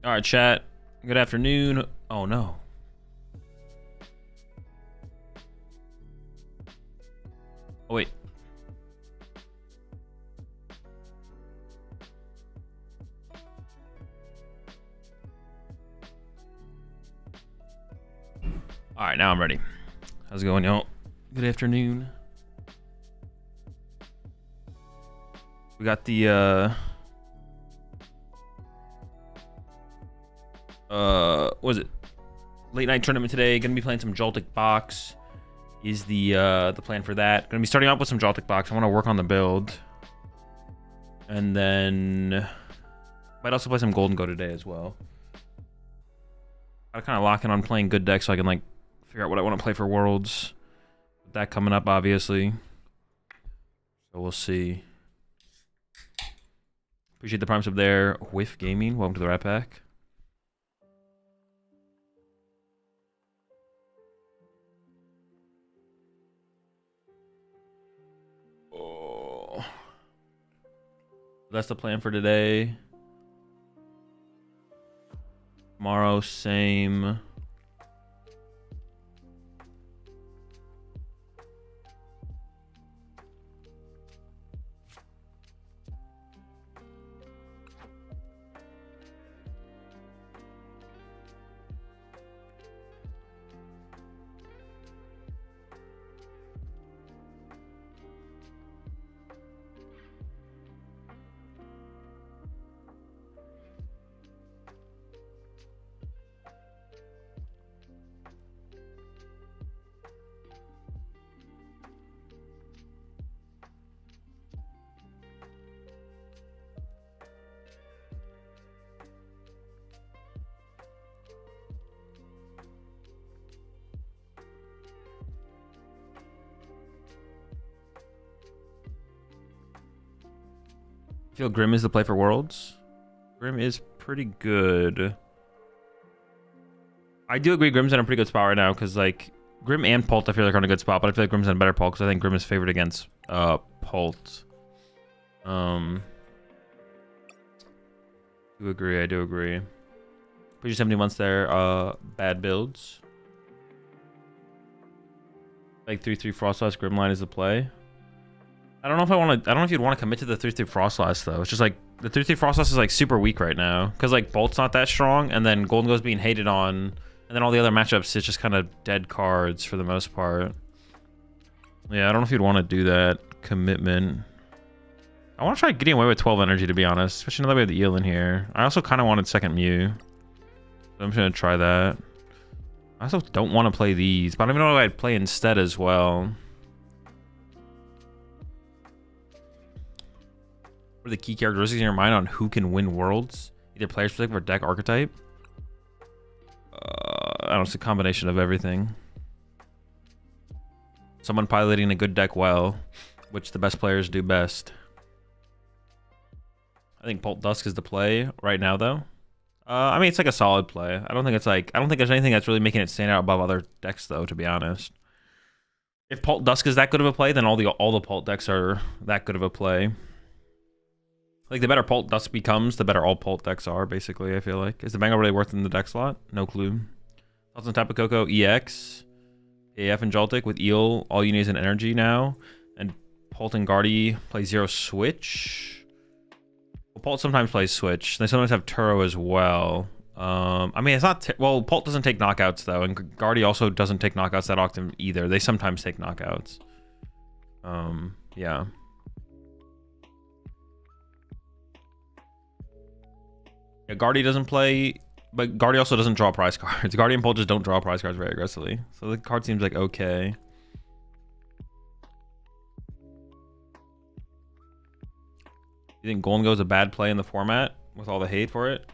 All right, chat. Good afternoon. Oh, no. Oh, wait. All right, now I'm ready. How's it going, y'all? Good afternoon. We got the, what was it? Late night tournament today. Gonna be playing some Joltik Box. Is the plan for that. Gonna be starting off with some Joltik Box. I want to work on the build. And then might also play some Gholdengo today as well. I kind of lock in on playing good decks so I can like figure out what I want to play for Worlds. With that coming up, obviously. So we'll see. Appreciate the prime sub there. Whiff Gaming, welcome to the Rat Pack. Oh. That's the plan for today. Tomorrow, same. I feel Grim is the play for Worlds. Grim is pretty good. I do agree Grim's in a pretty good spot right now because like Grim and Pult I feel like are in a good spot, but I feel like Grim's in a better Pult because I think Grim is favored against Pult. I do agree. Pretty 70 months there. Bad builds. Like 3/3 Frostlass Grimline is the play. I don't know if I want to. I don't know if you'd want to commit to the 3/3 Frostlass though. It's just like the 3/3 Frostlass is like super weak right now because like Bolt's not that strong, and then Gholdengo's being hated on, and then all the other matchups it's just kind of dead cards for the most part. Yeah, I don't know if you'd want to do that commitment. I want to try getting away with 12 energy to be honest, especially now that we have the eel in here. I also kind of wanted second Mew, so I'm just gonna try that. I also don't want to play these, but I don't even know what I'd play instead as well. What are the key characteristics in your mind on who can win Worlds? Either player specific or deck archetype? I don't know, it's a combination of everything. Someone piloting a good deck well, which the best players do best. I think Pult Dusk is the play right now, though. I mean, it's like a solid play. I don't think there's anything that's really making it stand out above other decks, though, to be honest. If Pult Dusk is that good of a play, then all the Pult decks are that good of a play. Like, the better Pult Dusk becomes, the better all Pult decks are, basically, I feel like. Is the Bango really worth in the deck slot? No clue. Thoughts on Tapu Koko, EX, AF, and Joltik with Eel. All you need is an energy now. And Pult and Guardy play 0 Switch. Well, Pult sometimes plays Switch. They sometimes have Turo as well. I mean, it's not... well, Pult doesn't take knockouts, though. And Guardy also doesn't take knockouts that often, either. They sometimes take knockouts. Yeah. Yeah, Guardy doesn't play, but Guardy also doesn't draw prize cards. Guardy and Pult just don't draw prize cards very aggressively. So the card seems like okay. You think Gholdengo is a bad play in the format with all the hate for it?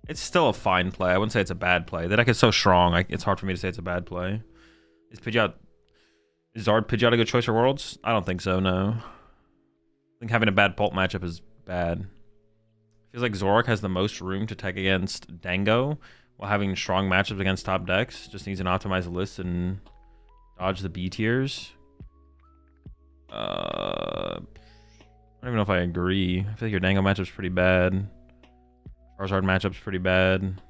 It's still a fine play. I wouldn't say it's a bad play. The deck is so strong, it's hard for me to say it's a bad play. Is Zard Pidgeot a good choice for Worlds? I don't think so, no. I think having a bad Pult matchup is bad. Feels like Zoroark has the most room to tech against Dango while having strong matchups against top decks. Just needs an optimized list and dodge the B tiers. I don't even know if I agree. I feel like your Dango matchup's pretty bad. Charizard matchup's pretty bad.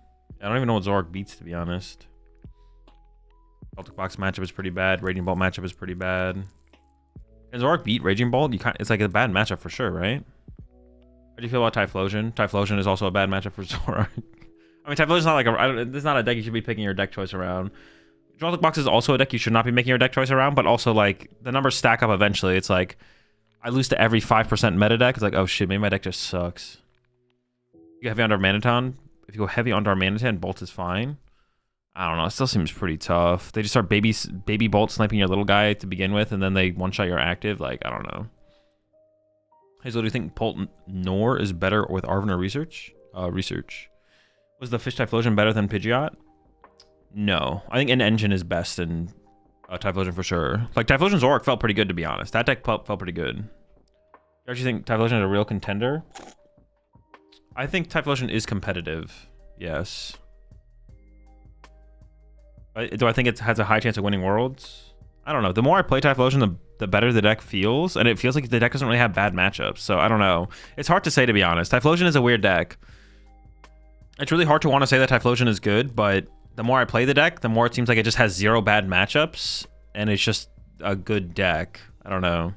I don't even know what Zoroark beats, to be honest. Joltik Box matchup is pretty bad. Raging Bolt matchup is pretty bad. Can Zoroark beat Raging Bolt? It's like a bad matchup for sure, right? How do you feel about Typhlosion? Typhlosion is also a bad matchup for Zoroark. I mean, Typhlosion's not like it's not a deck you should be picking your deck choice around. Joltik Box is also a deck you should not be making your deck choice around, but also like the numbers stack up eventually. It's like I lose to every 5% meta deck. It's like, oh shit, maybe my deck just sucks. You go heavy on Darmanitan. If you go heavy on Darmanitan, Bolt is fine. I don't know. It still seems pretty tough. They just start baby Bolt sniping your little guy to begin with, and then they one-shot your active. Like, I don't know. Hazel, do you think Polt Nor is better with Arven or Research? Research. Was the Fish Typhlosion better than Pidgeot? No. I think an engine is best in Typhlosion for sure. Like, Typhlosion Zoroark felt pretty good, to be honest. That deck felt pretty good. You actually think Typhlosion is a real contender? I think Typhlosion is competitive. Yes. Do I think it has a high chance of winning Worlds? I don't know. The more I play Typhlosion, the better the deck feels. And it feels like the deck doesn't really have bad matchups. So I don't know. It's hard to say, to be honest. Typhlosion is a weird deck. It's really hard to want to say that Typhlosion is good, but the more I play the deck, the more it seems like it just has zero bad matchups. And it's just a good deck. I don't know.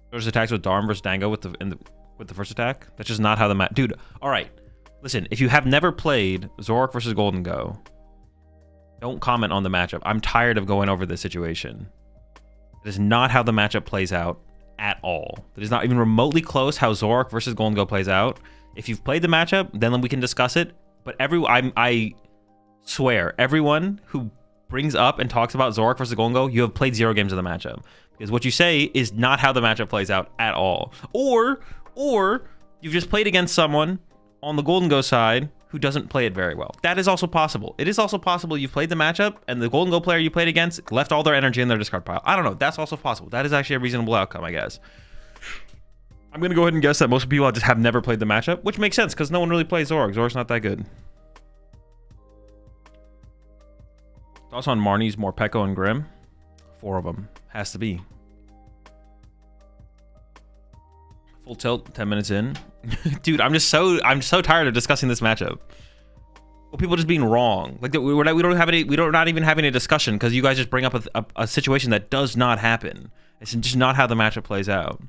There's attacks with Darm versus Dango with the first attack. That's just not how the dude. All right, listen. If you have never played Zoroark versus Gholdengo, don't comment on the matchup. I'm tired of going over this situation. It is not how the matchup plays out at all. It is not even remotely close how Zoroark versus Gholdengo plays out. If you've played the matchup, then we can discuss it. But I swear, everyone who brings up and talks about Zoroark versus Gholdengo, you have played 0 games of the matchup. Because what you say is not how the matchup plays out at all. Or you've just played against someone on the Gholdengo side who doesn't play it very well. That is also possible. It is also possible you've played the matchup and the Gholdengo player you played against left all their energy in their discard pile. I don't know. That's also possible. That is actually a reasonable outcome, I guess. I'm going to go ahead and guess that most people just have never played the matchup, which makes sense because no one really plays Zoroark. Zoroark's not that good. Thoughts on Marnie's, Morpeko, and Grim? 4 of them. Has to be. Full tilt, 10 minutes in. Dude, I'm so tired of discussing this matchup. Well, people just being wrong. Like we don't not even having a discussion because you guys just bring up a situation that does not happen. It's just not how the matchup plays out.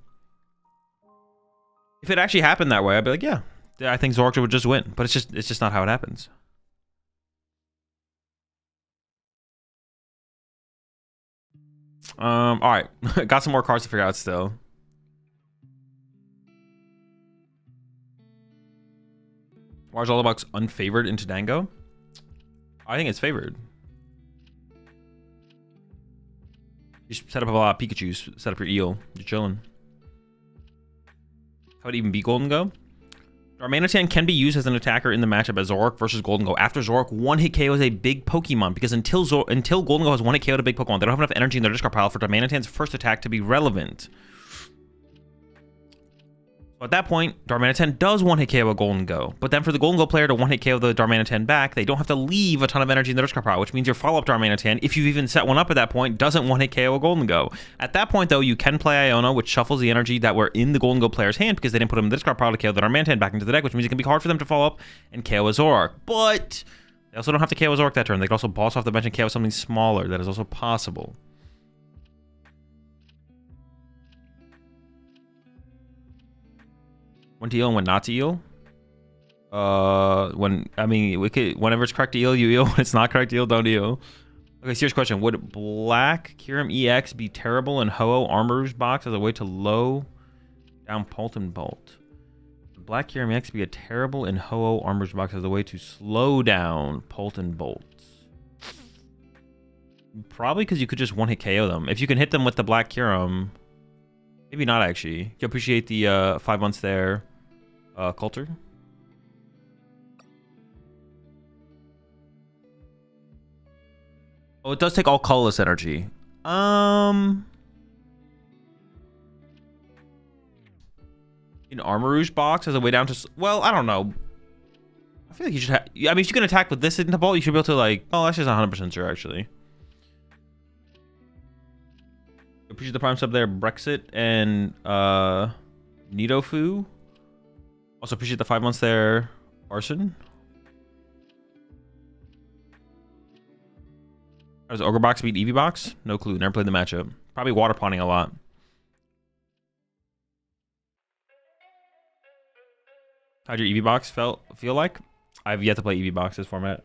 If it actually happened that way, I'd be like, yeah, I think Zoroark would just win. But it's just not how it happens. All right, got some more cards to figure out still. Why is Joltik unfavored into Dango? I think it's favored. You should set up a lot of Pikachu's. Set up your eel. You're chilling. How would it even beat Gholdengo? Darmanitan can be used as an attacker in the matchup as Zoroark versus Gholdengo. After Zoroark, one-hit KO is a big Pokemon because until Gholdengo has one-hit KO to a big Pokemon, they don't have enough energy in their discard pile for Darmanitan's first attack to be relevant. So at that point, Darmanitan does one-hit KO a Gholdengo. But then for the Gholdengo player to one-hit KO the Darmanitan back, they don't have to leave a ton of energy in their discard pile, which means your follow-up Darmanitan, if you've even set one up at that point, doesn't one-hit KO a Gholdengo. At that point, though, you can play Iono, which shuffles the energy that were in the Gholdengo player's hand because they didn't put them in the discard pile to KO the Darmanitan back into the deck, which means it can be hard for them to follow up and KO a Zoroark. But they also don't have to KO a Zoroark that turn. They can also boss off the bench and KO something smaller. That is also possible. When to eel and when not to eel? Whenever it's correct to eel, you eel. When it's not correct to eel, don't eel. Okay, serious question. Would Black Kyurem EX be terrible in Ho-Oh Armor's box as a way to low down Polt and Bolt? Would Black Kyurem EX be a terrible in Ho-Oh Armor's box as a way to slow down Polt and Bolt? Probably because you could just one-hit KO them. If you can hit them with the Black Kyurem, maybe not actually. You appreciate the 5 months there, Coulter. Oh, it does take all colorless energy. In Armor Rouge box as a way down to... Well, I don't know. I feel like you should have... I mean, if you can attack with this into Bolt, you should be able to like... Oh, that's just 100% sure, actually. Appreciate the Prime sub there, Brexit, and Nidofu. Also appreciate the 5 months there. Arson. How does Ogre Box beat Eevee Box? No clue. Never played the matchup. Probably water pawning a lot. How'd your Eevee Box feel like? I've yet to play Eevee Box this format.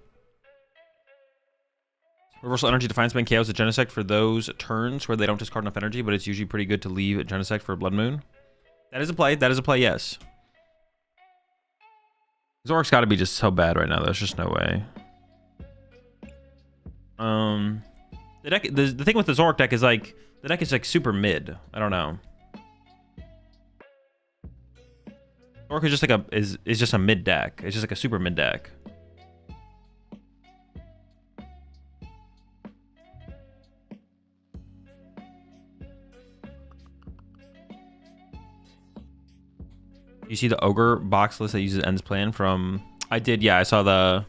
Reversal Energy Defiance Band KOs a Genesect for those turns where they don't discard enough energy, but it's usually pretty good to leave a Genesect for Blood Moon. That is a play. That is a play, yes. Zork's got to be just so bad right now. There's just no way. The deck. The thing with the Zork deck is like the deck is like super mid. I don't know. Zork is just like is just a mid deck. It's just like a super mid deck. You see the Ogre box list that uses End's Plan from... I did, yeah. I saw the...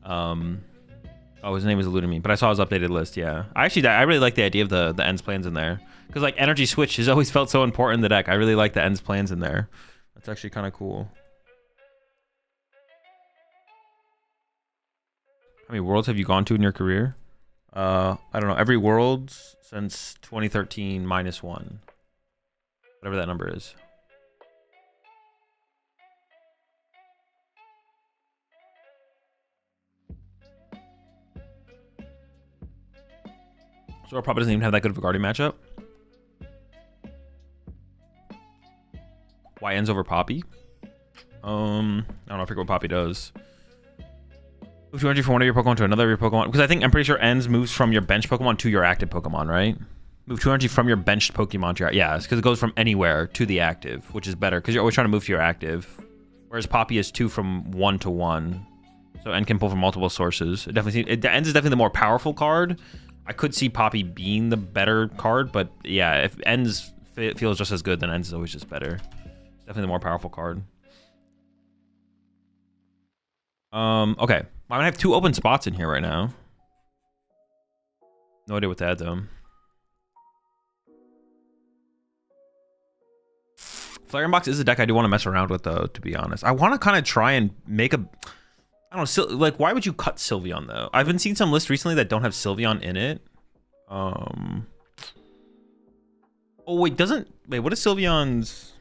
Oh, his name was eluding me. But I saw his updated list, yeah. I really like the idea of the End's Plans in there. Because, like, Energy Switch has always felt so important in the deck. I really like the End's Plans in there. That's actually kind of cool. How many worlds have you gone to in your career? I don't know. Every world since 2013 -1. Whatever that number is. So probably doesn't even have that good of a Guardian matchup. Why ends over Poppy? I don't know. I forget what Poppy does. Move 200 from one of your Pokemon to another of your Pokemon. Because I'm pretty sure ends moves from your bench Pokemon to your active Pokemon, right? Move 200 from your benched Pokemon to your... Yeah, it's because it goes from anywhere to the active, which is better. Because you're always trying to move to your active. Whereas Poppy is 2 from 1 to 1. So end can pull from multiple sources. Ends is definitely the more powerful card. I could see Poppy being the better card, but yeah, if Ends feels just as good, then Ends is always just better. Definitely the more powerful card. Okay. I'm gonna have 2 open spots in here right now. No idea what to add though. Flaring Box is a deck I do want to mess around with though, to be honest. I want to kind of try and make a... I don't know, like, why would you cut Sylveon, though? I've been seeing some lists recently that don't have Sylveon in it. Oh, wait, Wait, what is Sylveon's...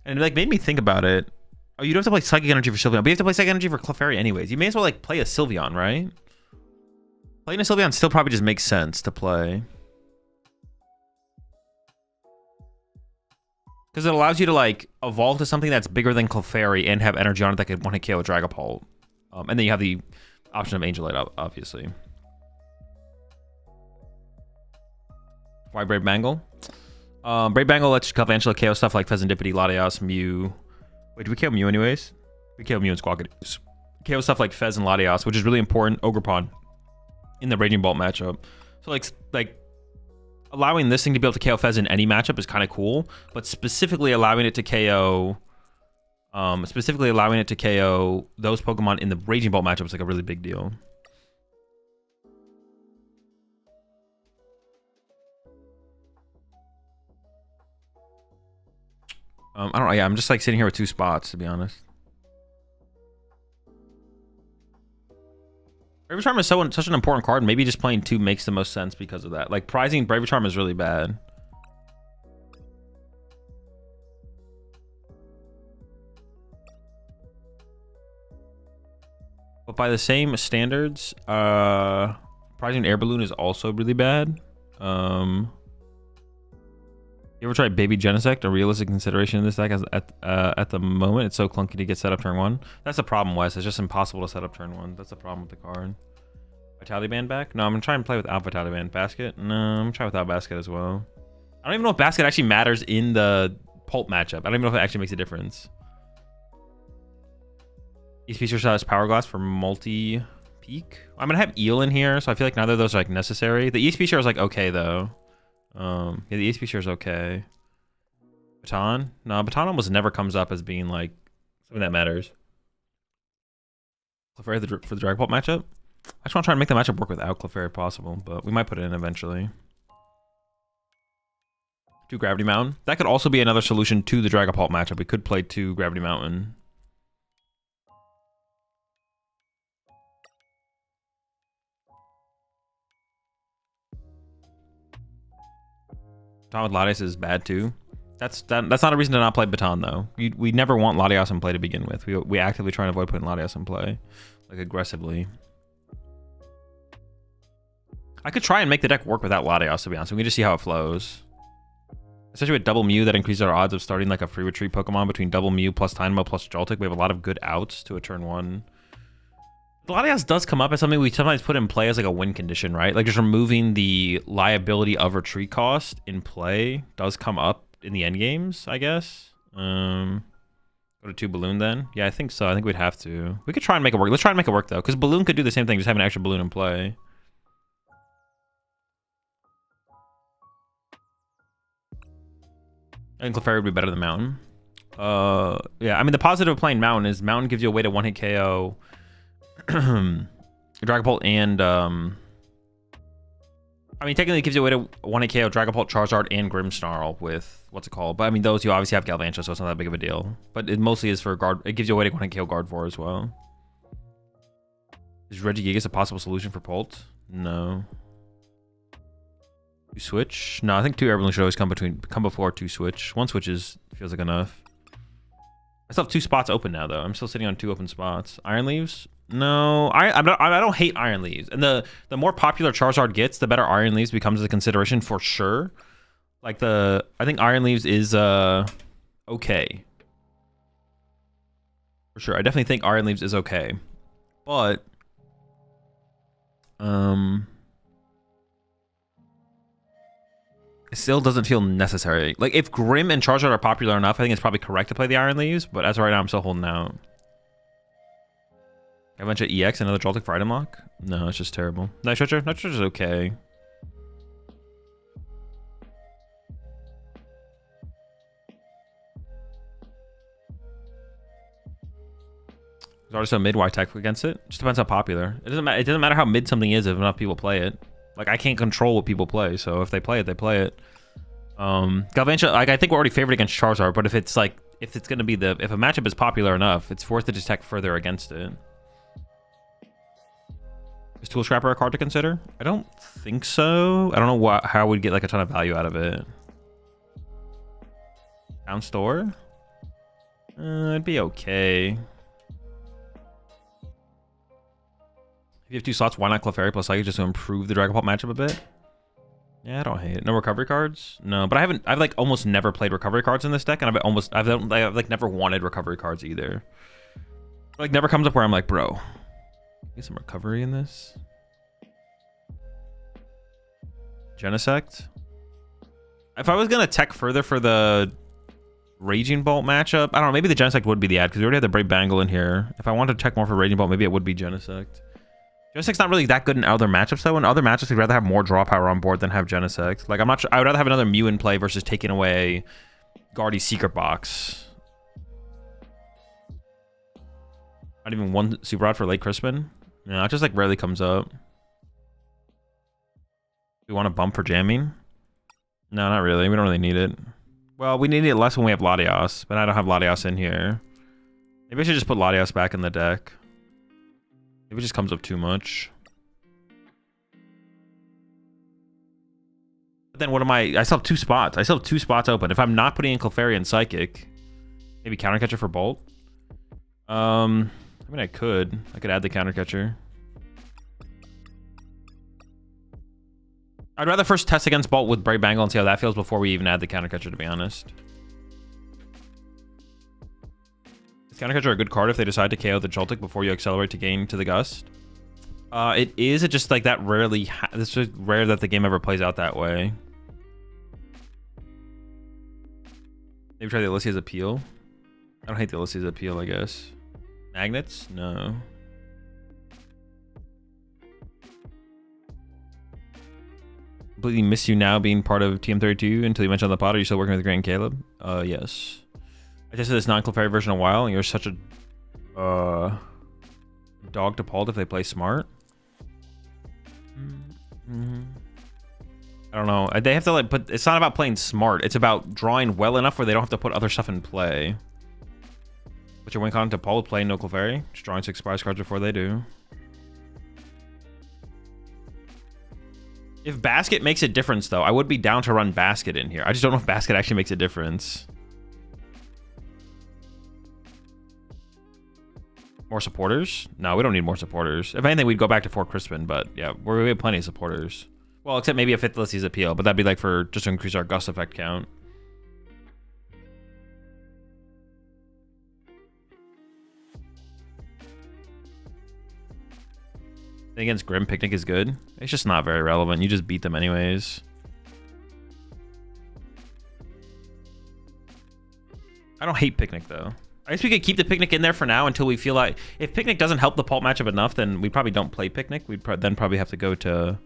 And it, like, made me think about it. Oh, you don't have to play Psychic Energy for Sylveon, but you have to play Psychic Energy for Clefairy anyways. You may as well, like, play a Sylveon, right? Playing a Sylveon still probably just makes sense to play. Because it allows you to, like, evolve to something that's bigger than Clefairy and have energy on it that could one-hit KO Dragapult. And then you have the option of Angel Light, obviously. Why Brave Bangle? Brave Bangle lets you Calvantula KO stuff like Pheasantipity, Latias, Mew. Wait, do we KO Mew anyways? We KO Mew and Squawkadoos. KO stuff like Fez and Latias, which is really important. Ogre Pawn in the Raging Bolt matchup. So, like allowing this thing to be able to KO Fez in any matchup is kind of cool, but specifically allowing it to KO those Pokemon in the Raging Bolt matchup is like a really big deal. I don't know. Yeah, I'm just like sitting here with 2 spots, to be honest. Bravery Charm is such an important card. Maybe just playing 2 makes the most sense because of that. Like, prizing Bravery Charm is really bad. But by the same standards, prizing Air Balloon is also really bad. You ever tried Baby Genesect? A realistic consideration in this deck at the moment. It's so clunky to get set up turn 1. That's the problem, Wes. It's just impossible to set up turn 1. That's the problem with the card. Vitality Band back? No, I'm going to try and play without Vitality Band. Basket? No, I'm going to try without Basket as well. I don't even know if Basket actually matters in the Pulp matchup. I don't even know if it actually makes a difference. East Feature has Power Glass for multi-peak. I'm going to have Eel in here, so I feel like neither of those are like necessary. The East Feature is like okay, though. Yeah, the HP share is okay. Baton? No, Baton almost never comes up as being like something that matters. Clefairy for the Dragapult matchup? I just want to try and make the matchup work without Clefairy if possible, but we might put it in eventually. 2 Gravity Mountain. That could also be another solution to the Dragapult matchup. We could play 2 Gravity Mountain. Baton with Latias is bad too. That's not a reason to not play Baton though. We never want Latias in play to begin with. We actively try to avoid putting Latias in play, like aggressively. I could try and make the deck work without Latias, to be honest. We can just see how it flows. Especially with Double Mew, that increases our odds of starting like a free retreat Pokemon between Double Mew plus Dynamo plus Joltik. We have a lot of good outs to a turn 1. Latias does come up as something we sometimes put in play as like a win condition, right? Like just removing the liability of retreat cost in play does come up in the end games, I guess. Go to 2 Balloon then. Yeah, I think so. I think we'd have to. We could try and make it work. Let's try and make it work though, because Balloon could do the same thing, just have an extra Balloon in play. I think Clefairy would be better than Mountain. Yeah, I mean the positive of playing Mountain is Mountain gives you a way to one-hit KO Dragapult and I mean technically it gives you a way to one-hit KO Dragapult, Charizard, and Grimmsnarl with what's it called? But I mean those you obviously have Galvantula, so it's not that big of a deal. But it mostly is for guard. It gives you a way to one-hit KO Gardevoir as well. Is Regigigas a possible solution for Pult? No. 2 switch? No, I think 2 air balloons should always come before 2 switch. 1 switch feels like enough. I still have 2 spots open now though. I'm still sitting on 2 open spots. Iron Leaves? No, I don't hate Iron Leaves. And the more popular Charizard gets, the better Iron Leaves becomes a consideration for sure. Like I think Iron Leaves is okay. For sure. I definitely think Iron Leaves is okay. But it still doesn't feel necessary. Like if Grim and Charizard are popular enough, I think it's probably correct to play the Iron Leaves, but as of right now I'm still holding out. Eventually EX, another Joltik for item lock? No, it's just terrible. Night Stretcher? Night Stretcher's okay. There's already some mid Y tech against it. Just depends how popular. It doesn't matter how mid something is if enough people play it. Like I can't control what people play, so if they play it, they play it. Galvantula, like I think we're already favored against Charizard, but if it's gonna be if a matchup is popular enough, it's forced to just tech further against it. Is Tool Scrapper a card to consider? I don't think so. I don't know how we'd get like a ton of value out of it. Town Store? It'd be okay. If you have 2 slots, why not Clefairy plus Psychic just to improve the Dragapult matchup a bit? Yeah, I don't hate it. No recovery cards? No, but I've like almost never played recovery cards in this deck, and I've like never wanted recovery cards either. Like never comes up where I'm like, bro, get some recovery in this. Genesect. If I was gonna tech further for the Raging Bolt matchup, I don't know, maybe the Genesect would be the ad because we already had the Brave Bangle in here. If I wanted to tech more for Raging Bolt, maybe it would be Genesect. Genesect's not really that good in other matchups though. In other matchups, we'd rather have more draw power on board than have Genesect. Like I would rather have another Mew in play versus taking away Guardy's Secret Box. Not even 1 Super Rod for Late Crispin. No, it just like rarely comes up. We want to bump for jamming? No, not really. We don't really need it. Well, we need it less when we have Latias, but I don't have Latias in here. Maybe I should just put Latias back in the deck. Maybe it just comes up too much. But then what am I still have 2 spots. I still have 2 spots open. If I'm not putting in Clefairy and Psychic, maybe Counter Catcher for Bolt. I mean, I could add the Counter Catcher. I'd rather first test against Bolt with Brave Bangle and see how that feels before we even add the Counter Catcher, to be honest. Is Counter Catcher a good card if they decide to KO the Joltik before you accelerate to gain to the Gust? It is. It just like that rarely. It's just rare that the game ever plays out that way. Maybe try the Alicia's Appeal. I don't hate the Alicia's Appeal, I guess. Magnets? No. Completely miss you now being part of TM32 until you mentioned on the pod. Are you still working with Grand Caleb? Yes. I tested this non-Clefairy version a while, and you're such a dog to Pult if they play smart. I don't know. They have to like put. It's not about playing smart. It's about drawing well enough where they don't have to put other stuff in play. Put your win con to Paul, play no Clefairy. Just drawing 6 surprise cards before they do. If Basket makes a difference, though, I would be down to run Basket in here. I just don't know if Basket actually makes a difference. More supporters? No, we don't need more supporters. If anything, we'd go back to Fort Crispin, but yeah, we have plenty of supporters. Well, except maybe a 5th Ulysses appeal, but that'd be like for just to increase our Gust effect count. Against Grim, Picnic is good. It's just not very relevant. You just beat them anyways. I don't hate Picnic though. I guess we could keep the Picnic in there for now until we feel like if Picnic doesn't help the Pulp matchup enough, then we probably don't play Picnic. We'd then probably have to go to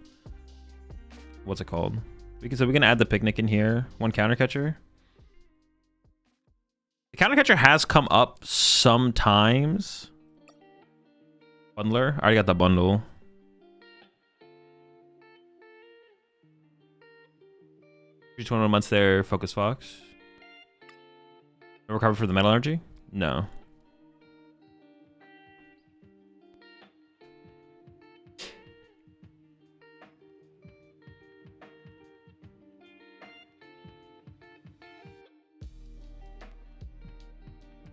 what's it called? So we can add the Picnic in here. 1 counter catcher. The counter catcher has come up sometimes. Bundler. I already got the bundle. Choose 21 months there. Focus Fox. Recover for the metal energy? No.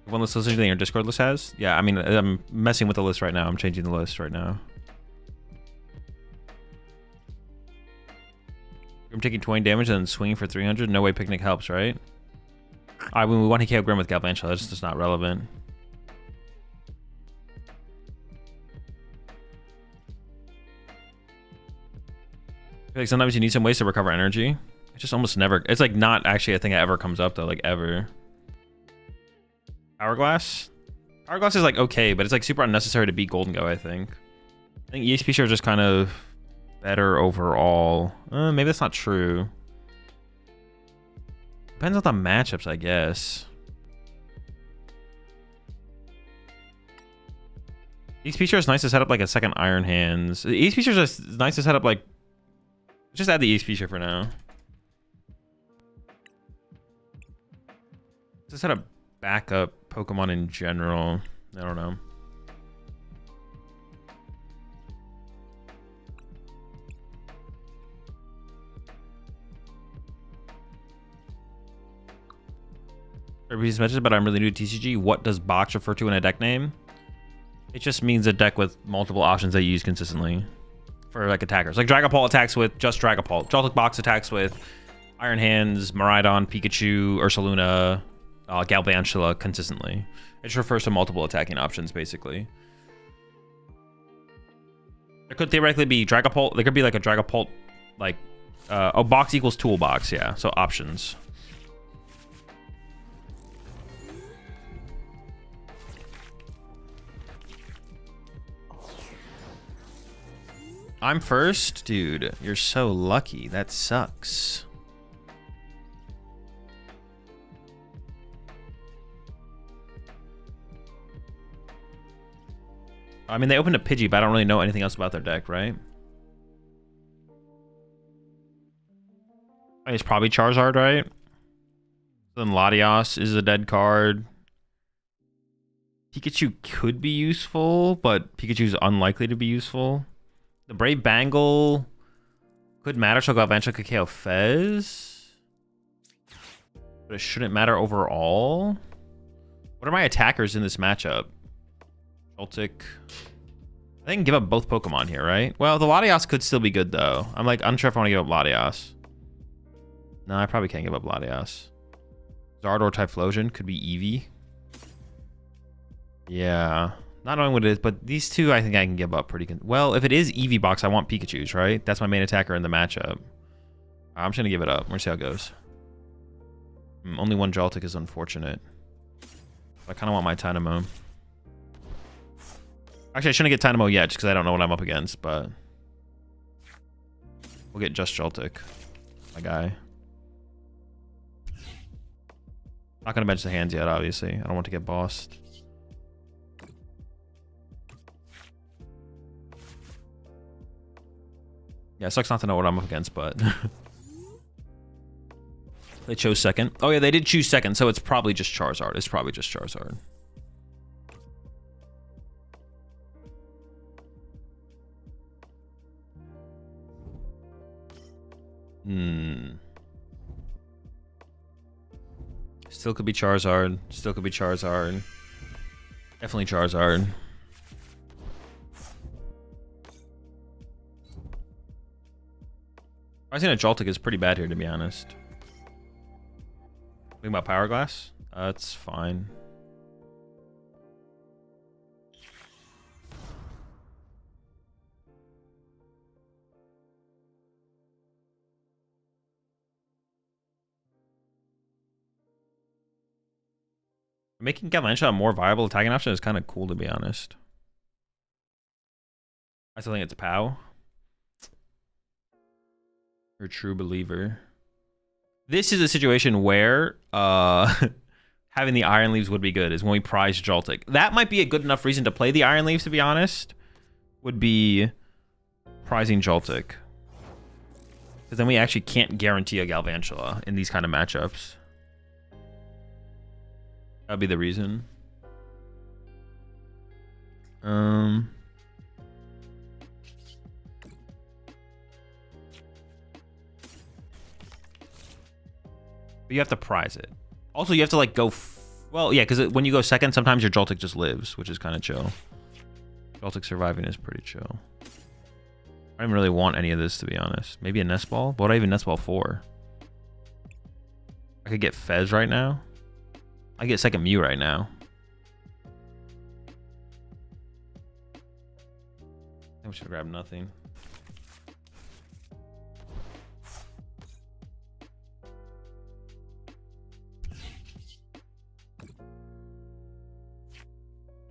One list listening to your Discord list has? Yeah, I mean, I'm messing with the list right now. I'm changing the list right now. I'm taking 20 damage and then swinging for 300. No way Picnic helps, right? I mean, we want to KO Grim with Galvantula. That's just not relevant. I feel like sometimes you need some ways to recover energy. It just almost never. It's like not actually a thing that ever comes up though, like ever. Hourglass? Hourglass is like okay, but it's like super unnecessary to beat Gholdengo, I think. I think EXP share is just kind of better overall. Maybe that's not true. Depends on the matchups, I guess. EXP share is nice to set up like a second Iron Hands. The EXP share is just nice to set up like. Just add the EXP share for now. Just set up backup Pokemon in general. I don't know. Everybody's mentioned, but I'm really new to TCG. What does box refer to in a deck name? It just means a deck with multiple options that you use consistently for like attackers. Like Dragapult attacks with just Dragapult. Joltik Box attacks with Iron Hands, Miraidon, Pikachu, Ursaluna, Galvantula consistently. It just refers to multiple attacking options, basically. There could theoretically be Dragapult. There could be like a Dragapult, like, oh, box equals toolbox, yeah. So options. I'm first? Dude, you're so lucky. That sucks. I mean, they opened a Pidgey, but I don't really know anything else about their deck, right? I mean, it's probably Charizard, right? Then Latios is a dead card. Pikachu could be useful, but Pikachu's unlikely to be useful. The Brave Bangle could matter, so Galvantula could KO Fez. But it shouldn't matter overall. What are my attackers in this matchup? Joltik. I can give up both Pokemon here, right? Well, the Latios could still be good, though. I'm like unsure if I want to give up Latios. No, I probably can't give up Latios. Zardor Typhlosion could be Eevee. Yeah. Not knowing what it is, but these two I think I can give up pretty good. Well, if it is Eevee box, I want Pikachu's, right? That's my main attacker in the matchup. I'm just going to give it up. We're going to see how it goes. Only one Joltik is unfortunate. I kind of want my Tynamo. Actually, I shouldn't get Tynamo yet, just because I don't know what I'm up against, but we'll get just Joltik, my guy. Not going to bench the hands yet, obviously. I don't want to get bossed. Yeah, it sucks not to know what I'm up against, but They chose second. Oh yeah, they did choose second, so it's probably just Charizard. It's probably just Charizard. Still could be Charizard. Still could be Charizard. Definitely Charizard. I think a Joltik is pretty bad here, to be honest. Think about Power Glass? That's fine. Making Galvantula a more viable attacking option is kind of cool, to be honest. I still think it's POW. You're a true believer. This is a situation where having the Iron Leaves would be good, is when we prize Joltik. That might be a good enough reason to play the Iron Leaves, to be honest. Would be prizing Joltik. Because then we actually can't guarantee a Galvantula in these kind of matchups. That'd be the reason. But you have to prize it. Also, you have to like go. Well, yeah, because when you go second, sometimes your Joltik just lives, which is kind of chill. Joltik surviving is pretty chill. I don't really want any of this, to be honest. Maybe a Nest Ball? What would I even Nest Ball for? I could get Fez right now. I get second Mew right now. I should grab nothing.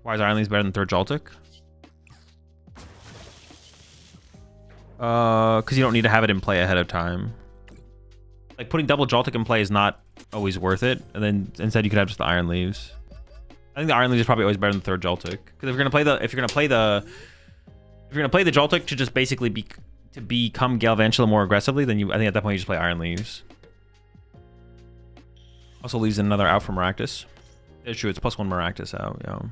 Why is Iron Leaves better than third Joltik? Because you don't need to have it in play ahead of time. Like putting double Joltik in play is not always worth it, and then instead you could have just the Iron Leaves. I think the Iron Leaves is probably always better than third Joltik, because if you're gonna play the Joltik to just basically become Galvantula more aggressively, then I think at that point you just play Iron Leaves. Also leaves another out for Maractus. It's true, it's +1 Maractus out, yo.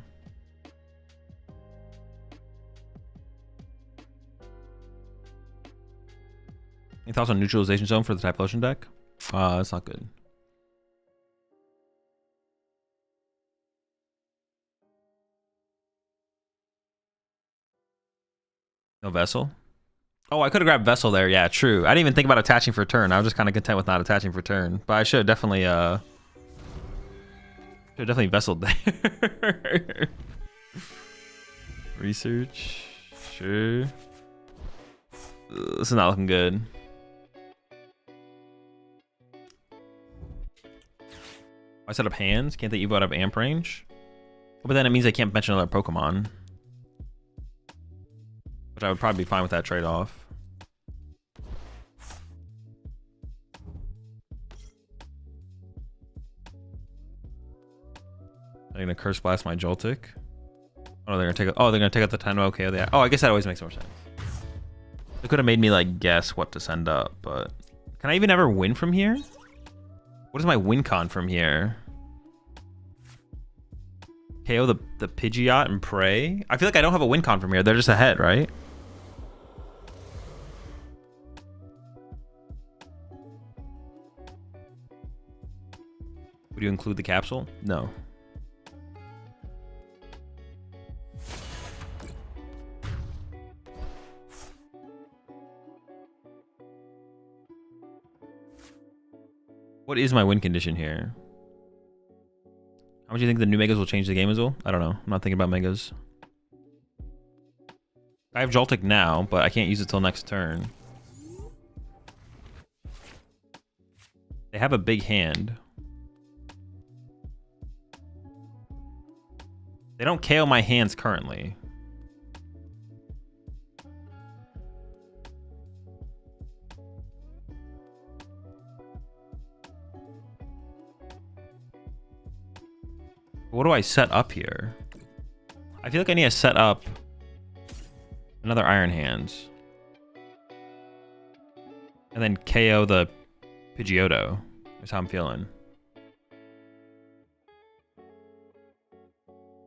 Any thoughts on Neutralization Zone for the Typhlosion deck? That's not good. No Vessel? Oh, I could have grabbed Vessel there. Yeah, true. I didn't even think about attaching for turn. I was just kind of content with not attaching for turn. But I should have definitely, Vesseled there. Research. Sure. This is not looking good. I set up hands. Can't they evo out of amp range? But then it means I can't bench another Pokemon. Which I would probably be fine with that trade-off. They're gonna Curse Blast my Joltik. Oh, they're gonna take out the Tenmo KO. Oh, I guess that always makes more sense. It could have made me like guess what to send up, but can I even ever win from here? What is my win con from here? KO the Pidgeot and pray? I feel like I don't have a win con from here. They're just ahead, right? Would you include the capsule? No. What is my win condition here? How much do you think the new Megas will change the game, Azul? I don't know. I'm not thinking about Megas. I have Joltik now, but I can't use it till next turn. They have a big hand. They don't KO my hands currently. What do I set up here? I feel like I need to set up another Iron Hands. And then KO the Pidgeotto. That's how I'm feeling.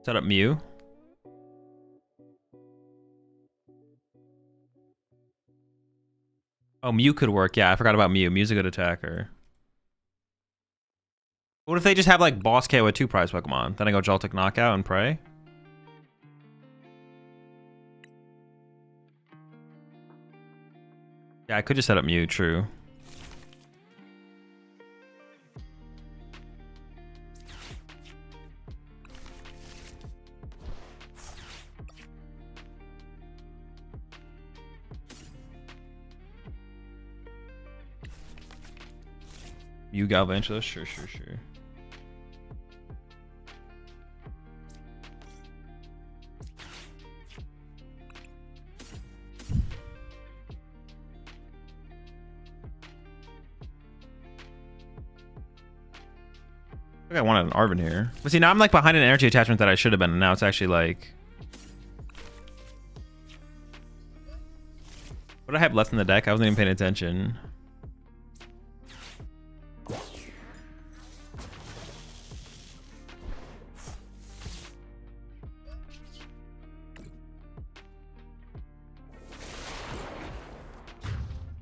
Set up Mew. Oh, Mew could work. Yeah, I forgot about Mew. Mew's a good attacker. What if they just have like boss KO with 2 prize Pokemon? Then I go Joltik Knockout and pray. Yeah, I could just set up Mew, true. Mew Galvantula? Sure. I think I wanted an Arven here. But see, now I'm like behind an energy attachment that I should have been, and now it's actually like... What do I have left in the deck? I wasn't even paying attention.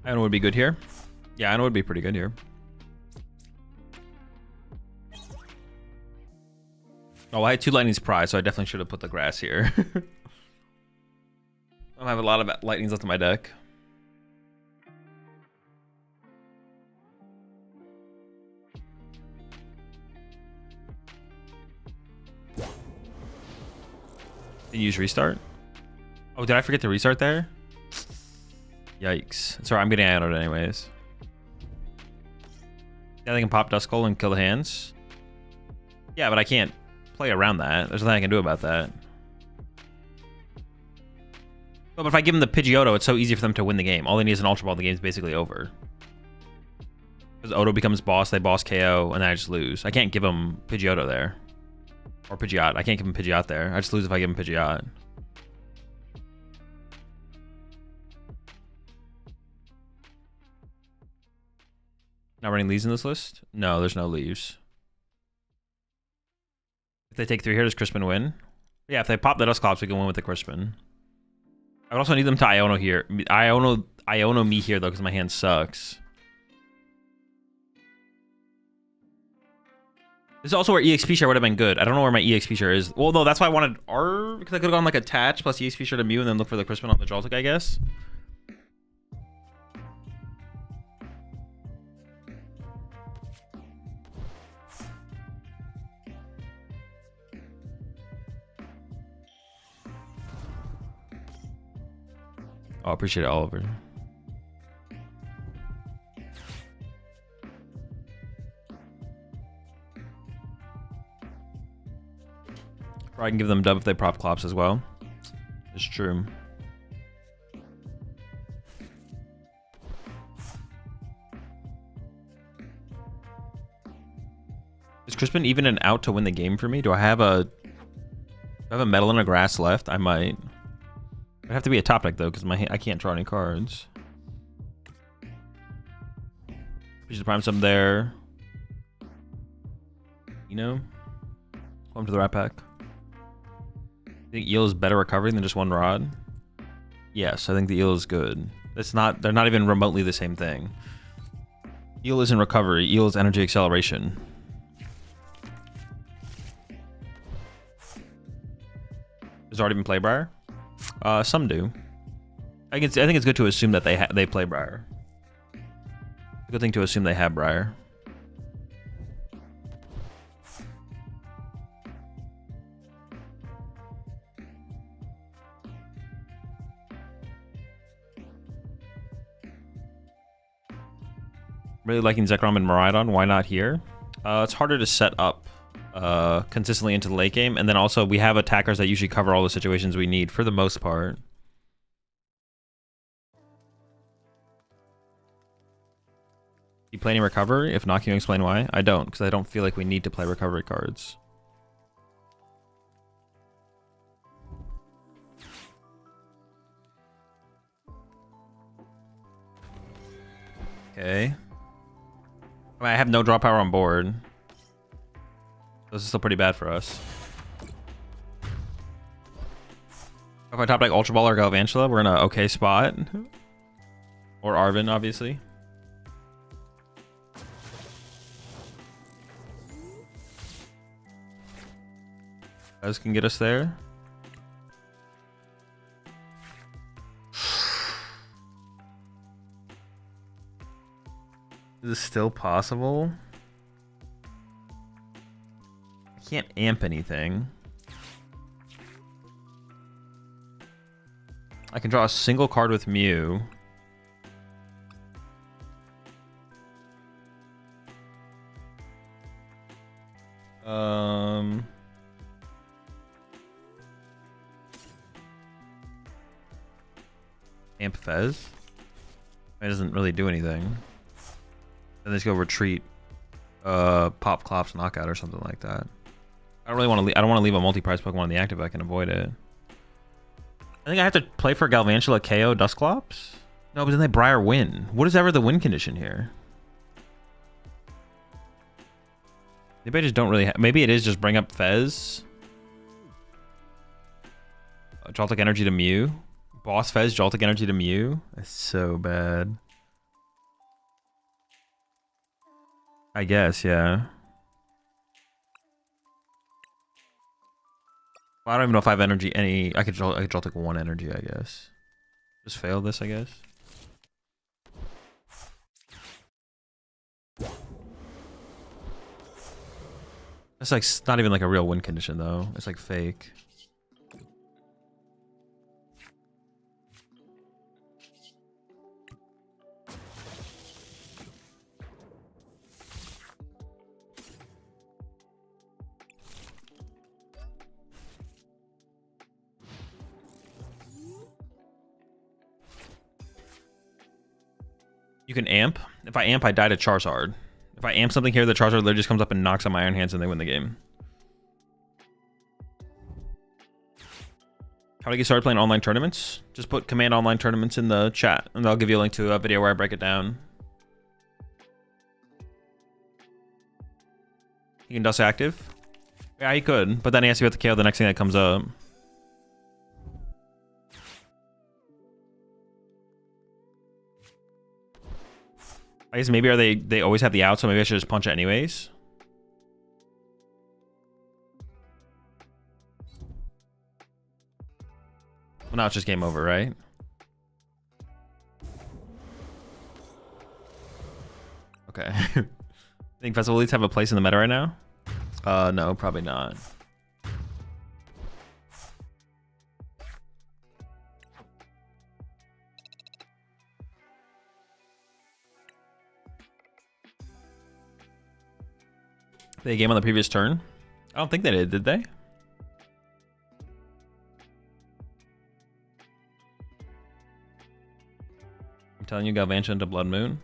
Iono would be good here. Yeah, Iono would be pretty good here. Oh, I had 2 Lightning's Prize, so I definitely should have put the grass here. I don't have a lot of Lightnings left in my deck. Did you use restart? Oh, did I forget to restart there? Yikes. Sorry, I'm getting Iono'd anyways. Yeah, they can pop Duskull and kill the hands. Yeah, but I can't play around that. There's nothing I can do about that. But if I give them the Pidgeotto, it's so easy for them to win the game. All they need is an Ultra Ball, the game's basically over. Because Odo becomes boss, they boss KO, and then I just lose. I can't give them Pidgeotto there. Or Pidgeot. I can't give them Pidgeot there. I just lose if I give them Pidgeot. Not running leaves in this list? No, there's no leaves. If they take 3 here, does Crispin win? Yeah, if they pop the Dusclops, we can win with the Crispin. I would also need them to Iono here. Iono me here, though, because my hand sucks. This is also where EXP share would have been good. I don't know where my EXP share is. Well, no, that's why I wanted R, because I could have gone like attach plus EXP share to Mew and then look for the Crispin on the Joltik, I guess. Oh, appreciate it, Oliver. Or I can give them dub if they prop Clops as well. It's true. Is Crispin even an out to win the game for me? Do I have a Metal and a Grass left? I might. It'd have to be a top deck though, because I can't draw any cards. We should prime some there. You know? Welcome to the Rat Pack. I think Eel is better recovery than just 1 rod. Yes, I think the Eel is good. They're not even remotely the same thing. Eel isn't recovery, Eel is energy acceleration. Does already been play Briar? Some do. I think it's good to assume that they play Briar. It's a good thing to assume they have Briar. Really liking Zekrom and Miraidon. Why not here? It's harder to set up consistently into the late game, and then also we have attackers that usually cover all the situations we need for the most part. You play any recovery? If not, can you explain why? I don't, because I don't feel like we need to play recovery cards. Okay. I mean, I have no draw power on board. This is still pretty bad for us. If I top deck Ultra Ball or Galvantula, we're in a okay spot. Or Arvin, obviously. Guys can get us there. Is this still possible? I can't amp anything. I can draw a single card with Mew. Amp Fez. It doesn't really do anything. Then let's go retreat, pop Clops knockout or something like that. I don't really want to. I don't want to leave a multi-prize Pokemon in the active if I can avoid it. I think I have to play for Galvantula KO Dusclops. No, but then they Briar win. What is ever the win condition here? Maybe I just don't really. Maybe it is just bring up Fez. Joltik Energy to Mew. Boss Fez, Joltik Energy to Mew. That's so bad. I guess, yeah. Well, I don't even know if I have energy. I could Joltik one energy, I guess. Just fail this, I guess. It's like not even like a real win condition though. It's like fake. You can amp. If I amp, I die to Charizard. If I amp something here, the Charizard literally just comes up and knocks on my Iron Hands and they win the game. How to get started playing online tournaments? Just put command online tournaments in the chat and I'll give you a link to a video where I break it down. You can dust active? Yeah, he could, but then he has to be able to KO the next thing that comes up. I guess maybe they always have the out, so maybe I should just punch it anyways. Well, now it's just game over, right? Okay. Think Festival Elites have a place in the meta right now? No, probably not. They game on the previous turn? I don't think they did they? I'm telling you, Galvantula into Blood Moon.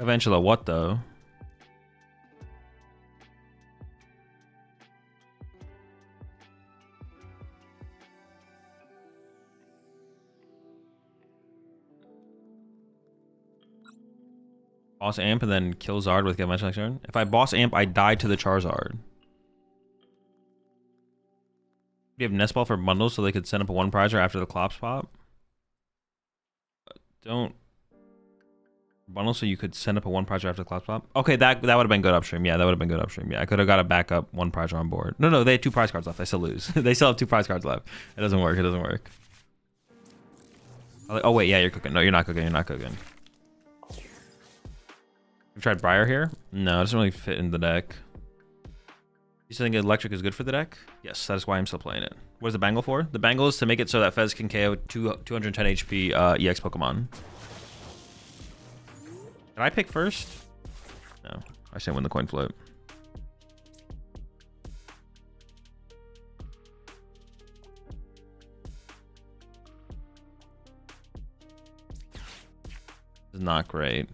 Galvantula what though? Boss Amp and then kill Zard with Galvantula next turn. If I Boss Amp, I die to the Charizard. Do you have Nest Ball for bundles so they could send up a one prizer after the Clops pop? Don't bundle so you could send up a one prizer after the Clops pop? Okay, that would have been good upstream. Yeah, that would have been good upstream. Yeah, I could have got a backup one prizer on board. No, they had 2 prize cards left. I still lose. They still have 2 prize cards left. It doesn't work. It doesn't work. Oh wait, yeah, you're cooking. No, you're not cooking. You're not cooking. You tried Briar here? No, it doesn't really fit in the deck. You still think Electric is good for the deck? Yes, that is why I'm still playing it. What is the bangle for? The bangle is to make it so that Fez can KO 210 HP EX Pokemon. Did I pick first? No, I should win the coin flip. This is not great.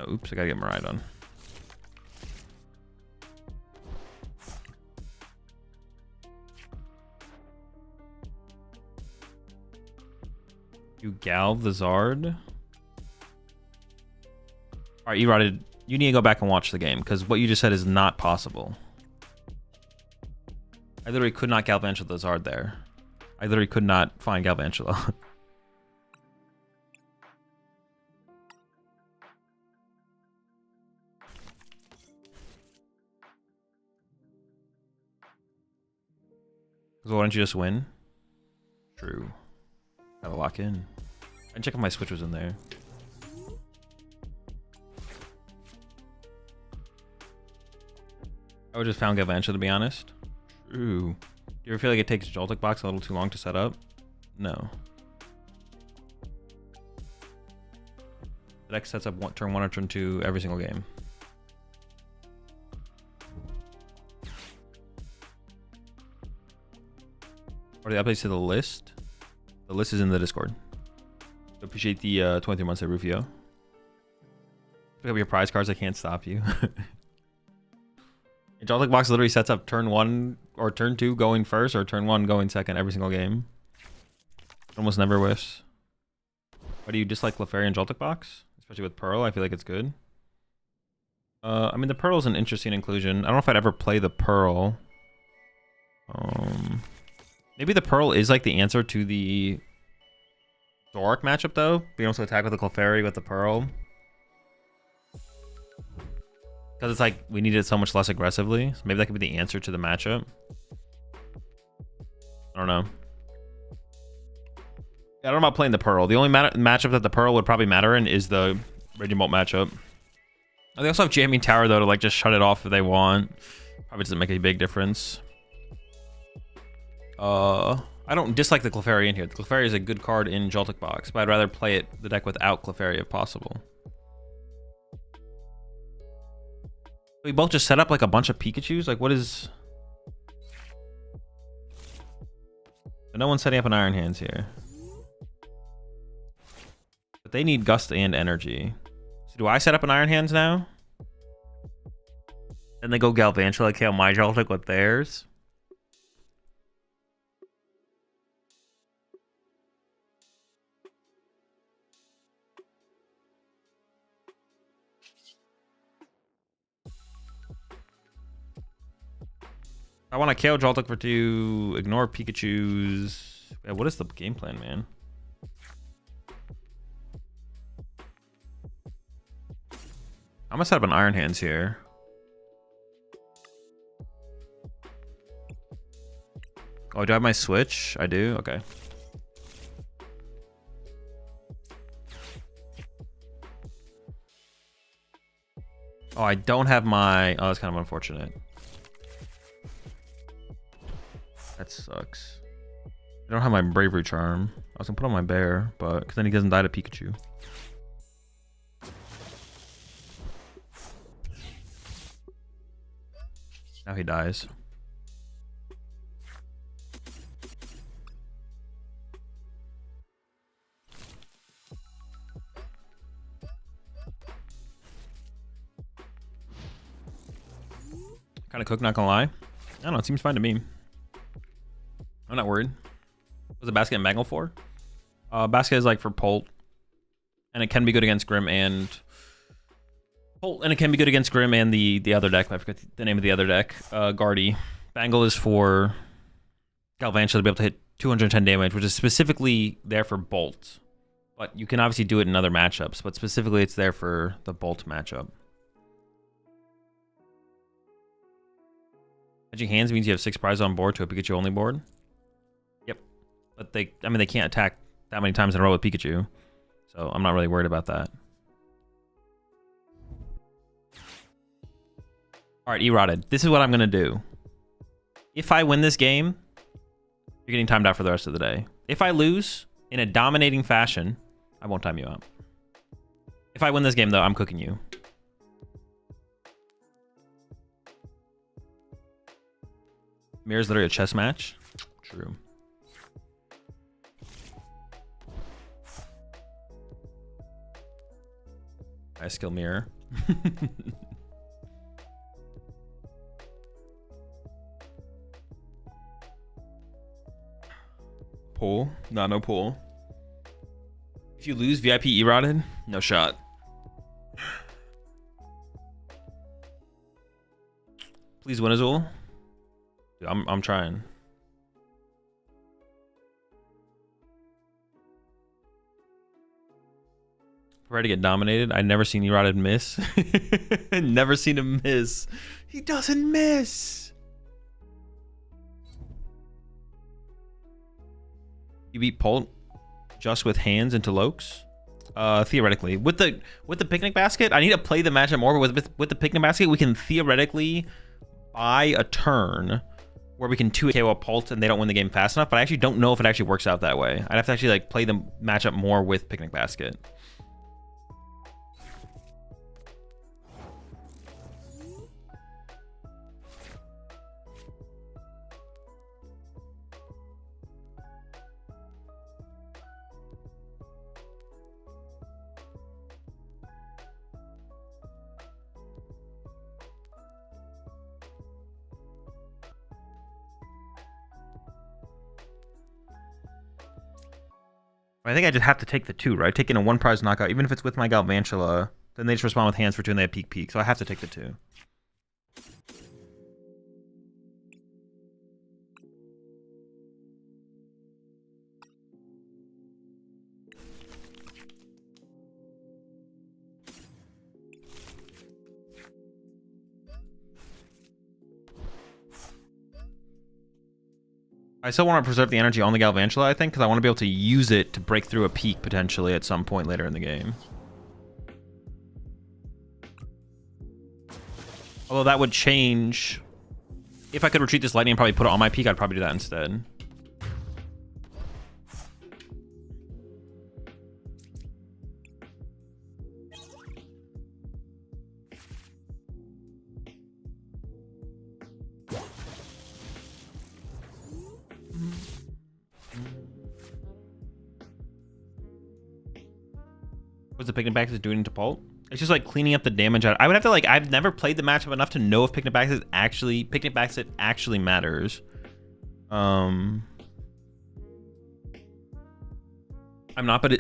Oops, I gotta get Mariah done. You gal the Zard. Alright, Erotted, you need to go back and watch the game, because what you just said is not possible. I literally could not Galvantula the Zard there. I literally could not find Galvantula. So why don't you just win? True. Gotta lock in. I check if my switch was in there. I would just found Galvantula, to be honest. True. Do you ever feel like it takes Joltik Box a little too long to set up? No. The deck sets up turn 1 or turn 2 every single game. Or the updates to the list? The list is in the Discord. Appreciate the 23 months at Rufio. Pick up your prize cards, I can't stop you. Joltik Box literally sets up turn 1 or turn 2 going first or turn 1 going second every single game. Almost never whiffs. Why do you dislike Clefairy and Joltik Box? Especially with Pearl, I feel like it's good. I mean, the Pearl is an interesting inclusion. I don't know if I'd ever play the Pearl. Maybe the Pearl is like the answer to the Zoroark matchup, though. Being able to attack with the Clefairy with the Pearl. Because it's like, we need it so much less aggressively. So maybe that could be the answer to the matchup. I don't know. I don't know about playing the Pearl. The only matchup that the Pearl would probably matter in is the Raging Bolt matchup. They also have Jamming Tower, though, to like just shut it off if they want. Probably doesn't make a big difference. I don't dislike the Clefairy in here. The Clefairy is a good card in Joltik Box, but I'd rather play the deck without Clefairy if possible. We both just set up like a bunch of Pikachus? Like, what is... But no one's setting up an Iron Hands here. But they need Gust and Energy. So do I set up an Iron Hands now? Then they go Galvantula, kill my Joltik with theirs. I want to KO Joltik for 2, ignore Pikachu's. Yeah, what is the game plan, man? I'm gonna set up an Iron Hands here. Oh, do I have my Switch? I do? Okay. Oh, I don't have my... Oh, that's kind of unfortunate. That sucks. I don't have my Bravery Charm. I was gonna put on my Bear, but because then he doesn't die to Pikachu. Now he dies. Kind of cooked, not gonna lie. I don't know, it seems fine to me. I'm not worried. Was it Basket and Mangle for? Basket is like for Polt. And it can be good against Grim and... Polt, and it can be good against Grim and the other deck. I forget the name of the other deck. Guardy. Bangle is for Galvantula to be able to hit 210 damage, which is specifically there for Bolt. But you can obviously do it in other matchups, but specifically it's there for the Bolt matchup. Hedging Hands means you have 6 prizes on board to a Pikachu only board. Yep. But they can't attack that many times in a row with Pikachu. So I'm not really worried about that. Alright, Erotted. This is what I'm going to do. If I win this game, you're getting timed out for the rest of the day. If I lose in a dominating fashion, I won't time you out. If I win this game, though, I'm cooking you. Mirror's literally a chess match. True. I skill Mirror. Pull? No, no pull. If you lose, VIP E-rotted? No shot. Please win, Azul. Dude, I'm trying. Ready to get dominated. I never seen E-rotted miss. Never seen him miss. He doesn't miss. You beat Polt just with hands into Lokes? Theoretically. With the picnic basket, I need to play the matchup more, but with the picnic basket, we can theoretically buy a turn where we can 2 KO a Polt and they don't win the game fast enough, but I actually don't know if it actually works out that way. I'd have to actually like play the matchup more with picnic basket. I think I just have to take the 2, right? Taking a 1 prize knockout, even if it's with my Galvantula, then they just respond with hands for 2 and they have peak. So I have to take the 2. I still want to preserve the energy on the Galvantula, I think, because I want to be able to use it to break through a peak potentially at some point later in the game. Although that would change. If I could retreat this lightning and probably put it on my peak, I'd probably do that instead. What's the picnic basket doing to Polt? It's just like cleaning up the damage out. I would have to like, I've never played the matchup enough to know if picnic basket actually matters. I'm not, but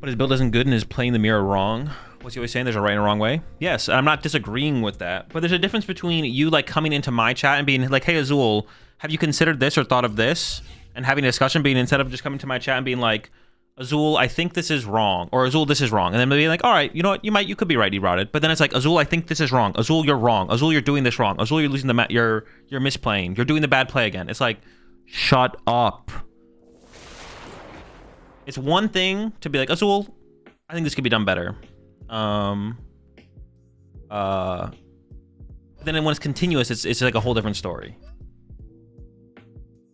his build isn't good and is playing the mirror wrong. What's he always saying? There's a right and a wrong way. Yes, I'm not disagreeing with that, but there's a difference between you like coming into my chat and being like, hey Azul, have you considered this or thought of this? And having a discussion, being instead of just coming to my chat and being like, Azul, I think this is wrong, or Azul, this is wrong, and then maybe like, all right, you know what, you could be right, E-rotted, but then it's like, Azul, I think this is wrong, Azul, you're wrong, Azul, you're doing this wrong, Azul, you're losing the you're misplaying, you're doing the bad play again. It's like, shut up. It's one thing to be like, Azul, I think this could be done better. Then when it's continuous, it's like a whole different story.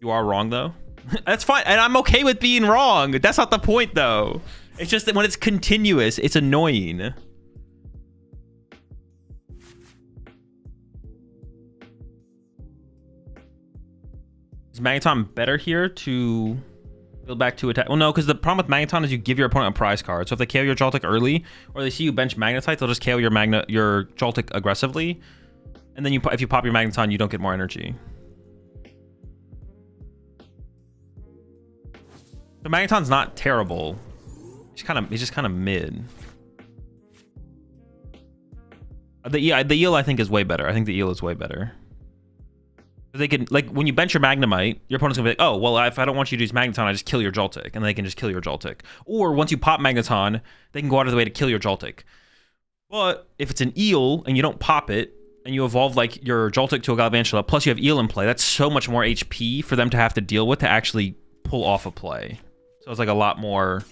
You are wrong though. That's fine, and I'm okay with being wrong. That's not the point, though. It's just that when it's continuous, it's annoying. Is Magneton better here to build back to attack? Well, no, because the problem with Magneton is you give your opponent a prize card. So if they KO your Joltik early, or they see you bench Magnetite, they'll just KO your Joltik aggressively. And then if you pop your Magneton, you don't get more energy. So Magneton's not terrible. He's just kind of mid. The eel I think is way better. I think the eel is way better. They can, like, when you bench your Magnemite, your opponent's gonna be like, oh, well, if I don't want you to use Magneton, I just kill your Joltik, and they can just kill your Joltik. Or once you pop Magneton, they can go out of the way to kill your Joltik. But if it's an eel and you don't pop it, and you evolve like your Joltik to a Galvantula, plus you have eel in play, that's so much more HP for them to have to deal with to actually pull off a play. So it's like a lot more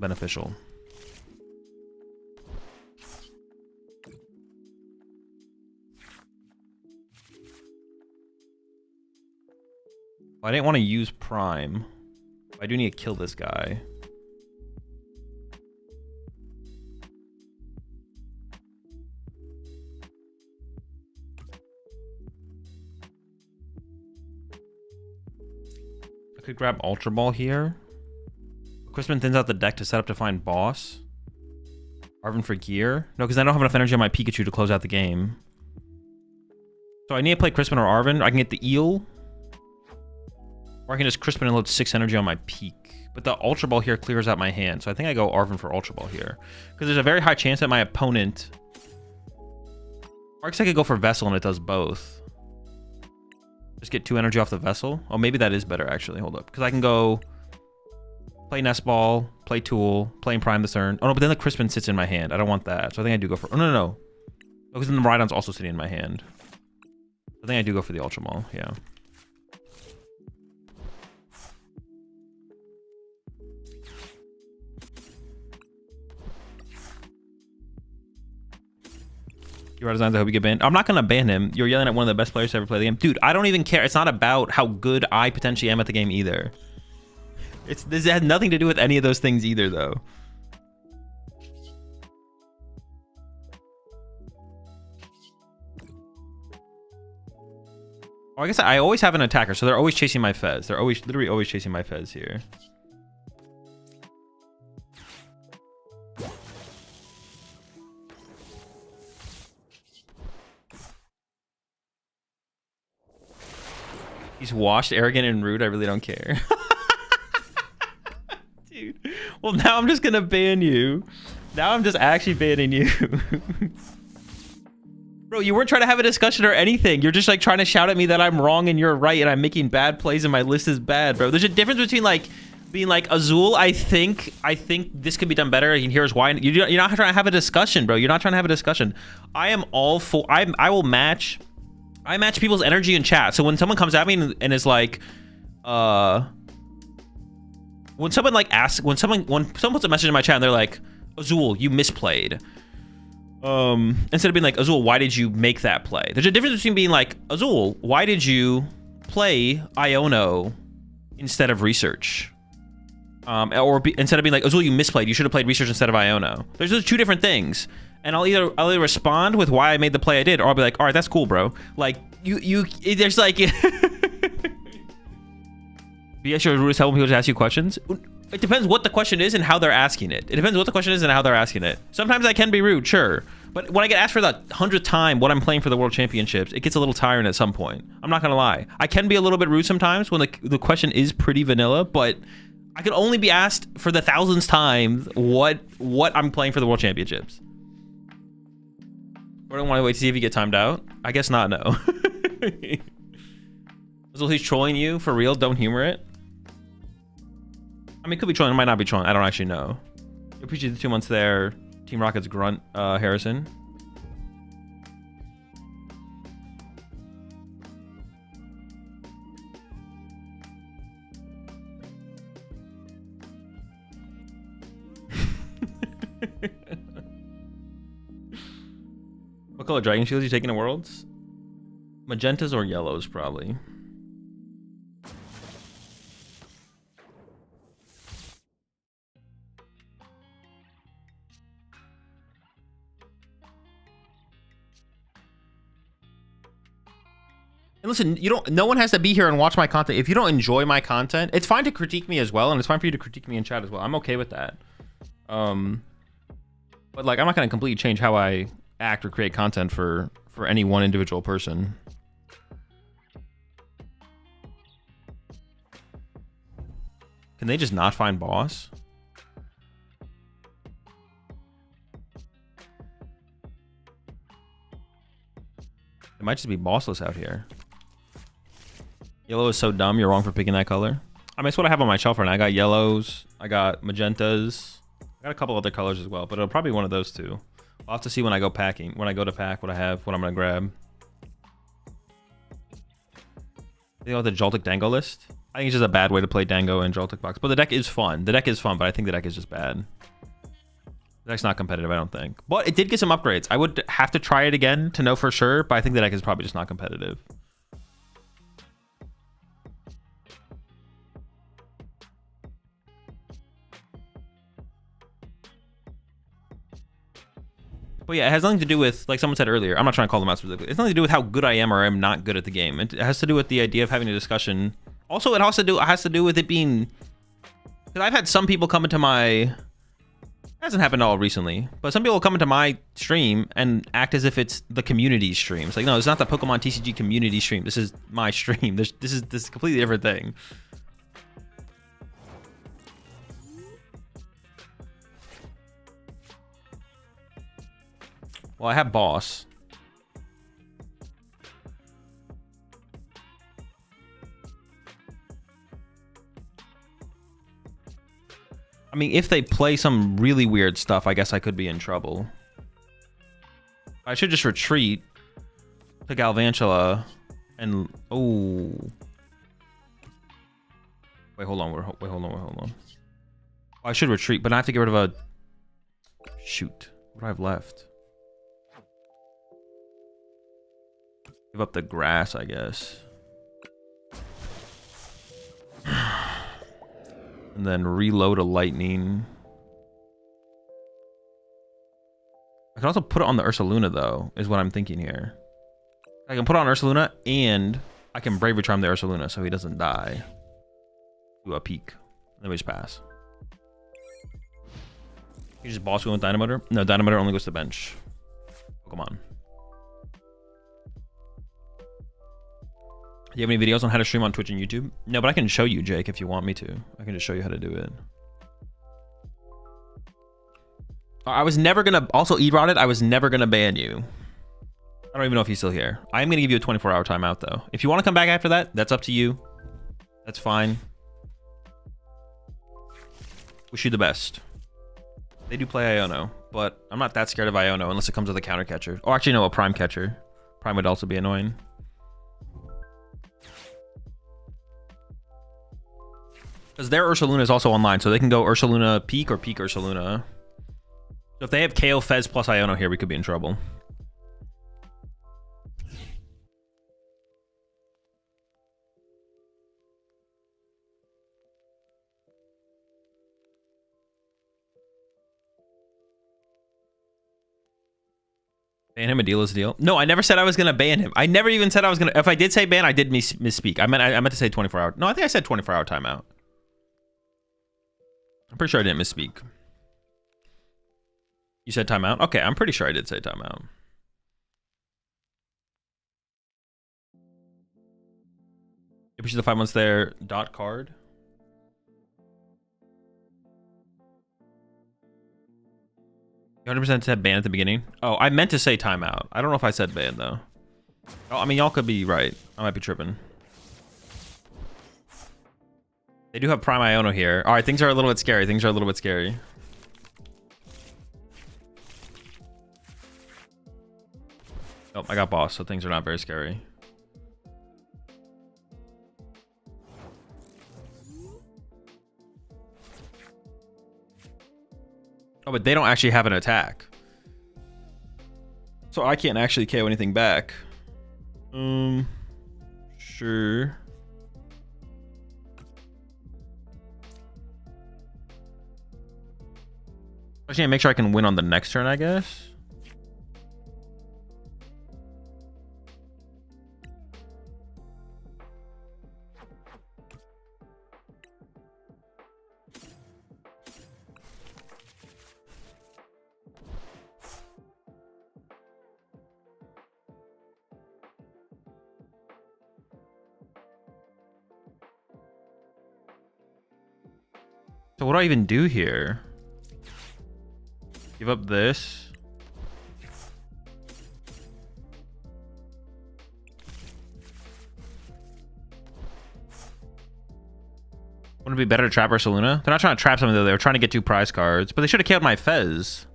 beneficial. I didn't want to use Prime. I do need to kill this guy. I could grab Ultra Ball here. Crispin thins out the deck to set up to find boss. Arven for gear. No, because I don't have enough energy on my Pikachu to close out the game. So I need to play Crispin or Arven. I can get the eel. Or I can just Crispin and load 6 energy on my peak. but the Ultra Ball here clears out my hand. So I think I go Arven for Ultra Ball here. Because there's a very high chance that my opponent... Or I guess I could go for Vessel and it does both. Just get 2 energy off the Vessel. Oh, maybe that is better, actually. Hold up. Because I can go... Play Nest Ball, play Tool, play Prime this turn. Oh, no, but then the Crispin sits in my hand. I don't want that. So I think I do go for... Oh, no. Because then the Rhydon's also sitting in my hand. I think I do go for the Ultra Ball, yeah. Your designs, I hope you get banned. I'm not going to ban him. You're yelling at one of the best players to ever play the game. Dude, I don't even care. It's not about how good I potentially am at the game either. This has nothing to do with any of those things either, though. Oh, I guess I always have an attacker, so they're always chasing my Fez. They're always, literally always chasing my Fez here. He's washed, arrogant, and rude. I really don't care. Dude. Well, now I'm just gonna ban you. Now I'm just actually banning you. Bro, you weren't trying to have a discussion or anything. You're just like trying to shout at me that I'm wrong and you're right and I'm making bad plays and my list is bad, bro. There's a difference between like being like, Azul, I think this could be done better and here's why. You're not trying to have a discussion, bro. You're not trying to have a discussion. I am all for... I will match... I match people's energy in chat. So when someone comes at me and is like, when someone like asks, when someone puts a message in my chat and they're like, Azul, you misplayed. Instead of being like, Azul, why did you make that play? There's a difference between being like, Azul, why did you play Iono instead of Research? Instead of being like, Azul, you misplayed. You should have played Research instead of Iono. There's those two different things. And I'll either respond with why I made the play I did, or I'll be like, all right, that's cool, bro. Like, there's like... Be extra rude as hell when people just ask you questions. It depends what the question is and how they're asking it. It depends what the question is and how they're asking it. Sometimes I can be rude, sure. But when I get asked for the 100th time what I'm playing for the World Championships, it gets a little tiring at some point. I'm not gonna lie. I can be a little bit rude sometimes when the question is pretty vanilla, but I can only be asked for the 1000th time what I'm playing for the World Championships. Or don't want to wait to see if you get timed out? I guess not, no. So he's trolling you for real? Don't humor it. I mean, it could be trolling, it might not be trolling. I don't actually know. Appreciate the 2 months there. Team Rocket's grunt, Harrison. What color Dragon Shields you taking to Worlds? Magentas or yellows, probably. And listen, no one has to be here and watch my content. If you don't enjoy my content, it's fine to critique me as well, and it's fine for you to critique me in chat as well. I'm okay with that. But like, I'm not gonna completely change how I act or create content for any one individual person. Can they just not find boss? It might just be bossless out here. Yellow is so dumb. You're wrong for picking that color. I mean, it's what I have on my shelf right now. I got yellows. I got magentas. I got a couple other colors as well, but it'll probably be one of those two. I'll have to see when I go packing. When I go to pack, what I have, what I'm gonna grab. You know the Joltik Dango list? I think it's just a bad way to play Dango and Joltik Box. But the deck is fun. The deck is fun, but I think the deck is just bad. The deck's not competitive, I don't think. But it did get some upgrades. I would have to try it again to know for sure, but I think the deck is probably just not competitive. But yeah, it has nothing to do with, like someone said earlier, I'm not trying to call them out specifically. It's nothing to do with how good I am or am not good at the game. It has to do with the idea of having a discussion. Also, it has to do with it being... Because I've had some people come into my... It hasn't happened all recently, but some people come into my stream and act as if it's the community stream. It's like, no, it's not the PokemonTCG community stream. This is my stream. This is a completely different thing. Well, I have boss. I mean, if they play some really weird stuff, I guess I could be in trouble. I should just retreat to Galvantula and... Oh. Wait, hold on. Wait, hold on. I should retreat, but I have to get rid of a... Shoot. What do I have left? Give up the grass, I guess. And then reload a lightning. I can also put it on the Ursaluna, though, is what I'm thinking here. I can put it on Ursaluna, and I can Bravery Charm the Ursaluna so he doesn't die. To a peak. Then we just pass. You just boss with Dynamotor? No, Dynamotor only goes to the bench. Pokemon. Do you have any videos on how to stream on Twitch and YouTube? No, but I can show you, Jake, if you want me to. I can just show you how to do it. I was never gonna... Also, E-Rotted, I was never gonna ban you. I don't even know if he's still here. I am gonna give you a 24-hour timeout, though. If you want to come back after that, that's up to you. That's fine. Wish you the best. They do play Iono, but I'm not that scared of Iono unless it comes with a counter catcher. Oh, actually, no, a Prime catcher. Prime would also be annoying. Because their Ursaluna is also online, so they can go Ursaluna Peak or Peak Ursaluna. So if they have KO Fez plus Iono here, we could be in trouble. Ban him, a deal is a deal. No, I never said I was gonna ban him. I never even said I was gonna. If I did say ban, I did misspeak. I meant to say 24-hour. No, I think I said 24-hour timeout. I'm pretty sure I didn't misspeak. You said timeout? Okay, I'm pretty sure I did say timeout. Appreciate the 5 months there. Dot card. You 100% said ban at the beginning? Oh, I meant to say timeout. I don't know if I said ban, though. Oh, I mean, y'all could be right. I might be tripping. They do have Prime Iono here. All right, things are a little bit scary. Oh, I got boss, so things are not very scary. Oh, but they don't actually have an attack. So I can't actually KO anything back. Sure. I just need to make sure I can win on the next turn, I guess. So what do I even do here? Give up this. Wouldn't it be better to trap Ursaluna? They're not trying to trap something though. They were trying to get 2 prize cards, but they should have killed my Fez.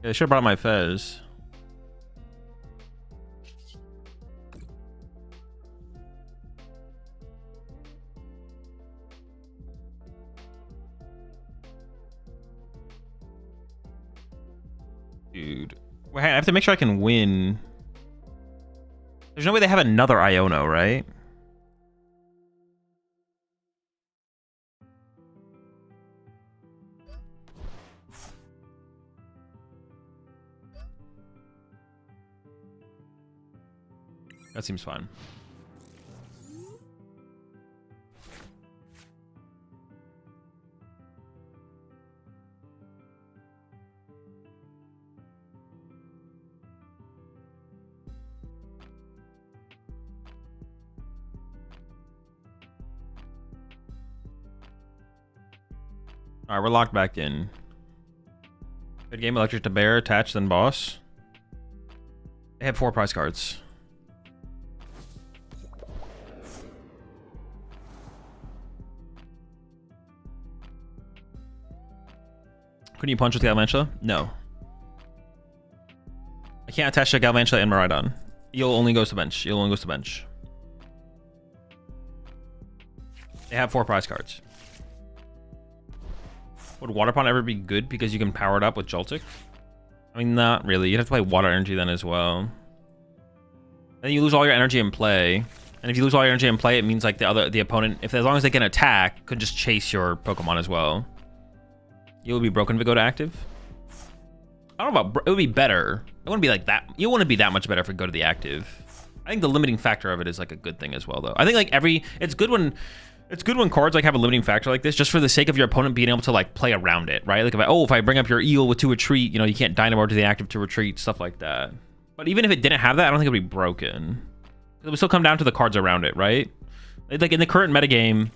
Yeah, they should have brought my Fez. Dude. Wait, I have to make sure I can win. There's no way they have another Iono, right? That seems fine. All right, we're locked back in. Good game, electric to bear, attached, then boss. They have 4 prize cards. Couldn't you punch with Galvantula? No. I can't attach to Galvantula and Miraidon. Eel only goes to bench. Eel only goes to bench. They have 4 prize cards. Would Water Pond ever be good because you can power it up with Joltik? I mean, not really. You'd have to play Water Energy then as well. Then you lose all your energy in play. And if you lose all your energy in play, it means like the opponent, as long as they can attack, could just chase your Pokemon as well. You would be broken if it go to active. I don't know about, it would be better. It wouldn't be like that. You wouldn't be that much better if it go to the active. I think the limiting factor of it is like a good thing as well, though. I think like it's good when cards like have a limiting factor like this, just for the sake of your opponent being able to like play around it, right? Like if I bring up your Eel with 2 retreat, you know, you can't Dynamo to the active to retreat, stuff like that. But even if it didn't have that, I don't think it'd be broken. It would still come down to the cards around it, right? Like in the current metagame,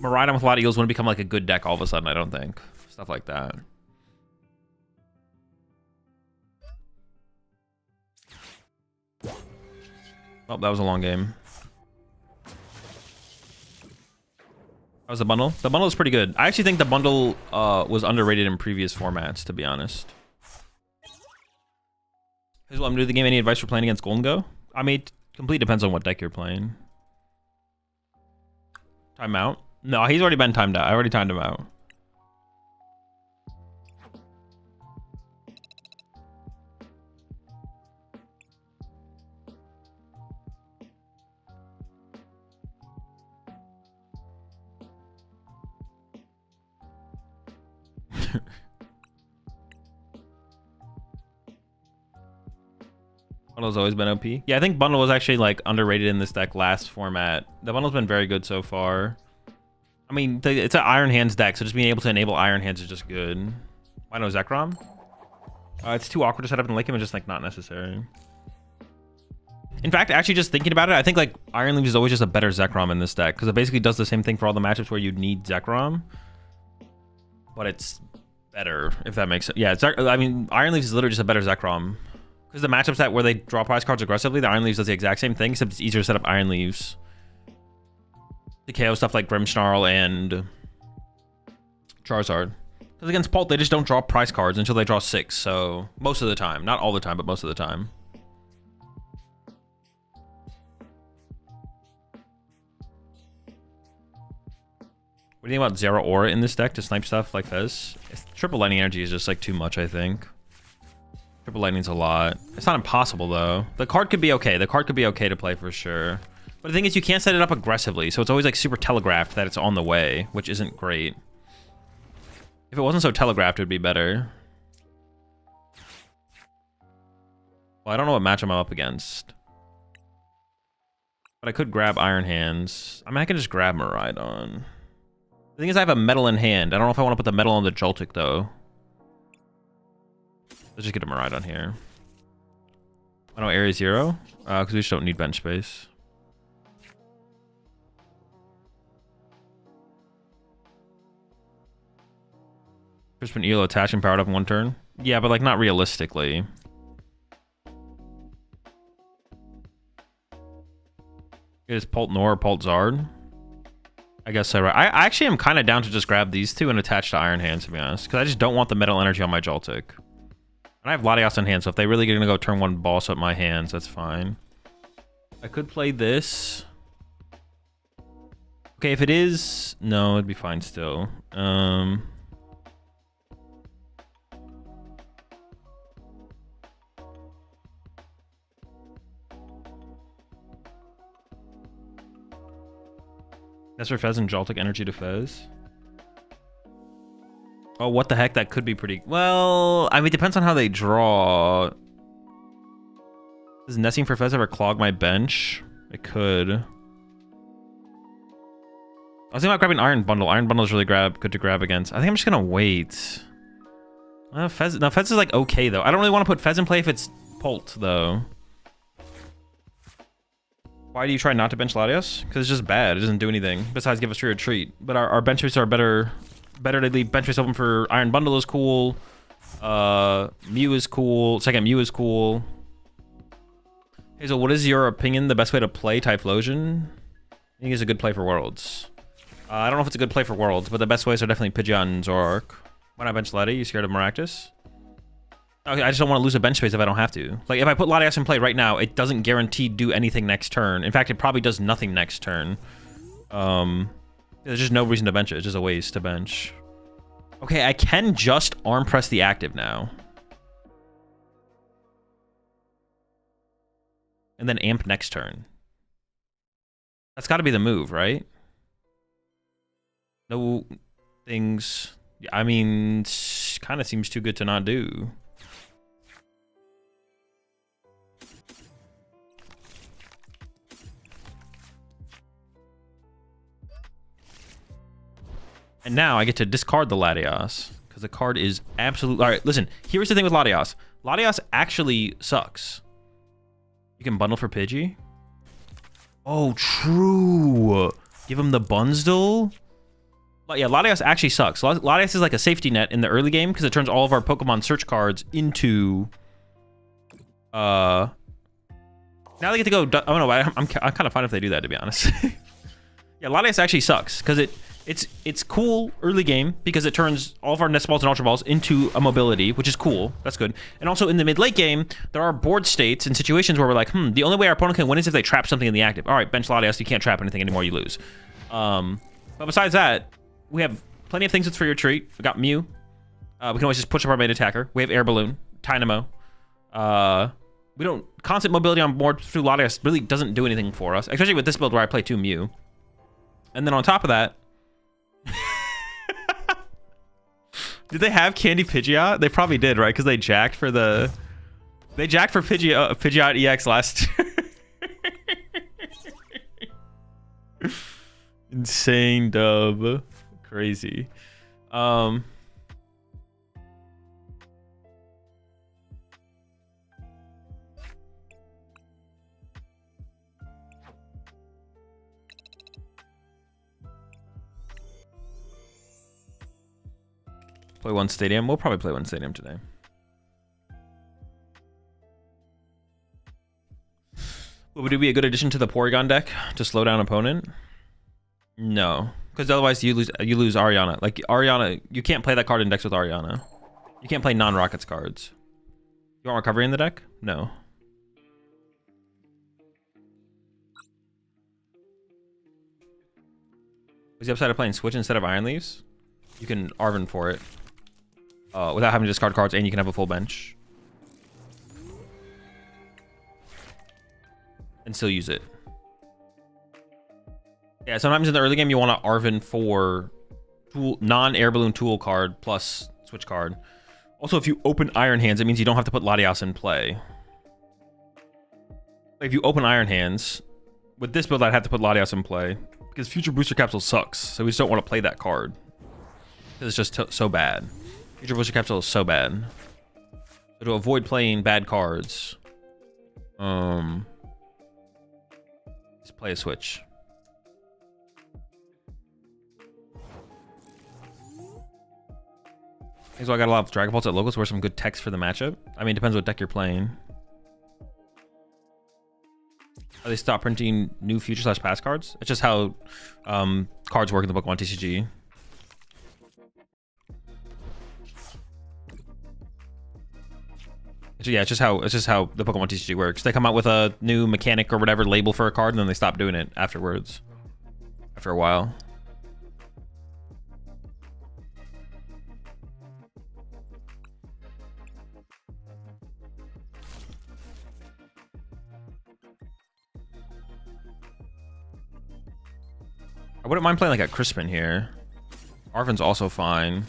Miraidon with a lot of Eels wouldn't become like a good deck all of a sudden, I don't think. Stuff like that. Oh, that was a long game. That was the bundle. The bundle is pretty good. I actually think the bundle was underrated in previous formats, to be honest. Here's what I'm doing the game. Any advice for playing against Gholdengo? I mean, completely depends on what deck you're playing. Timeout? No, he's already been timed out. I already timed him out. Bundle's always been OP. Yeah, I think Bundle was actually like underrated in this deck last format. The Bundle's been very good so far. I mean, it's an Iron Hands deck, so just being able to enable Iron Hands is just good. Why no Zekrom? It's too awkward to set up and link him. It's just like not necessary. In fact, actually just thinking about it, I think like Iron Leaves is always just a better Zekrom in this deck because it basically does the same thing for all the matchups where you need Zekrom, but it's better, if that makes sense. Yeah, I mean, Iron Leaves is literally just a better Zekrom. Because the matchups that where they draw prize cards aggressively, the Iron Leaves does the exact same thing, except it's easier to set up Iron Leaves to KO stuff like Grimmsnarl and Charizard. Because against Pult, they just don't draw prize cards until they draw 6, so most of the time. Not all the time, but most of the time. What do you think about Zero Aura in this deck to snipe stuff like Fez? Triple Lightning Energy is just like too much, I think. Triple Lightning's a lot. It's not impossible, though. The card could be okay. The card could be okay to play for sure. But the thing is, you can't set it up aggressively, so it's always like super telegraphed that it's on the way, which isn't great. If it wasn't so telegraphed, it would be better. Well, I don't know what matchup I'm up against. But I could grab Iron Hands. I mean, I can just grab Miraidon. The thing is, I have a metal in hand. I don't know if I want to put the metal on the Joltik, though. Let's just get a Miraidon here. I know Area 0, because we just don't need bench space. Crispin Elo attach and powered up in 1 turn. Yeah, but like not realistically. Is Pult Nor or Pult Zard? I guess so, right? I actually am kind of down to just grab these 2 and attach to Iron Hands, to be honest. Because I just don't want the metal energy on my Joltik. And I have Latios in hand, so if they really are going to go turn 1 boss up my hands, that's fine. I could play this. Okay, if it is... No, it'd be fine still. That's for Fez and Joltik energy to Fez. Oh, what the heck? That could be pretty... Well, I mean, it depends on how they draw. Does Nesting for Fez ever clog my bench? It could. I was thinking about grabbing Iron Bundle. Iron Bundle is really good to grab against. I think I'm just going to wait. Fez is like okay, though. I don't really want to put Fez in play if it's Pult, though. Why do you try not to bench Latios? Because it's just bad. It doesn't do anything besides give us free retreat. But our bench spaces are better. Better to leave bench space open for Iron Bundle is cool. Mew is cool. Second Mew is cool. Hazel, what is your opinion? The best way to play Typhlosion? I think it's a good play for Worlds. I don't know if it's a good play for Worlds, but the best ways are definitely Pidgeot and Zoroark. Why not bench Letty? You scared of Maractus? Okay, I just don't want to lose a bench space if I don't have to. Like, if I put Latias in play right now, it doesn't guarantee do anything next turn. In fact, it probably does nothing next turn. There's just no reason to bench it. It's just a waste to bench. Okay, I can just arm press the active now. And then amp next turn. That's got to be the move, right? No things... I mean, kind of seems too good to not do. And now I get to discard the Latias, because the card is absolutely... Alright, listen. Here's the thing with Latias. Latias actually sucks. You can bundle for Pidgey. Oh, true. Give him the Bunsdle. Yeah, Latias actually sucks. Latias is like a safety net in the early game, because it turns all of our Pokemon search cards into... Now they get to go... Oh, no, I'm kind of fine if they do that, to be honest. Yeah, Latias actually sucks, because it's cool early game because it turns all of our Nest Balls and Ultra Balls into a mobility, which is cool. That's good. And also in the mid-late game, there are board states and situations where we're like, the only way our opponent can win is if they trap something in the active. All right, bench Latias, you can't trap anything anymore, you lose. But besides that, we have plenty of things that's for your treat. We got Mew. We can always just push up our main attacker. We have Air Balloon, Dynamo. We don't... Constant mobility on board through Latias really doesn't do anything for us, especially with this build where I play 2 Mew. And then on top of that, did they have Candy Pidgeot? They probably did, right? Because they jacked for the... They jacked for Pidgeot EX last... Insane dub. Crazy. Play one stadium. We'll probably play one stadium today. Would it be a good addition to the Porygon deck to slow down opponent? No, because otherwise you lose Ariana. Like Ariana, you can't play that card in decks with Ariana. You can't play non-Rockets cards. You want recovery in the deck? No. Was the upside of playing Switch instead of Iron Leaves? You can Arven for it. Without having to discard cards, and you can have a full bench. And still use it. Yeah, sometimes in the early game, you want to Arven for non-Air Balloon tool card plus Switch card. Also, if you open Iron Hands, it means you don't have to put Latias in play. If you open Iron Hands, with this build, I'd have to put Latias in play. Because Future Booster Capsule sucks, so we just don't want to play that card. Because it's just so bad. Future Booster Capsule is so bad. So to avoid playing bad cards, just play a Switch. So I got a lot of Dragon Balls at locals. Where some good text for the matchup. I mean, it depends what deck you're playing. Are they stop printing new future / past cards? It's just how cards work in the Pokemon TCG. Yeah, it's just how the Pokemon TCG works. They come out with a new mechanic or whatever label for a card, and then they stop doing it afterwards. After a while. I wouldn't mind playing like a Crispin here. Arven's also fine.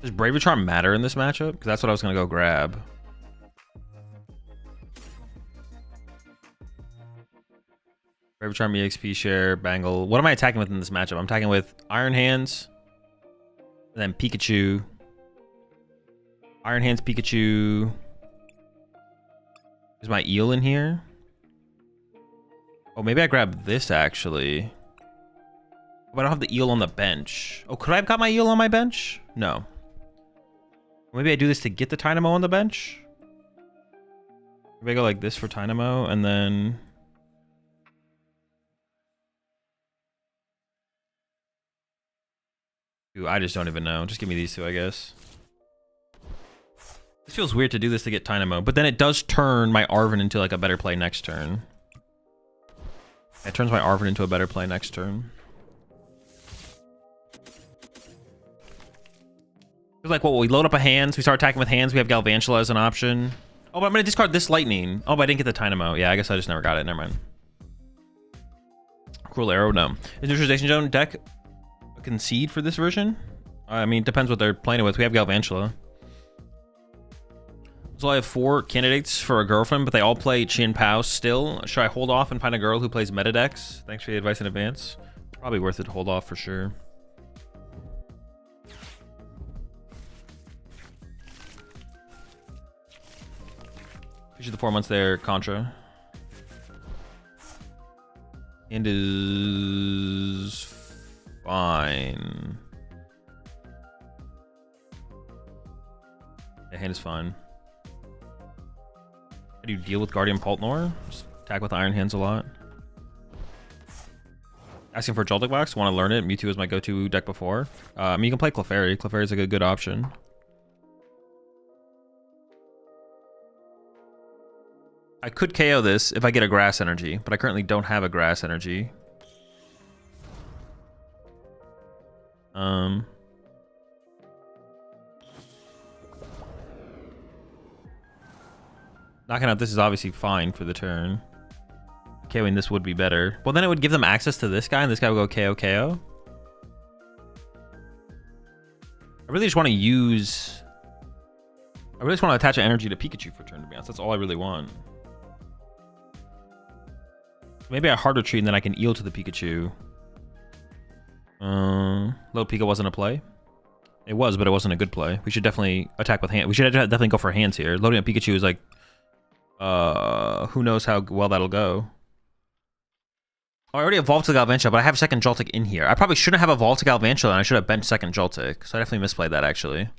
Does Bravery Charm matter in this matchup? Because that's what I was going to go grab. Bravery Charm, EXP Share, Bangle. What am I attacking with in this matchup? I'm attacking with Iron Hands. And then Pikachu. Iron Hands, Pikachu. Is my eel in here? Oh, maybe I grab this actually. But I don't have the eel on the bench. Oh, could I have got my eel on my bench? No. Maybe I do this to get the Tynamo on the bench? Maybe I go like this for Tynamo, and then... Ooh, I just don't even know. Just give me these two, I guess. This feels weird to do this to get Tynamo, but then it does turn my Arven into like a better play next turn. It turns my Arven into a better play next turn. Feels like, what, we load up a hands, we start attacking with hands, we have Galvantula as an option. Oh, but I'm gonna discard this Lightning. Oh, but I didn't get the Tynamo. Yeah, I guess I just never got it. Never mind. Cruel Arrow, no. Is Neutralization Zone deck a concede for this version? I mean, it depends what they're playing with. We have Galvantula. So I have 4 candidates for a girlfriend, but they all play Chin Pao still. Should I hold off and find a girl who plays meta decks? Thanks for the advice in advance. Probably worth it to hold off for sure. Appreciate the 4 months there, Contra. And is fine. Yeah, hand is fine. How do you deal with Guardian Paltnor? Just attack with Iron Hands a lot. Asking for a Joltik Box. Want to learn it. Mewtwo is my go-to deck before. I mean, you can play Clefairy. Clefairy is a good option. I could KO this if I get a Grass Energy, but I currently don't have a Grass Energy. Knocking out this is obviously fine for the turn. KOing this would be better. Well, then it would give them access to this guy, and this guy would go KO. I really just want to use... I really just want to attach an energy to Pikachu for turn, to be honest. That's all I really want. Maybe I hard retreat and then I can eel to the Pikachu. Low Pika wasn't a play. It was, but it wasn't a good play. We should definitely attack with hand. We should definitely go for hands here. Loading a Pikachu is like, who knows how well that'll go. Oh, I already evolved to Galvantula, but I have a second Joltik in here. I probably shouldn't have evolved to Galvantula, and I should have benched second Joltik. So I definitely misplayed that, actually.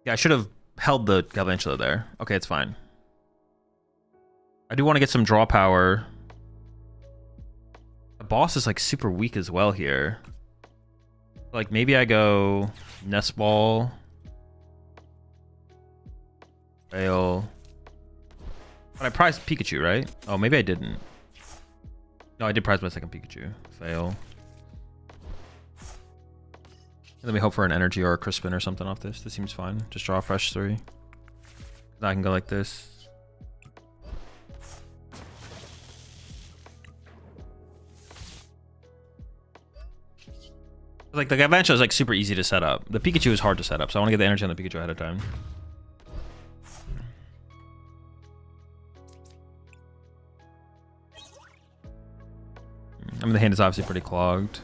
Yeah, I should have held the Galvantula there. Okay, it's fine. I do want to get some draw power. The boss is like super weak as well here. Like maybe I go Nest Ball. Fail. But I prized Pikachu, right? Oh, maybe I didn't. No, I did prize my second Pikachu. Fail. And then we hope for an energy or a Crispin or something off this. This seems fine. Just draw a fresh 3. Now I can go like this. Like the Galvantula is like super easy to set up. The Pikachu is hard to set up, so I want to get the energy on the Pikachu ahead of time. I mean, the hand is obviously pretty clogged.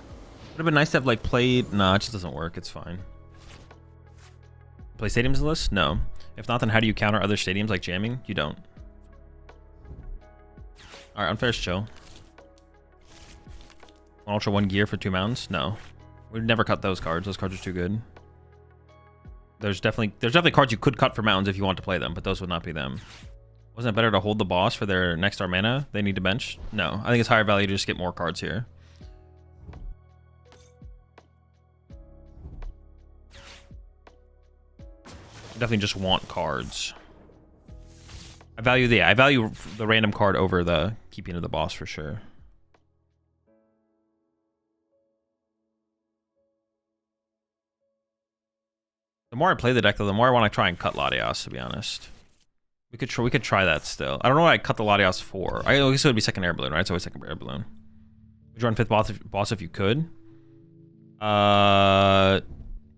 Would have been nice to have like played. Nah, it just doesn't work. It's fine. Play stadiums in the list? No. If not, then how do you counter other stadiums like jamming? You don't. All right, Unfair's chill. Ultra 1 gear for 2 mountains? No. We'd never cut those cards. Those cards are too good. There's definitely cards you could cut for mountains if you want to play them, but those would not be them. Wasn't it better to hold the boss for their next star mana? They need to bench? No. I think it's higher value to just get more cards here. Definitely just want cards. I value the random card over the keeping of the boss for sure. The more I play the deck, though, the more I want to try and cut Latias, to be honest. We could try that still. I don't know what I cut the Latias for. I guess it would be second air balloon, right? It's always second air balloon. Would you run 5th boss if you could?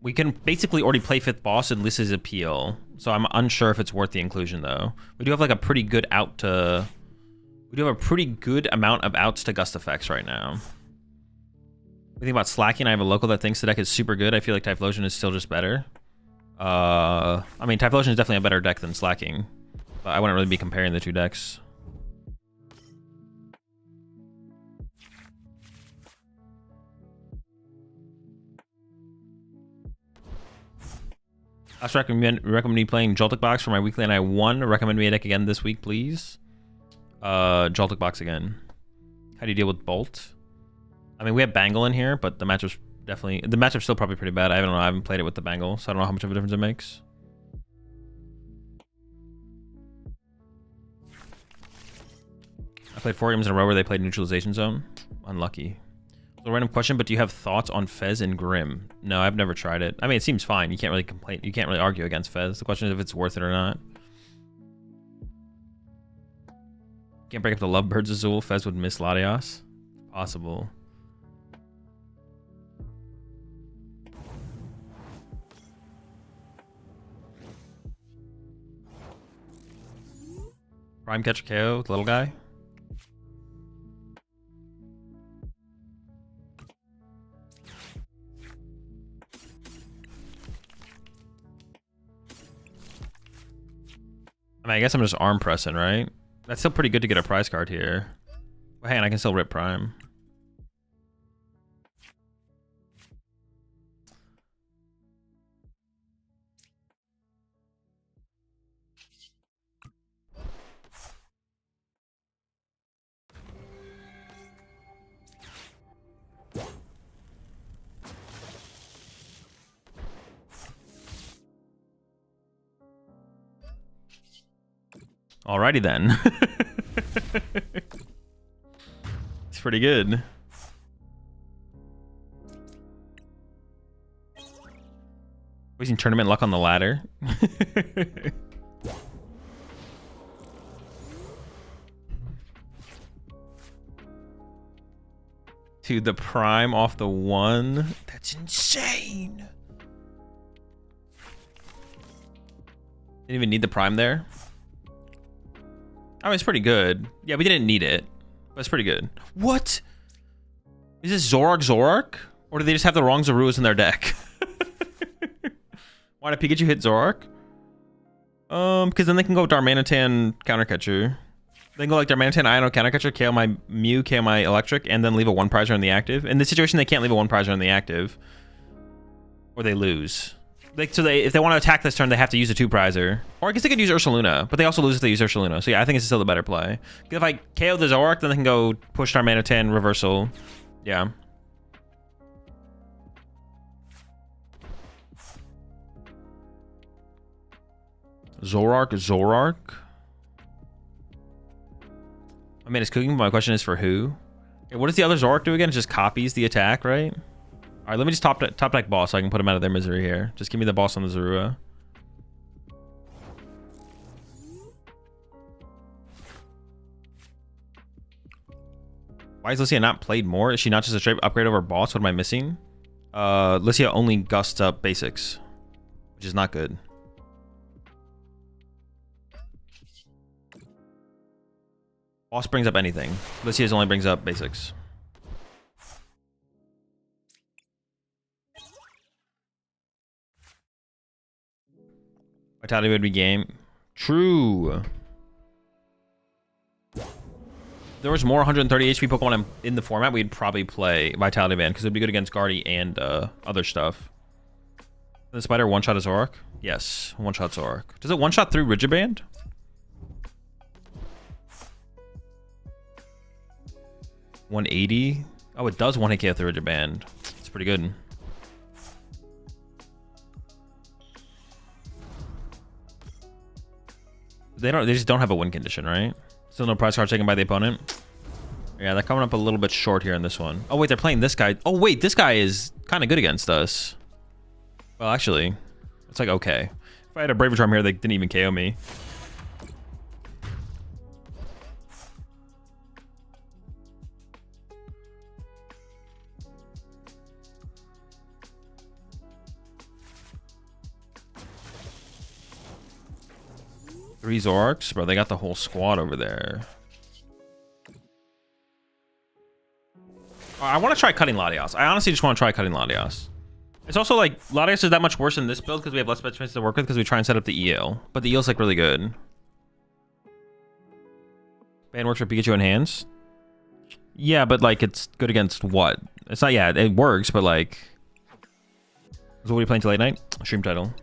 We can basically already play 5th boss and list his appeal. So I'm unsure if it's worth the inclusion, though. We do have like a pretty good out to... We do have a pretty good amount of outs to Gust effects right now. We think about slacking. I have a local that thinks the deck is super good. I feel like Typhlosion is still just better. I mean, Typhlosion is definitely a better deck than slacking. But I wouldn't really be comparing the two decks. I also recommend me playing Joltik Box for my weekly, and I won. Recommend me a deck again this week, please. Joltik Box again. How do you deal with Bolt? I mean, we have Bangle in here, but the matchup's still probably pretty bad. I don't know. I haven't played it with the Bangle, so I don't know how much of a difference it makes. I played 4 games in a row where they played Neutralization Zone. Unlucky. So a random question, but do you have thoughts on Fez and Grim? No, I've never tried it. I mean, it seems fine. You can't really complain. You can't really argue against Fez. The question is if it's worth it or not. Can't break up the Lovebirds Azul. Fez would miss Latias. Possible. Prime Catcher KO, little guy. I mean, I guess I'm just arm pressing, right? That's still pretty good to get a prize card here. Well, hang on, I can still rip Prime. Alrighty then. It's pretty good. Wasting tournament luck on the ladder. Dude, the Prime off the 1. That's insane. Didn't even need the Prime there. I mean, it's pretty good. Yeah, we didn't need it, but it's pretty good. What? Is this Zoroark? Or do they just have the wrong Zoruas in their deck? Why did Pikachu hit Zoroark? Because then they can go Darmanitan Countercatcher. They can go like Darmanitan Iono Countercatcher, KO my Mew, KO my Electric, and then leave a 1-prizer in the active. In this situation, they can't leave a 1-prizer in the active. Or they lose. If they want to attack this turn, they have to use a 2-prizer. Or I guess they could use Ursaluna, but they also lose if they use Ursaluna. So yeah, I think it's still the better play. If I KO the Zoroark, then they can go push Darmanitan, reversal. Yeah. Zoroark. I mean, it's cooking, but my question is for who? Okay, what does the other Zoroark do again? It just copies the attack, right? All right, let me just top deck boss so I can put them out of their misery here. Just give me the boss on the Zorua. Why is Lycia not played more? Is she not just a straight upgrade over boss? What am I missing? Lycia only gusts up basics, which is not good. Boss brings up anything. Lycia's only brings up basics. Vitality would be game. True. If there was more 130 HP Pokemon in the format, we'd probably play Vitality Band because it'd be good against Guardy and other stuff. The Spider one-shot a Zoroark? Yes, one-shot Zoroark. Does it one-shot through Rigid Band? $180? Oh, it does 1-hit KO through Rigid Band. It's pretty good. They just don't have a win condition, right? Still no prize card taken by the opponent. Yeah, they're coming up a little bit short here in this one. Oh wait, they're playing this guy. Oh wait, this guy is kind of good against us. Well, actually, it's like okay. If I had a Braver Charm here, they didn't even KO me. Three Zoroarks? Bro, they got the whole squad over there. I want to try cutting Latias. I honestly just want to try cutting Latias. It's also like, Latias is that much worse in this build because we have less space to work with because we try and set up the EL. But the EL's like really good. Ban works for Pikachu and hands? Yeah, but like it's good against what? It's not, yeah, it works, but like... So what are you playing till late night? Stream title.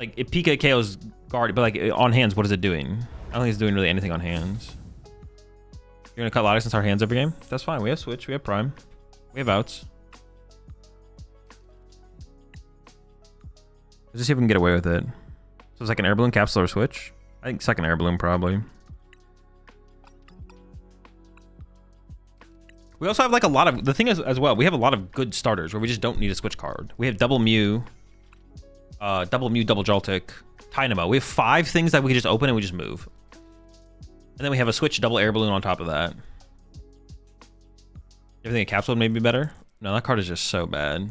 Like, it Pika KO's guard, but like on hands, what is it doing? I don't think it's doing really anything on hands. You're gonna cut Latios since our hands every game? That's fine. We have Switch, we have Prime, we have outs. Let's just see if we can get away with it. So second air balloon, capsule or Switch? I think second air balloon probably. We also have like a lot of, the thing is as well, we have a lot of good starters where we just don't need a Switch card. We have double Mew, double Joltik, Tynamo. We have 5 things that we can just open and we just move. And then we have a Switch double air balloon on top of that. You think a capsule would maybe be better? No, that card is just so bad.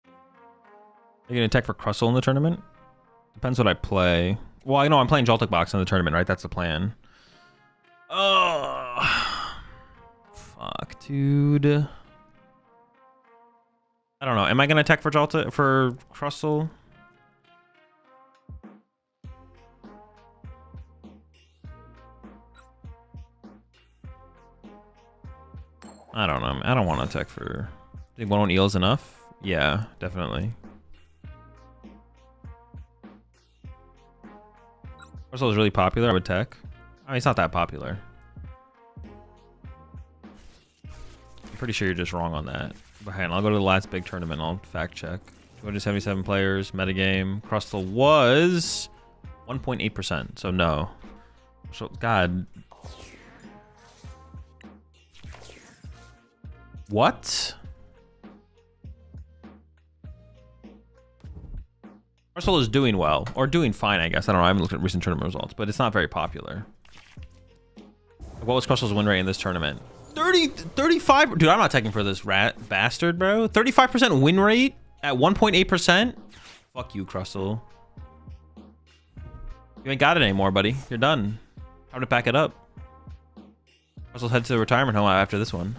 Are you gonna attack for Crustle in the tournament? Depends what I play. Well, I know I'm playing Joltik Box in the tournament, right? That's the plan. Oh, fuck, dude. I don't know. Am I gonna attack for Crustle? I don't know. I don't want to attack for. I think 1-1 eel is enough. Yeah, definitely. Crustle is really popular. I would tech. I mean, it's not that popular. I'm pretty sure you're just wrong on that. But hang on, I'll go to the last big tournament. I'll fact check. 277 players, metagame. Crustle was 1.8%, so no. So, God. What? Crustle is doing well, or doing fine, I guess. I don't know. I haven't looked at recent tournament results, but it's not very popular. What was Crustle's win rate in this tournament? 35. Dude, I'm not taking for this rat bastard, bro. 35% win rate at 1.8%. Fuck you, Crustle. You ain't got it anymore, buddy. You're done. Time to pack it up. Crustle's head to the retirement home after this one.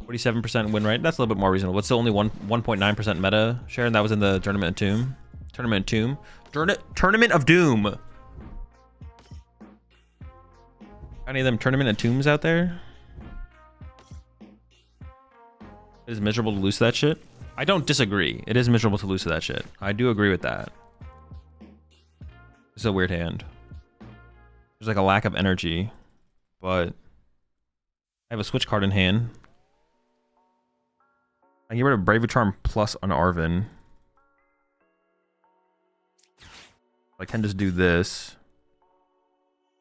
47% win rate. That's a little bit more reasonable. What's still only 1.9% meta share, and that was in the Tournament of Doom. Tournament of Doom. Any of them Tournament of Tombs out there? It is miserable to lose to that shit. I don't disagree. It is miserable to lose to that shit. I do agree with that. It's a weird hand. There's like a lack of energy, but I have a Switch card in hand. I can get rid of Bravery Charm plus on Arvin. I can just do this.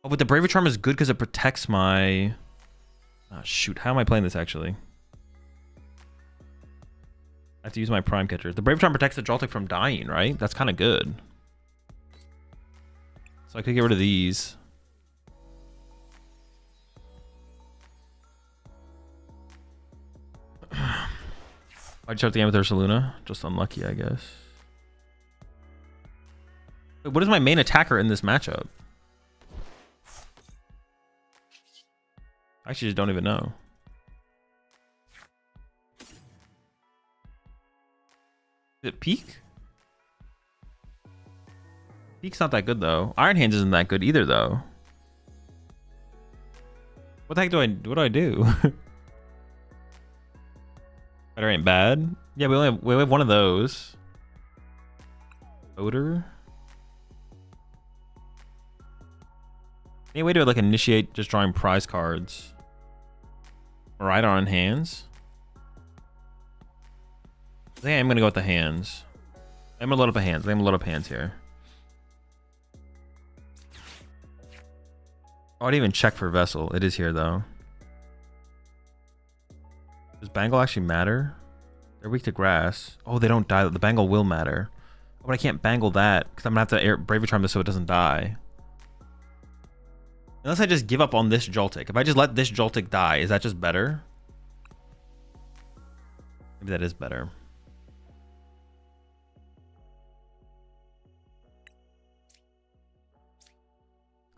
Oh, but the Bravery Charm is good because it protects my... Oh, shoot. How am I playing this, actually? I have to use my Prime Catcher. The Bravery Charm protects the Joltik from dying, right? That's kind of good. So I could get rid of these. Why'd you start the game with Ursaluna? Just unlucky, I guess. Wait, what is my main attacker in this matchup? I actually just don't even know. Is it Peak? Peak's not that good, though. Iron Hands isn't that good either, though. What the heck what do I do? Better ain't bad. Yeah, we have one of those. Odor. Any way to like initiate just drawing prize cards? Right on hands. I think I'm gonna go with the hands. I'm gonna load up a hands. I'm gonna load up hands here. Oh, I didn't even check for Vessel. It is here though. Does Bangle actually matter? They're weak to grass. Oh, they don't die. The Bangle will matter. Oh, but I can't Bangle that because I'm gonna have to Bravery Charm this so it doesn't die. Unless I just give up on this Joltik. If I just let this Joltik die, is that just better? Maybe that is better.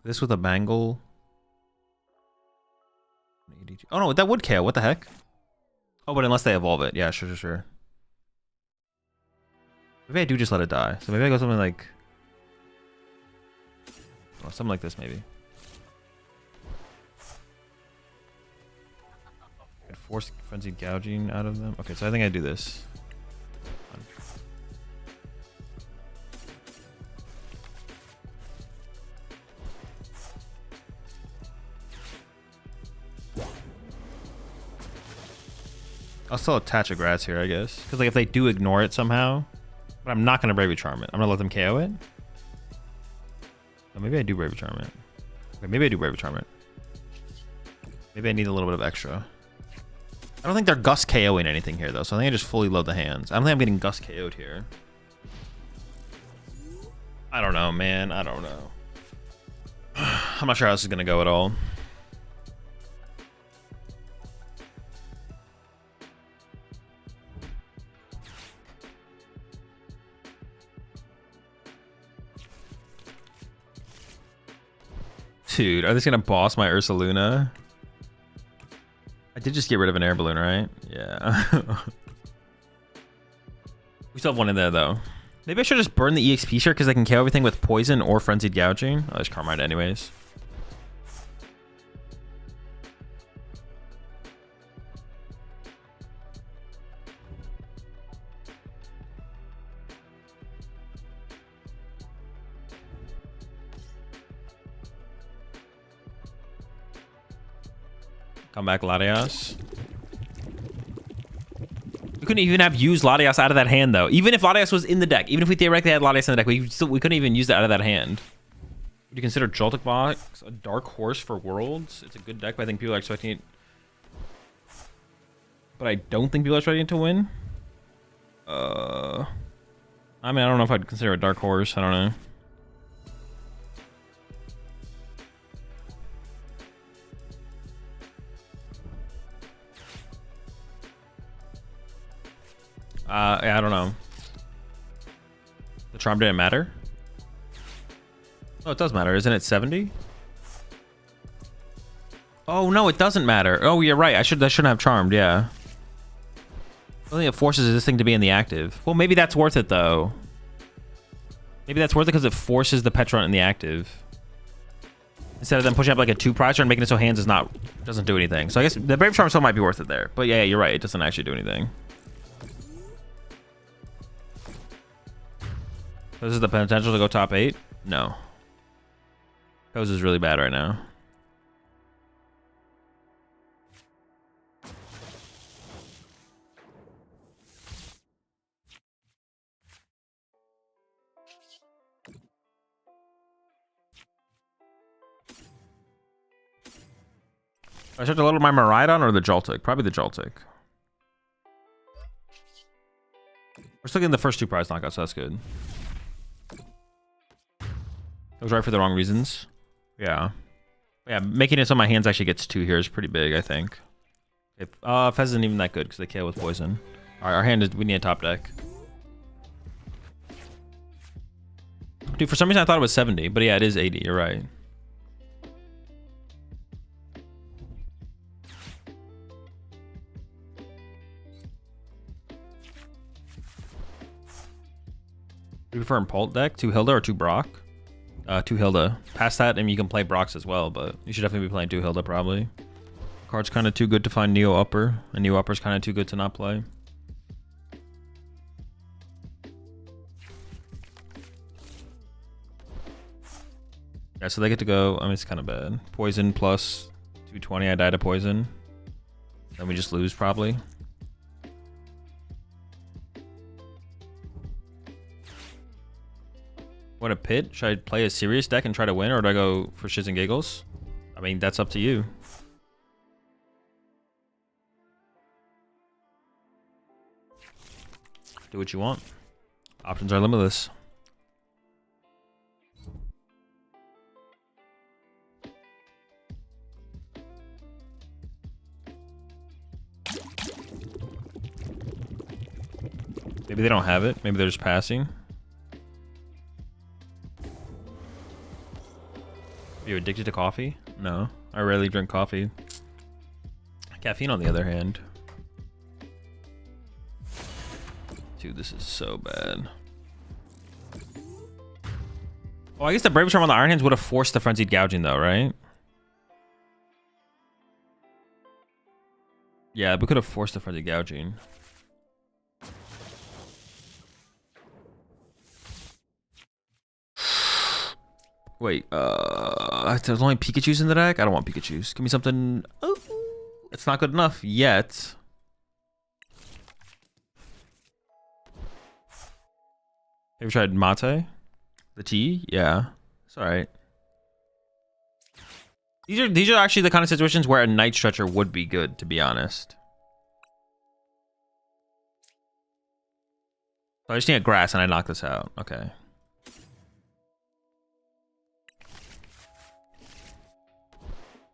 This with a Bangle. Oh no, that would KO. What the heck? Oh, but unless they evolve it. Yeah, sure. Maybe I do just let it die. So maybe I go something like... Oh, something like this, maybe. force frenzied gouging out of them. Okay, so I think I do this. I'll still attach a grass here, I guess. Because like if they do ignore it somehow, but I'm not gonna Bravely Charm it. I'm gonna let them KO it. Oh, maybe I do Bravely Charm it. Okay, maybe I do Bravely Charm it. Maybe I need a little bit of extra. I don't think they're Gust KOing anything here though, so I think I just fully load the hands. I don't think I'm getting Gust KO'd here. I don't know, man. I don't know. I'm not sure how this is gonna go at all. Dude, are they gonna boss my Ursaluna? I did just get rid of an air balloon, right? Yeah. We still have one in there though. Maybe I should just burn the EXP share because I can KO everything with poison or frenzied gouging. I'll just Carmine anyways. Come back, Latias. We couldn't even have used Latias out of that hand, though. Even if Latias was in the deck, even if we theoretically had Latias in the deck, we couldn't even use that out of that hand. Would you consider Joltik Box a dark horse for Worlds? It's a good deck, but I think people are expecting it. But I don't think people are expecting it to win. I mean, I don't know if I'd consider it a dark horse. I don't know. Yeah, I don't know. The charm didn't matter? Oh, it does matter. Isn't it 70? Oh, no, it doesn't matter. Oh, you're right. I shouldn't have charmed, yeah. The only thing it forces is this thing to be in the active. Well, maybe that's worth it, though. Maybe that's worth it because it forces the Petron in the active. Instead of them pushing up like a 2 prize and making it so hands doesn't do anything. So I guess the Brave Charm still might be worth it there. But yeah, you're right. It doesn't actually do anything. This is the potential to go top 8? No. Pose is really bad right now. I start to load my Miraidon or the Joltik? Probably the Joltik. We're still getting the first 2 prize knockouts, so that's good. I was right for the wrong reasons. Yeah. Yeah, making it so my hands actually gets 2 here is pretty big, I think. If Fez isn't even that good because they KO with poison. Alright, our hand is, we need a top deck. Dude, for some reason I thought it was 70, but yeah, it is 80, you're right. Do you prefer an Pult deck? 2 Hilda or 2 Brock? 2 Hilda. Past that, I mean, you can play Brocks as well, but you should definitely be playing 2 Hilda probably. Card's kind of too good to find Neo Upper, and Neo Upper's kind of too good to not play. Yeah, so they get to go. I mean, it's kind of bad. Poison plus 220. I die to poison. Then we just lose probably. What a pit. Should I play a serious deck and try to win, or do I go for shits and giggles? I mean, that's up to you. Do what you want. Options are limitless. Maybe they don't have it. Maybe they're just passing. Are you addicted to coffee? No, I rarely drink coffee. Caffeine, on the other hand. Dude, this is so bad. Well, I guess the Brave Charm on the Iron Hands would have forced the Frenzied Gouging, though, right? Yeah, we could have forced the frenzy gouging. Wait, there's only Pikachus in the deck? I don't want Pikachus. Give me something. Oh, it's not good enough yet. Have you tried Mate? The tea? Yeah. It's alright. These are actually the kind of situations where a Night Stretcher would be good, to be honest. So I just need a grass and I knock this out. Okay.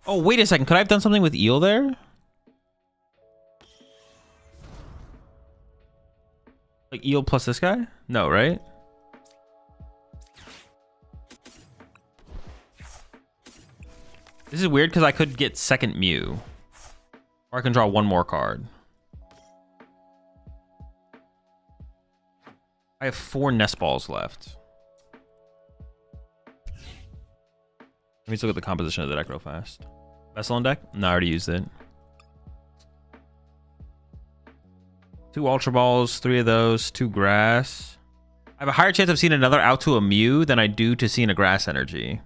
Oh, wait a second. Could I have done something with Eel there? Like Eel plus this guy? No, right? This is weird because I could get second Mew. Or I can draw one more card. I have 4 Nest Balls left. Let me just look at the composition of the deck real fast. Vessel on deck? No, I already used it. 2 Ultra Balls, 3 of those, 2 Grass. I have a higher chance of seeing another out to a Mew than I do to seeing a Grass Energy.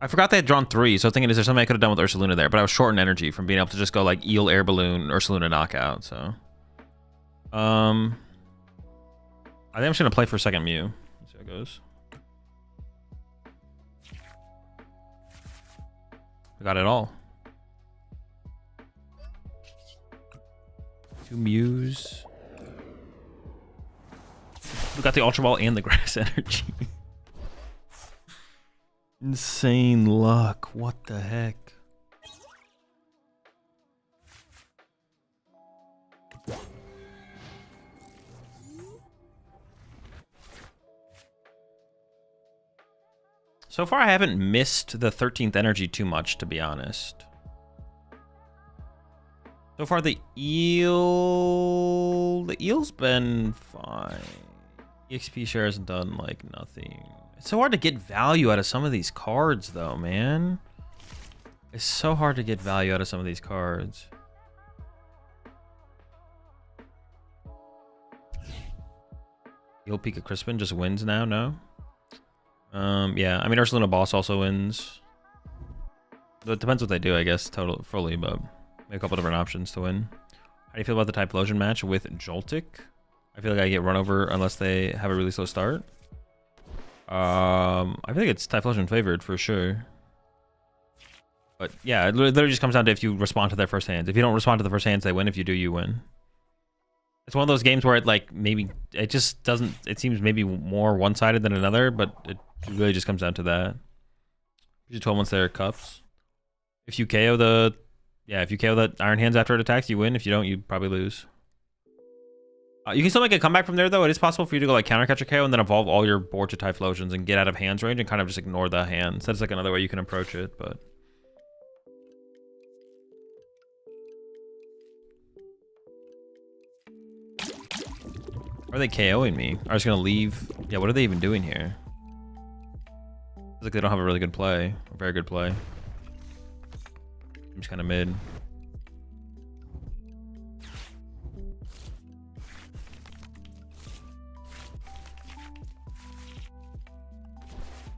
I forgot they had drawn 3, so thinking, is there something I could have done with Ursaluna there? But I was short in energy from being able to just go like Eel, Air Balloon, Ursaluna knockout, so. I think I'm just gonna play for second Mew. Let's see how it goes. We got it all. 2 Mews. We got the Ultra Ball and the Grass Energy. Insane luck. What the heck? So far, I haven't missed the 13th energy too much, to be honest. So far, the eel's been fine. EXP share has done like nothing. It's so hard to get value out of some of these cards, though, man. It's so hard to get value out of some of these cards. Eel Pika Crispin just wins now, no? Yeah, I mean, Ursaluna Boss also wins. It depends what they do, I guess, fully, but a couple different options to win. How do you feel about the Typhlosion match with Joltik? I feel like I get run over unless they have a really slow start. I feel like it's Typhlosion favored for sure. But yeah, it literally just comes down to if you respond to their first hands. If you don't respond to the first hands, they win. If you do, you win. It's one of those games where it like maybe it just doesn't. It seems maybe more one-sided than another, but it really just comes down to that. Usually 12 once they're cups. If you KO the Iron Hands after it attacks, you win. If you don't, you probably lose. You can still make a comeback from there, though. It is possible for you to go like counter catcher KO and then evolve all your board to Typhlosions and get out of hands range and kind of just ignore the hands. That's like another way you can approach it, but. Are they KOing me? Are just gonna leave? Yeah, what are they even doing here? It's like they don't have a really good play, a very good play. I'm just kind of mid.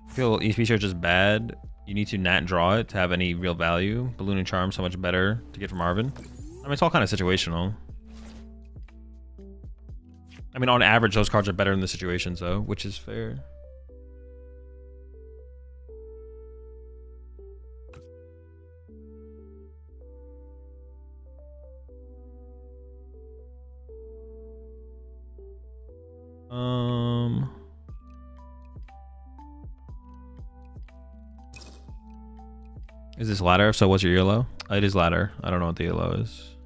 I feel EXP share is just bad. You need to nat draw it to have any real value. Balloon and Charm so much better to get from Arvin. I mean, it's all kind of situational. I mean, on average, those cards are better in the situations, though, which is fair. Is this ladder? So what's your yellow? It is ladder. I don't know what the yellow is.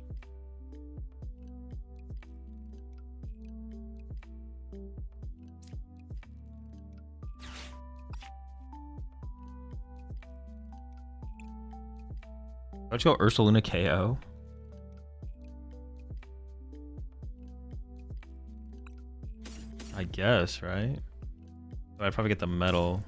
Let's go Ursaluna KO. I guess, right? But I'd probably get the metal.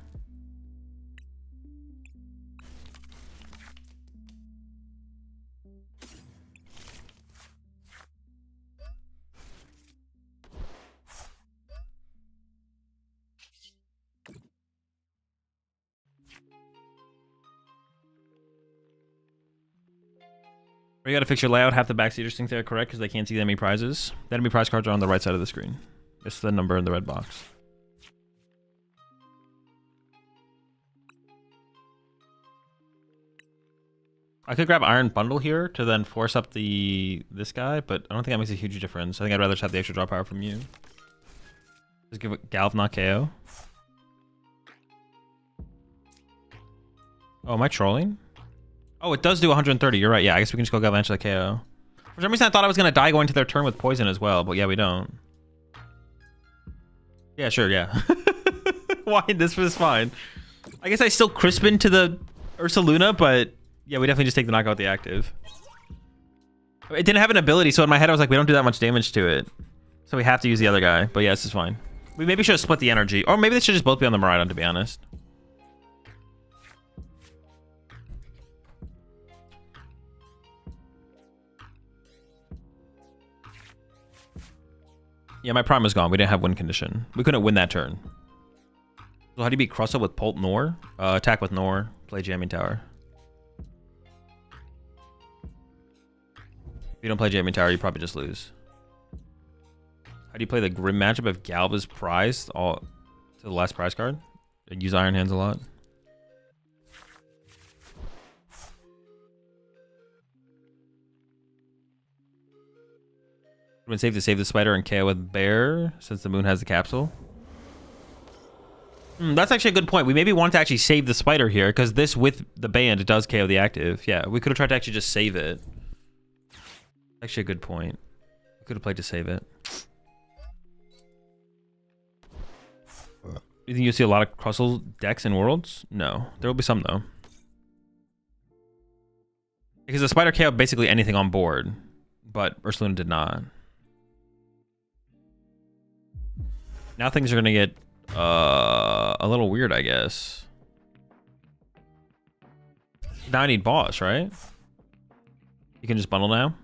Or you gotta fix your layout. Half the backseaters think they're correct because they can't see the enemy prizes. The enemy prize cards are on the right side of the screen. It's the number in the red box. I could grab Iron Bundle here to then force up this guy, but I don't think that makes a huge difference. I think I'd rather just have the extra draw power from you. Just give it Galv, not KO. Oh, am I trolling? Oh, it does do 130. You're right. Yeah, I guess we can just go Galvantula the KO. For some reason, I thought I was going to die going to their turn with poison as well, but yeah, we don't. Yeah, sure, yeah. Why? This was fine. I guess I still Crispin to the Ursaluna, but yeah, we definitely just take the knockout the active. It didn't have an ability, so in my head I was like, we don't do that much damage to it. So we have to use the other guy, but yeah, this is fine. We maybe should have split the energy, or maybe they should just both be on the Miraidon, to be honest. Yeah, my prime is gone. We didn't have win condition. We couldn't win that turn. So how do you beat Crustle with Pult Nor? Attack with Nor, play Jamming Tower. If you don't play Jamming Tower, you probably just lose. How do you play the Grim matchup if Galv is prized all to the last prize card? I use Iron Hands a lot. Would have been safe to save the spider and KO with Bear since the moon has the capsule. That's actually a good point. We maybe want to actually save the spider here because this with the band, it does KO the active. Yeah, we could have tried to actually just save it. Actually a good point. We could have played to save it. You think you'll see a lot of Crustle decks in Worlds? No. There will be some though. Because the spider KO basically anything on board, but Ursaluna did not. Now things are gonna get a little weird, I guess. Now I need boss, right? You can just bundle now?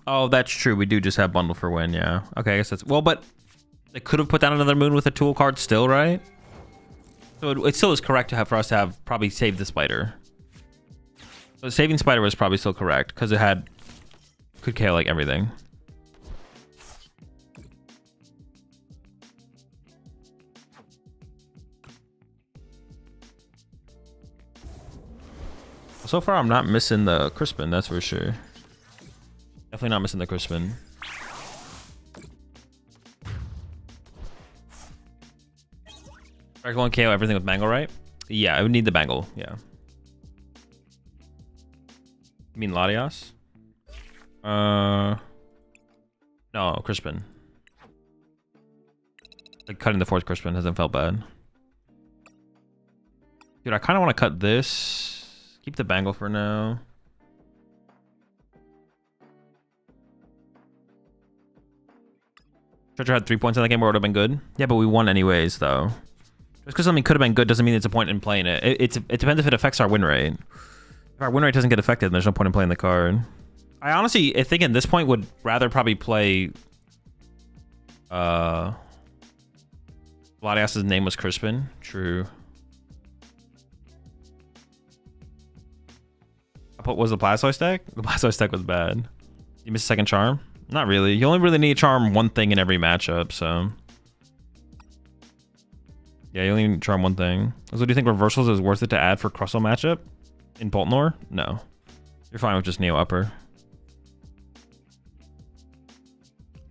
Oh, that's true. We do just have bundle for win, yeah. Okay, I guess that's... Well, but they could have put down another moon with a tool card still, right? So it still is correct to have for us to have probably saved the spider. So saving spider was probably still correct because it had... Could KO like everything. So far, I'm not missing the Crispin, that's for sure. Definitely not missing the Crispin. Going KO everything with Mangle, right? Yeah, I would need the Bangle, yeah. You mean Latias? No, Crispin. Like cutting the fourth Crispin hasn't felt bad. Dude, I kind of want to cut this. Keep the Bangle for now. Treasure had 3 points in that game where it would have been good. Yeah, but we won anyways, though. Just because something could have been good doesn't mean it's a point in playing it. It depends if it affects our win rate. If our win rate doesn't get affected, then there's no point in playing the card. I honestly, I think at this point would rather probably play... Latias's name was Crispin. True. What was the Blastoise deck? The Blastoise deck was bad. You missed a second charm? Not really. You only really need to charm one thing in every matchup, so... Yeah, you only need to charm one thing. So do you think reversals is worth it to add for Crustle matchup? In Boltnor? No. You're fine with just Neo Upper.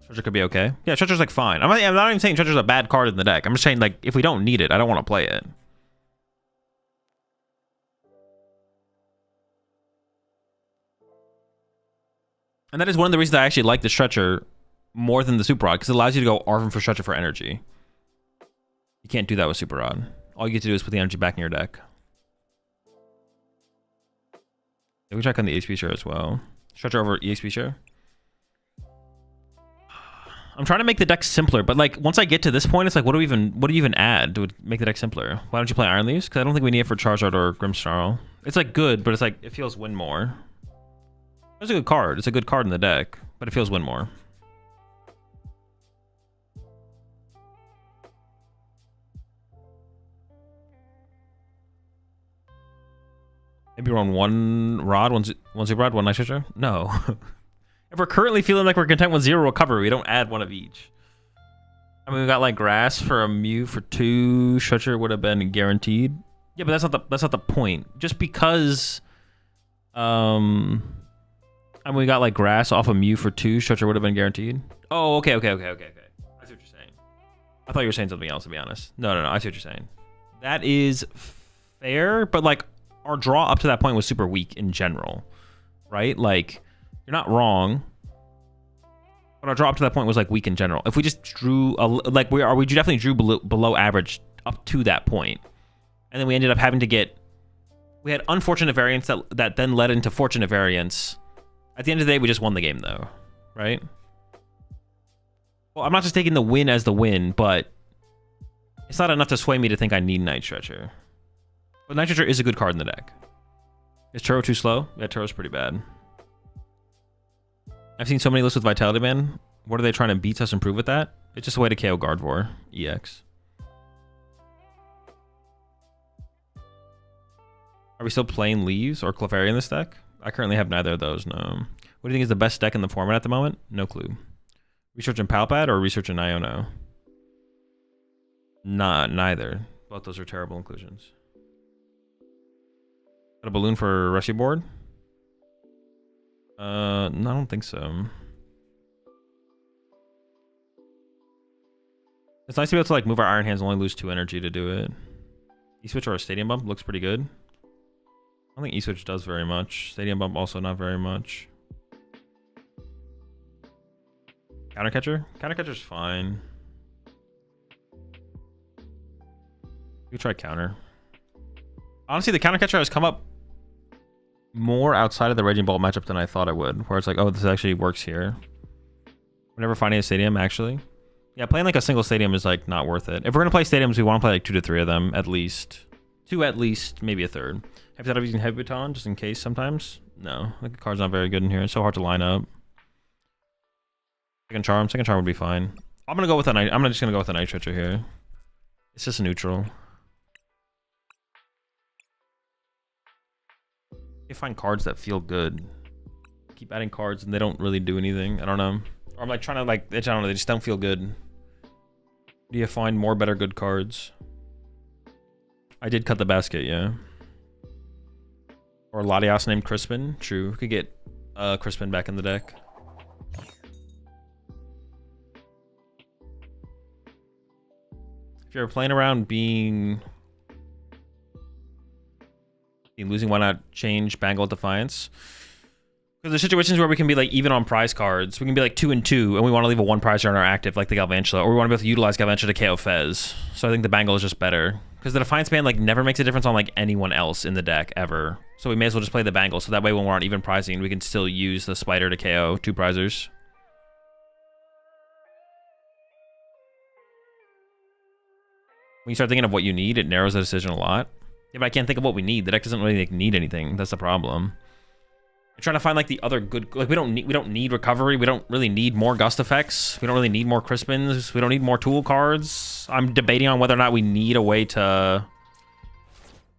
Treasure could be okay. Yeah, Treasure's like fine. I'm not even saying Treasure's a bad card in the deck. I'm just saying like if we don't need it, I don't want to play it. And that is one of the reasons I actually like the Stretcher more than the Super Rod, because it allows you to go Arvin for Stretcher for energy. You can't do that with Super Rod. All you get to do is put the energy back in your deck. Yeah, we check on the EXP share as well. Stretcher over EXP share. I'm trying to make the deck simpler, but like once I get to this point, it's like what do you even add to make the deck simpler? Why don't you play Iron Leaves? Because I don't think we need it for Charizard or Grimmsnarl. It's like good, but it's like it feels win more. It's a good card. It's a good card in the deck, but it feels win more. Maybe we're on one rod. One super rod, one night switcher? No. If we're currently feeling like we're content with 0 recovery, we don't add one of each. I mean, we got like grass for a Mew for 2. Switcher would have been guaranteed. Yeah, but that's not the point. Just because I mean, we got like grass off a Mew for 2, Switcher would have been guaranteed. Oh, okay. I see what you're saying. I thought you were saying something else, to be honest. No, I see what you're saying. That is fair, but like our draw up to that point was super weak in general, right? Like, you're not wrong, but our draw up to that point was like weak in general. If we just drew we definitely drew below average up to that point, and then we ended up having to get, we had unfortunate variance that then led into fortunate variance. At the end of the day, we just won the game though, right? Well, I'm not just taking the win as the win, but it's not enough to sway me to think I need Night Stretcher. But Night Stretcher is a good card in the deck. Is Turo too slow? Yeah, Turo's pretty bad. I've seen so many lists with Vitality Band. What are they trying to beat us improve with that? It's just a way to KO Gardevoir EX. Are we still playing Leaves or Clefairy in this deck? I currently have neither of those, no. What do you think is the best deck in the format at the moment? No clue. Research in Palpad or Research in Iono? Nah, neither. Both those are terrible inclusions. Got a balloon for Rushy Board? No, I don't think so. It's nice to be able to like move our Iron Hands and only lose 2 energy to do it. E-Switch or a Stadium Bump looks pretty good. I don't think E-Switch does very much. Stadium Bump also not very much. Countercatcher? Countercatcher's fine. We try counter. Honestly, the Countercatcher has come up more outside of the Raging Ball matchup than I thought it would. Where it's like, oh, this actually works here. Whenever finding a stadium, actually. Yeah, playing like a single stadium is like not worth it. If we're gonna play stadiums, we want to play like 2 to 3 of them at least. 2 at least, maybe a third. Have you thought of using Heavy Baton just in case sometimes? No, like the card's not very good in here. It's so hard to line up. Second Charm would be fine. I'm gonna go with a night. I'm just gonna go with a Night Stretcher here. It's just a neutral. You find cards that feel good. Keep adding cards and they don't really do anything. I don't know. Or I'm like trying to like, I don't know, they just don't feel good. Do you find more better good cards? I did cut the basket, yeah. Or Latias named Crispin. True. We could get Crispin back in the deck. If you're playing around being losing, why not change Bangle Defiance? Because there's situations where we can be like even on prize cards. We can be like 2 and 2, and we want to leave a 1 prize on our active, like the Galvantula, or we want to be able to utilize Galvantula to KO Fez. So I think the Bangle is just better. Because the Defiance Band like never makes a difference on like anyone else in the deck ever. So we may as well just play the Bangle. So that way when we're on even pricing, we can still use the Spider to KO 2 prizers. When you start thinking of what you need, it narrows the decision a lot. Yeah, but I can't think of what we need. The deck doesn't really need anything. That's the problem. I'm trying to find like the other good, like we don't need recovery. We don't really need more gust effects. We don't really need more Crispins. We don't need more tool cards. I'm debating on whether or not we need a way to.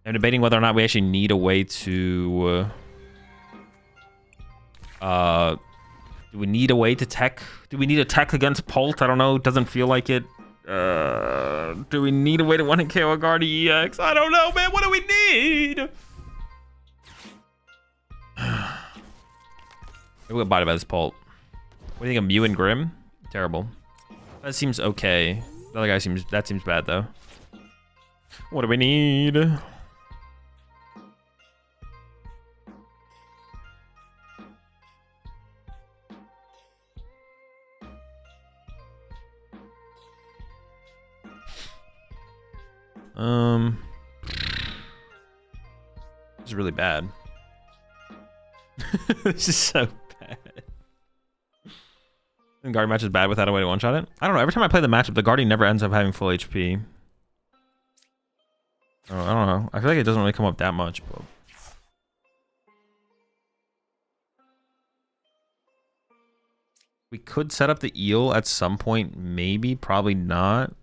I'm debating whether or not we actually need a way to. Do we need a way to tech? Do we need a tech against Pult? I don't know. It doesn't feel like it. Do we need a way to one-hit KO a guard EX? I don't know, man. What do we need? Maybe we'll get bodied by this Pult. What do you think of Mew and Grim? Terrible. That seems okay. The other guy seems bad though. What do we need? This is really bad. This is so bad. And Guardian match is bad without a way to one-shot it? I don't know. Every time I play the matchup, the Guardian never ends up having full HP. Oh, I don't know. I feel like it doesn't really come up that much, but... We could set up the eel at some point, maybe, probably not.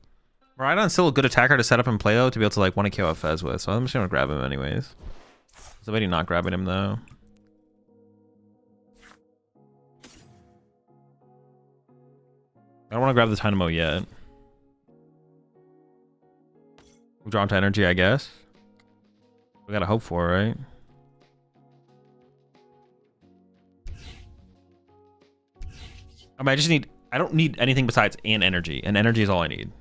Rhydon's still a good attacker to set up and play though, to be able to like want to kill a Fez with, so I'm just gonna grab him anyways. Is somebody not grabbing him though? I don't want to grab the Dynamo yet. We're drawn to energy, I guess. We gotta hope for it, right? I mean, I don't need anything besides an energy, and energy is all I need.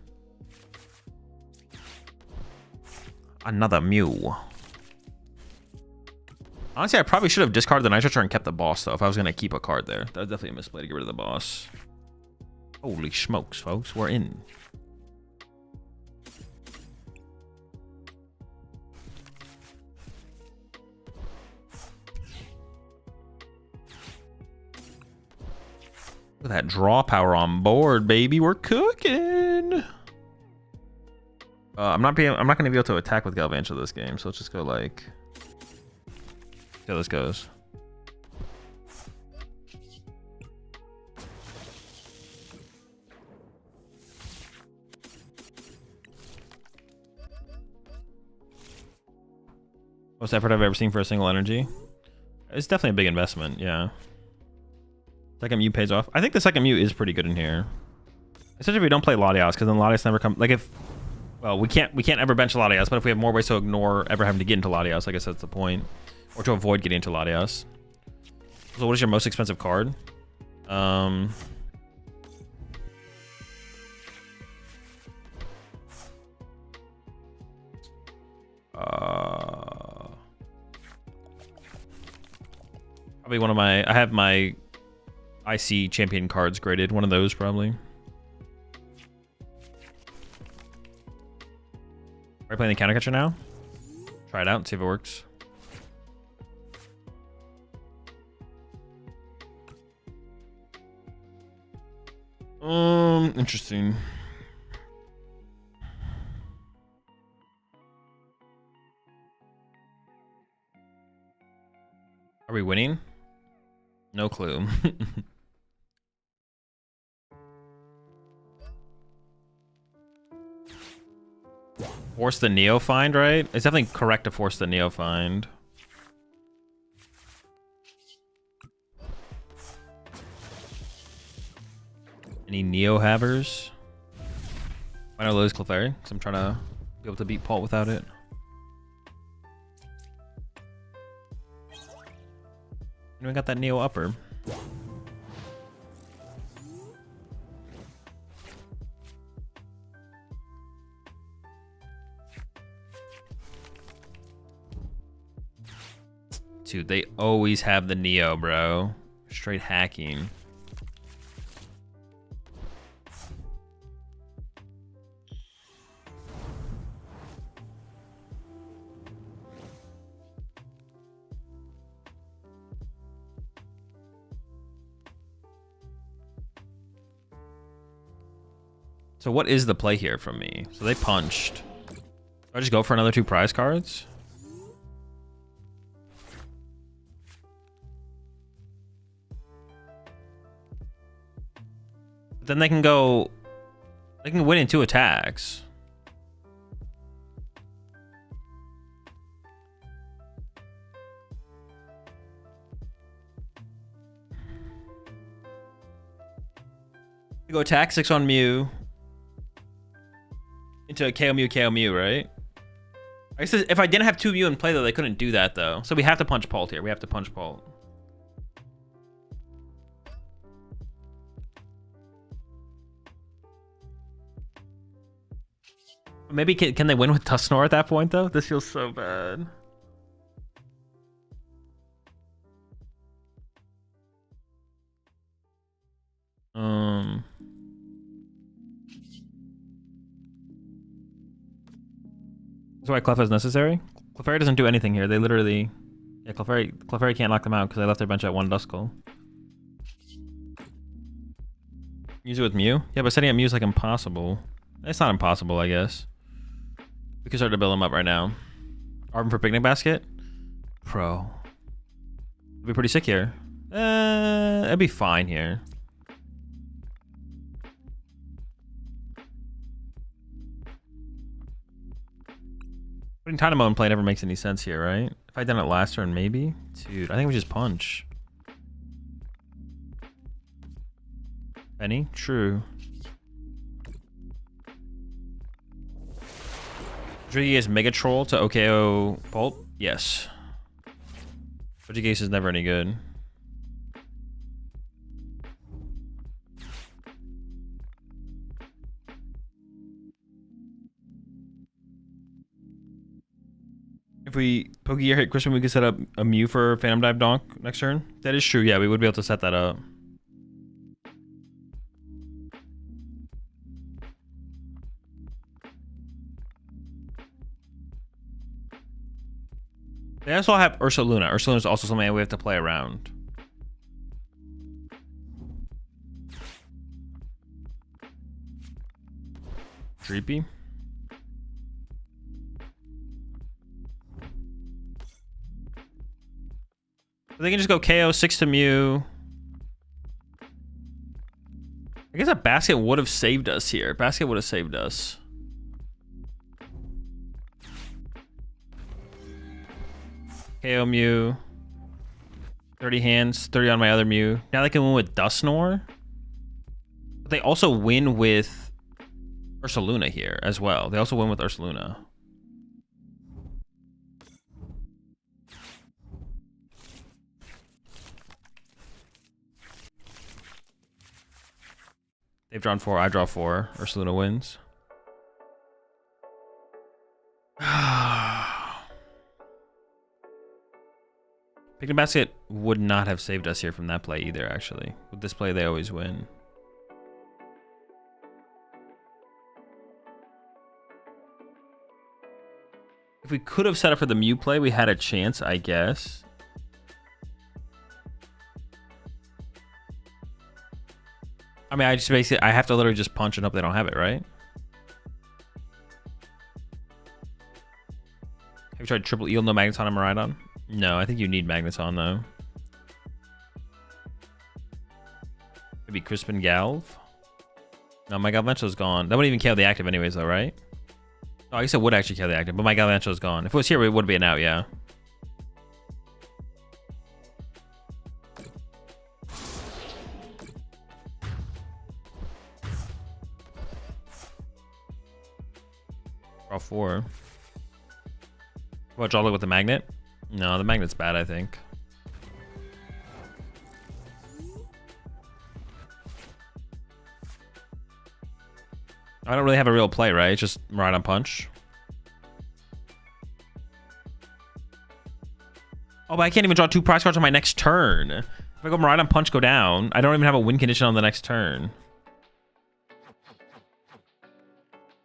Another Mew. Honestly, I probably should have discarded the Nitro Charge and kept the boss, though, if I was gonna keep a card there. That was definitely a misplay to get rid of the boss. Holy smokes, folks, we're in. Look at that draw power on board, baby. We're cooking. I'm not gonna be able to attack with Galvantula this game, so let's just go like. See how this goes. Most effort I've ever seen for a single energy. It's definitely a big investment, yeah. Second Mew pays off. I think the second Mew is pretty good in here. Especially if we don't play Latias, because then Latias never come. Like if, well, we can't ever bench Latias, but if we have more ways to ignore ever having to get into Latias, I guess that's the point, or to avoid getting into Latias. So, what is your most expensive card? Probably one of my. I have my IC champion cards graded. One of those probably. Are we playing the counter catcher now? Try it out and see if it works. Interesting. Are we winning? No clue. Force the Neo find, right? It's definitely correct to force the Neo find. Any Neo havers? Why not lose Clefairy? Because I'm trying to be able to beat Paul without it. And we got that Neo upper. Dude, they always have the Neo, bro. Straight hacking. So what is the play here from me? So they punched. Do I just go for another 2 prize cards? But then they can go... They can win in 2 attacks. You go attack 6 on Mew. Into a KO Mew, right? I guess if I didn't have 2 Mew in play, though, they couldn't do that, though. So we have to punch Pult here. We have to punch Pult. Maybe can they win with Dusknoir at that point, though? This feels so bad. That's why Clef is necessary. Clefairy doesn't do anything here. They literally... Yeah, Clefairy can't knock them out because they left their bench at 1 Duskull. Use it with Mew? Yeah, but setting up Mew is like impossible. It's not impossible, I guess. We can start to build them up right now. Arbor for Picnic Basket? Pro. It'd be pretty sick here. It'd be fine here. Putting Dynamo in play never makes any sense here, right? If I'd done it last turn, maybe? Dude, I think we just punch. Penny? True. AzulGG is Mega Troll to OKO Bolt? Yes. AzulGG is never any good. If we Pokegear hit Crispin, we could set up a Mew for Phantom Dive Donk next turn. That is true. Yeah, we would be able to set that up. They also have Ursaluna. Ursaluna is also something we have to play around. Creepy. They can just go KO 6 to Mew. I guess a basket would have saved us here. Basket would have saved us. KO Mew. 30 hands, 30 on my other Mew. Now they can win with Dusknoir. But they also win with Ursaluna here as well. They also win with Ursaluna. They've drawn 4, I draw 4. Ursaluna wins. Picnic Basket would not have saved us here from that play either, actually. With this play, they always win. If we could have set up for the Mew play, we had a chance, I guess. I mean, I just basically, I have to literally just punch and hope they don't have it, right? Have you tried triple eel, no Magneton and Miraidon? No, I think you need Magneton though. Maybe Crispin Galv? No, my Galvantul's gone. That wouldn't even kill the active anyways though, right? Oh, I guess it would actually kill the active, but my Galvantul's gone. If it was here, it would be an out, yeah. Draw 4. What, Joltik with the magnet? No, the magnet's bad, I think. I don't really have a real play, right? It's just Miraidon Punch. Oh, but I can't even draw 2 prize cards on my next turn. If I go Miraidon Punch, go down, I don't even have a win condition on the next turn.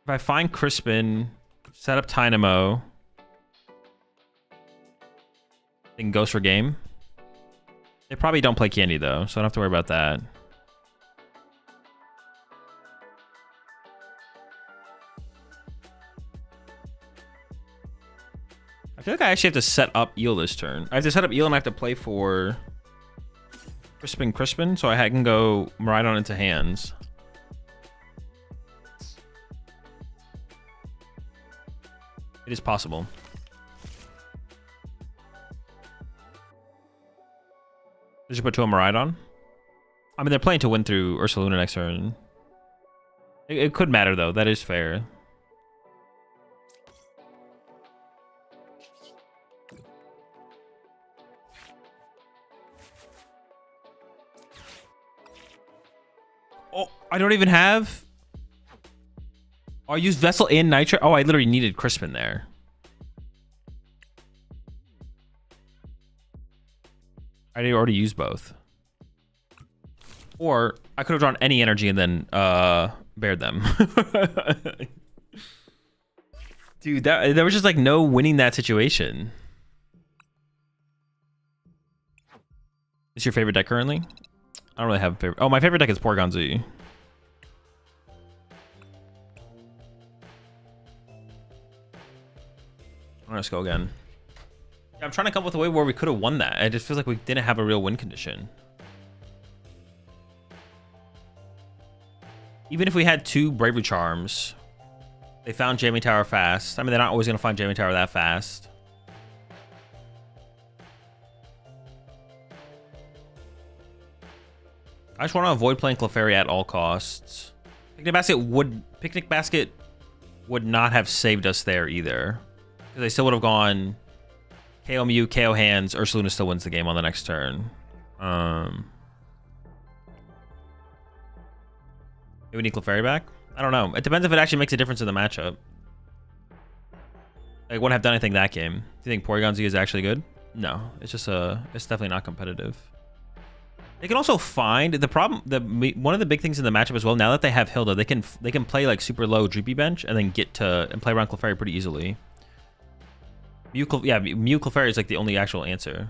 If I find Crispin, set up Dynamo, then goes for game. They probably don't play Candy though, so I don't have to worry about that. I feel like I actually have to set up Eel this turn. I have to set up Eel and I have to play for Crispin, so I can go Miraidon into hands. It is possible. Did you put 2 on Miraidon? I mean, they're playing to win through Ursaluna next turn. It could matter, though. That is fair. Oh, I don't even have... Oh, I used Vessel and Nitro. Oh, I literally needed Crispin there. I already used both. Or I could have drawn any energy and then bared them. Dude, there was just like no winning that situation. Is your favorite deck currently? I don't really have a favorite. Oh, my favorite deck is Porygon Z. Let's go again. Yeah, I'm trying to come up with a way where we could have won that. It just feels like we didn't have a real win condition. Even if we had 2 Bravery Charms, they found Jamming Tower fast. I mean, they're not always going to find Jamming Tower that fast. I just want to avoid playing Clefairy at all costs. Picnic Basket would not have saved us there either. Because they still would have gone KO Mew, KO hands, Ursaluna still wins the game on the next turn. We need Clefairy back? I don't know. It depends if it actually makes a difference in the matchup. I wouldn't have done anything that game. Do you think Porygon Z is actually good? No. It's just it's definitely not competitive. They can also find the problem. One of the big things in the matchup as well. Now that they have Hilda, they can play like super low Droopy bench and then play around Clefairy pretty easily. Mew Clefairy is like the only actual answer.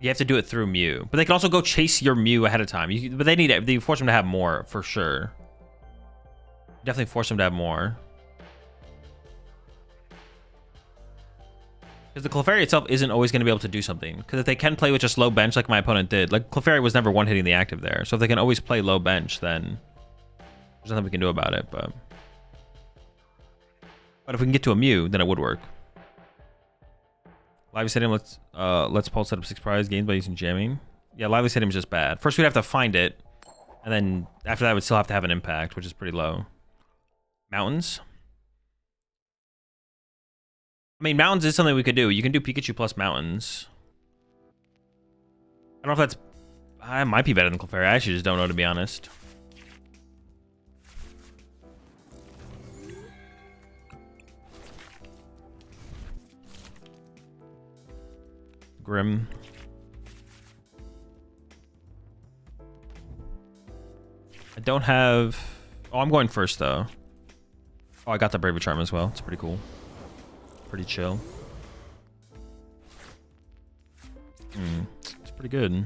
You have to do it through Mew, but they can also go chase your Mew ahead of time. But they force them to have more for sure. Definitely force them to have more. Because the Clefairy itself isn't always going to be able to do something. Because if they can play with just low bench like my opponent did, like Clefairy was never one-hitting the active there. So if they can always play low bench, then there's nothing we can do about it. But if we can get to a Mew, then it would work. Lively Stadium let's Pulse set up 6 prize gains by using jamming. Yeah, Lively Stadium is just bad. First we'd have to find it, and then after that we'd still have to have an impact, which is pretty low. Mountains. I mean, mountains is something we could do. You can do Pikachu plus mountains. I don't know if that's... I might be better than Clefairy. I actually just don't know, to be honest. Grim. I don't have... Oh, I'm going first, though. Oh, I got the Braver Charm as well. It's pretty cool. Pretty chill. It's pretty good.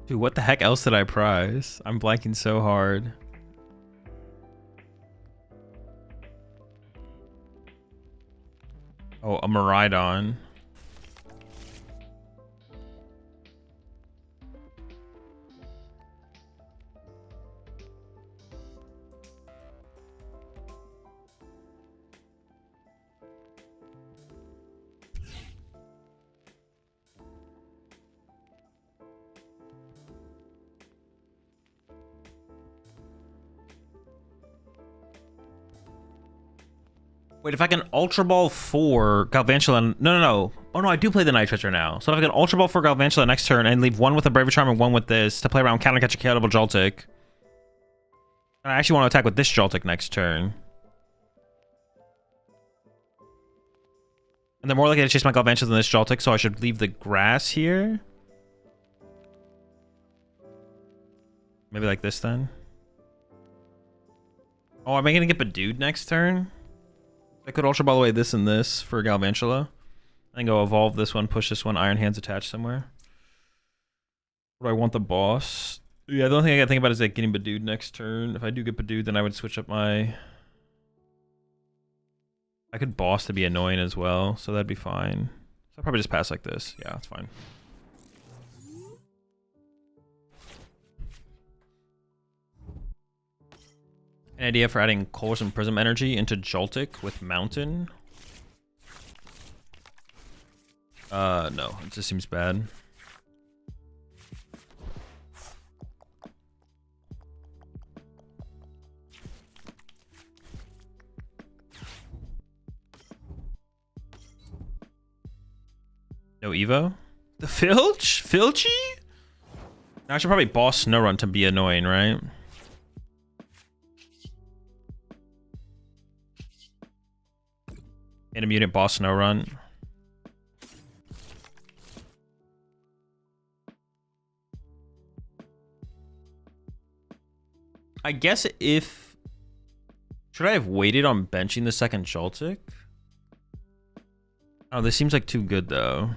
Dude, what the heck else did I prize? I'm blanking so hard. Oh, a Miraidon. Wait, if I can Ultra Ball for Galvantula... No. Oh, no, I do play the Night Treasure now. So if I can Ultra Ball for Galvantula next turn and leave one with a Braver Charm and one with this to play around Counter Catch a KO double Joltik. I actually want to attack with this Joltik next turn. And they're more likely to chase my Galvantula than this Joltik, so I should leave the grass here. Maybe like this then. Oh, am I going to get Badooed next turn? I could Ultra Ball away this and this for Galvantula. And go evolve this one, push this one, Iron Hands attached somewhere. What do I want the boss? Yeah, the only thing I gotta think about is like getting Badooed next turn. If I do get Badooed, then I would switch up my... I could boss to be annoying as well, so that'd be fine. So I'll probably just pass like this. Yeah, that's fine. An idea for adding Colress and Prism Energy into Joltik with Mountain? No, it just seems bad. No Evo? The Filch? Filchy? I should probably boss Snowrun to be annoying, right? And a mutant boss Snowrun. I guess if... Should I have waited on benching the second Joltik? Oh, this seems like too good though.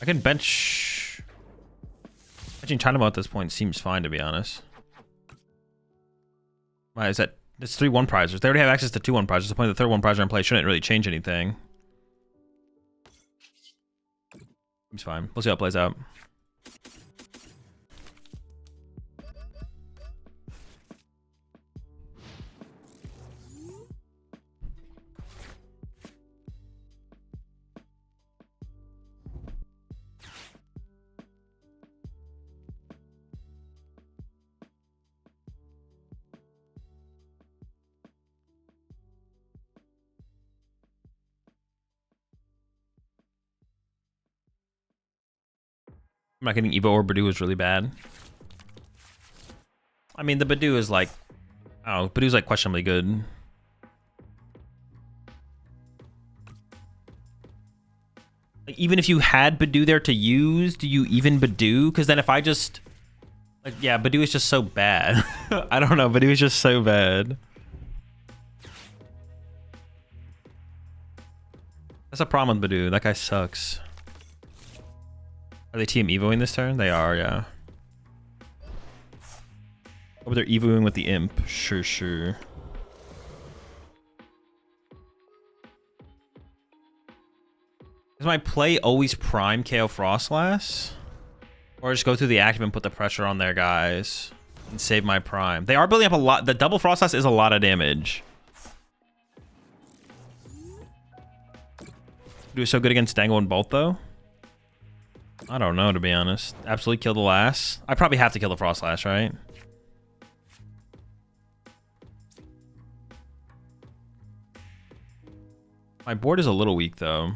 I can bench. Benching Chinaman at this point seems fine, to be honest. Why is that? It's 3-1 prizers. They already have access to 2-1 prizers. The point of the third 1 prizer in play shouldn't really change anything. Seems fine. We'll see how it plays out. I'm not getting Evo or Badoo is really bad. I mean, the Badoo is like, oh, Badoo's like questionably good. Like, even if you had Badoo there to use, do you even Badoo? Because then if I just, like, yeah, Badoo is just so bad. I don't know, Badoo is just so bad. That's a problem with Badoo. That guy sucks. Are they team evoing this turn? They are, yeah. Oh, they're evoing with the imp. Sure, sure. Is my play always prime KO Frostlass? Or just go through the active and put the pressure on their guys and save my prime? They are building up a lot. The double Frostlass is a lot of damage. Do so good against Dangle and Bolt, though? I don't know, to be honest. Absolutely kill the last. I probably have to kill the Frostlass, right? My board is a little weak, though.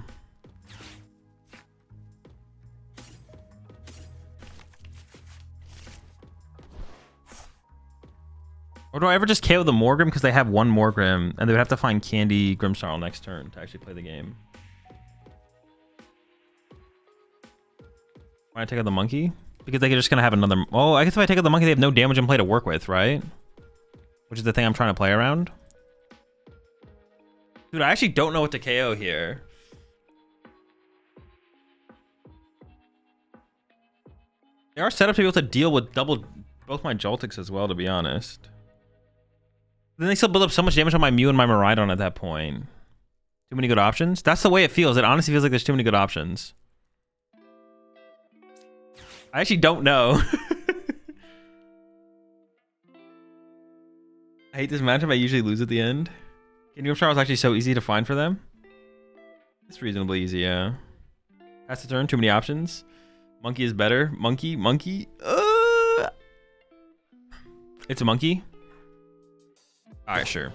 Or do I ever just KO the Morgrim because they have one Morgrim and they would have to find Candy Grimmsnarl next turn to actually play the game? Why I take out the monkey? Because they're just gonna have another. Oh, I guess if I take out the monkey, they have no damage in play to work with, right? Which is the thing I'm trying to play around. Dude, I actually don't know what to KO here. They are set up to be able to deal with both my Joltiks as well, to be honest. Then they still build up so much damage on my Mew and my Miraidon at that point. Too many good options? That's the way it feels. It honestly feels like there's too many good options. I actually don't know. I hate this matchup. I usually lose at the end. Candy Grimmsnarl is actually so easy to find for them. It's reasonably easy, yeah. Pass the turn, too many options. Monkey is better. Monkey. It's a monkey. Alright, sure.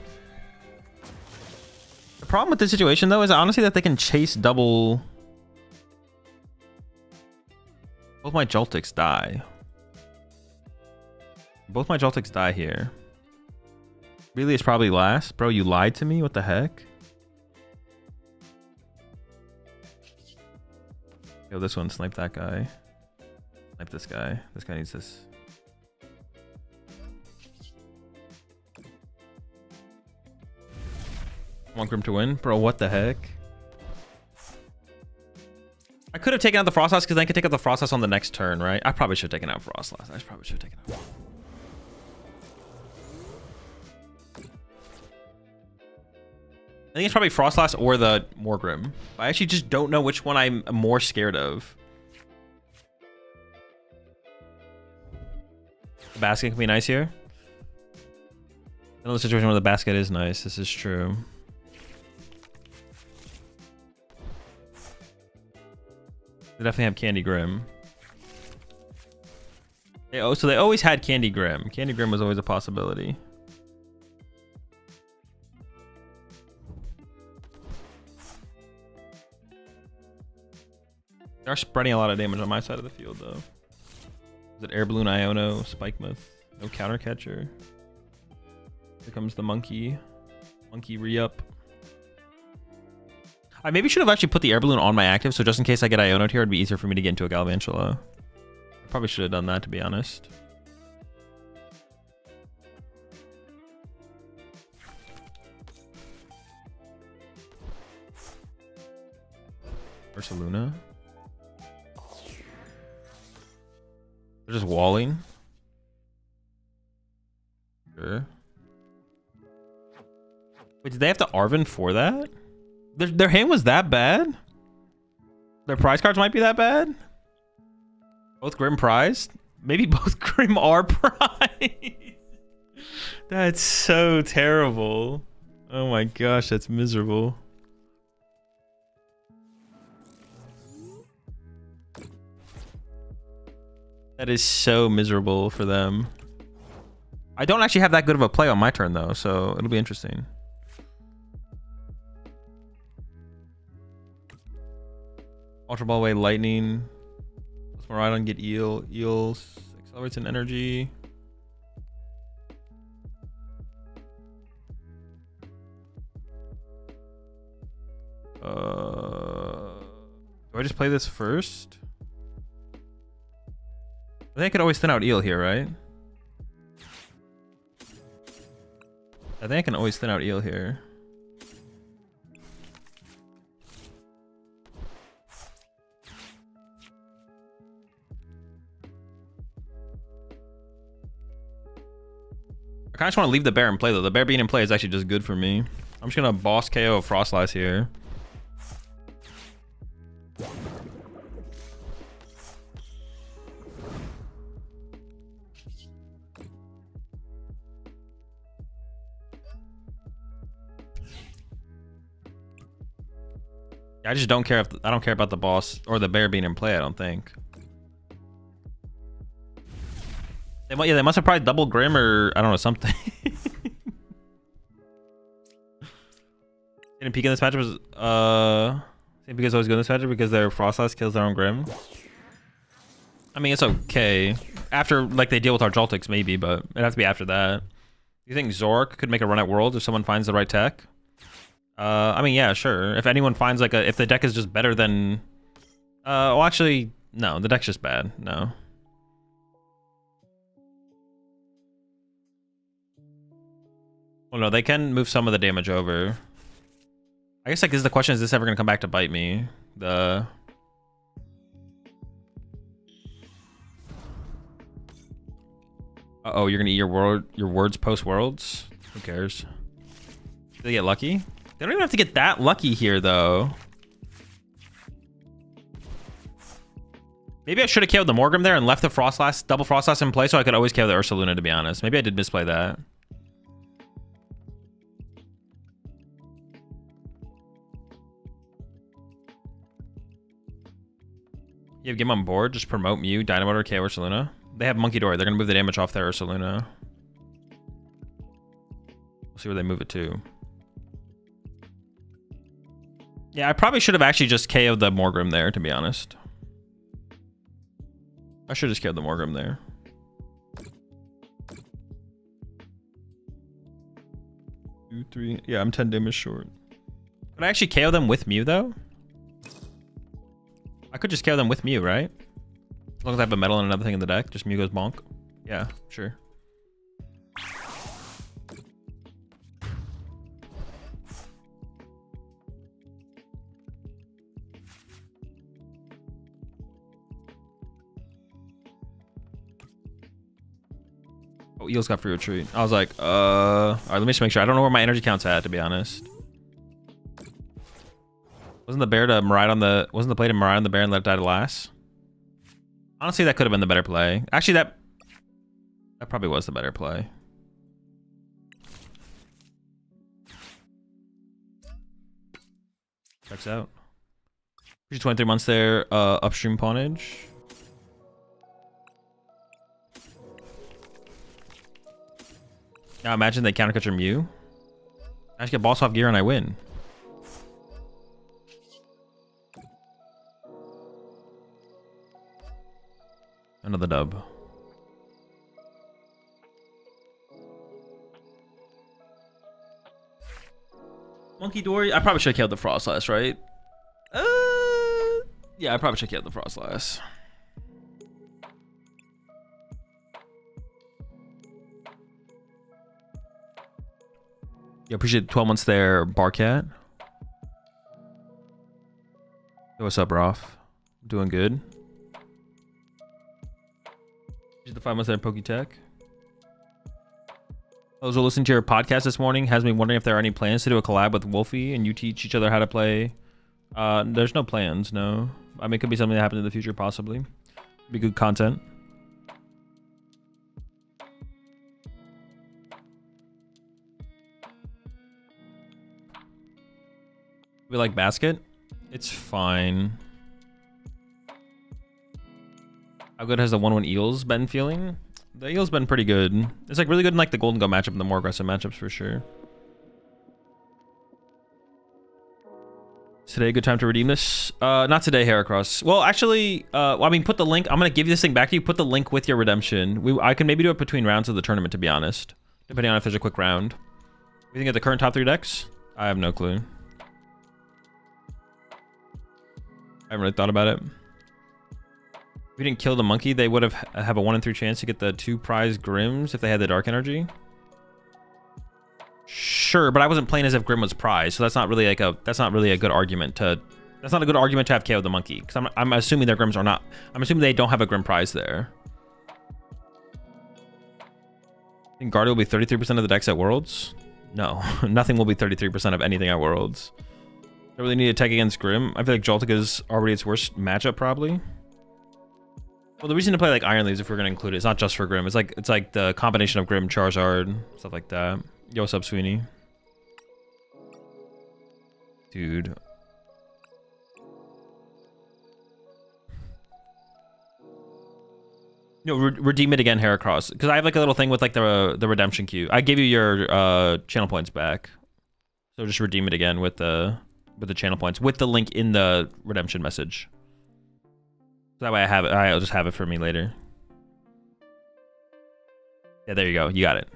The problem with this situation, though, is honestly that they can chase double. Both my Joltiks die. Both my Joltiks die here. Really, it's probably last. Bro, you lied to me? What the heck? Yo, this one, snipe that guy. Snipe this guy. This guy needs this. Want Grim to win? Bro, what the heck? I could have taken out the Frostlass because then I could take out the Frostlass on the next turn, right? I probably should have taken out Frostlass. I probably should have taken out. I think it's probably Frostlass or the Morgrim. I actually just don't know which one I'm more scared of. The basket can be nice here. Another situation where the basket is nice. This is true. They definitely have Candy Grim. So they always had Candy Grim. Candy Grim was always a possibility. They are spreading a lot of damage on my side of the field, though. Is it Air Balloon, Iono, Spikemuth? No counter catcher. Here comes the monkey. Monkey re-up. I maybe should have actually put the Air Balloon on my active, so just in case I get Iono'd here, it'd be easier for me to get into a Galvantula. I probably should have done that, to be honest. Ursaluna. They're just walling. Sure. Wait, did they have to Arven for that? Their hand was that bad? Their prize cards might be that bad? Both Grim prized? Maybe both Grim are prized. That's so terrible. Oh my gosh, that's miserable. That is so miserable for them. I don't actually have that good of a play on my turn though, so it'll be interesting. Ultra Ball Away Lightning. Let's Miraidon get Eel. Eel accelerates in energy. Do I just play this first? I think I could always thin out Eel here, right? I think I can always thin out Eel here. I kind of just want to leave the bear in play though. The bear being in play is actually just good for me. I'm just gonna boss KO Frostlass here. I just don't care if I don't care about the boss or the bear being in play. I don't think. They must have probably double Grim or I don't know something. Didn't peek in this matchup was because always good in this matchup because their Frostlass kills their own Grim. I mean it's okay after like they deal with our Joltiks maybe, but it'd have to be after that. You think Zork could make a run at Worlds if someone finds the right tech? I mean, yeah, sure. If anyone finds like if the deck is just better than, well, actually, no, the deck's just bad. No. Well, no, they can move some of the damage over. I guess like this is the question: is this ever gonna come back to bite me? The. Uh-oh, you're gonna eat your words post Worlds. Who cares? Did they get lucky? They don't even have to get that lucky here, though. Maybe I should have killed the Morgrim there and left the Frostlass, double Frostlass in play so I could always kill the Ursaluna, to be honest. Maybe I did misplay that. You have game on board, just promote Mew, Dynamo, or KO Ursaluna. They have Monkey Door. They're going to move the damage off their Ursaluna. We'll see where they move it to. Yeah, I probably should have actually just KO'd the Morgrim there, to be honest. I should have just KO'd the Morgrim there. Two, three. Yeah, I'm 10 damage short. Could I actually KO them with Mew, though? I could just KO them with Mew, right? As long as I have a metal and another thing in the deck. Just Mew goes bonk. Yeah, sure. Oh, Eel's got free retreat. I was like, all right, let me just make sure. I don't know where my energy count's at, to be honest. Wasn't the bear to Miraidon on the, wasn't the play to Miraidon on the bear and let it die to last? Honestly, that could have been the better play. Actually, that probably was the better play. Checks out. 23 months there, upstream pawnage. Now imagine they countercut your Mew. I just get boss off gear and I win. Another dub. Monkey Dory. I probably should have killed the Frostlass, right? Yeah, I probably should have killed the Frostlass. Yeah, appreciate 12 months there, Barcat. Yo, what's up, Roth? Doing good. Did the 5 months at Poketech? I was listening to your podcast this morning. Has me wondering if there are any plans to do a collab with Wolfie and you teach each other how to play. There's no plans, no. I mean, it could be something that happens in the future, possibly. Be good content. We like basket? It's fine. How good has the 1-1 Eels been feeling? The Eels been pretty good. It's like really good in like the Gholdengo matchup and the more aggressive matchups for sure. Today, good time to redeem this? Not today, Heracross. Well, actually, well, I mean, put the link. I'm gonna give you this thing back to you. Put the link with your redemption. I can maybe do it between rounds of the tournament, to be honest. Depending on if there's a quick round. You think of the current top 3 decks? I have no clue. I haven't really thought about it. If we didn't kill the monkey, they would have a 1 in 3 chance to get the 2 prize Grims if they had the dark energy. Sure, but I wasn't playing as if Grim was prize, so that's not really like that's not a good argument to have KO the monkey, because I'm assuming their Grims are not. I'm assuming they don't have a Grim prize there. I think Guardian will be 33% of the decks at Worlds. No, nothing will be 33% of anything at Worlds. Don't really need a tech against Grim. I feel like Joltik is already its worst matchup, probably. Well, the reason to play like Iron Leaves, if we're gonna include it, it's not just for Grim. It's like the combination of Grim, Charizard, stuff like that. Yo, what's up, Sweeney? Dude. No, redeem it again, Heracross, because I have like a little thing with like the redemption queue. I gave you your channel points back, so just redeem it again with the channel points with the link in the redemption message. So that way I have it. I'll just have it for me later. Yeah, there you go. You got it.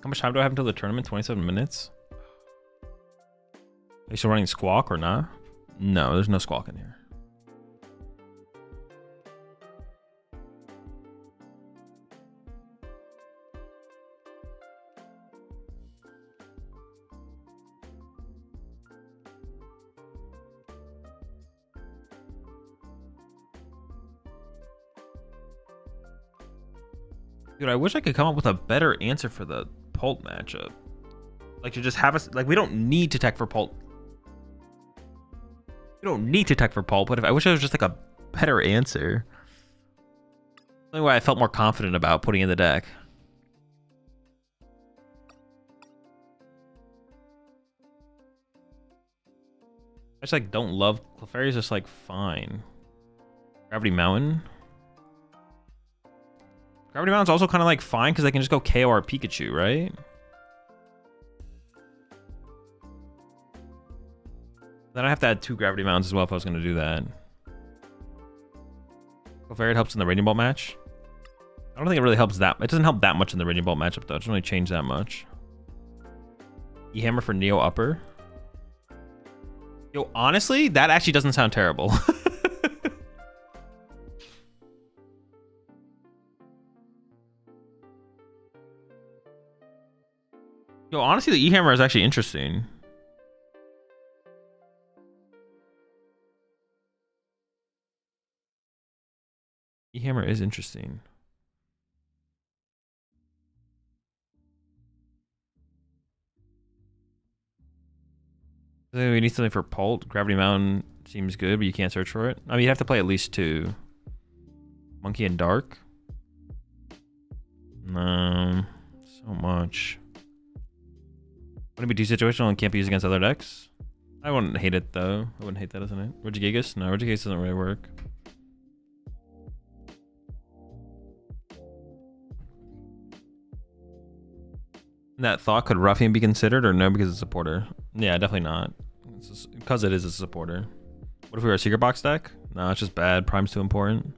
How much time do I have until the tournament? 27 minutes? Are you still running Squawk or not? No, there's no Squawk in here. Dude, I wish I could come up with a better answer for the Pult matchup. Like to just have us, like we don't need to tech for Pult. We don't need to tech for Pult, but I wish it was just like a better answer. The only way I felt more confident about putting in the deck. I just like don't love Clefairy's just like fine. Gravity Mountain. Gravity Mountain's also kind of like fine because they can just go KO our Pikachu, right? Then I have to add 2 Gravity Mountains as well if I was going to do that. Clefairy helps in the Raging Bolt match. I don't think it really helps that. It doesn't help that much in the Raging Bolt matchup though. It doesn't really change that much. E-Hammer for Neo Upper. Yo, honestly, that actually doesn't sound terrible. Yo, honestly, the E-Hammer is actually interesting. E-Hammer is interesting. I think we need something for Pult. Gravity Mountain seems good, but you can't search for it. I mean, you have to play at least 2. Monkey and Dark. No, so much. Wouldn't it be too situational and can't be used against other decks? I wouldn't hate it though. I wouldn't hate that, isn't it? Regigigas? No, Regigigas doesn't really work. That thought, could Ruffian be considered or no because it's a supporter? Yeah, definitely not. Because it is a supporter. What if we were a secret box deck? No, it's just bad. Prime's too important.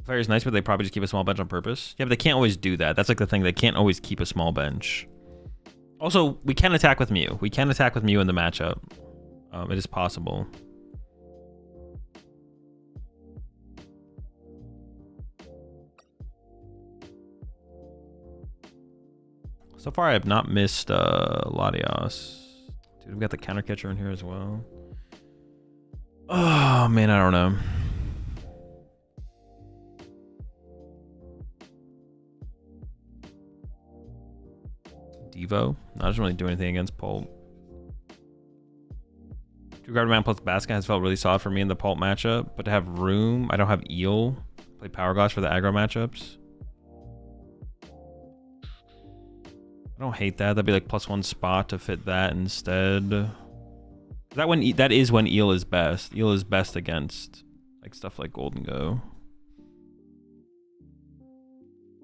Clefairy's nice, but they probably just keep a small bench on purpose. Yeah, but they can't always do that. That's like the thing. They can't always keep a small bench. Also, we can attack with Mew. We can attack with Mew in the matchup. It is possible. So far, I have not missed Latios. Dude, we've got the counter catcher in here as well. Oh, man, I don't know. Devo. No, doesn't really do anything against Pulp. 2-card man plus Basket has felt really solid for me in the Pulp matchup, but to have room, I don't have Eel. Play Power Glass for the aggro matchups. I don't hate that. That'd be like +1 spot to fit that instead. That is when Eel is best. Eel is best against like stuff like Gholdengo.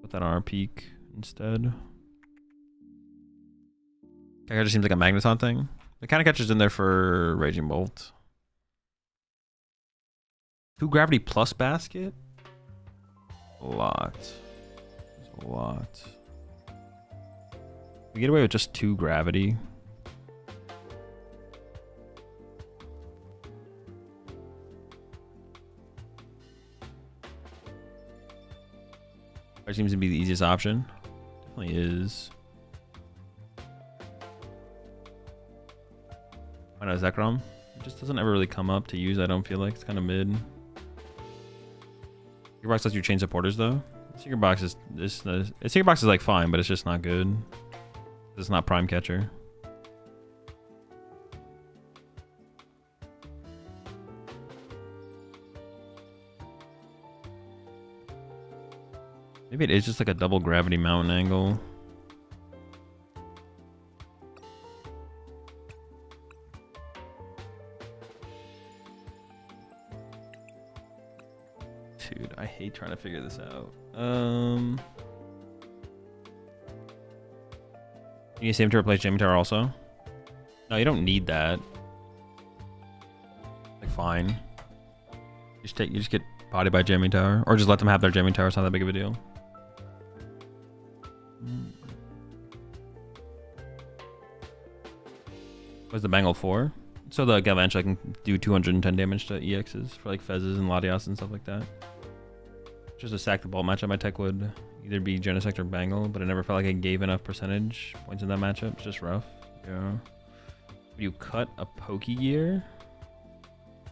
Put that on our peak instead. Catcher seems like a Magneton thing. The kind of catcher's in there for Raging Bolt. 2 gravity plus basket? A lot. That's a lot. We get away with just 2 gravity. That seems to be the easiest option. Definitely is. I know Zekrom. It just doesn't ever really come up to use, I don't feel like. It's kind of mid. Secret Box lets you change supporters though. Secret Box is Secret Box is like fine, but it's just not good. It's not prime catcher. Maybe it is just like a double gravity mountain angle. Dude, I hate trying to figure this out. You need Same to replace Jamie Tower also? No, you don't need that. Like fine. You just get bodied by Jamie Tower. Or just let them have their Jamie Tower, it's not that big of a deal. What's the Bangle for? So the Galvantula can do 210 damage to EXs for like Fezzes and Latios and stuff like that. Just to sack the Bolt matchup, my tech would either be Genesect or Bangle, but I never felt like I gave enough percentage points in that matchup. It's just rough. Yeah. Would you cut a Pokegear?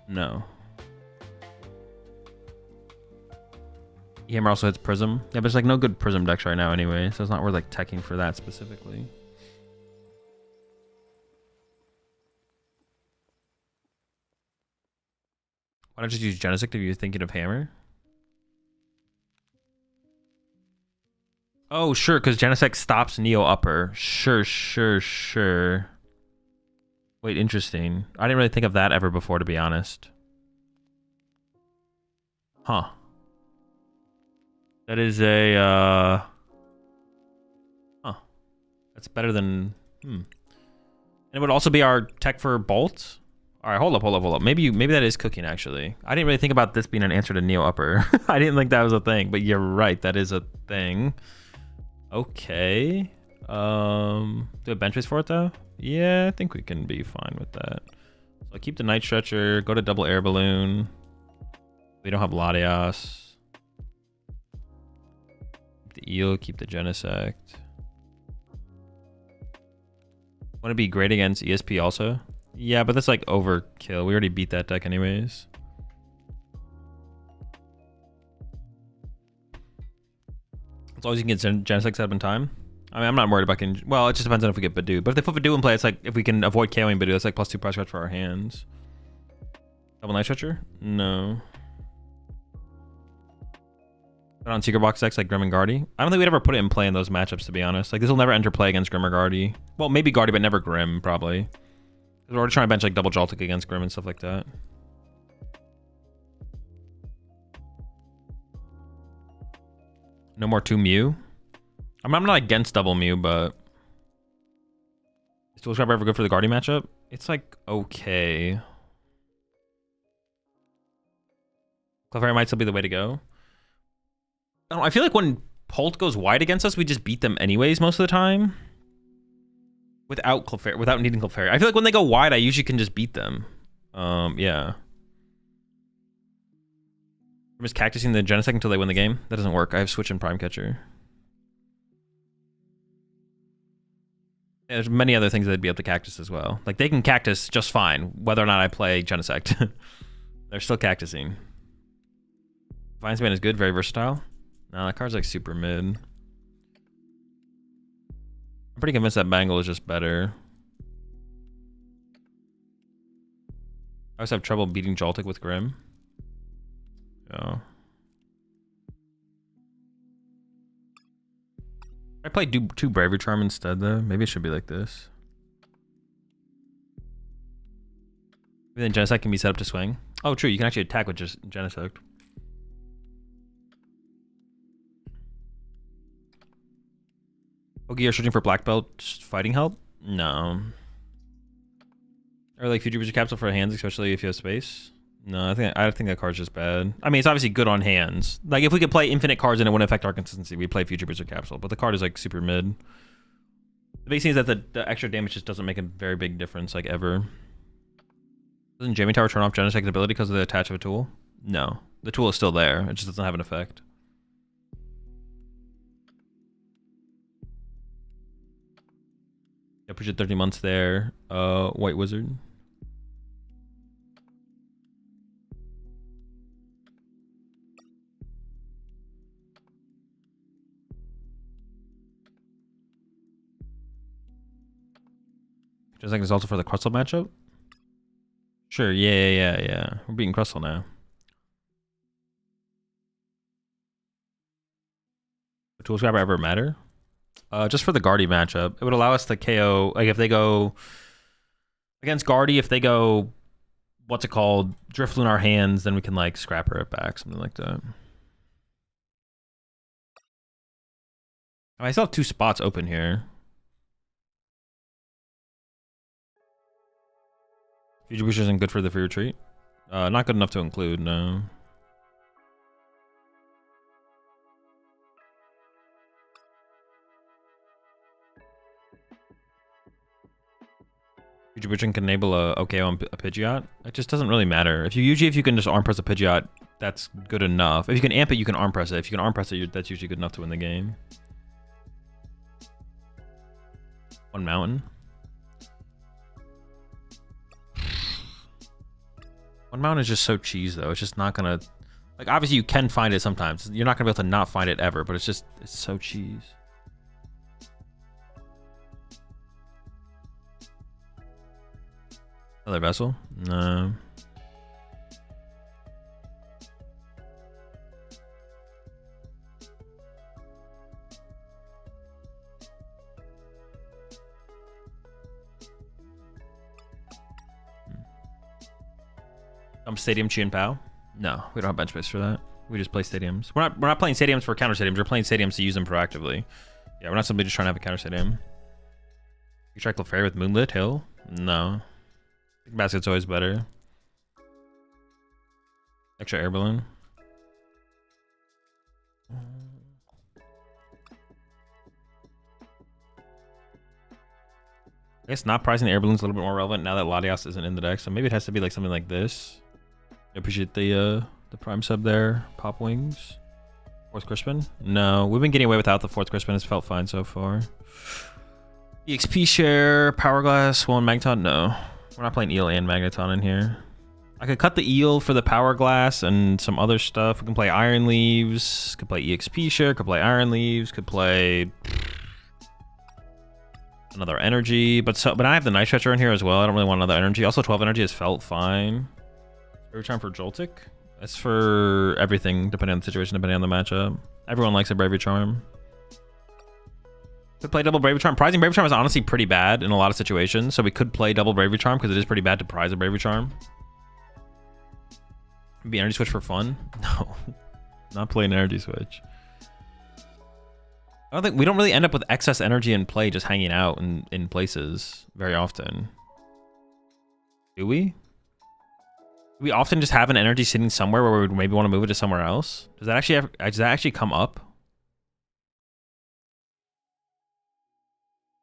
No. Hammer also hits Prism. Yeah, but there's like no good Prism decks right now anyway, so it's not worth like teching for that specifically. Why not just use Genesect if you're thinking of Hammer? Oh, sure, because Genesect stops Neo Upper. Sure. Wait, interesting. I didn't really think of that ever before, to be honest. Huh. That is a, huh. That's better than, And it would also be our tech for Bolt? All right, hold up. Maybe that is cooking, actually. I didn't really think about this being an answer to Neo Upper. I didn't think that was a thing, but you're right. That is a thing. Okay. Do a bench race for it, though? Yeah, I think we can be fine with that. So I keep the Night Stretcher, go to double Air Balloon. We don't have Latios. Keep the Eel, keep the Genesect. Want to be great against ESP also? Yeah, but that's like overkill. We already beat that deck anyways. As long as you can get Genesect set up in time. I mean, I'm not worried about getting... Well, it just depends on if we get Badoo. But if they put Badoo in play, it's like... If we can avoid KOing Badoo, that's like +2 price scratch for our hands. Double Night Stretcher? No. But on Secret Box decks like Grim and Guardy? I don't think we'd ever put it in play in those matchups, to be honest. Like, this will never enter play against Grim or Guardy. Well, maybe Guardy, but never Grim, probably. We're already trying to bench like double Joltik against Grim and stuff like that. No more 2 Mew. I'm not against double Mew, but is Tool Scrapper ever good for the Guardy matchup? It's like okay. Clefairy might still be the way to go. I feel like when Polt goes wide against us, we just beat them anyways most of the time. Without needing Clefairy. I feel like when they go wide, I usually can just beat them. Yeah. I'm just cactusing the Genesect until they win the game. That doesn't work. I have Switch and Prime Catcher. Yeah, there's many other things they'd be able to cactus as well. Like, they can cactus just fine, whether or not I play Genesect. They're still cactusing. Defiance Band is good, very versatile. No, that card's like super mid. I'm pretty convinced that Bangle is just better. I always have trouble beating Joltik with Grim. Yeah. I play 2 Bravery Charm instead though. Maybe it should be like this. Maybe then Genesect can be set up to swing. Oh, true. You can actually attack with just Genesect. Okay, you're searching for black belt fighting help? No. Or like Future Booster Capsule for hands, especially if you have space? No, I think that card's just bad. I mean, it's obviously good on hands. Like, if we could play infinite cards and it wouldn't affect our consistency, we'd play Future Booster Capsule. But the card is like super mid. The big thing is that the extra damage just doesn't make a very big difference, like, ever. Doesn't Jamming Tower turn off Genesect's ability because of the attach of a tool? No. The tool is still there. It just doesn't have an effect. I appreciate 30 months there. White Wizard. Just like it's also for the Crustle matchup? Sure, yeah. We're beating Crustle now. Would Tool Scrapper ever matter? Just for the Guardy matchup. It would allow us to KO, like if they go against Guardy, if they go, what's it called, Drifloon our hands, then we can like Scrapper it back, something like that. I still have 2 spots open here. Future Booster isn't good for the free retreat. Not good enough to include, no. Future Booster can enable a OKO on a Pidgeot. It just doesn't really matter. If you can just arm press a Pidgeot, that's good enough. If you can amp it, you can arm press it. If you can arm press it, that's usually good enough to win the game. 1 mountain. 1 mountain is just so cheese though. It's just not gonna, like, obviously you can find it sometimes. You're not gonna be able to not find it ever, but it's so cheese. Another vessel? No. Stadium Chi and Pow? No, we don't have bench space for that. We just play stadiums. We're not playing stadiums for counter stadiums. We're playing stadiums to use them proactively. Yeah, we're not simply just trying to have a counter stadium. You try Clefairy with Moonlit Hill? No. Basket's always better. Extra air balloon. I guess not pricing the air balloons a little bit more relevant now that Latias isn't in the deck, so maybe it has to be like something like this. I appreciate the prime sub there. Pop Wings. 4th Crispin? No, we've been getting away without the 4th Crispin. It's felt fine so far. EXP share, Power Glass, Swollen Magneton? No. We're not playing Eel and Magneton in here. I could cut the Eel for the Power Glass and some other stuff. We can play Iron Leaves, could play EXP share, could play Iron Leaves, could play another energy, but I have the Night Stretcher in here as well. I don't really want another energy. Also, 12 energy has felt fine. Every time for Joltik. That's for everything, depending on the situation, depending on the matchup. Everyone likes a Bravery Charm. Could play double Bravery Charm. Prizing Bravery Charm is honestly pretty bad in a lot of situations, so we could play double Bravery Charm because it is pretty bad to prize a Bravery Charm. Maybe Energy Switch for fun? No. Not playing Energy Switch. We don't really end up with excess energy in play just hanging out in places very often. Do we? We often just have an energy sitting somewhere where we would maybe want to move it to somewhere else. Does that actually come up?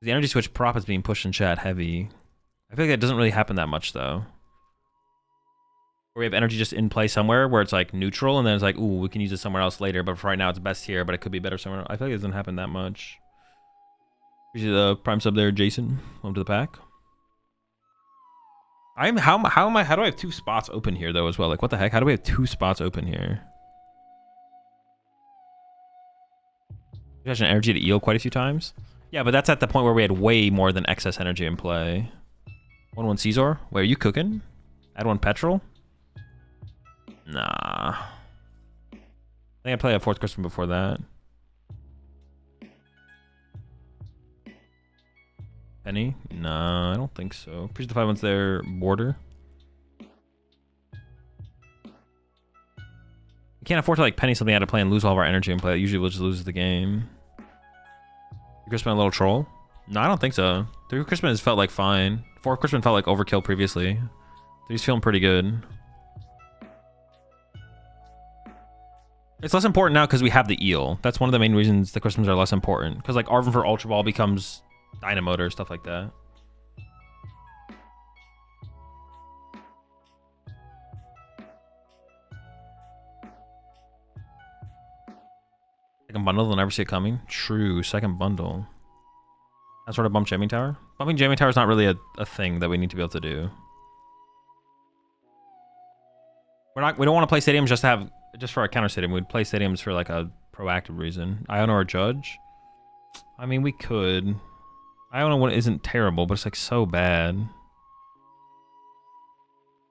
The energy switch prop is being pushed in chat heavy. I feel like that doesn't really happen that much though. Where we have energy just in play somewhere where it's like neutral and then it's like, ooh, we can use it somewhere else later, but for right now it's best here, but it could be better somewhere else. I feel like it doesn't happen that much. Appreciate the prime sub there, Jason. Welcome to the pack. How do I have 2 spots open here though as well? Like what the heck? How do we have 2 spots open here? You guys an energy to eel quite a few times. Yeah, but that's at the point where we had way more than excess energy in play. 1-1 Caesar. Wait, are you cooking? Add 1 petrol? Nah. I think I played a 4th Christmas before that. Penny? No, I don't think so. Appreciate the 5 ones there. Border. We can't afford to like penny something out of play and lose all of our energy in play. Usually we'll just lose the game. Christmas a little troll? No, I don't think so. 3 Christmas felt like fine. 4 Christmas felt like overkill previously. 3's feeling pretty good. It's less important now because we have the eel. That's one of the main reasons the Christmas are less important. Because like Arvin for Ultra Ball becomes Dynamotor, stuff like that. Second bundle, they'll never see it coming. True, second bundle. That sort of bump jamming tower. Bumping jamming tower is not really a thing that we need to be able to do. We don't want to play stadiums just for a counter stadium. We'd play stadiums for like a proactive reason. Iono or Judge? I mean, we could. Iono isn't terrible, but it's like so bad.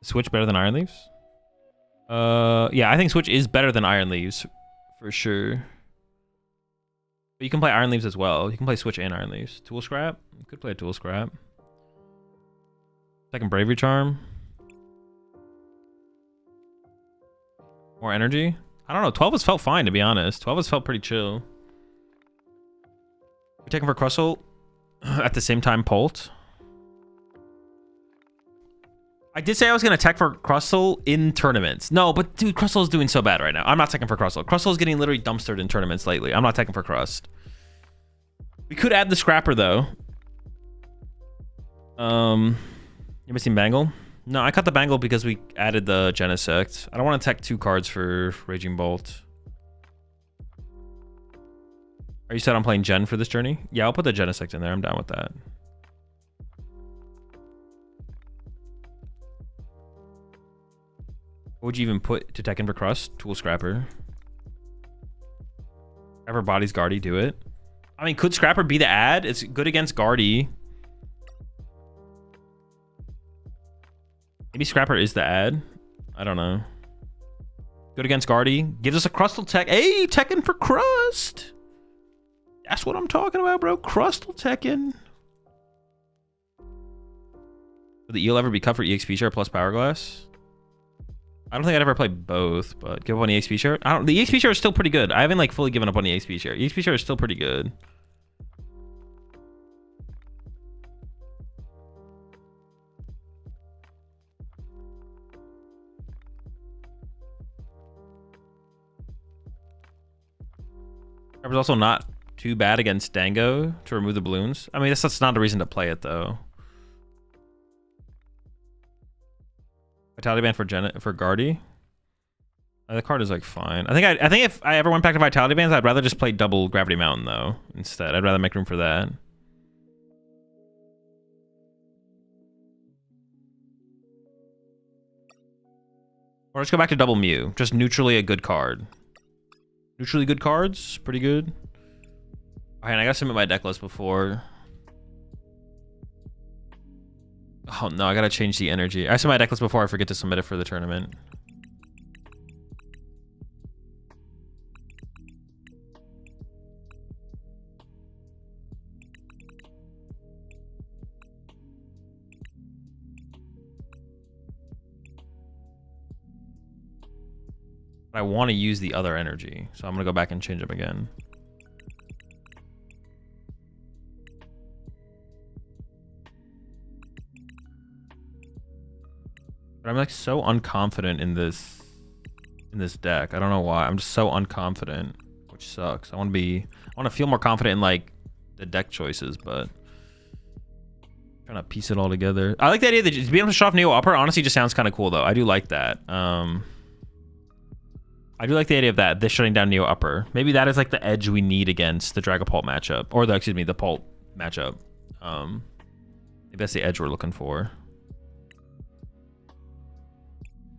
Switch better than Iron Leaves? Yeah, I think Switch is better than Iron Leaves for sure. But you can play Iron Leaves as well. You can play Switch and Iron Leaves. Tool Scrap? You could play a Tool Scrap. Second Bravery Charm. More energy? I don't know. 12 has felt fine, to be honest. 12 has felt pretty chill. We taking for Crustle at the same time Polt. I did say I was going to tech for Crustle in tournaments. No, but dude, Crustle is doing so bad right now. I'm not teching for Crustle. Crustle is getting literally dumpstered in tournaments lately. I'm not teching for Crust. We could add the Scrapper, though. You missing Bangle? No, I cut the Bangle because we added the Genesect. I don't want to tech 2 cards for Raging Bolt. Are you set on playing Gen for this journey? Yeah, I'll put the Genesect in there. I'm down with that. What would you even put to tech in for Crust? Tool Scrapper. Scrapper bodies Guardy, do it. I mean, could Scrapper be the ad? It's good against Guardy. Maybe Scrapper is the ad. I don't know. Good against Guardy. Gives us a Crustal tech. Hey, teching for Crust. That's what I'm talking about, bro. Crustal teching. Would the eel ever be cut for EXP share plus Power Glass? I don't think I'd ever play both, but give up on EXP share. The EXP share is still pretty good. I haven't like fully given up on the EXP share. EXP share is still pretty good. It was also not too bad against Dango to remove the balloons. I mean, that's not a reason to play it though. Vitality Band for Guardy. The card is like fine. I think if I ever went back to Vitality Bands, I'd rather just play double Gravity Mountain though. Instead, I'd rather make room for that. Or let's go back to double Mew. Just neutrally a good card. Neutrally good cards, pretty good. Alright, I gotta submit my deck list before. Oh no, I gotta change the energy. I submit my deck list before I forget to submit it for the tournament. I want to use the other energy, so I'm gonna go back and change them again. But I'm like so unconfident in this deck. I don't know why. I'm just so unconfident, which sucks. I want to feel more confident in like the deck choices, but trying to piece it all together. I like the idea that just being able to show off Neo Upper honestly just sounds kind of cool though. I do like that. I do like the idea of that, this shutting down Neo Upper. Maybe that is like the edge we need against the Dragapult matchup. Or the Pult matchup. Maybe that's the edge we're looking for.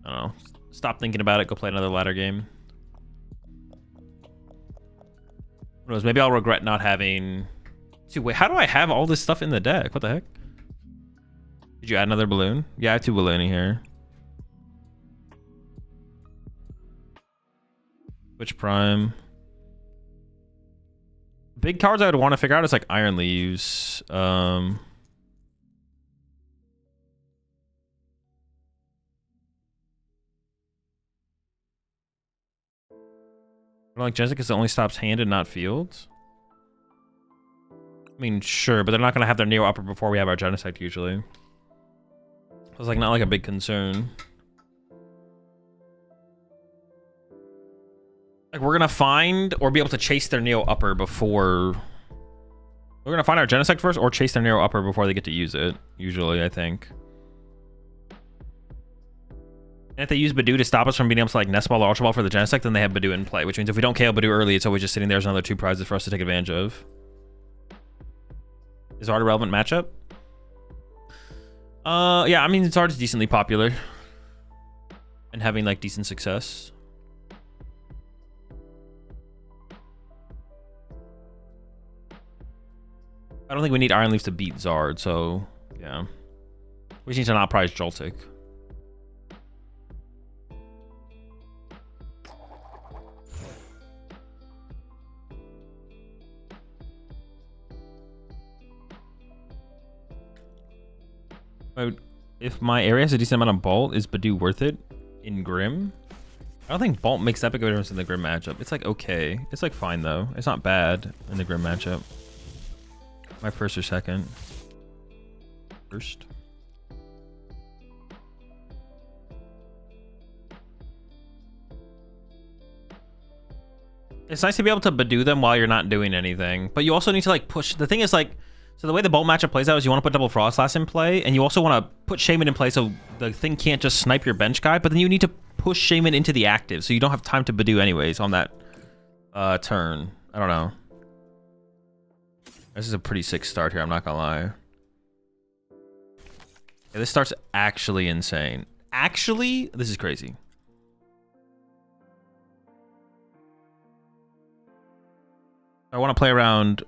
I don't know. Stop thinking about it, go play another ladder game. Who knows, maybe I'll regret not having... See, wait, how do I have all this stuff in the deck? What the heck? Did you add another balloon? Yeah, I have 2 ballooning here. Which prime? Big cards I would want to figure out is like Iron Leaves. Like Jessica, because it only stops hand and not fields. I mean, sure, but they're not gonna have their Neo Upper before we have our Genesect usually. It's like not like a big concern. Like we're gonna find or be able to chase their Neo Upper before. We're gonna find our Genesect first or chase their Neo Upper before they get to use it. Usually, I think. And if they use Badoo to stop us from being able to like Nest Ball or Ultra Ball for the Genesect, then they have Badoo in play. Which means if we don't KO Badoo early, it's always just sitting there as another 2 prizes for us to take advantage of. Is Zard a relevant matchup? Yeah, I mean Zard's decently popular. And having like decent success. I don't think we need Iron Leaves to beat Zard, so yeah. We just need to not prize Joltik. If my area has a decent amount of Bolt, is Badoo worth it in Grim? I don't think Bolt makes that big of a difference in the Grim matchup. It's like okay. It's like fine though. It's not bad in the Grim matchup. My first or second? First. It's nice to be able to Badoo them while you're not doing anything. But you also need to like push. The thing is like, so the way the Bolt matchup plays out is you want to put double Frost Blast in play, and you also want to put Shaman in play so the thing can't just snipe your bench guy, but then you need to push Shaman into the active, so you don't have time to Badoo anyways on that turn. I don't know. This is a pretty sick start here, I'm not gonna lie. Yeah, this start's actually insane. Actually, this is crazy. I want to play around,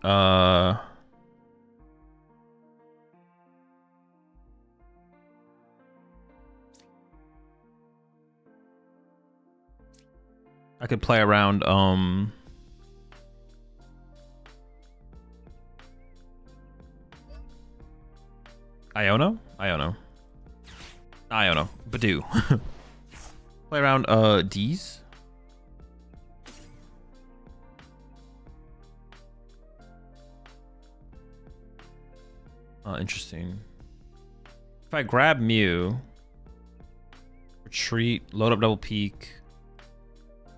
I could play around, Iono? Iono. Badoo. Play around, D's. Interesting. If I grab Mew, retreat, load up double peak,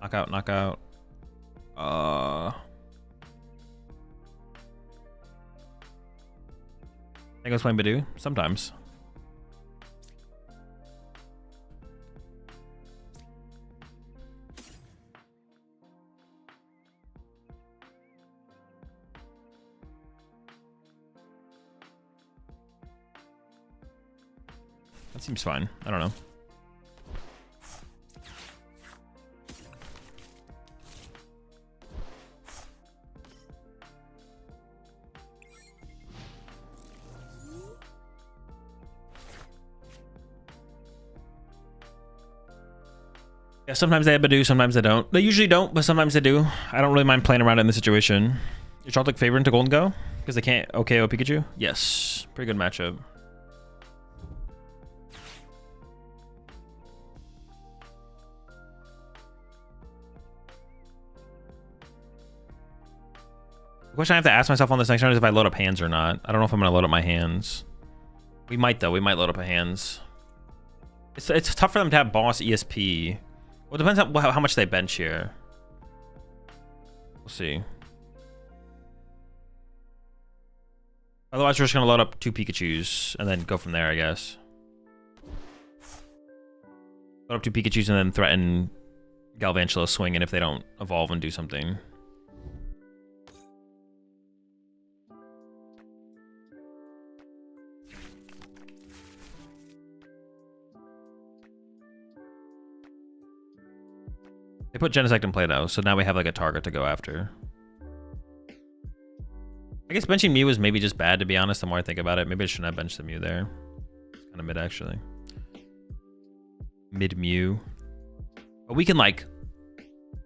knockout. I think I was playing Badoo sometimes. That seems fine. I don't know. Yeah, sometimes they have Badoo, sometimes they don't. They usually don't, but sometimes they do. I don't really mind playing around in this situation. Is Joltik favorite to Gholdengo? Because they can't OKO Pikachu? Yes. Pretty good matchup. The question I have to ask myself on this next round is if I load up hands or not. I don't know if I'm going to load up my hands. We might, though. We might load up a hands. It's tough for them to have boss ESP. Well, it depends on how much they bench here. We'll see. Otherwise, we're just gonna load up 2 Pikachus and then go from there, I guess. Load up 2 Pikachus and then threaten Galvantula swinging if they don't evolve and do something. They put Genesect in play though, so now we have like a target to go after. I guess benching Mew is maybe just bad, to be honest, the more I think about it. Maybe I shouldn't have benched the Mew there. It's kind of mid, actually. Mid Mew. But we can, like,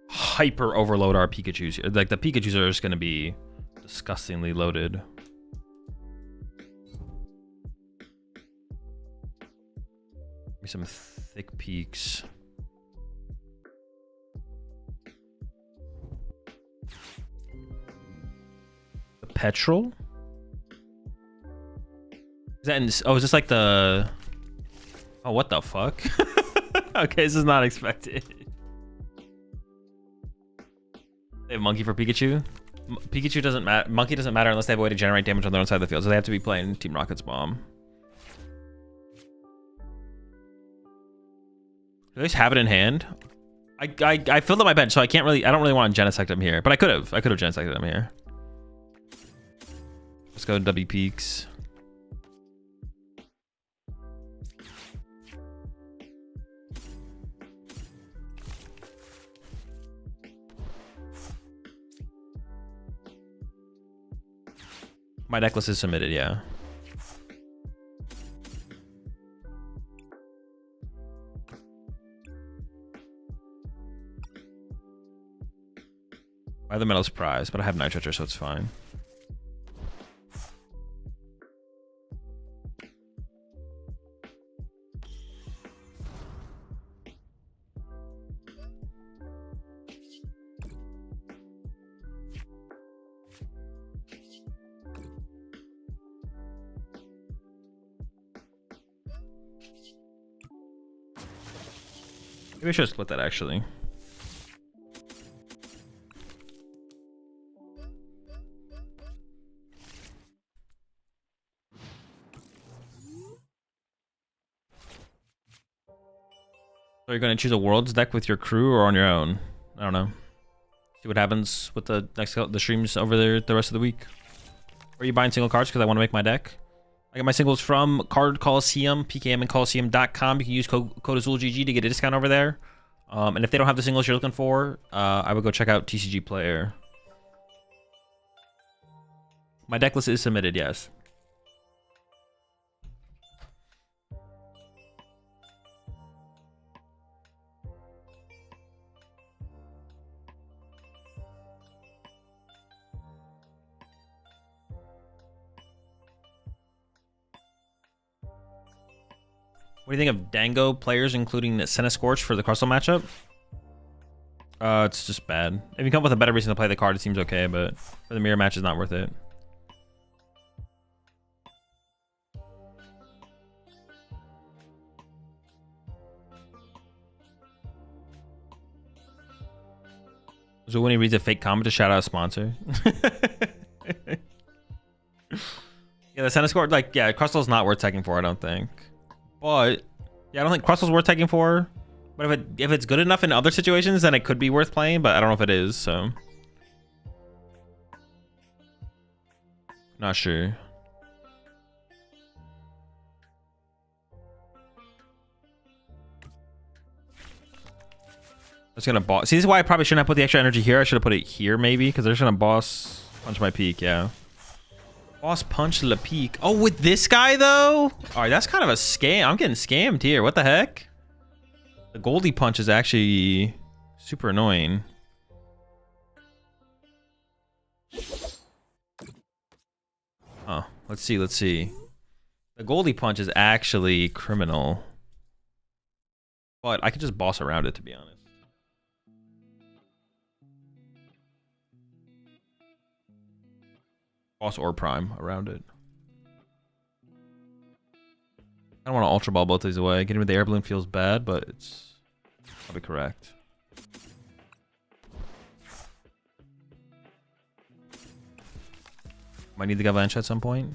hyper overload our Pikachus here. Like, the Pikachus are just going to be disgustingly loaded. Maybe some thick peaks. Petrol? Is that in, oh, is this like the... Oh, what the fuck? Okay, this is not expected. They have Monkey for Pikachu? Pikachu doesn't matter. Monkey doesn't matter unless they have a way to generate damage on their own side of the field, so they have to be playing Team Rocket's Bomb. Do they just have it in hand? I filled up my bench, so I don't really want to Genesect him here, but I could have Genesected him here. Let's go to W Peaks. My deck list is submitted, yeah. I have the Metal's Prize, but I have Nitroger, so it's fine. Maybe I should have split that, actually. So you're going to choose a Worlds deck with your crew or on your own? I don't know. See what happens with the streams over there the rest of the week. Or are you buying single cards because I want to make my deck? I get my singles from Card Coliseum, PKM and Coliseum.com. You can use code AzulGG to get a discount over there. And if they don't have the singles you're looking for, I would go check out TCG Player. My deck list is submitted, yes. What do you think of Dango players, including Senna Scorch for the Crustle matchup? It's just bad. If you come up with a better reason to play the card, it seems okay, but for the mirror match, it's not worth it. So when he reads a fake comment to shout out a sponsor. Yeah, the Senna Scorch, like, yeah, Crustle's not worth taking for, I don't think. But yeah, I don't think Crustle's worth taking for. But if it's good enough in other situations, then it could be worth playing. But I don't know if it is, so not sure. It's gonna boss. See, this is why I probably shouldn't have put the extra energy here. I should have put it here maybe, because they're just gonna boss punch my peak. Yeah. Boss punch Le Peak. Oh, with this guy though? All right, that's kind of a scam. I'm getting scammed here. What the heck? The Goldie punch is actually super annoying. Oh, let's see. Let's see. The Goldie punch is actually criminal, but I could just boss around it, to be honest. Boss or prime around it. I don't want to Ultra Ball both these away. Getting rid of the air balloon feels bad, but it's probably correct. Might need the Avalanche at some point.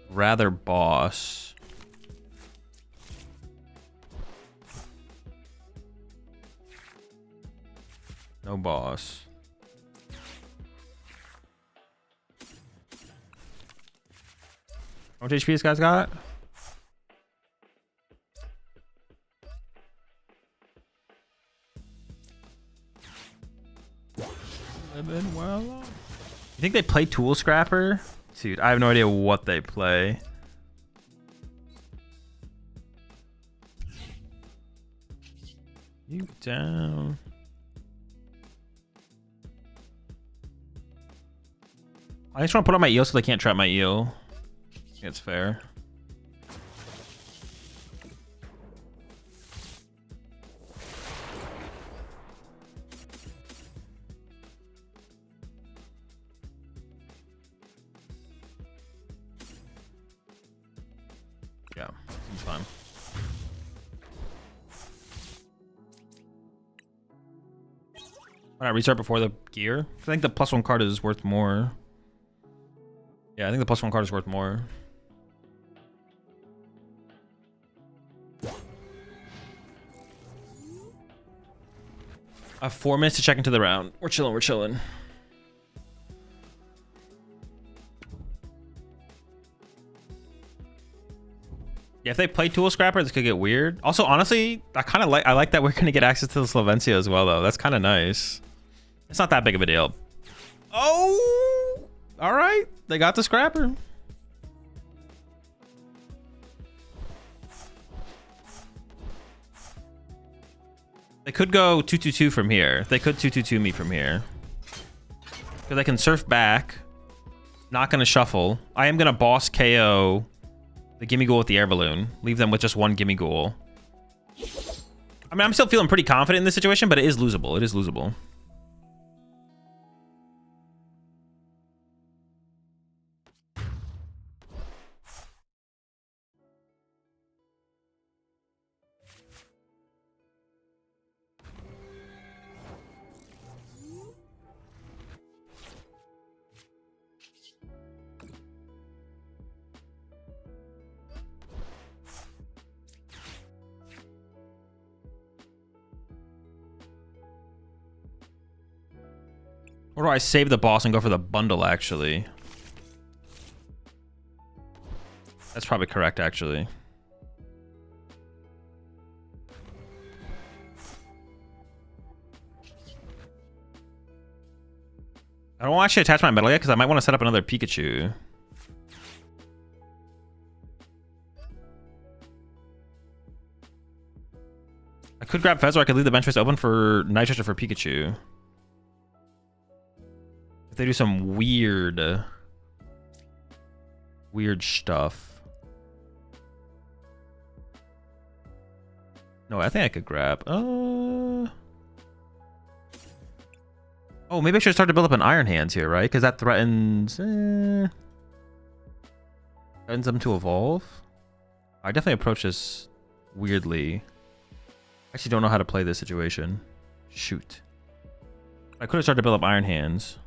Rather boss. No boss. How much HP this guy's got? Well, you think they play Tool Scrapper? Dude, I have no idea what they play. You down. I just want to put on my eel so they can't trap my eel. I think it's fair. Yeah, seems fine. Why not restart before the gear? I think the +1 card is worth more. Yeah, I think the +1 card is worth more. I have 4 minutes to check into the round. We're chilling, we're chilling. Yeah, if they play Tool Scrapper, this could get weird. Also, honestly, I like that we're gonna get access to the Slovencia as well, though. That's kind of nice. It's not that big of a deal. Oh, all right. They got the Scrapper. They could go 2-2-2 from here. They could 2-2-2 me from here. Because I can surf back. Not gonna shuffle. I am gonna boss KO the Gimme Ghoul with the air balloon. Leave them with just one Gimme Ghoul. I mean, I'm still feeling pretty confident in this situation, but it is losable. It is losable. Or do I save the boss and go for the bundle, actually? That's probably correct, actually. I don't actually attach my medal yet because I might want to set up another Pikachu. I could grab Fez or I could leave the bench space open for Nitrous or for Pikachu. If they do some weird stuff. No, I think I could grab. Oh, maybe I should start to build up an Iron Hands here, right? Because that threatens threatens them to evolve. I definitely approach this weirdly. I actually don't know how to play this situation. Shoot. I could have started to build up Iron Hands.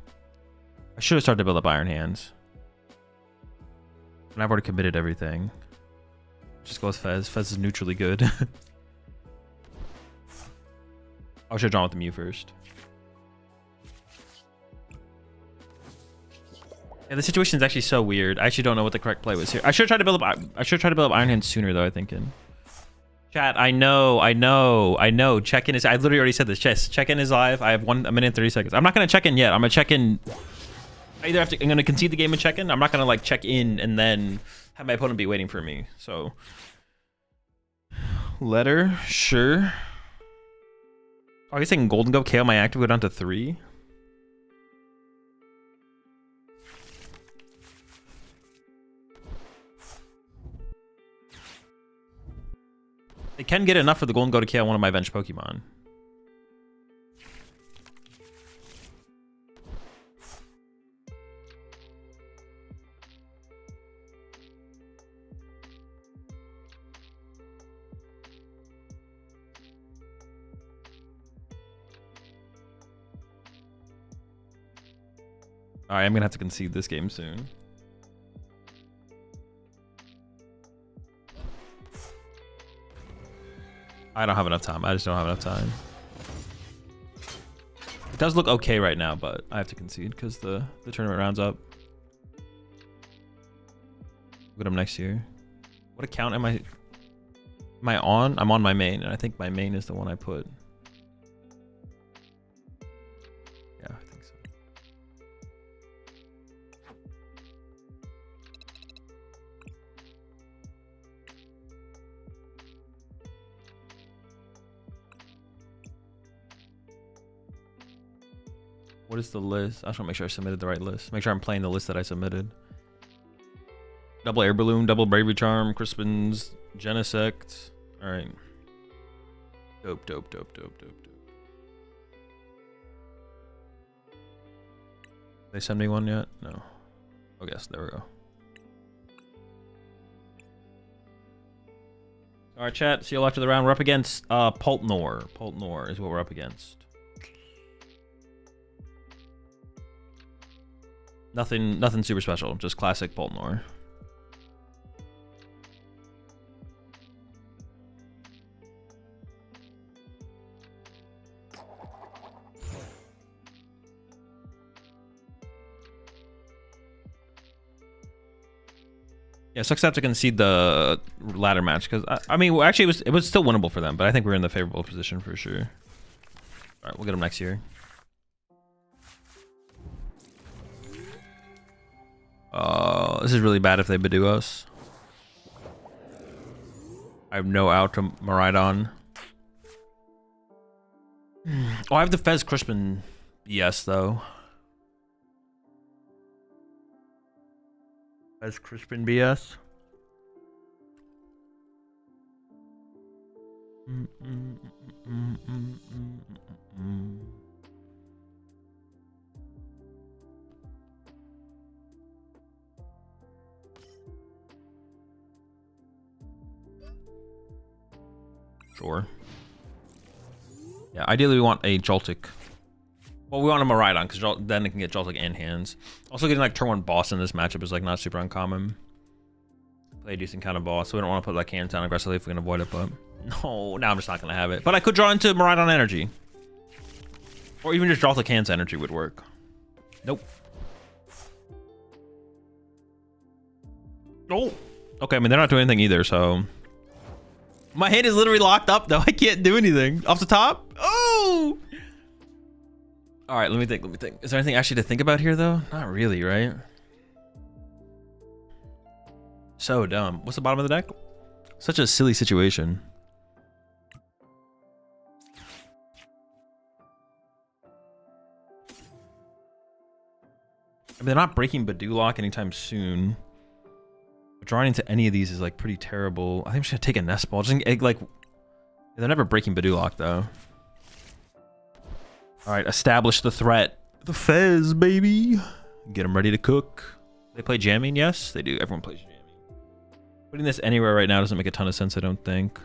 I should have started to build up Iron Hands. And I've already committed everything. Just go with Fez. Fez is neutrally good. I should have drawn with the Mew first. Yeah, the situation is actually so weird. I actually don't know what the correct play was here. I should try to build up. I should try to build up Iron Hands sooner, though. I think. Chat. I know. Check-in is. I literally already said this. Check-in is live. I have 1 minute and 30 seconds. I'm not gonna check in yet. I'm gonna check in. I either have to. I'm gonna concede the game and check in. I'm not gonna like check in and then have my opponent be waiting for me. So. Letter. Sure. Oh, you're saying Gholdengo KO my active go down to 3? They can get enough for the Gholdengo to KO one of my bench Pokemon. All right, I'm gonna have to concede this game soon. I don't have enough time. I just don't have enough time. It does look okay right now, but I have to concede because the tournament round's up. Look at him next year. What account am I on? I'm on my main, and I think my main is the one I put. Yeah, I think so. What is the list? I just want to make sure I submitted the right list. Make sure I'm playing the list that I submitted. Double Air Balloon, double Bravery Charm, Crispin's, Genesect. All right. Dope, dope, dope, dope, dope, dope. They send me one yet? No. Oh, yes, there we go. All right, chat. See you all after the round. We're up against Poltnor. Poltnor is what we're up against. Nothing super special. Just classic Poltnor. Yeah, sucks to have to concede the ladder match because I mean, well, actually, it was still winnable for them, but I think we're in the favorable position for sure. All right, we'll get them next year. This is really bad if they Badoo us. I have no out to Miraidon. Oh, I have the Fez Crispin BS though. Fez Crispin BS. Sure. Yeah, ideally we want a Joltik. Well, we want a Miraidon because then it can get Joltik and hands. Also, getting like turn 1 boss in this matchup is like not super uncommon. Play a decent kind of boss, so we don't want to put like hands down aggressively if we can avoid it. But no, now I'm just not gonna have it. But I could draw into Miraidon energy, or even just Joltik hands energy would work. Nope. Oh. Okay, I mean they're not doing anything either, so. My hand is literally locked up though. I can't do anything. Off the top? Oh! Alright, let me think. Is there anything actually to think about here though? Not really, right? So dumb. What's the bottom of the deck? Such a silly situation. I mean, they're not breaking Badoo Lock anytime soon. Drawing into any of these is like pretty terrible. I think I'm just gonna take a nest ball. Just like they're never breaking Badoo Lock though. All right, establish the threat. The Fez, baby. Get them ready to cook. They play jamming, yes, they do. Everyone plays jamming. Putting this anywhere right now doesn't make a ton of sense, I don't think.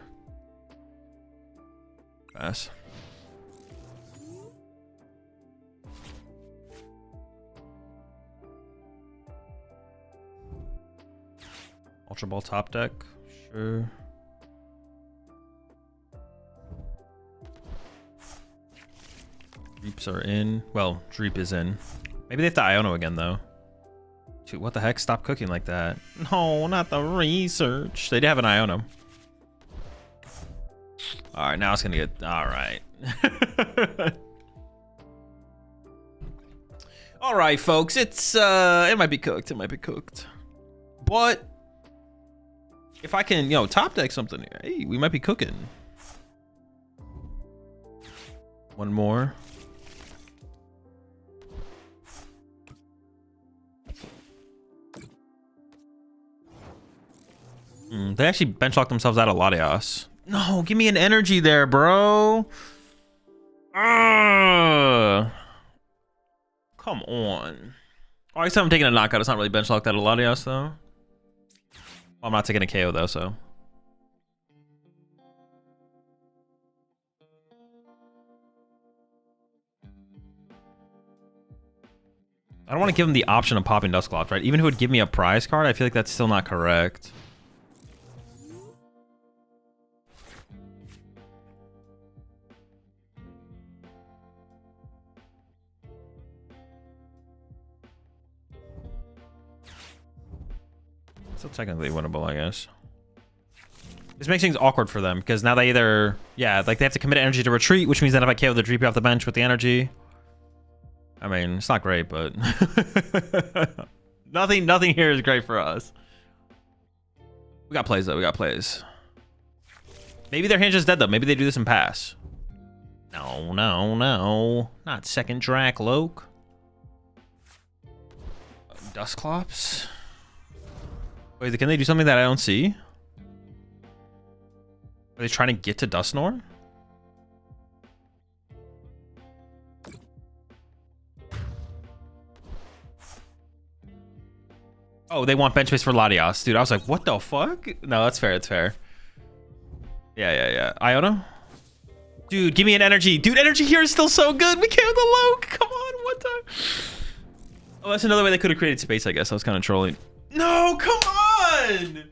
Pass. Ultra Ball top deck, sure. Dreeps are in. Well, Dreep is in. Maybe they have to Iono again, though. Dude, what the heck? Stop cooking like that. No, not the research. They did have an Iono. All right, now it's going to get... All right. All right, folks. It's... It might be cooked. It might be cooked. But... if I can, top deck something here, hey, we might be cooking. One more. They actually bench locked themselves out of Latias. No, give me an energy there, bro. Come on. Oh, I said I'm taking a knockout. It's not really bench locked out of Latias, though. Well, I'm not taking a KO, though, so. I don't want to give him the option of popping Dusclops, right? Even if it would give me a prize card, I feel like that's still not correct. Still technically winnable, I guess. This makes things awkward for them because now they either, yeah, like they have to commit energy to retreat, which means that if I KO the GP off the bench with the energy, I mean, it's not great, but nothing here is great for us. We got plays though. We got plays. Maybe their hand is dead though. Maybe they do this and pass. No, no, no, not second Dracloak. Dusclops. Wait, can they do something that I don't see? Are they trying to get to Dusknoir? Oh, they want bench space for Latias. Dude, I was like, what the fuck? No, that's fair. It's fair. Yeah. Iona? Dude, give me an energy. Dude, energy here is still so good. We killed the Loke. Come on, one time. Oh, that's another way they could have created space, I guess. I was kind of trolling. No, come on!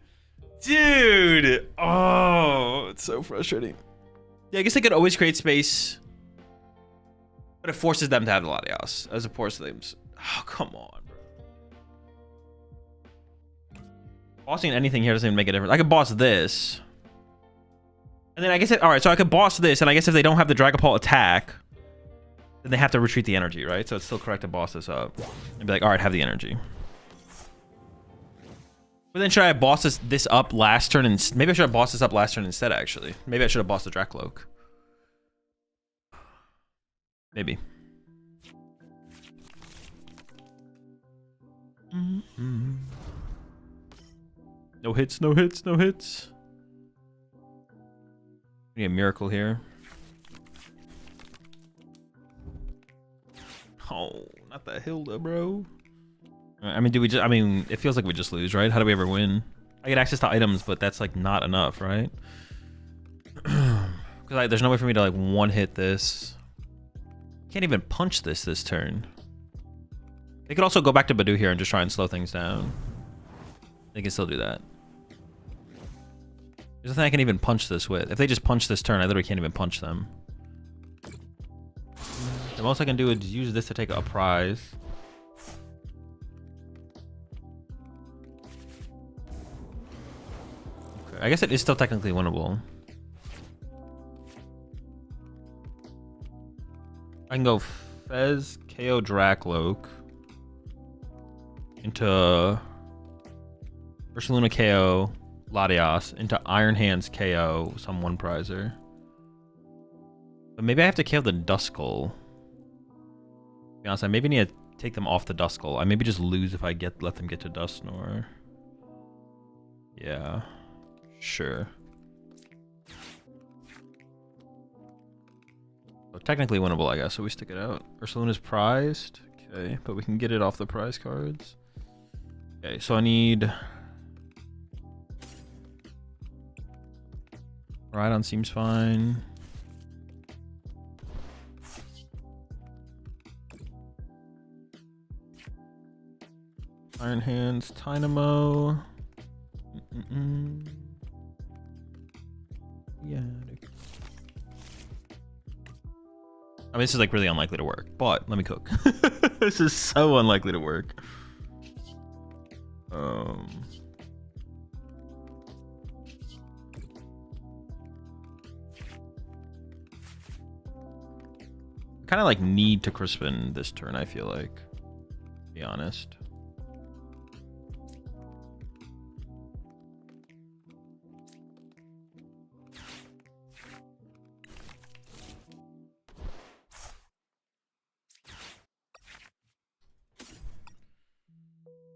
Dude! Oh, it's so frustrating. Yeah, I guess they could always create space, but it forces them to have the Latias as opposed to them. Oh, come on, bro. Bossing anything here doesn't even make a difference. I could boss this. And then I guess, all right, so I could boss this, and I guess if they don't have the Dragapult attack, then they have to retreat the energy, right? So it's still correct to boss this up. And be like, all right, have the energy. But then should I have bossed this up last turn? And maybe I should have bossed this up last turn instead, actually. Maybe I should have bossed the Dracloak. Maybe. No hits, no hits, no hits. We need a miracle here. Oh, not the Hilda, bro. I mean, do we just, I mean, it feels like we just lose, right? How do we ever win? I get access to items, but that's like not enough, right? Because there's no way for me to like one hit this. Can't even punch this turn. They could also go back to Badu here and just try and slow things down. They can still do that. There's nothing I can even punch this with. If they just punch this turn, I literally can't even punch them. The most I can do is use this to take a prize. Okay, I guess it is still technically winnable. I can go Fez, KO Dracloak into Ursaluna KO Latias into Iron Hands KO some one prizer. But maybe I have to KO the Duskull. To be honest, I maybe need to take them off the Duskull. I maybe just lose if I let them get to Dusknoir. Yeah, sure. So technically winnable, I guess. So we stick it out. Ursaluna's prized. Okay, but we can get it off the prize cards. Okay, so I need. Rhydon seems fine. Iron Hands, Tynamo. Yeah. I mean, this is like really unlikely to work, but let me cook. This is so unlikely to work. Kind of like need to Crispin this turn, I feel like, to be honest.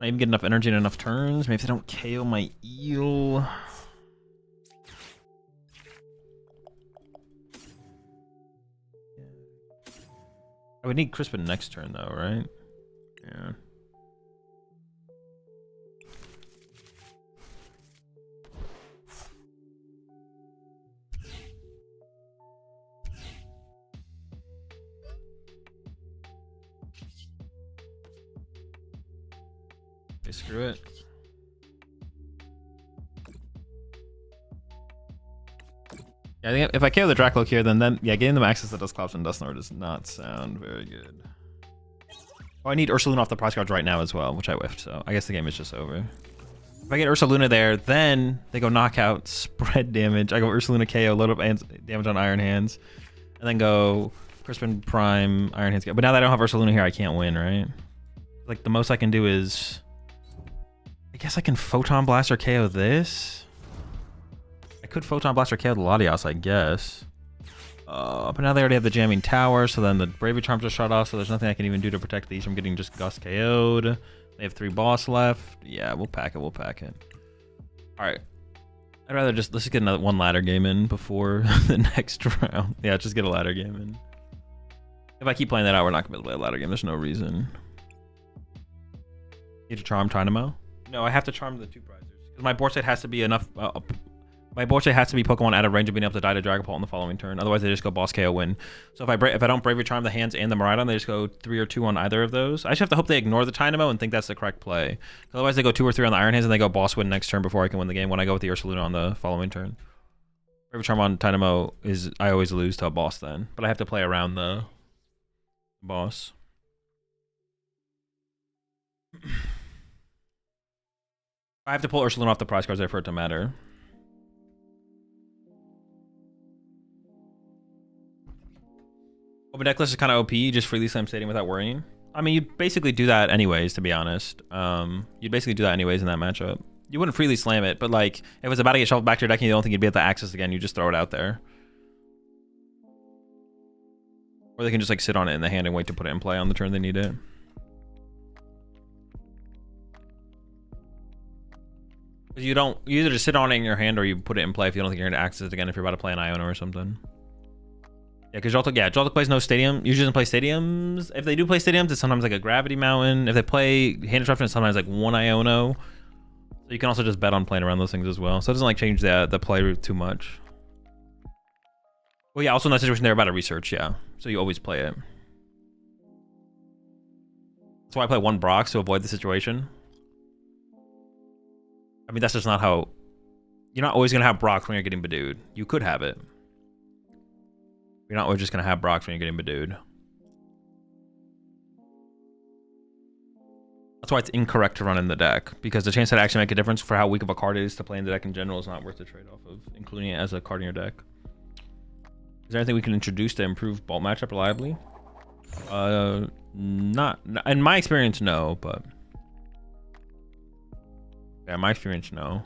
I even get enough energy in enough turns. Maybe if they don't KO my eel. I would need Crispin next turn though, right? Yeah. Okay, screw it. Yeah, I think if I KO the Dracloak here, then yeah, getting them access to Dusclops and Dusknoir does not sound very good. Oh, I need Ursaluna off the prize cards right now as well, which I whiffed, so I guess the game is just over. If I get Ursaluna there, then they go knockout, spread damage. I go Ursaluna KO, load up damage on Iron Hands, and then go Crispin Prime, Iron Hands. But now that I don't have Ursaluna here, I can't win, right? Like, the most I can do is... I guess I can Photon Blast or KO this? I could Photon Blast or KO the Latios, I guess. But now they already have the Jamming Tower, so then the Bravery Charms are shut off, so there's nothing I can even do to protect these from getting just Gust KO'd. They have 3 boss left. Yeah, we'll pack it, we'll pack it. Alright. I'd rather let's just get one ladder game in before the next round. Yeah, just get a ladder game in. If I keep playing that out, we're not going to be able to play a ladder game. There's no reason. Need to charm Tynamo? No, I have to charm the 2 prizers. Because my board state has to be enough... my board state has to be Pokemon out of range of being able to die to Dragapult on the following turn. Otherwise, they just go boss KO win. So if I don't Bravery Charm the hands and the Miraidon, they just go 3 or 2 on either of those. I just have to hope they ignore the Tynamo and think that's the correct play. Otherwise, they go 2 or 3 on the Iron Hands and they go boss win next turn before I can win the game when I go with the Ursaluna on the following turn. Bravery Charm on Tynamo is... I always lose to a boss then. But I have to play around the boss. I have to pull Ursaluna off the prize cards there for it to matter. Open Deck List is kind of OP, just freely slam stadium without worrying. I mean, you basically do that anyways, to be honest. You'd basically do that anyways in that matchup. You wouldn't freely slam it, but like, if it's about to get shuffled back to your deck and you don't think you'd be able to access again, you just throw it out there. Or they can just like sit on it in the hand and wait to put it in play on the turn they need it. You either just sit on it in your hand or you put it in play if you don't think you're going to access it again if you're about to play an Iono or something. Yeah, because Joltik plays no stadium. Usually doesn't play stadiums. If they do play stadiums, it's sometimes like a Gravity Mountain. If they play Hand Disruption, it's sometimes like 1 Iono. So you can also just bet on playing around those things as well. So it doesn't like change the play route too much. Well, yeah, also in that situation, they're about to research, yeah. So you always play it. That's why I play 1 Brox to avoid the situation. I mean, that's just not how... You're not always going to have Brox when you're getting Badooed. You could have it. You're not always just going to have Brox when you're getting Badooed. That's why it's incorrect to run in the deck. Because the chance that actually make a difference for how weak of a card it is to play in the deck in general is not worth the trade-off of including it as a card in your deck. Is there anything we can introduce to improve Bolt matchup reliably? Not... In my experience, no, but... Yeah, in my experience, no.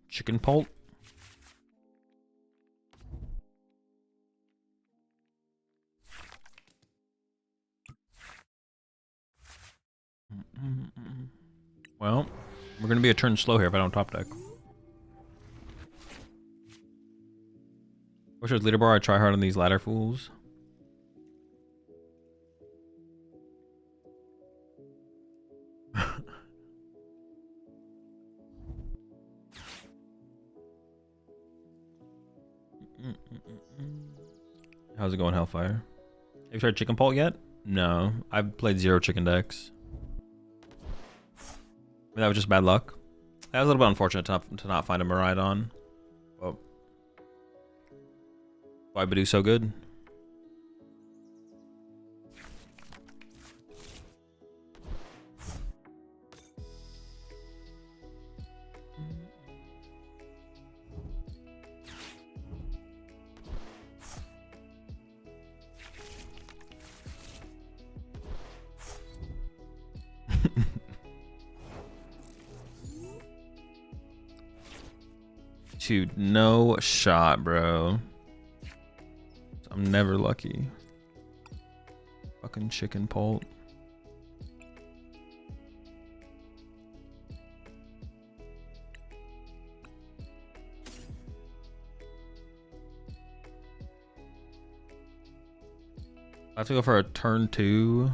Chicken Pult. Well, we're gonna be a turn slow here if I don't top deck. Wish it was leaderboard. I try hard on these ladder fools. How's it going, Hellfire? Have you tried Chicken Pult yet? No, I've played 0 chicken decks. I mean, that was just bad luck. That was a little bit unfortunate to not find a Miraidon. Well, why Badoo so good? Dude, no shot, bro. I'm never lucky. Fucking Chicken Pult. I have to go for a turn 2.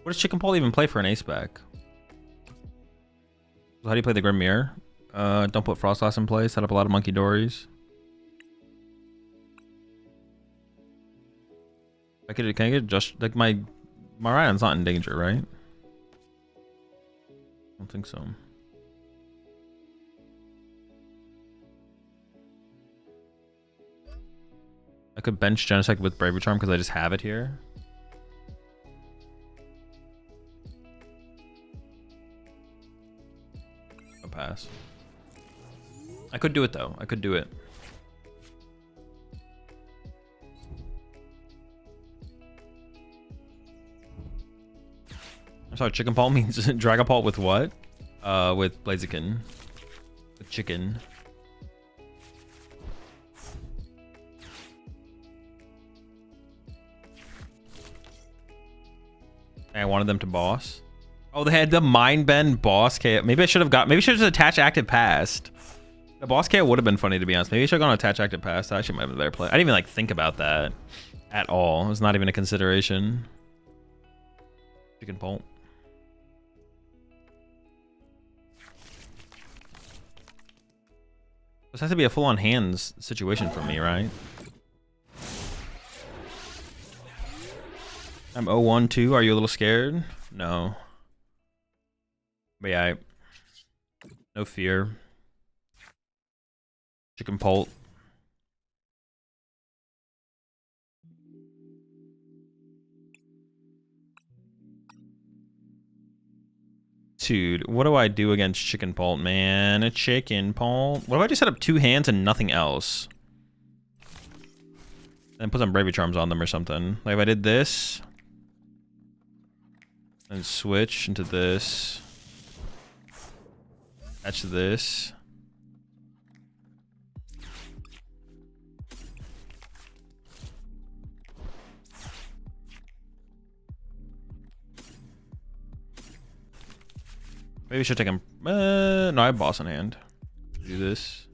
What does Chicken Paul even play for an ace back? So how do you play the Grim Mirror? Don't put Frostlass in play. Set up a lot of Monkey Dories. Can I get just like my Ryan's not in danger, right? I don't think so. I could bench Genesect with Bravery Charm because I just have it here. I'll pass. I could do it though. I could do it. I'm sorry, Chicken Paul means Dragapult with what? With Blaziken. With chicken. I wanted them to boss. Oh, they had the Mind Bend boss KO. Maybe I should have just attached active past. The boss KO would have been funny, to be honest. Maybe I should have gone attach active past. That actually might have been a better play. I didn't even like think about that at all. It was not even a consideration. Chicken Bolt. This has to be a full-on hands situation for me, right? I'm 0-1-2. Are you a little scared? No. But yeah, no fear. Chicken Bolt. Dude, what do I do against Chicken Bolt, man? A Chicken Bolt. What if I just set up 2 hands and nothing else? And put some Bravery Charms on them or something. Like if I did this. And switch into this. Attach this. Maybe I should take him. No, I have boss in hand. Do this.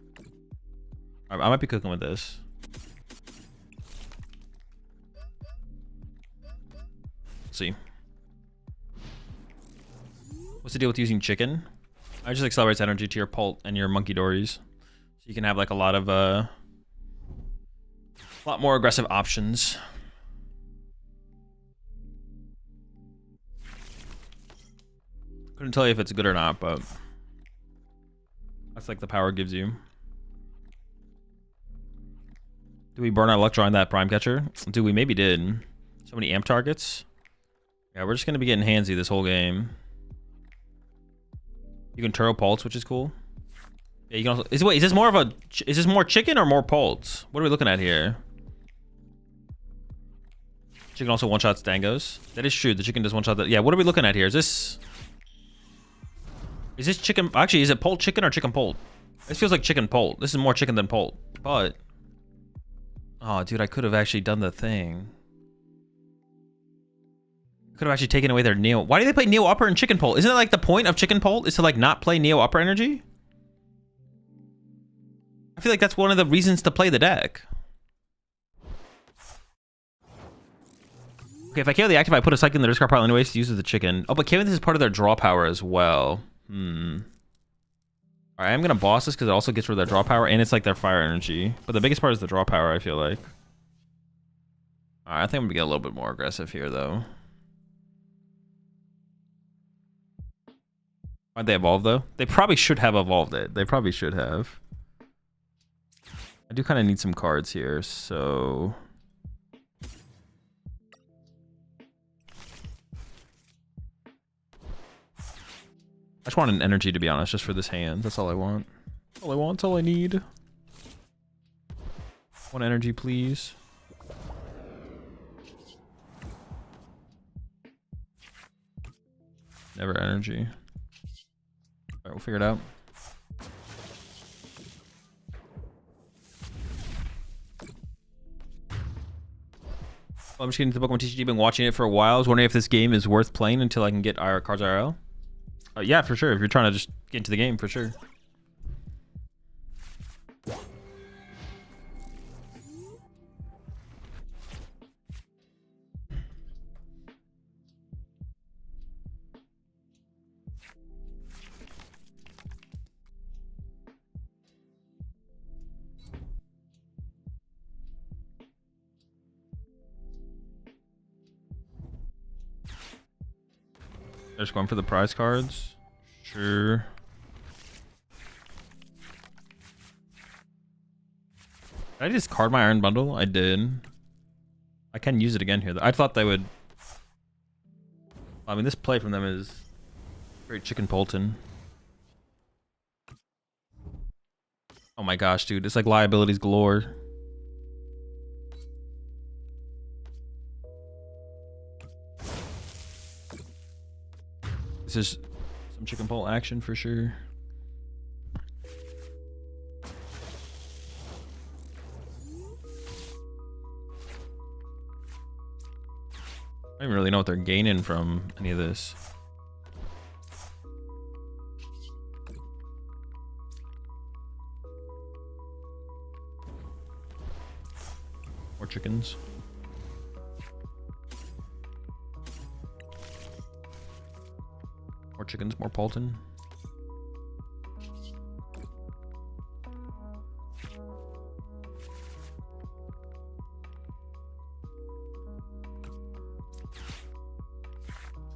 I might be cooking with this. Let's see. What's the deal with using chicken? I just accelerates energy to your Pult and your Monkey Dories. So you can have like a lot more aggressive options. Couldn't tell you if it's good or not, but that's like the power it gives you. Do we burn our luck drawing that Prime Catcher? Dude, we maybe did. So many amp targets. Yeah, we're just gonna be getting handsy this whole game. You can Turo Pulse, which is cool. Yeah, you can also. Is this more chicken or more Pulse? What are we looking at here? Chicken also one-shots Dangos. That is true. The chicken does one-shot that. Yeah, what are we looking at here? Is this chicken? Actually, is it Pult chicken or chicken Pult? This feels like chicken Pult. This is more chicken than Pult. But oh, dude, I could have actually done the thing. Could have actually taken away their Neo. Why do they play Neo Upper and Chicken Pult? Isn't it like the point of Chicken Pult is to like not play Neo Upper energy? I feel like that's one of the reasons to play the deck. Okay, if I KO the active, I put a cycle in the discard pile anyways to use with the chicken. Oh, but KO this is part of their draw power as well. Alright, I'm gonna boss this because it also gets rid of their draw power and it's like their fire energy. But the biggest part is the draw power, I feel like. Alright, I think I'm gonna get a little bit more aggressive here though. Why'd they evolve though? They probably should have evolved it. They probably should have. I do kind of need some cards here, so I just want an energy, to be honest, just for this hand. That's all I want. All I want, that's all I need. One energy, please. Never energy. Alright, we'll figure it out. Well, I'm just getting into PokemonTCG. Been watching it for a while. I was wondering if this game is worth playing until I can get IR cards IRL. Yeah, for sure. If you're trying to just get into the game, for sure. Just going for the prize cards. Sure. Did I just card my iron bundle? I did. I can use it again here. I thought they would. I mean, this play from them is very chicken Polton. Oh my gosh, dude. It's like liabilities galore. This is some chicken pole action for sure. I don't even really know what they're gaining from any of this. More chickens. More chickens, more Polton.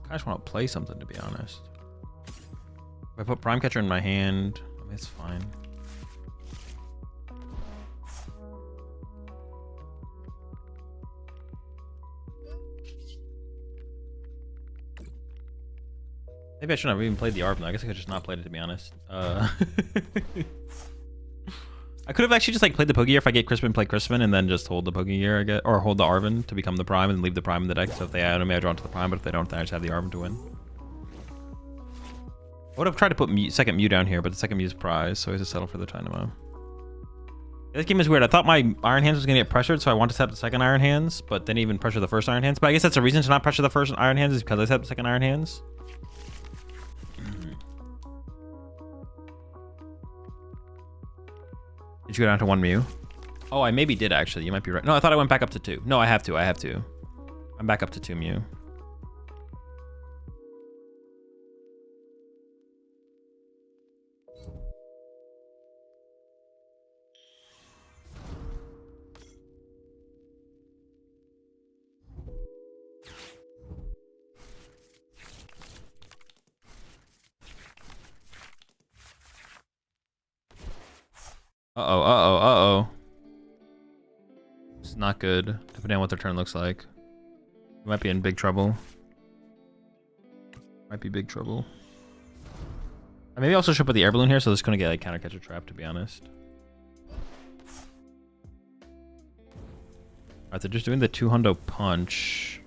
I just want to play something, to be honest. If I put Prime Catcher in my hand, I mean, it's fine. Maybe I shouldn't have even played the Arven. I guess I could just not played it, to be honest. I could have actually just like played the Pokegear if I get Crispin, play Crispin, and then just hold the Pokegear, I guess, or hold the Arven to become the Prime and leave the Prime in the deck. So if they add me, I draw into the Prime, but if they don't, then I just have the Arven to win. I would have tried to put second Mew down here, but the second Mew's prize, so I have to settle for the Dynamo. This game is weird. I thought my Iron Hands was going to get pressured, so I wanted to set up the second Iron Hands, but then even pressure the first Iron Hands. But I guess that's a reason to not pressure the first Iron Hands is because I set up the second Iron Hands. Did you go down to 1 Mew? Oh, I maybe did actually. You might be right. No, I thought I went back up to 2. No, I have to. I have to. I'm back up to 2 Mew. Uh-oh, uh-oh, uh-oh. It's not good, depending on what their turn looks like. We might be in big trouble. Might be big trouble. I maybe also should put the air balloon here, so this is gonna get like counter catcher trap, to be honest. Alright, they're just doing the 2-hundo punch.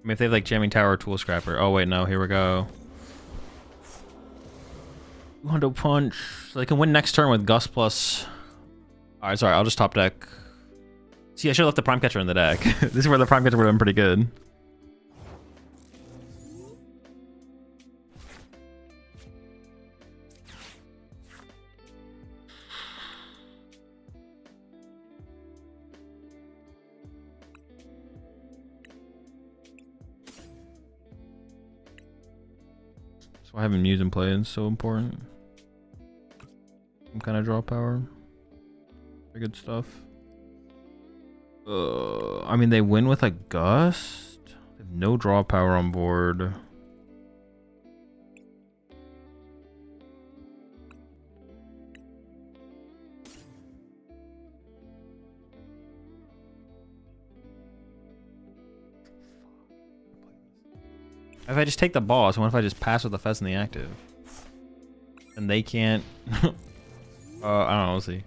I mean, if they have like jamming tower or tool scrapper. Oh wait, no, here we go. 2-hundo punch. So they can win next turn with Gust plus. Alright, sorry, I'll just top deck. See, I should have left the Prime Catcher in the deck. This is where the Prime Catcher would have been pretty good. So having Muse in play is so important. Some kind of draw power. Very good stuff. I mean, they win with a Gust. They have no draw power on board. If I just take the boss, what if I just pass with the Fez in the active? And they can't. I don't know. We'll see.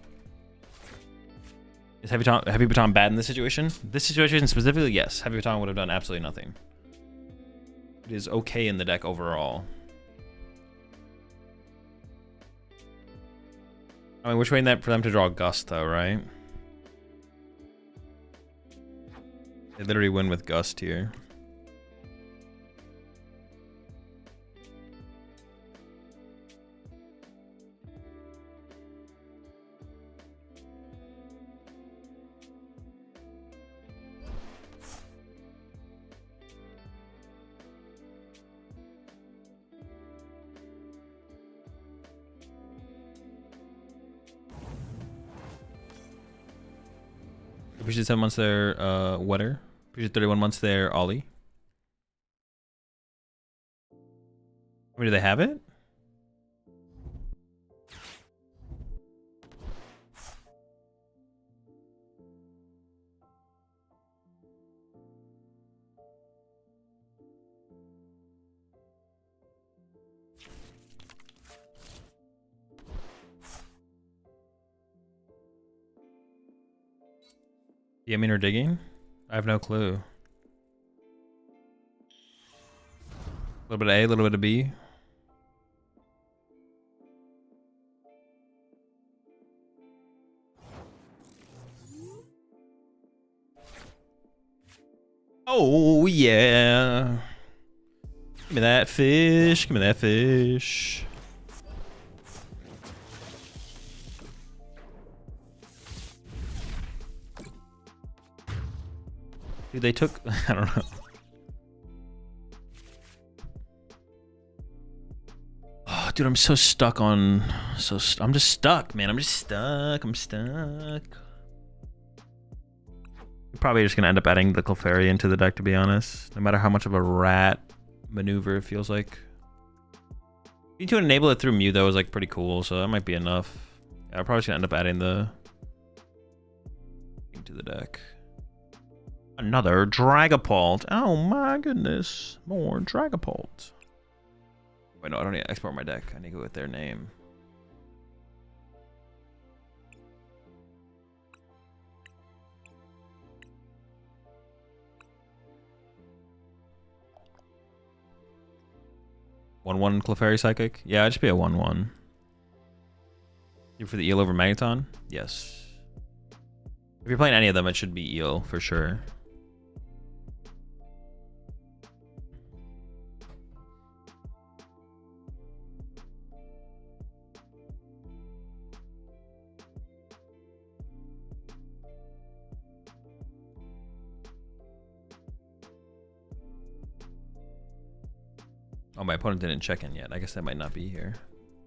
Is Heavy Baton bad in this situation? This situation specifically, yes. Heavy Baton would have done absolutely nothing. It is okay in the deck overall. I mean, which way that for them to draw Gust, though, right? They literally win with Gust here. Appreciate 7 months there, Wetter. Appreciate 31 months there, Ollie. I mean, do they have it? Yamin or digging? I have no clue. A little bit of A, a little bit of B. Oh, yeah. Give me that fish. Give me that fish. Dude, they took... I don't know. Oh, dude, I'm so stuck on... I'm just stuck, man. I'm just stuck. I'm stuck. I'm probably just going to end up adding the Clefairy into the deck, to be honest. No matter how much of a rat maneuver it feels like. To enable it through Mew, though, is like pretty cool, so that might be enough. Yeah, I'm probably just going to end up adding the... into the deck. Another Dragapult. Oh my goodness. More Dragapult. Wait, no, I don't need to export my deck. I need to go with their name. One Clefairy Psychic? Yeah, I'd just be a 1/1. You for the eel over Magneton? Yes. If you're playing any of them, it should be eel for sure. Oh, my opponent didn't check in yet. I guess that might not be here.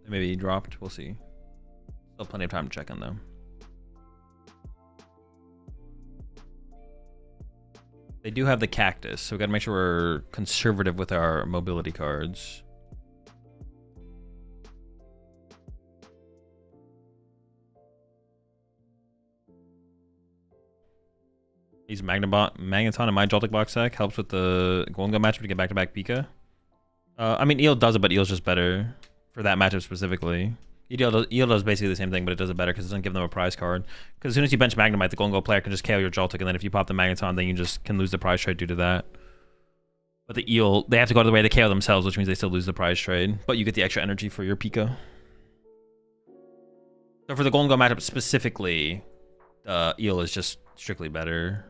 Maybe he dropped. We'll see. Still plenty of time to check in, though. They do have the Cactus, so we gotta make sure we're conservative with our mobility cards. He's Magneton in my Joltik Box deck. Helps with the Gholdengo matchup to get back-to-back Pika. I mean, Eel does it, but Eel's just better for that matchup specifically. Eel does basically the same thing, but it does it better because it doesn't give them a prize card. Because as soon as you bench Magnemite, the Gholdengo player can just KO your Joltik, and then if you pop the Magneton, then you just can lose the prize trade due to that. But the Eel, they have to go to the way they KO themselves, which means they still lose the prize trade. But you get the extra energy for your Pika. So for the Gholdengo matchup specifically, Eel is just strictly better.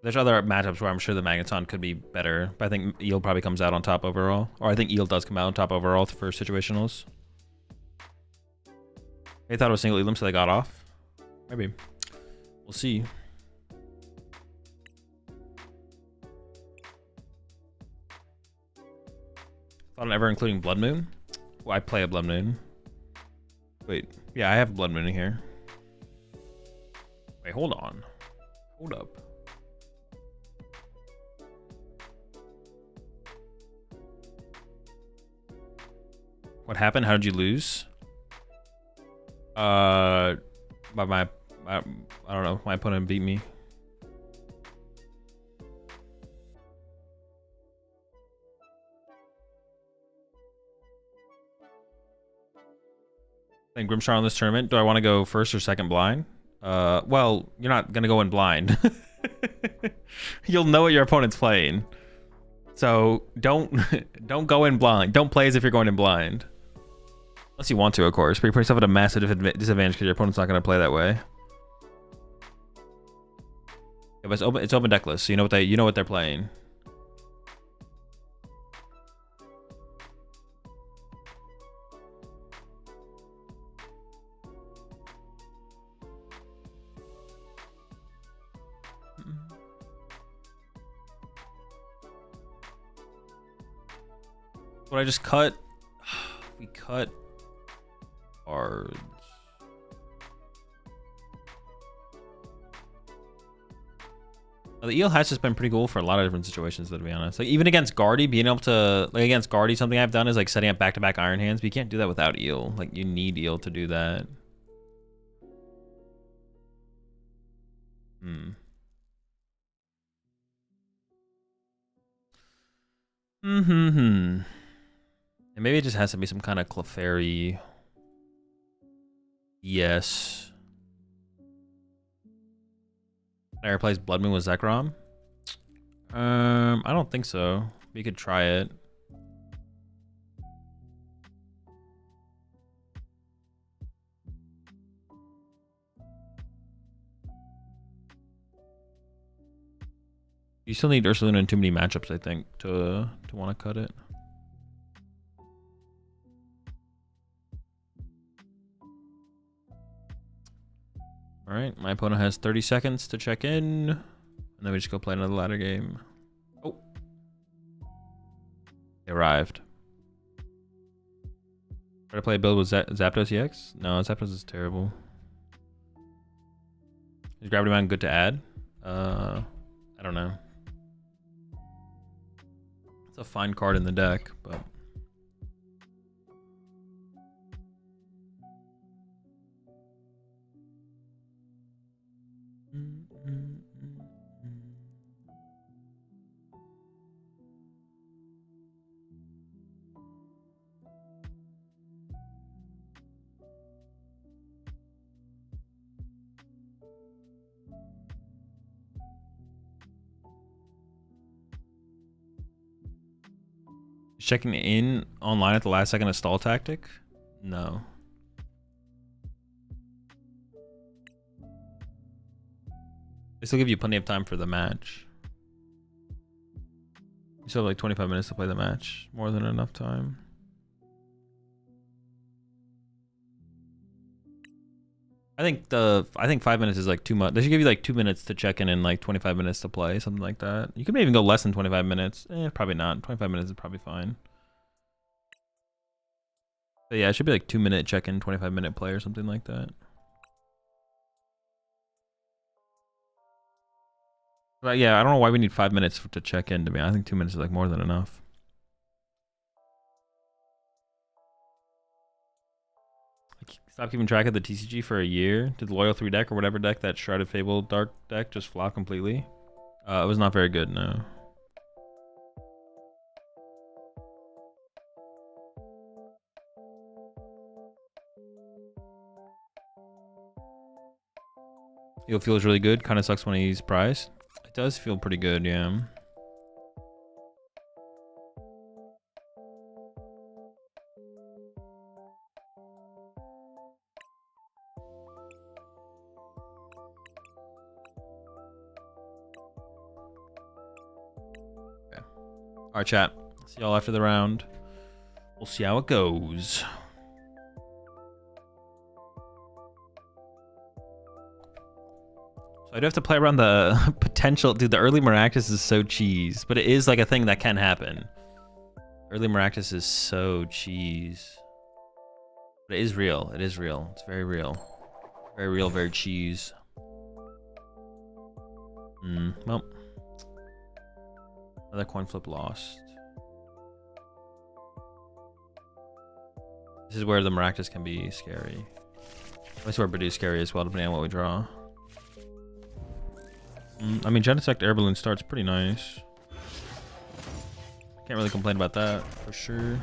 There's other matchups where I'm sure the Magneton could be better, but I think Eel probably comes out on top overall. Or I think Eel does come out on top overall for situationals. They thought it was single Elam, so they got off. Maybe. We'll see. Thought on ever including Blood Moon? Well, I play a Blood Moon. Wait. Yeah, I have Blood Moon in here. Wait, hold on. Hold up. What happened? How did you lose? I don't know. My opponent beat me. Playing Grimstar in this tournament. Do I want to go first or second blind? Well, you're not gonna go in blind. You'll know what your opponent's playing. So don't go in blind. Don't play as if you're going in blind. Unless you want to, of course. But you put yourself at a massive disadvantage because your opponent's not going to play that way. Yeah, but it's open decklist, so you know what they're playing. What I just cut? We cut cards. Well, the eel has just been pretty cool for a lot of different situations, to be honest. Like even against Guardy, being able to like against Guardy, something I've done is like setting up back-to-back Iron Hands, but you can't do that without eel. Like you need eel to do that. And maybe it just has to be some kind of Clefairy. Yes. Can I replace Blood Moon with Zekrom? I don't think so. We could try it. You still need Ursaluna in too many matchups, I think, to want to cut it. All right, my opponent has 30 seconds to check in, and then we just go play another ladder game. Oh, they arrived. Try to play a build with Zapdos EX? No, Zapdos is terrible. Is Gravity Mine good to add? I don't know. It's a fine card in the deck, but. Checking in online at the last second, a stall tactic? No. They still give you plenty of time for the match. You still have like 25 minutes to play the match. More than enough time. I think 5 minutes is like too much. They should give you like 2 minutes to check in and like 25 minutes to play, something like that. You could maybe even go less than 25 minutes. Probably not. 25 minutes is probably fine. But yeah, it should be like 2 minute check in, 25 minute play or something like that. But yeah, I don't know why we need 5 minutes to check in to me. I think 2 minutes is like more than enough. Stop keeping track of the TCG for a year. Did the Loyal 3 deck or whatever deck, that Shrouded Fable Dark deck, just flop completely? It was not very good, no. It feels really good. Kind of sucks when he's priced. It does feel pretty good, yeah. All right, chat. See y'all after the round. We'll see how it goes. So I do have to play around the potential. Dude, the early Maractus is so cheese, but it is like a thing that can happen. Early Maractus is so cheese. But it is real. It is real. It's very real. Very real, very cheese. Well. Another coin flip lost. This is where the Maractus can be scary. This is where Bidoo's scary as well, depending on what we draw. I mean, Genesect Air Balloon starts pretty nice. Can't really complain about that, for sure.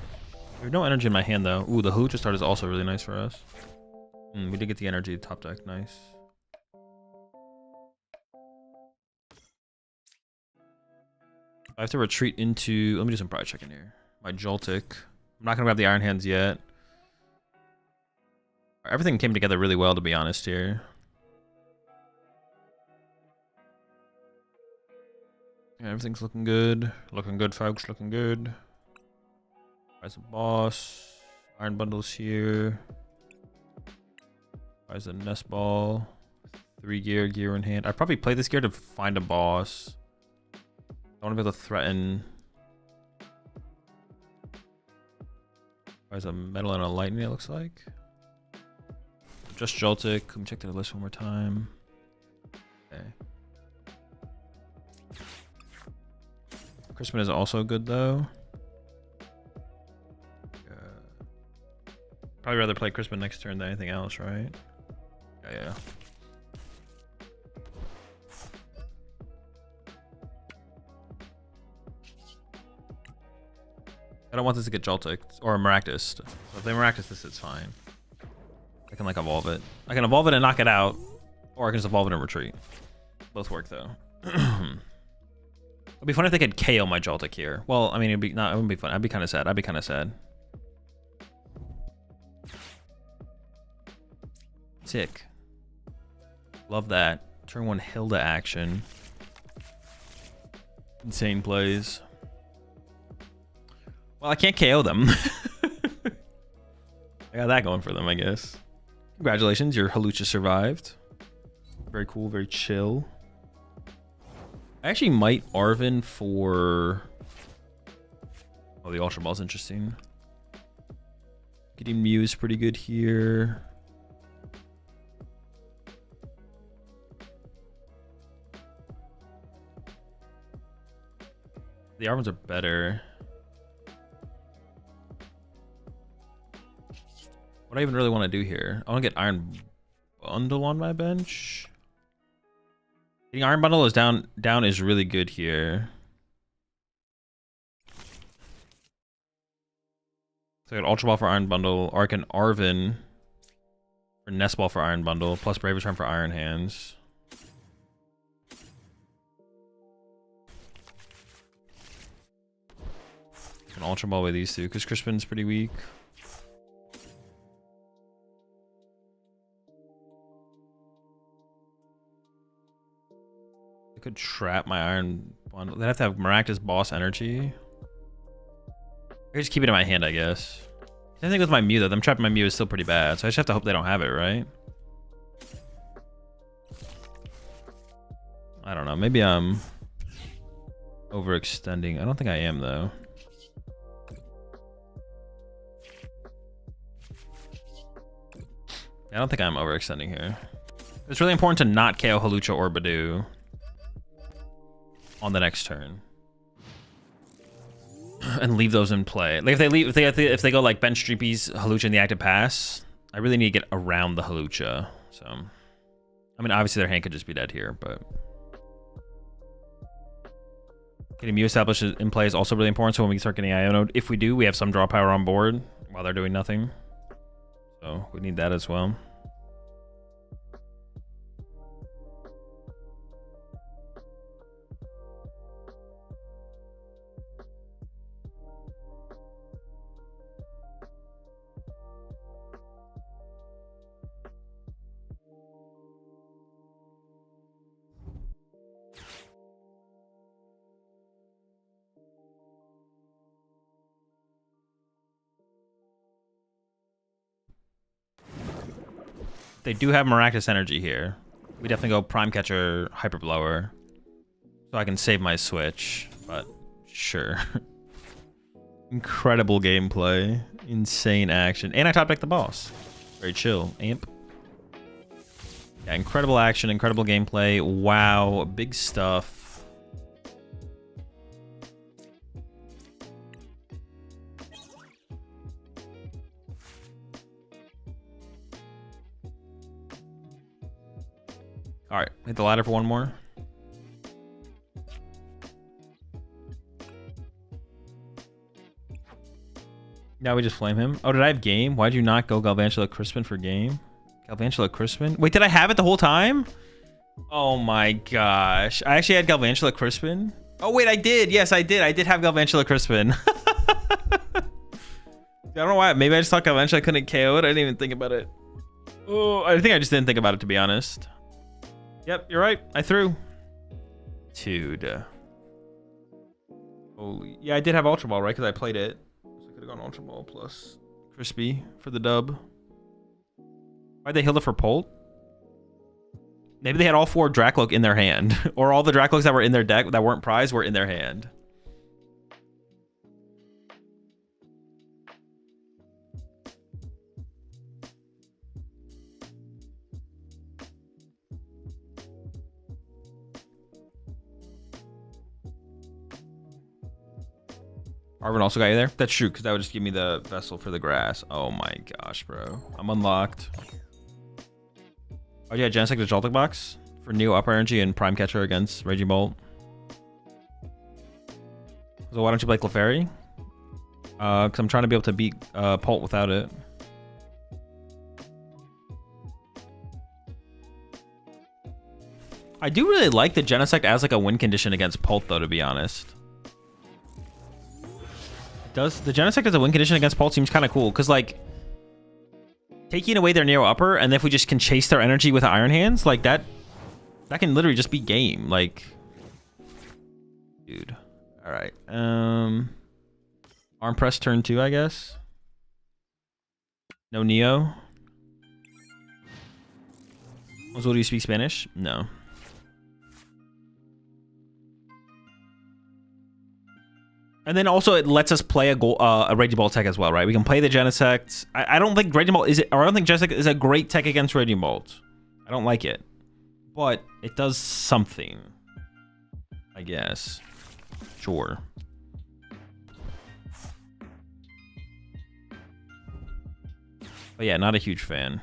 There's no energy in my hand, though. Ooh, the Hooja start is also really nice for us. We did get the energy top deck, nice. I have to retreat into... Let me do some pride checking here. My Joltik. I'm not going to grab the Iron Hands yet. Everything came together really well, to be honest, here. Yeah, everything's looking good. Looking good, folks. Looking good. Rise of Boss. Iron Bundles here. Rise of Nest Ball. 3 gear in hand. I'd probably play this gear to find a boss. I want to be able to threaten. There's a metal and a lightning, it looks like. Just Joltik. Let me check the list one more time. Okay. Crispin is also good though. Probably rather play Crispin next turn than anything else, right? Yeah. I don't want this to get Joltik or Maractus. So if they Maractus this, it's fine. I can like evolve it. I can evolve it and knock it out, or I can just evolve it and retreat. Both work though. It'd be fun if they could KO my Joltik here. Well, I mean, it wouldn't be fun. I'd be kind of sad. Sick. Love that. Turn 1 Hilda action. Insane plays. Well, I can't KO them. I got that going for them, I guess. Congratulations, your Hawlucha survived. Very cool, very chill. I actually might Arven for... Oh, the Ultra Ball's interesting. Getting Mew's pretty good here. The Arvens are better. What do I even really want to do here? I want to get Iron Bundle on my bench. Getting Iron Bundle is down is really good here. So I got Ultra Ball for Iron Bundle, or I can Arven for Nest Ball for Iron Bundle, plus Brave Return for Iron Hands. I can Ultra Ball with these two, because Crispin's pretty weak. I could trap my Iron Bundle. They'd have to have Maractus Boss Energy. I could just keep it in my hand, I guess. Same thing with my Mew, though. Them trapping my Mew is still pretty bad, so I just have to hope they don't have it, right? I don't know. Maybe I'm overextending. I don't think I am, though. I don't think I'm overextending here. It's really important to not KO Hawlucha or Badoo on the next turn, and leave those in play. Like if they go like bench Streepy's Hawlucha in the active pass, I really need to get around the Hawlucha. So, I mean, obviously their hand could just be dead here, but getting Mew established in play is also really important. So when we start getting IO node, if we do, we have some draw power on board while they're doing nothing. So we need that as well. They do have Maractus Energy here. We definitely go Prime Catcher, Hyper Blower, so I can save my switch, but sure. Incredible gameplay. Insane action. And I top deck the boss. Very chill. Amp. Yeah, incredible action, incredible gameplay. Wow, big stuff. All right, hit the ladder for one more. Now we just flame him. Oh, did I have game? Why'd you not go Galvantula Crispin for game? Galvantula Crispin? Wait, did I have it the whole time? Oh my gosh. I actually had Galvantula Crispin. Oh wait, I did. Yes, I did. I did have Galvantula Crispin. I don't know why. Maybe I just thought Galvantula couldn't KO it. I didn't even think about it. Oh, I think I just didn't think about it, to be honest. Yep, you're right. I threw. Dude. Holy. Yeah, I did have Ultra Ball, right? Because I played it. So I could have gone Ultra Ball plus Crispy for the dub. Why'd they heal it for Polt? Maybe they had all 4 Dracloak in their hand. Or all the Dracloaks that were in their deck that weren't prized were in their hand. Arvin also got you there? That's true, because that would just give me the vessel for the grass. Oh my gosh, bro. I'm unlocked. Oh yeah, Genesect the Joltik Box for Neo Upper Energy and Prime Catcher against Raging Bolt. So why don't you play Clefairy? Because I'm trying to be able to beat Pult without it. I do really like the Genesect as like a win condition against Pult, though, to be honest. Does the Genesect as a win condition against Pult seems kind of cool, because like taking away their Neo Upper, and if we just can chase their energy with Iron Hands, like that can literally just be game. Like, dude. All right. Arm Press turn 2, I guess. No Neo. Also, do you speak Spanish? No. And then also it lets us play a Raging Bolt tech as well, right? We can play the Genesect. I don't think Raging Bolt I don't think Genesect is a great tech against Raging Bolt. I don't like it, but it does something, I guess. Sure. But yeah, not a huge fan.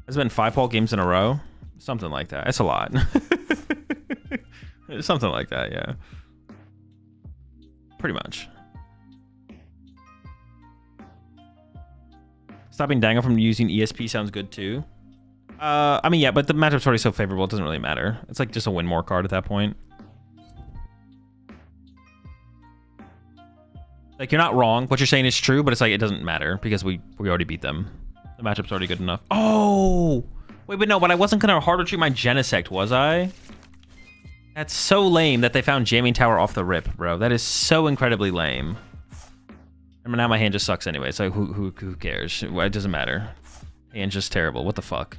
It's been 5 Pult games in a row. Something like that. It's a lot. Something like that, yeah. Pretty much. Stopping Dango from using ESP sounds good too. I mean, yeah, but the matchup's already so favorable, it doesn't really matter. It's like just a win more card at that point. Like, you're not wrong. What you're saying is true, but it's like, it doesn't matter because we already beat them. The matchup's already good enough. Oh! Wait, but no, but I wasn't going to hard retreat my Genesect, was I? That's so lame that they found Jamming Tower off the rip, bro. That is so incredibly lame. I mean, now my hand just sucks anyway, so who cares? It doesn't matter. Hand's just terrible. What the fuck?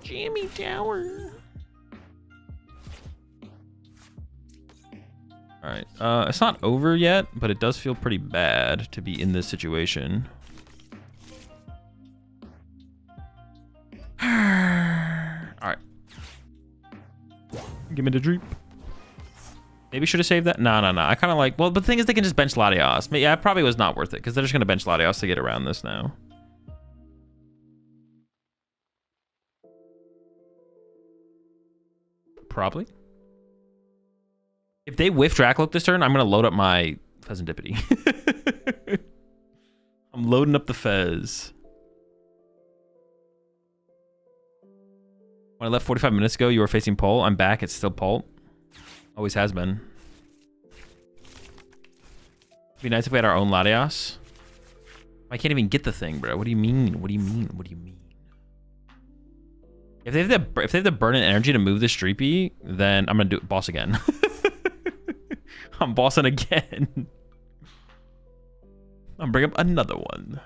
Jamming Tower. Alright, it's not over yet, but it does feel pretty bad to be in this situation. Alright. Give me the dream. Maybe should have saved that? No. I kind of like... Well, but the thing is they can just bench Latios. Yeah, it probably was not worth it, because they're just going to bench Latios to get around this now. Probably. If they whiff Dracloak this turn, I'm going to load up my Pheasantipity. I'm loading up the Fez. When I left 45 minutes ago, you were facing Pult. I'm back. It's still Pult. Always has been. It'd be nice if we had our own Latios. I can't even get the thing, bro. What do you mean? What do you mean? What do you mean? If they have the burn and energy to move this Streepy, then I'm going to do boss again. I'm bossing again. I'll bring up another one.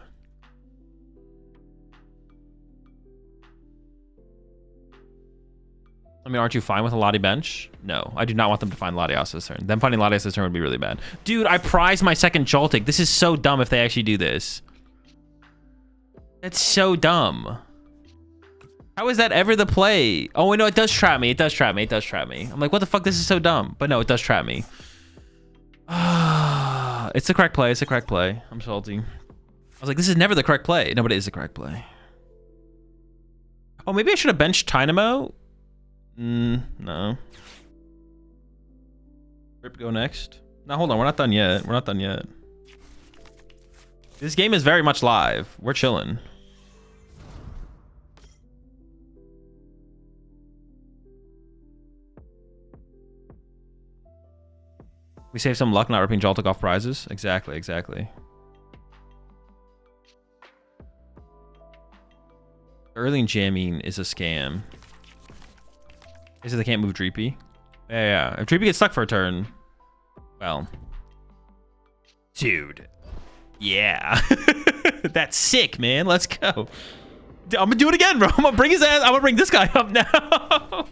I mean, aren't you fine with a Lati bench? No, I do not want them to find Latios this turn. Them finding Latios this turn would be really bad. Dude, I prize my second Joltik. This is so dumb if they actually do this. That's so dumb. How is that ever the play? Oh, wait, no, it does trap me. It does trap me. It does trap me. I'm like, what the fuck? This is so dumb. But no, it does trap me. It's the correct play. It's the correct play. I'm salty. I was like, this is never the correct play. No, but it is the correct play. Oh, maybe I should have benched Tynamo. No. Rip, go next. No, hold on. We're not done yet. We're not done yet. This game is very much live. We're chilling. We save some luck not ripping Joltik off prizes. Exactly, exactly. Early jamming is a scam. They said they can't move Dreepy. Yeah. If Dreepy gets stuck for a turn, well, dude, yeah, that's sick, man. Let's go. I'm gonna do it again, bro. I'm gonna bring his ass. I'm gonna bring this guy up now.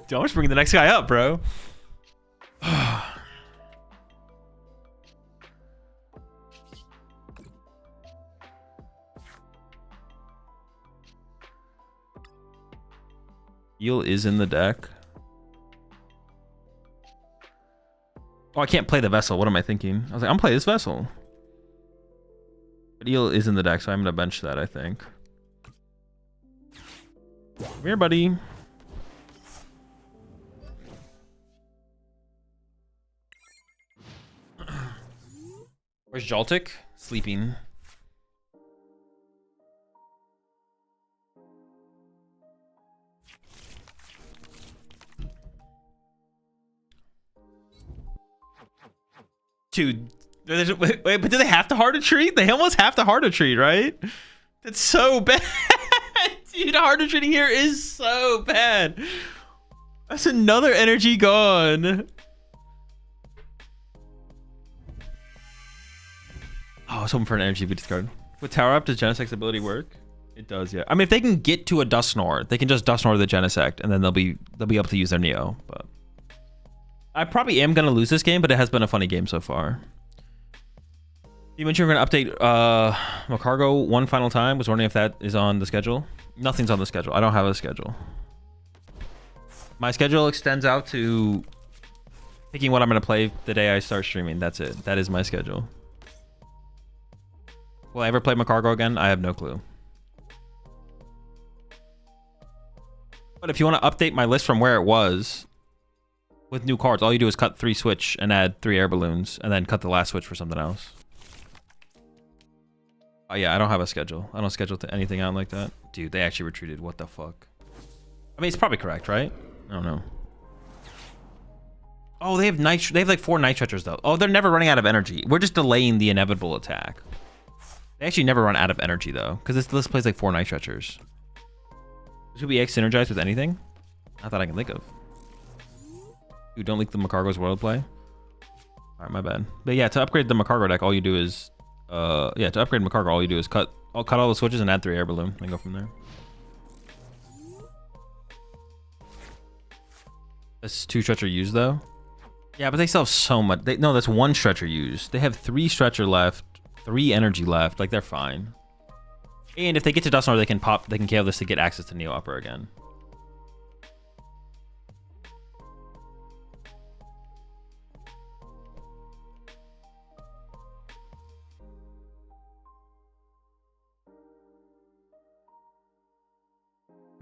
Dude, I'm just bringing the next guy up, bro. Eel is in the deck. Oh, I can't play the Vessel. What am I thinking? I was like, I'm playing this Vessel. But Eel is in the deck, so I'm going to bench that, I think. Come here, buddy. Where's Joltik? Sleeping. Dude, wait, but do they have to hard to treat? They almost have to hard to treat, right? That's so bad. Dude, hard to treating here is so bad. That's another energy gone. Oh, I was hoping for an energy boost card. With Tower Up, does Genesect's ability work? It does, yeah. I mean, if they can get to a Dusknoir, they can just Dusknoir the Genesect, and then they'll be able to use their Neo. But I probably am gonna lose this game, but it has been a funny game so far. You mentioned you're gonna update Macargo one final time. Was wondering if that is on the schedule. Nothing's on the schedule. I don't have a schedule. My schedule extends out to picking what I'm gonna play the day I start streaming. That's it. That is my schedule. Will I ever play Macargo again? I have no clue. But if you want to update my list from where it was with new cards, all you do is cut 3 switch and add 3 air balloons, and then cut the last switch for something else. Oh yeah, I don't have a schedule. I don't schedule to anything out like that. Dude, they actually retreated. What the fuck? I mean, it's probably correct, right? I don't know. Oh, they have like 4 night stretchers though. Oh, they're never running out of energy. We're just delaying the inevitable attack. They actually never run out of energy though, because this list plays like 4 night stretchers. Should we X synergize with anything? Not that I can think of. Dude, don't leak the Macargo's World play. Alright, my bad. But yeah, to upgrade the Macargo deck, all you do is to upgrade Macargo, all you do is cut all the switches and add 3 air balloon and go from there. That's 2 stretcher used though. Yeah, but they still have so much. No, that's 1 stretcher used. They have 3 stretcher left, 3 energy left. Like, they're fine. And if they get to Dusknoir, they can KO this to get access to Neo Upper again.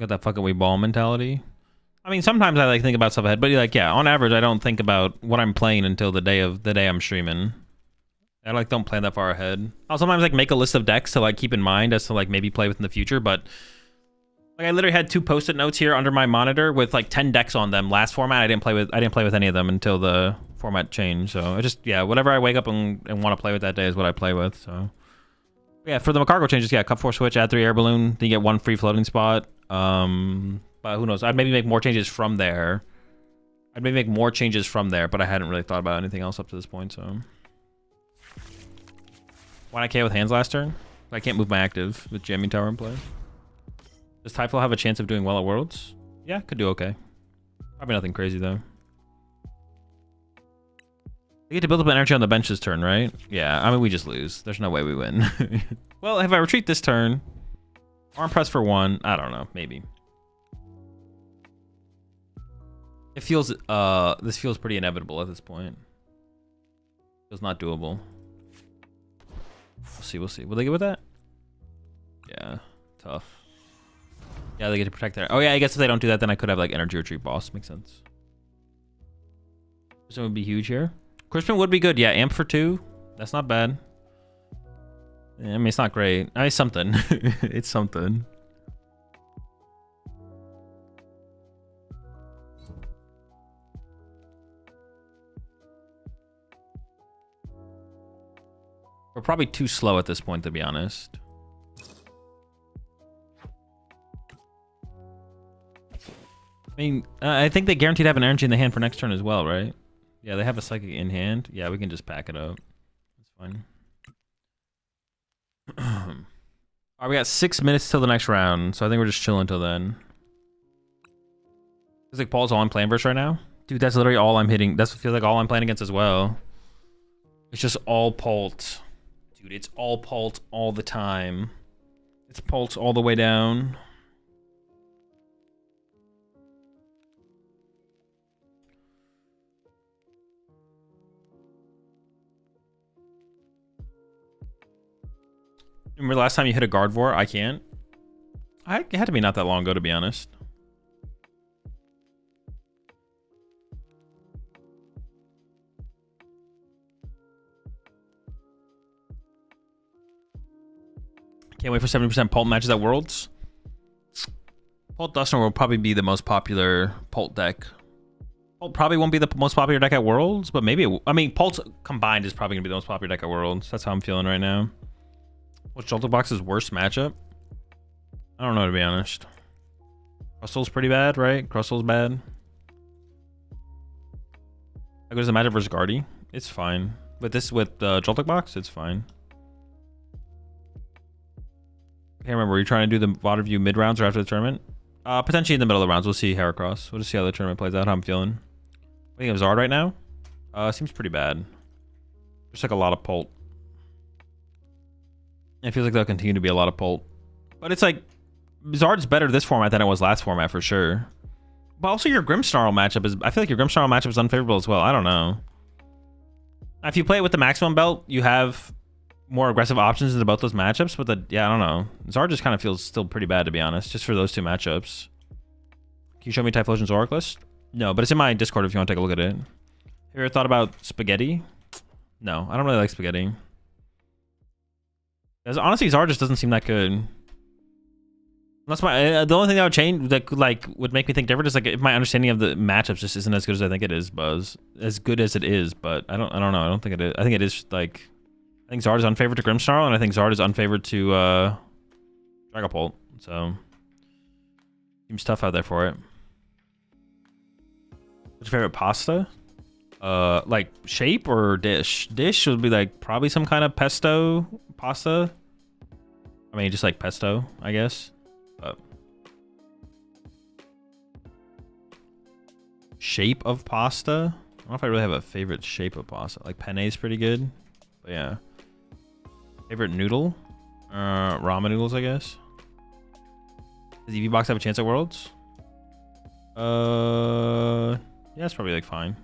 Got that fucking we ball mentality. I mean, sometimes I like think about stuff ahead, but like, yeah, on average, I don't think about what I'm playing until the day I'm streaming. I like don't plan that far ahead. I'll sometimes like make a list of decks to like keep in mind as to like maybe play with in the future, but like I literally had 2 post-it notes here under my monitor with like 10 decks on them. Last format, I didn't play with any of them until the format changed. So I just, yeah, whatever I wake up and want to play with that day is what I play with. So yeah, for the Macargo changes, yeah, cut 4 switch, add 3 air balloon, then you get 1 free floating spot. But who knows? I'd maybe make more changes from there. But I hadn't really thought about anything else up to this point, so. Why not KO with hands last turn? I can't move my active with Jamming Tower in play. Does Typhlow have a chance of doing well at Worlds? Yeah, could do okay. Probably nothing crazy though. We get to build up energy on the bench this turn, right? Yeah, I mean, we just lose. There's no way we win. Well, if I retreat this turn, arm press for 1, I don't know, maybe. It feels, this feels pretty inevitable at this point. Feels not doable. We'll see. Will they get with that? Yeah, tough. Yeah, they get to protect their... Oh yeah, I guess if they don't do that, then I could have like energy retreat boss. Makes sense. This one would be huge here. Crispin would be good. Yeah, amp for 2. That's not bad. I mean, it's not great. I mean, it's something. It's something. We're probably too slow at this point, to be honest. I mean, I think they guaranteed to have an energy in the hand for next turn as well, right? Yeah, they have a psychic in hand. Yeah, we can just pack it up. That's fine. Alright, we got 6 minutes till the next round, so I think we're just chilling until then. Feels like Paul's all I'm playing versus right now. Dude, that's literally all I'm hitting. That's what feels like all I'm playing against as well. It's just all Pult. Dude, it's all Pult all the time. It's Pult all the way down. Remember last time you hit a Gardevoir? I can't. It had to be not that long ago, to be honest. Can't wait for 70% Pult matches at Worlds. Pult Duster will probably be the most popular Pult deck. Pult probably won't be the most popular deck at Worlds, but maybe I mean, Pult combined is probably going to be the most popular deck at Worlds. That's how I'm feeling right now. What's Joltik Box's worst matchup? I don't know, to be honest. Crustal's pretty bad, right? Crustal's bad. How good is the matchup versus Guardy? It's fine. With Joltik Box, it's fine. I can't remember. Were you trying to do the VOD review mid-rounds or after the tournament? Potentially in the middle of the rounds. We'll see Heracross. We'll just see how the tournament plays out, how I'm feeling. What do you think of Zard right now? Seems pretty bad. There's like a lot of Pult. It feels like there'll continue to be a lot of Pult. But it's like, Zard's better this format than it was last format for sure. But also your Grimmsnarl matchup is, I feel like your Grimmsnarl matchup is unfavorable as well. I don't know. If you play it with the maximum belt, you have more aggressive options into both those matchups, but yeah, I don't know. Zard just kind of feels still pretty bad, to be honest, just for those two matchups. Can you show me Typhlosion's Auric list? No, but it's in my Discord if you want to take a look at it. Have you ever thought about spaghetti? No, I don't really like spaghetti. Because honestly, Zard just doesn't seem that good. That's the only thing that would change, that would make me think different, is like if my understanding of the matchups just isn't as good as I think it is, Buzz. As good as it is, but I don't know. I don't think it is. I think it is like, I think Zard is unfavored to Grimmsnarl, and I think Zard is unfavored to Dragapult. So seems tough out there for it. What's your favorite pasta? Like shape or dish? Dish would be like probably some kind of pesto pasta. I mean, just like pesto, I guess. But shape of pasta? I don't know if I really have a favorite shape of pasta. Like penne is pretty good, but yeah. Favorite noodle? Ramen noodles, I guess. Does EV Box have a chance at Worlds? Yeah, it's probably like fine.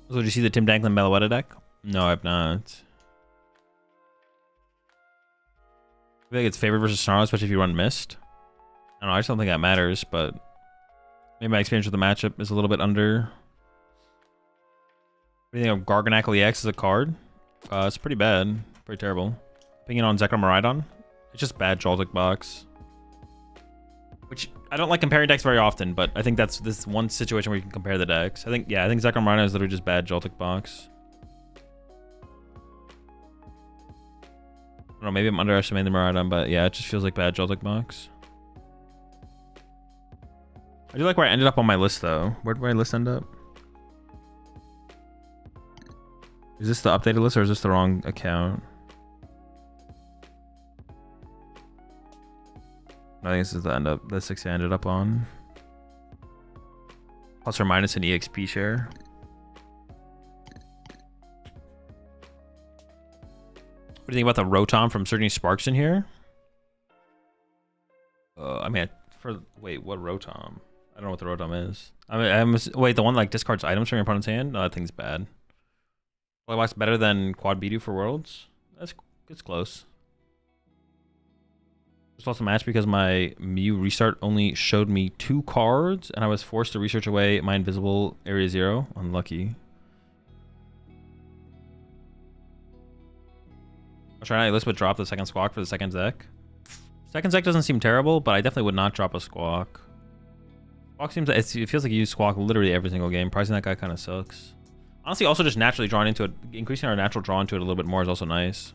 So did you see the Tim Danklin Meloetta deck? No, I've not. I feel like it's favored versus Snarl, especially if you run Mist. I don't know, I just don't think that matters, but maybe my experience with the matchup is a little bit under. What do you think of Garganacle EX as a card? It's pretty bad. Pretty terrible. Opinion on Zekrom it's just bad Joltik Box. Which, I don't like comparing decks very often, but I think that's this one situation where you can compare the decks. I think Zekrom is literally just bad Joltik Box. I don't know, maybe I'm underestimating the Miraidon, but yeah, it just feels like bad Joltik Box. I do like where I ended up on my list, though. Where did my list end up? Is this the updated list, or is this the wrong account? I think this is the 6 I ended up on. Plus or minus an EXP share. What do you think about the Rotom from Surging Sparks in here? I mean, wait, what Rotom? I don't know what the Rotom is. I mean, wait, the one like discards items from your opponent's hand? No, that thing's bad. Box better than Quad Bidu for Worlds? It's close. Just lost a match because my Mew restart only showed me 2 cards, and I was forced to research away my invisible Area 0. Unlucky. I'll try not list, but drop the second Squawk for the second Zek. Second Zek doesn't seem terrible, but I definitely would not drop a Squawk. Squawk seems like it feels like you use Squawk literally every single game. Pricing that guy kind of sucks. Honestly, also just naturally drawing into it, increasing our natural draw into it a little bit more is also nice.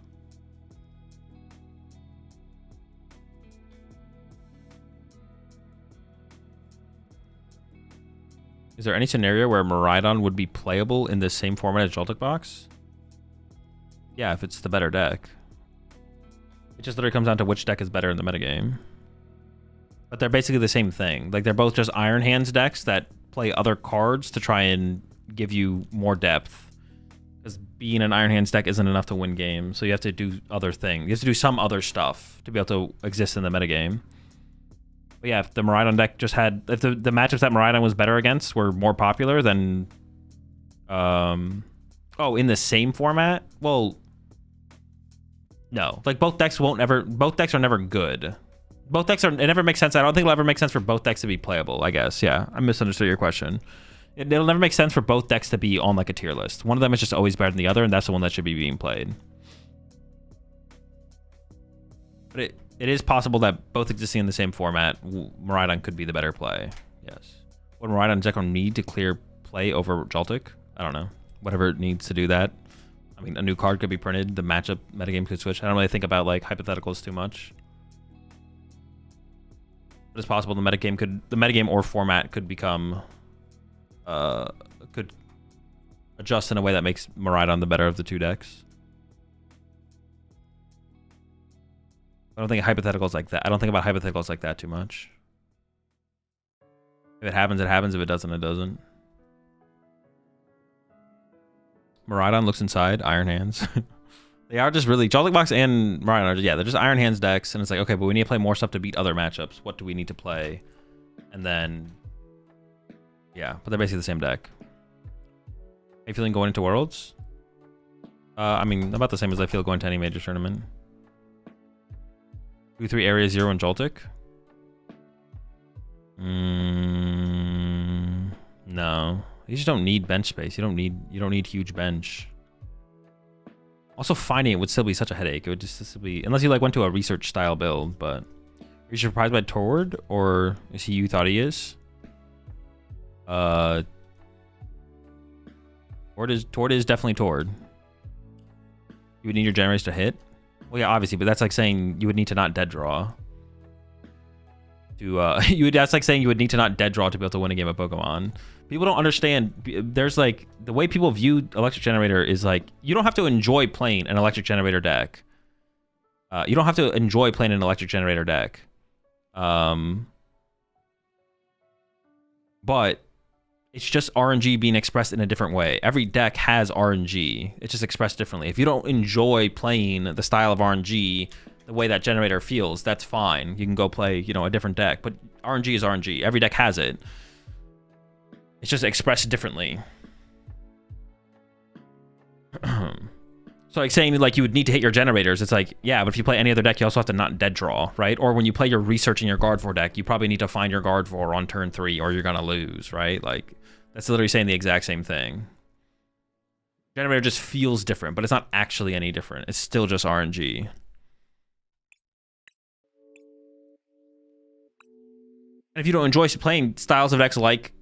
Is there any scenario where Miraidon would be playable in the same format as Joltik Box? Yeah, if it's the better deck. It just literally comes down to which deck is better in the metagame. But they're basically the same thing. Like, they're both just Iron Hands decks that play other cards to try and give you more depth. Because being an Iron Hands deck isn't enough to win games, so you have to do other things. You have to do some other stuff to be able to exist in the metagame. But yeah, if the Miraidon deck just had, if the matchups that Miraidon was better against were more popular than, oh, in the same format? Well, no. Like both decks are never good. Both decks are, it never makes sense. I don't think it'll ever make sense for both decks to be playable, I guess. Yeah, I misunderstood your question. It'll never make sense for both decks to be on like a tier list. One of them is just always better than the other, and that's the one that should be being played. But it is possible that both existing in the same format, Miraidon could be the better play. Yes. Would Miraidon deck need to clear play over Joltik? I don't know. Whatever it needs to do that. I mean, a new card could be printed. The matchup metagame could switch. I don't really think about like hypotheticals too much. But it's possible the metagame or format could become, could adjust in a way that makes Miraidon the better of the two decks. I don't think hypotheticals like that. I don't think about hypotheticals like that too much. If it happens, it happens. If it doesn't, it doesn't. Miraidon looks inside. Iron Hands. They are just really... Joltik Box and Miraidon are... Yeah, they're just Iron Hands decks. And it's like, okay, but we need to play more stuff to beat other matchups. What do we need to play? And then... Yeah, but they're basically the same deck. Are you feeling going into Worlds? I mean, about the same as I feel going to any major tournament. 2-3 Area 0 and Joltik? No. You just don't need bench space. You don't need huge bench. Also, finding it would still be such a headache. It would just be, unless you like went to a research style build. But are you surprised by Tord, or is he you thought he is? Tord is definitely Tord. You would need your generators to hit. Well, yeah, obviously, but that's like saying you would need to not dead draw. That's like saying you would need to not dead draw to be able to win a game of Pokemon. People don't understand. There's like, the way people view Electric Generator is like, you don't have to enjoy playing an Electric Generator deck. You don't have to enjoy playing an Electric Generator deck. But it's just RNG being expressed in a different way. Every deck has RNG. It's just expressed differently. If you don't enjoy playing the style of RNG the way that Generator feels, that's fine. You can go play, you know, a different deck. But RNG is RNG. Every deck has it. It's just expressed differently. So like saying like you would need to hit your generators, it's like, yeah, but if you play any other deck, you also have to not dead draw, right? Or when you play your research in your Gardevoir deck, you probably need to find your Gardevoir on turn 3 or you're gonna lose, right? Like, that's literally saying the exact same thing. Generator just feels different, but it's not actually any different. It's still just RNG. And if you don't enjoy playing styles of decks like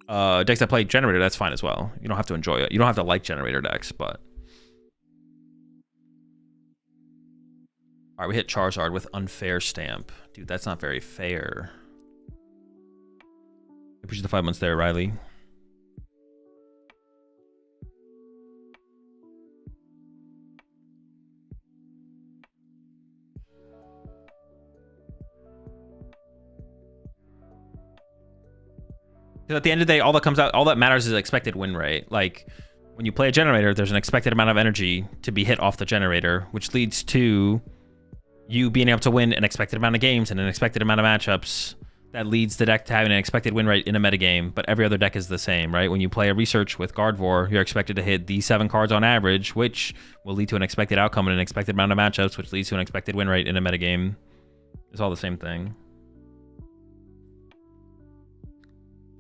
decks that play Generator, that's fine as well. You don't have to enjoy it. You don't have to like Generator decks, but... Alright, we hit Charizard with Unfair Stamp. Dude, that's not very fair. I appreciate the 5 months there, Riley. At the end of the day, all that matters is expected win rate. Like, when you play a Generator, there's an expected amount of energy to be hit off the Generator, which leads to you being able to win an expected amount of games and an expected amount of matchups. That leads the deck to having an expected win rate in a metagame, but every other deck is the same, right? When you play a research with Gardevoir, you're expected to hit these 7 cards on average, which will lead to an expected outcome and an expected amount of matchups, which leads to an expected win rate in a metagame. It's all the same thing.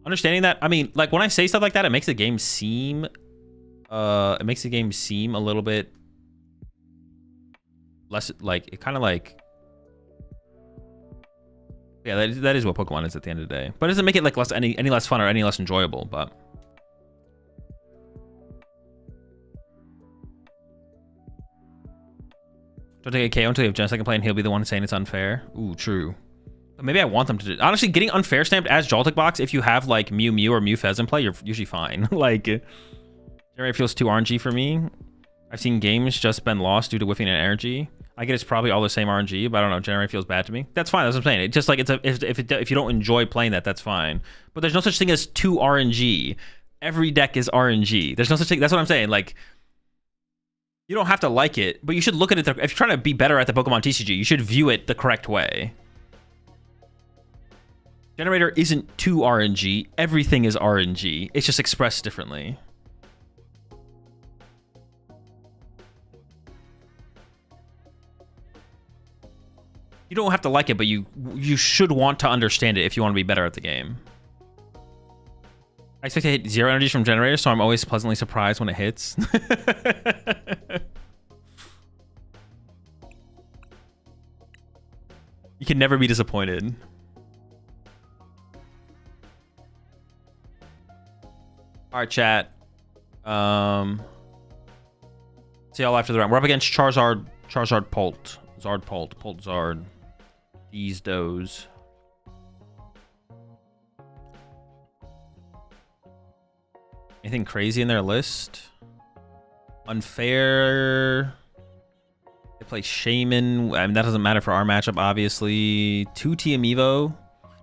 Understanding that, I mean, like, when I say stuff like that, it makes the game seem a little bit less, like, it kind of like, yeah, that is what Pokemon is at the end of the day. But it doesn't make it like any less fun or any less enjoyable, but don't take a KO until you have Gen 2nd play and he'll be the one saying it's unfair. Ooh, true. But maybe I want them to do, honestly, getting Unfair Stamped as Joltik Box, if you have like Mew Mew or Mew Fez in play, you're usually fine. Like, Generator feels too RNG for me. I've seen games just been lost due to whiffing an energy. I get it's probably all the same RNG, but I don't know. Generator feels bad to me. That's fine. That's what I'm saying. It's just like, if you don't enjoy playing that, that's fine. But there's no such thing as 2 RNG. Every deck is RNG. There's no such thing. That's what I'm saying. Like, you don't have to like it, but you should look at it. If you're trying to be better at the Pokemon TCG, you should view it the correct way. Generator isn't too RNG. Everything is RNG. It's just expressed differently. You don't have to like it, but you should want to understand it if you want to be better at the game. I expect to hit 0 energies from Generator, so I'm always pleasantly surprised when it hits. You can never be disappointed. All right, chat. See y'all after the round. We're up against Charizard Polt. Zard Polt. Polt Zard. These does. Anything crazy in their list? Unfair. They play Shaman. I mean, that doesn't matter for our matchup, obviously. 2 TM Evo.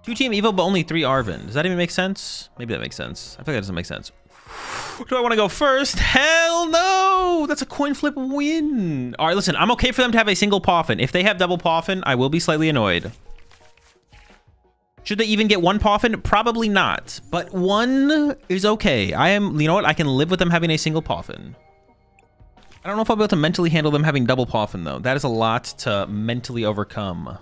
2 TM Evo, but only 3 Arven. Does that even make sense? Maybe that makes sense. I feel like that doesn't make sense. Do I want to go first? Hell no! That's a coin flip win. All right, listen. I'm okay for them to have a single Poffin. If they have double Poffin, I will be slightly annoyed. Should they even get 1 Poffin? Probably not. But 1 is okay. You know what? I can live with them having a single Poffin. I don't know if I'll be able to mentally handle them having double Poffin, though. That is a lot to mentally overcome.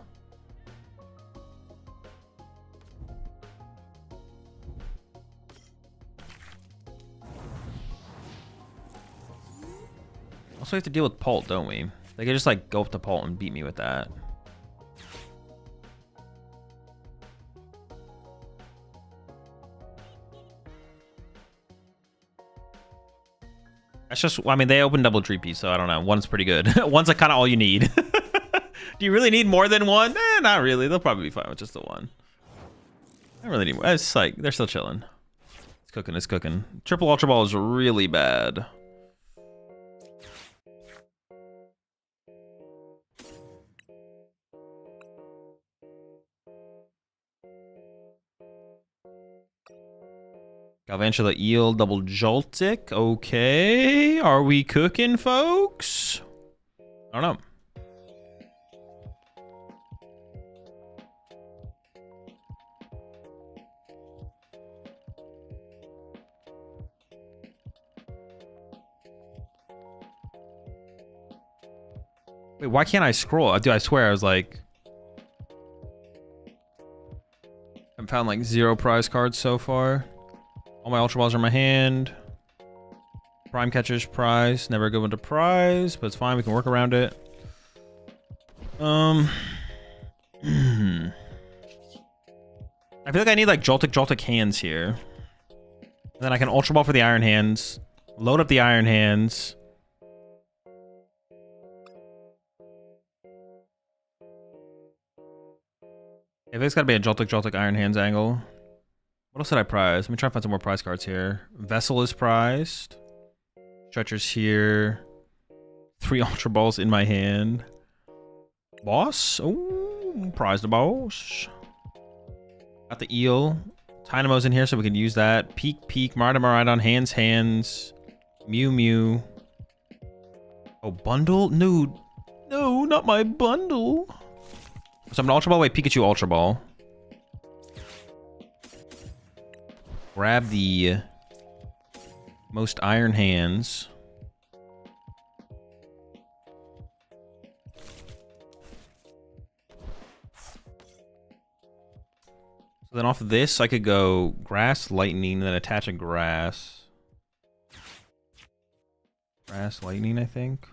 Also, we have to deal with Polt, don't we? They could just, like, go up to Polt and beat me with that. That's just, I mean, they open double Dreepy, so I don't know. 1's pretty good. 1's like kind of all you need. Do you really need more than 1? Eh, not really. They'll probably be fine with just the 1. I don't really need more. It's like, they're still chilling. It's cooking, it's cooking. Triple Ultra Ball is really bad. Galvantula Eel, double Joltik. Okay. Are we cooking, folks? I don't know. Wait, why can't I scroll? Dude, I swear I was like... I've found like 0 prize cards so far. All my Ultra Balls are in my hand. Prime Catcher's prize. Never a good one to prize, but it's fine. We can work around it. I feel like I need like Joltik hands here. And then I can Ultra Ball for the Iron Hands. Load up the Iron Hands. If it's gotta be a Joltik Iron Hands angle. What else did I prize? Let me try and find some more prize cards here. Vessel is prized. Stretcher's here. 3 Ultra Balls in my hand. Boss? Oh, prize the boss. Got the Eel. Dynamo's in here, so we can use that. Peek, Maridon, Hands. Mew. Oh, bundle? No, not my bundle. So I'm an Ultra Ball. Wait, Pikachu Ultra Ball. Grab the most Iron Hands. So then off of this, I could go Grass, Lightning, then attach a Grass. Grass, Lightning, I think.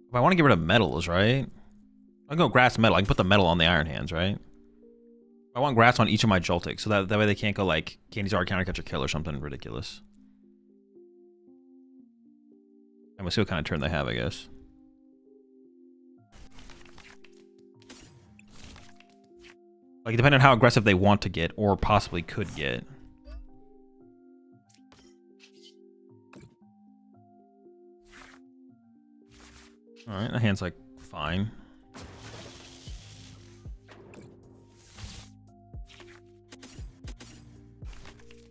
If I want to get rid of metals, right? I'll go Grass, Metal. I can put the metal on the Iron Hands, right? I want Grass on each of my Joltik, so that way they can't go like Candy Zard, Counter Catcher, Kill or something ridiculous. And we'll see what kind of turn they have, I guess. Like, depending on how aggressive they want to get, or possibly could get. Alright, the hand's like fine.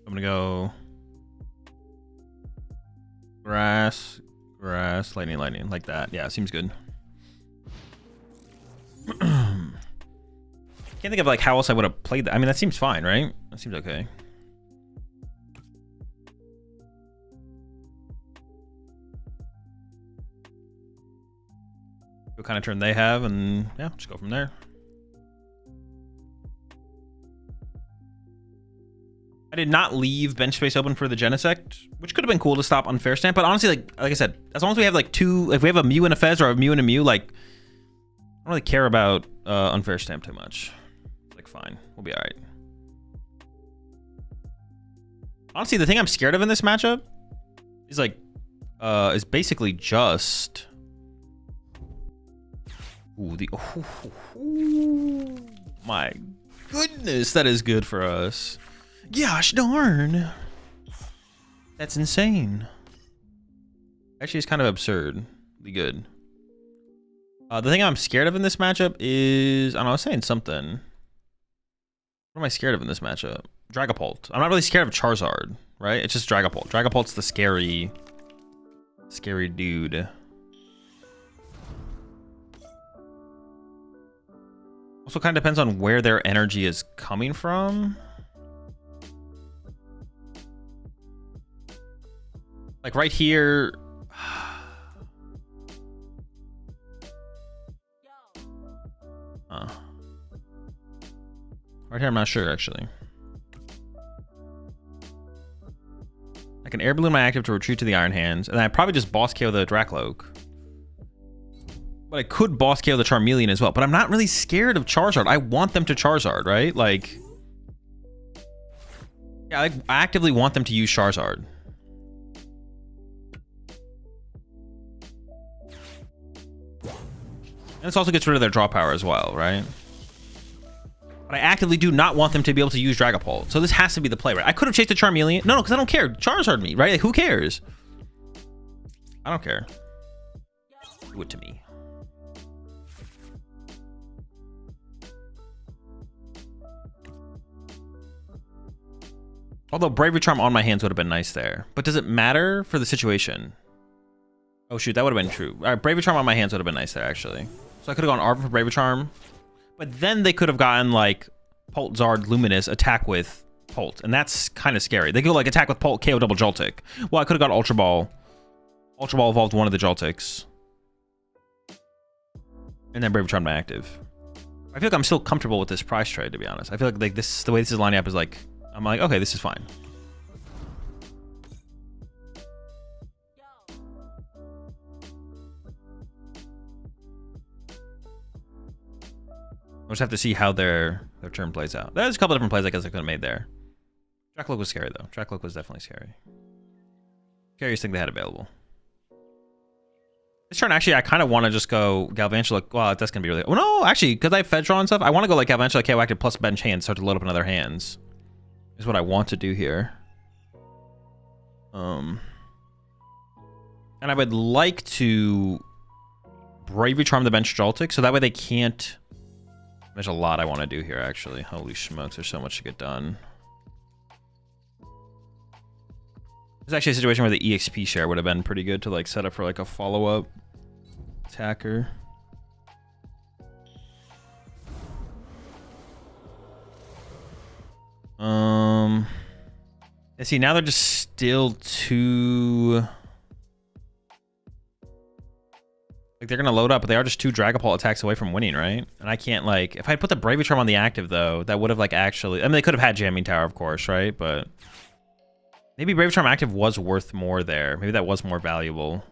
I'm gonna go Grass, Lightning, like that. Yeah, seems good. Can't think of like how else I would have played that. I mean, that seems fine, right? That seems okay. What kind of turn they have, and yeah, just go from there. I did not leave bench space open for the Genesect, which could have been cool to stop Unfair Stamp, but honestly, like I said, as long as we have like two, if we have a Mew and a Fez or a Mew and a Mew, like I don't really care about Unfair Stamp too much. Like, fine, we'll be all right. Honestly, the thing I'm scared of in this matchup is like, is basically just. Ooh, my goodness, that is good for us. Gosh darn. That's insane. Actually, it's kind of absurdly good. The thing I'm scared of in this matchup is, I don't know, I was saying something. What am I scared of in this matchup? Dragapult. I'm not really scared of Charizard, right? It's just Dragapult. Dragapult's the scary dude. Also kind of depends on where their energy is coming from. Like right here. Right here, I'm not sure actually. I can air balloon my active to retreat to the Iron Hands, and then I probably just boss KO the Dracloak. But I could boss KO the Charmeleon as well. But I'm not really scared of Charizard. I want them to Charizard, right? Like, yeah, I actively want them to use Charizard. And this also gets rid of their draw power as well, right? But I actively do not want them to be able to use Dragapult. So this has to be the play, right? I could have chased the Charmeleon. No, because I don't care. Charizard me, right? Like, who cares? I don't care. Do it to me. Although Bravery Charm on my hands would have been nice there. But does it matter for the situation? Oh shoot, that would have been true. All right, Bravery Charm on my hands would have been nice there, actually. So I could have gone Arbor for Bravery Charm. But then they could have gotten, like, Pult, Zard, Luminous, attack with Pult. And that's kind of scary. They could, like, attack with Pult, KO double Joltik. Well, I could have got Ultra Ball. Ultra Ball evolved one of the Joltiks. And then Bravery Charm my active. I feel like I'm still comfortable with this price trade, to be honest. I feel like this, the way this is lining up is like, I'm like, okay, this is fine. We'll just have to see how their turn plays out. There's a couple different plays I guess I could have made there. Dracloak was scary though. Dracloak was definitely scary. Scariest thing they had available. This turn, actually, I kind of want to just go Galvantula. Well, that's going to be really... Oh, no, actually, because I have Fed Draw and stuff, I want to go like Galvantula KO active plus bench hand, start to load up another hands. Is what I want to do here. And I would like to Bravery Charm the bench Joltik, so that way they can't... There's a lot I want to do here, actually. Holy smokes, there's so much to get done. There's actually a situation where the EXP share would have been pretty good to like set up for like a follow-up attacker. And see, now they're just still too... Like, they're going to load up, but they are just 2 Dragapult attacks away from winning, right? And I can't, like... If I put the Bravery Charm on the active, though, that would have, like, actually... I mean, they could have had Jamming Tower, of course, right? But... Maybe Bravery Charm active was worth more there. Maybe that was more valuable.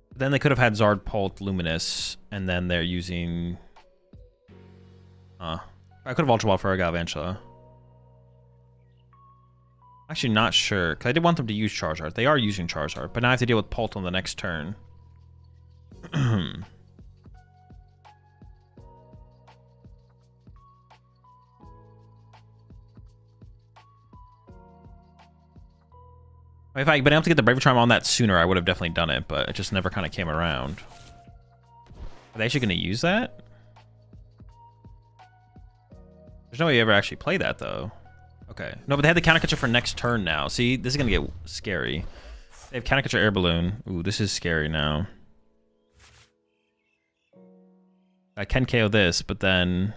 But then they could have had Zard, Pult, Luminous, and then they're using... I could have Ultra Ball for a Galvantula. Actually, not sure, because I did want them to use Charizard. They are using Charizard, but now I have to deal with Pult on the next turn. If I had been able to get the Bravery Charm on that sooner, I would have definitely done it, but it just never kind of came around. Are they actually going to use that? There's no way you ever actually play that, though. Okay. No, but they had the Counter Catcher for next turn now. See, this is going to get scary. They have Counter Catcher Air Balloon. Ooh, this is scary now. I can KO this, but then...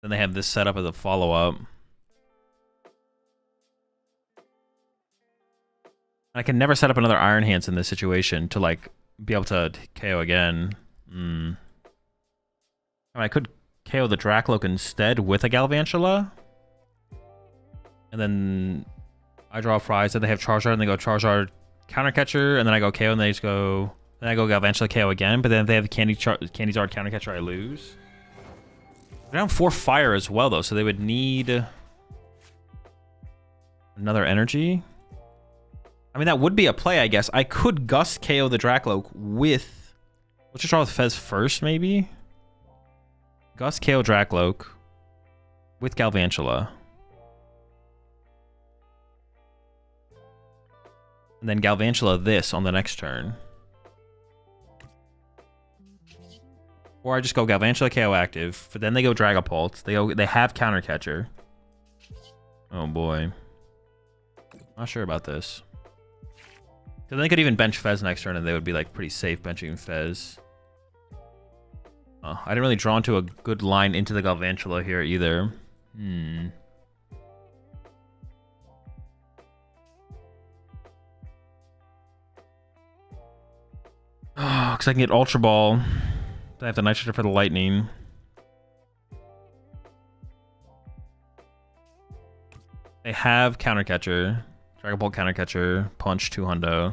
Then they have this set up as a follow-up. I can never set up another Iron Hands in this situation to, like, be able to KO again. I mean, I could KO the Dracloak instead with a Galvantula. And then I draw a prize, and they have Charizard, and they go Charizard Counter Catcher, and then I go KO, and they just go... Then I go Galvantula KO again, but then if they have the Candyzard Counter Catcher, I lose. They're down 4 fire as well, though, so they would need another energy. I mean, that would be a play, I guess. I could Gust KO the Dracloak with... Let's just draw with Fez first, maybe? Gust KO Dracloak with Galvantula. And then Galvantula this on the next turn. Or I just go Galvantula KO active, but then they go Dragapult. They have Counter Catcher. Oh boy. Not sure about this. Then they could even bench Fez next turn and they would be like pretty safe benching Fez. I didn't really draw into a good line into the Galvantula here either. Oh, because I can get Ultra Ball. I have the Nitrogen for the Lightning. They have Counter Catcher. Dragon Ball Counter Catcher. Punch 2 hundo.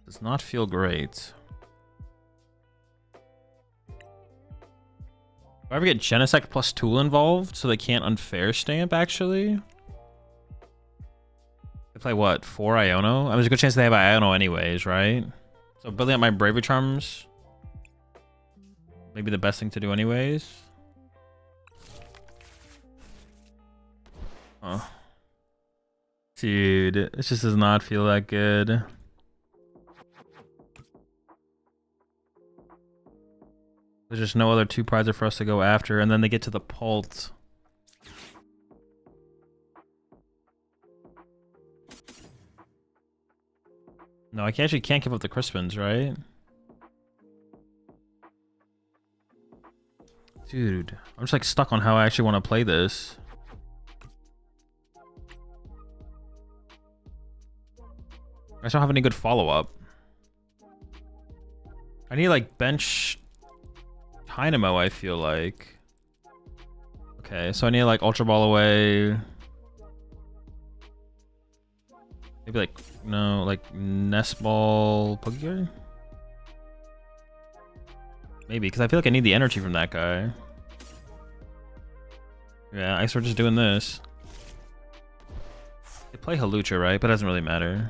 Does not feel great. Do I ever get Genesect plus Tool involved so they can't Unfair Stamp, actually? They play what? 4 Iono? I mean, there's a good chance they have Iono anyways, right? So building up my Bravery Charms. Maybe the best thing to do anyways. Oh. Dude, it just does not feel that good. There's just no other 2 prizes for us to go after, and then they get to the Pult. No, I actually can't give up the Crispins, right? Dude, I'm just like stuck on how I actually want to play this. I just don't have any good follow-up. I need like bench Dynamo, I feel like. Okay, so I need like Ultra Ball away. Maybe like, no, like Nest Ball Pokegear? Maybe, because I feel like I need the energy from that guy. Yeah, I guess we're just doing this. They play Halucha, right? But it doesn't really matter.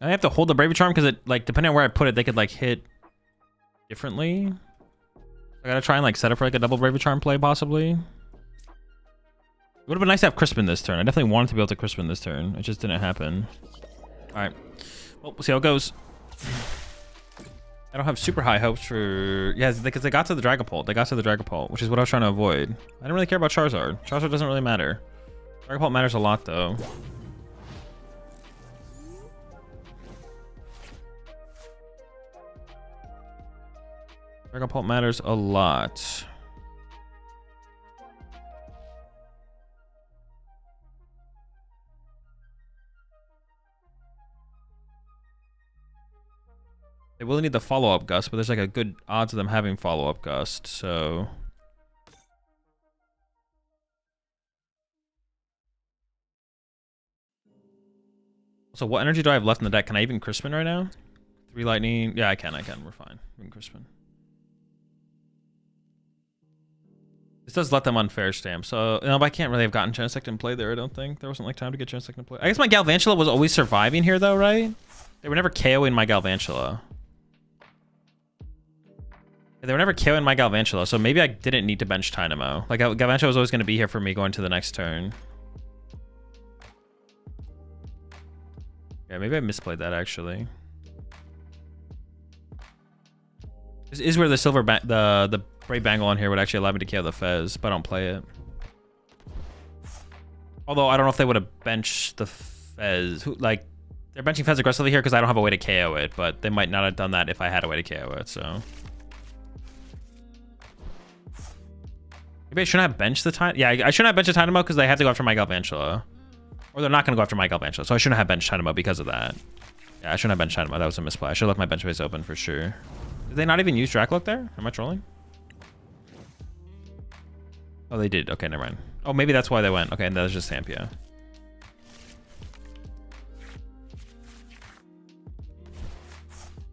I have to hold the Bravery Charm because it, like, depending on where I put it, they could like hit differently. I gotta try and like set up for like a double Bravery Charm play possibly. It would have been nice to have Crispin this turn. I definitely wanted to be able to Crispin this turn. It just didn't happen. All right, well, we'll see how it goes. I don't have super high hopes for... Yeah, because they got to the Dragapult. They got to the Dragapult, which is what I was trying to avoid. I didn't really care about Charizard. Charizard doesn't really matter. Dragapult matters a lot though. Dragapult matters a lot. They will need the follow-up Gust, but there's like a good odds of them having follow-up Gust, so... So what energy do I have left in the deck? Can I even Crispin right now? 3 Lightning? Yeah, I can. We're fine. We can Crispin. This does let them Unfair Stamp, so no, but I can't really have gotten Genesect in play there, I don't think. There wasn't like time to get Genesect in play. I guess my Galvantula was always surviving here though, right? They were never KOing my Galvantula. They were never KOing my Galvantula, so maybe I didn't need to bench Dynamo. Like Galvantula was always going to be here for me going to the next turn. Yeah, maybe I misplayed that actually. This is where the silver the Brave Bangle on here would actually allow me to KO the Fez, but I don't play it. Although I don't know if they would have benched the Fez. Like, they're benching Fez aggressively here because I don't have a way to KO it, but they might not have done that if I had a way to KO it, so. Maybe I shouldn't have benched the time. Yeah, I shouldn't have benched the Dynamo because they have to go after my Galvantula. Or they're not going to go after my Galvantula, so I shouldn't have benched Dynamo because of that. Yeah, I shouldn't have benched Dynamo. That was a misplay. I should have left my bench base open for sure. Did they not even use Dracloak there? Am I trolling? Oh, they did. Okay, never mind. Oh, maybe that's why they went. Okay, and that was just Sampia.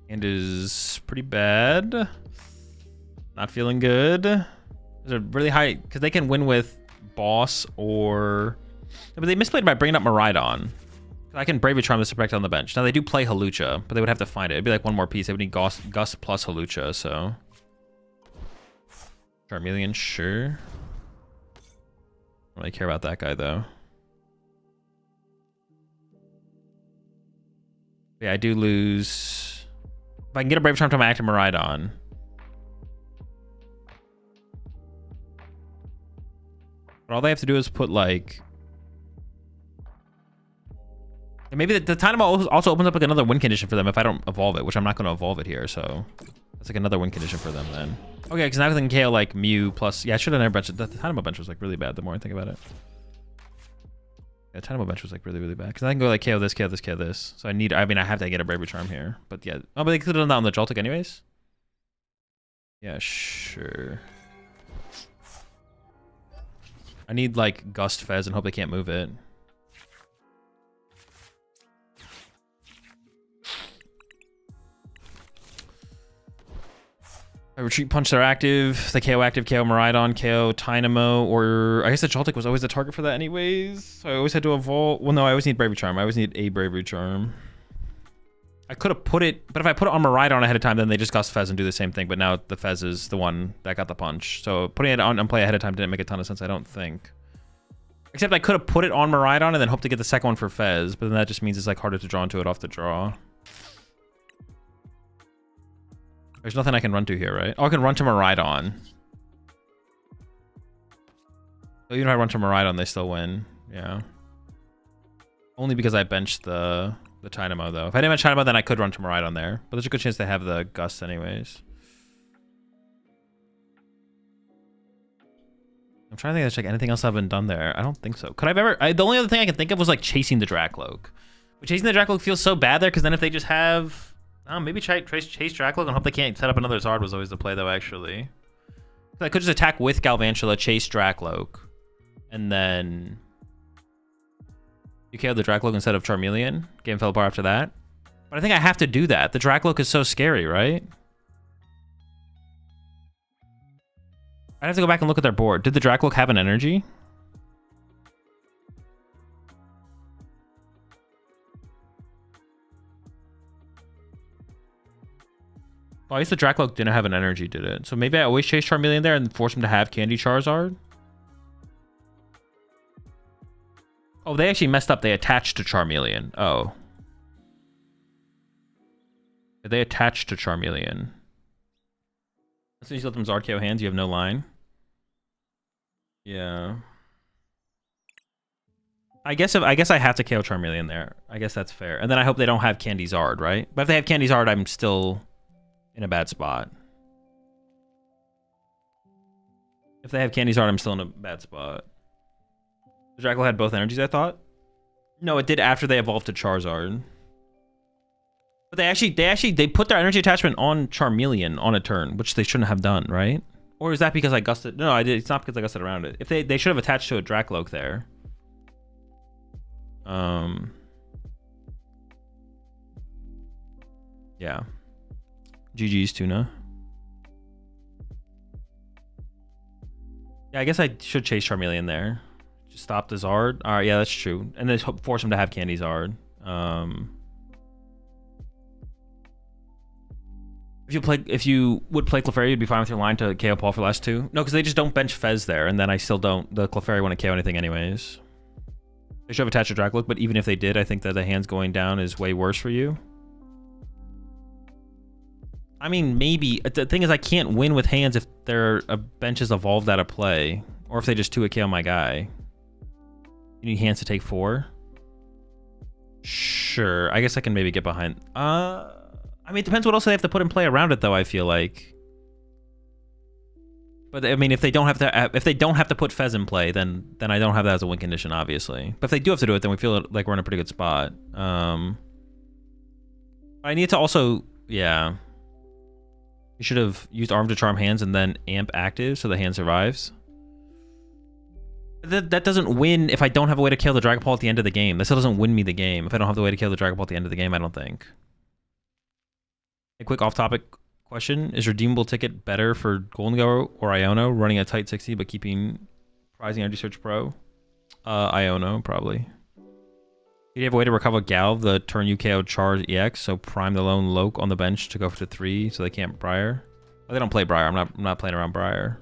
And is pretty bad. Not feeling good. There's a really high, because they can win with Boss or... But they misplayed by bringing up Miraidon. I can Bravery Charm this to protect on the bench. Now they do play Hawlucha, but they would have to find it. It'd be like one more piece. They would need Gust plus Hawlucha, so... Charmeleon, sure. Don't really care about that guy, though. Yeah, I do lose... If I can get a Bravery Charm to my active Miraidon... But all they have to do is put, like... And maybe the Dynamo also opens up like another win condition for them if I don't evolve it, which I'm not going to evolve it here, so... That's like another win condition for them then. Okay, because now they can KO like Mew plus... Yeah, I should have never benched it. The Dynamo bench was like really bad the more I think about it. Yeah, the Dynamo bench was like really, really bad. Because I can go like KO this, KO this, KO this. So I mean, I have to get a Bravery Charm here. But yeah. Oh, but they could have done that on the Joltik anyways? Yeah, sure. I need like Gust Fez and hope they can't move it. I Retreat Punch, they're active. The KO active, KO Miraidon, KO Dynamo, or I guess the Joltik was always the target for that anyways. So I always had to evolve. Well, no, I always need Bravery Charm. I always need a Bravery Charm. I could have put it, but if I put it on Miraidon ahead of time, then they just Gust Fez and do the same thing. But now the Fez is the one that got the punch. So putting it on play ahead of time didn't make a ton of sense, I don't think. Except I could have put it on Miraidon and then hope to get the second one for Fez, but then that just means it's like harder to draw into it off the draw. There's nothing I can run to here, right? Oh, I can run to Miraidon. So even if I run to Miraidon, they still win. Yeah. Only because I benched the Dynamo, though. If I didn't bench Dynamo, then I could run to Miraidon there. But there's a good chance they have the Gust anyways. I'm trying to think if there's like anything else I've been done there. I don't think so. Could I've ever... the only other thing I can think of was like chasing the Dracloak. But chasing the Dracloak feels so bad there because then if they just have... maybe chase Dracloak and hope they can't set up another Zard was always the play, though, actually. I could just attack with Galvantula, chase Dracloak, and then you KO the Dracloak instead of Charmeleon. Game fell apart after that. But I think I have to do that. The Dracloak is so scary, right? I'd have to go back and look at their board. Did the Dracloak have an energy? Well, I guess the Dracloak didn't have an energy, did it? So maybe I always chase Charmeleon there and force him to have Candy Charizard? Oh, they actually messed up. They attached to Charmeleon. Oh. They attached to Charmeleon. As soon as you let them Zard KO hands, you have no line. Yeah. I guess I have to KO Charmeleon there. I guess that's fair. And then I hope they don't have Candy Zard, right? But if they have Candy Zard, I'm still in a bad spot. If they have Candy Zard, I'm still in a bad spot. The Dracloak had both energies, I thought. No, it did after they evolved to Charizard. But they put their energy attachment on Charmeleon on a turn, which they shouldn't have done, right? Or is that because I gusted? No, I did. It's not because I gusted around it. If they should have attached to a Dracloak there. Yeah. GG's Tuna. Yeah, I guess I should chase Charmeleon there. Just stop the Zard. All right, yeah, that's true. And then force him to have Candy Zard. If you would play Clefairy, you'd be fine with your line to KO Paul for last two. No, because they just don't bench Fez there, and then I still don't. The Clefairy want to KO anything anyways. They should have attached a Dracloak, but even if they did, I think that the hands going down is way worse for you. I mean, maybe. The thing is, I can't win with hands if their bench is evolved out of play. Or if they just 2 KO my guy. You need hands to take 4? Sure. I guess I can maybe get behind. I mean, it depends what else they have to put in play around it, though, I feel like. But I mean, if they don't have to put Fez in play, then I don't have that as a win condition, obviously. But if they do have to do it, then we feel like we're in a pretty good spot. I need to also, yeah. You should have used Arm to Charm hands and then Amp active so the hand survives. That doesn't win if I don't have a way to kill the Dragon Ball at the end of the game. That still doesn't win me the game if I don't have the way to kill the Dragon Ball at the end of the game, I don't think. A quick off-topic question. Is redeemable ticket better for Gholdengo or Iono running a tight 60 but keeping prizing Energy Search Pro? Iono, probably. Do you have a way to recover Galv, the turn UKO charge EX, so prime the lone Loke on the bench to go for 3 so they can't Briar? Well, they don't play Briar. I'm not playing around Briar.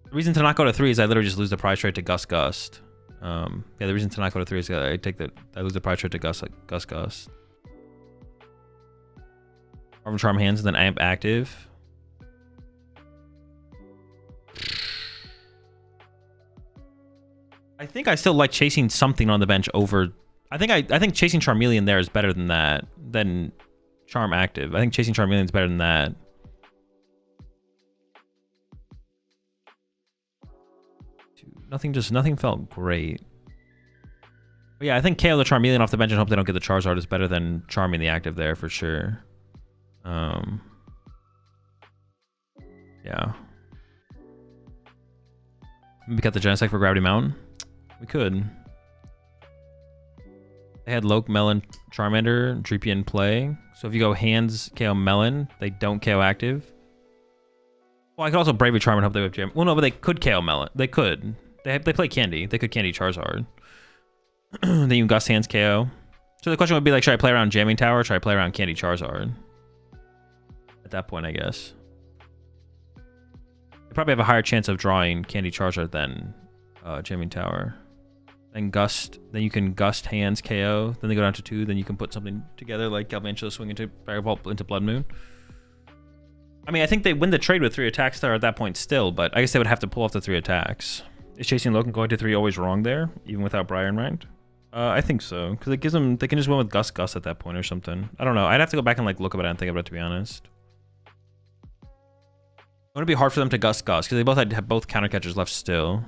The reason to not go to 3 is I literally just lose the prize trade to Gust. Yeah, the reason to not go to 3 is I lose the prize trade to Gust. Arm Charm hands and then Amp active. I think I still like chasing something on the bench over. I think chasing Charmeleon there is better than that, than Charm active. I think chasing Charmeleon is better than that. Nothing felt great. But yeah, I think KO the Charmeleon off the bench and hope they don't get the Charizard is better than charming the active there for sure. Yeah. Maybe cut the Genesect for Gravity Mountain. We could. They had Loke, Melon, Charmander, Dreepy in play. So if you go hands KO Melon, they don't KO active. Well, I could also Bravely Charm and hope they would jam. Well, no, but they could KO Melon. They could. They play Candy. They could Candy Charizard. Then you Gust hands KO. So the question would be like, should I play around Jamming Tower or should I play around Candy Charizard? At that point, I guess. They probably have a higher chance of drawing Candy Charizard than Jamming Tower. Then Gust. Then you can Gust hands KO. Then they go down to 2. Then you can put something together like Galvantula swing into Firebolt into Blood Moon. I mean, I think they win the trade with 3 attacks there at that point still, but I guess they would have to pull off the 3 attacks. Is chasing Loke and going to 3 always wrong there, even without Briar in mind? I think so, because it gives them, they can just win with Gust at that point or something. I don't know. I'd have to go back and like look about it and think about it, to be honest. It would be hard for them to Gust because they both have both counter catchers left still.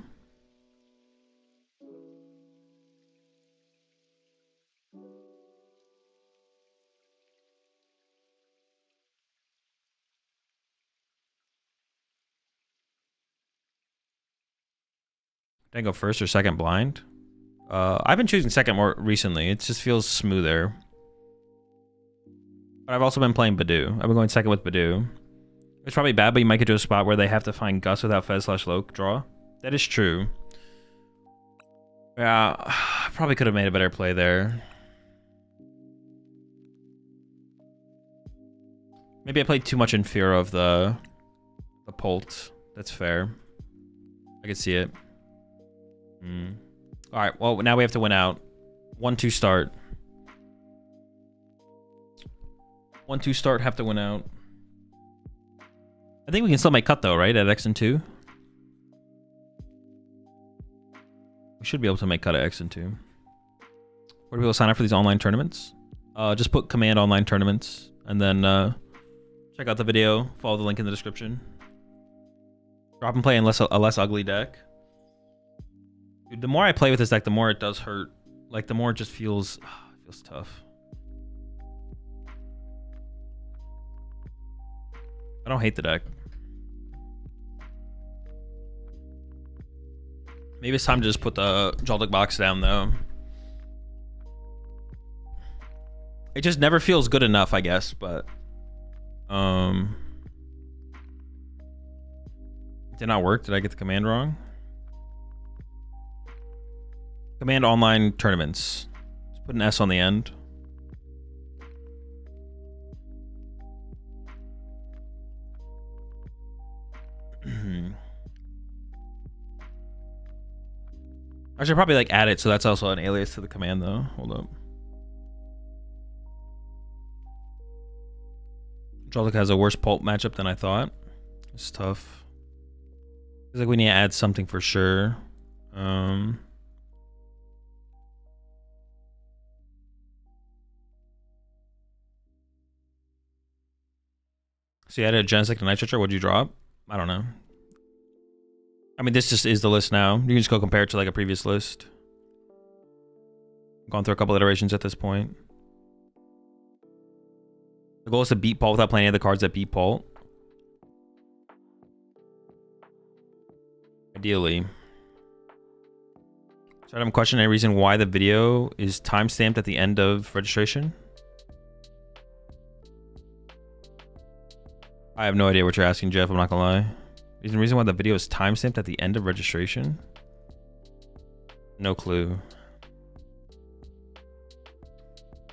Did I go first or second blind? I've been choosing second more recently. It just feels smoother. But I've also been playing Badoo. I've been going second with Badoo. It's probably bad, but you might get to a spot where they have to find Gust without Fez/Loke draw. That is true. Yeah, I probably could have made a better play there. Maybe I played too much in fear of the Polt. That's fair. I could see it. All right, well, now we have to win out. 1-2 start. 1-2 start, have to win out. I think we can still make cut though, right? At X and 2. We should be able to make cut at X and 2. Where do people sign up for these online tournaments? Just put command online tournaments and then check out the video. Follow the link in the description. Drop and play a less ugly deck. Dude, the more I play with this deck, the more it does hurt. Like, the more it just feels tough. I don't hate the deck. Maybe it's time to just put the Joltik Box down, though. It just never feels good enough, I guess, but... It did not work. Did I get the command wrong? Command online tournaments. Just put an S on the end. I should probably like add it so that's also an alias to the command though. Hold up. Joltik has a worse pulp matchup than I thought. It's tough. Feels like we need to add something for sure. So you added a Genesect to Night Stretcher. What'd you drop? I don't know. I mean, this just is the list now. You can just go compare it to like a previous list. Gone through a couple iterations at this point. The goal is to beat Paul without playing any of the cards that beat Paul. Ideally. So I have a question. Any reason why the video is timestamped at the end of registration? I have no idea what you're asking, Jeff. I'm not gonna lie. Is the reason why the video is timestamped at the end of registration? No clue.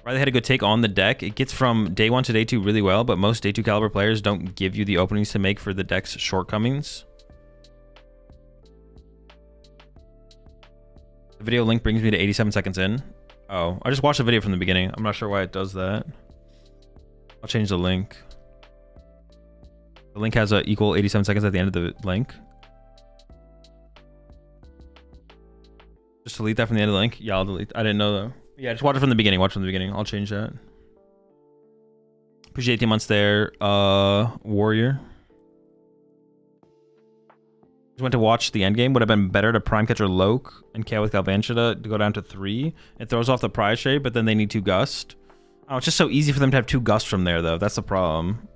Riley had a good take on the deck. It gets from day 1 to day 2 really well, but most day 2 caliber players don't give you the openings to make for the deck's shortcomings. The video link brings me to 87 seconds in. Oh, I just watched the video from the beginning. I'm not sure why it does that. I'll change the link. The link has a equal 87 seconds at the end of the link. Just delete that from the end of the link? Yeah, I'll delete. I didn't know though. Yeah, just watch it from the beginning. Watch it from the beginning. I'll change that. Appreciate 18 months there. Warrior. Just went to watch the end game. Would have been better to prime catcher Loke and KO with Galvantula to go down to 3. It throws off the prize shade, but then they need 2 gust. Oh, it's just so easy for them to have 2 gust from there though. That's the problem.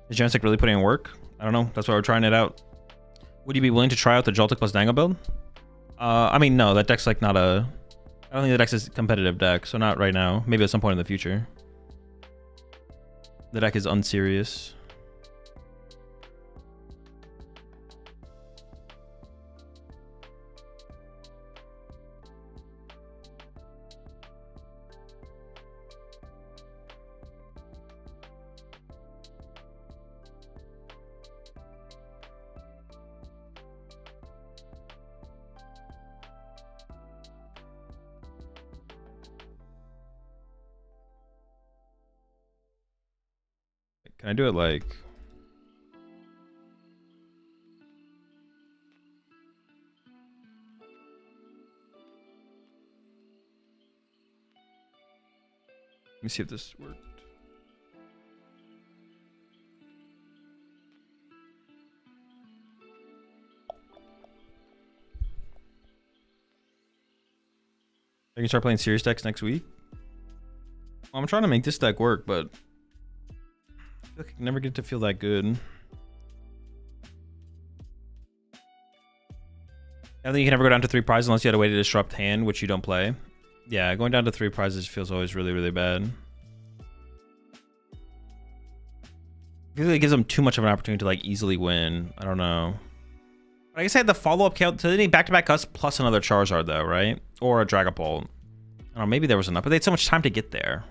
Is Genesect really putting in work? I don't know. That's why we're trying it out. Would you be willing to try out the Joltik plus Dango build? I mean, no. That deck's like not a... I don't think the deck's a competitive deck, so not right now. Maybe at some point in the future. The deck is unserious. Can I do it like... Let me see if this worked. I can start playing serious decks next week. Well, I'm trying to make this deck work, but I feel like I never get to feel that good. I think you can never go down to 3 prizes unless you had a way to disrupt hand, which you don't play. Yeah, going down to 3 prizes feels always really, really bad. I feel like it gives them too much of an opportunity to like easily win. I don't know. I guess I had the follow-up count. So they need back-to-back cuts plus another Charizard though, right? Or a Dragapult. I don't know, maybe there was enough, but they had so much time to get there.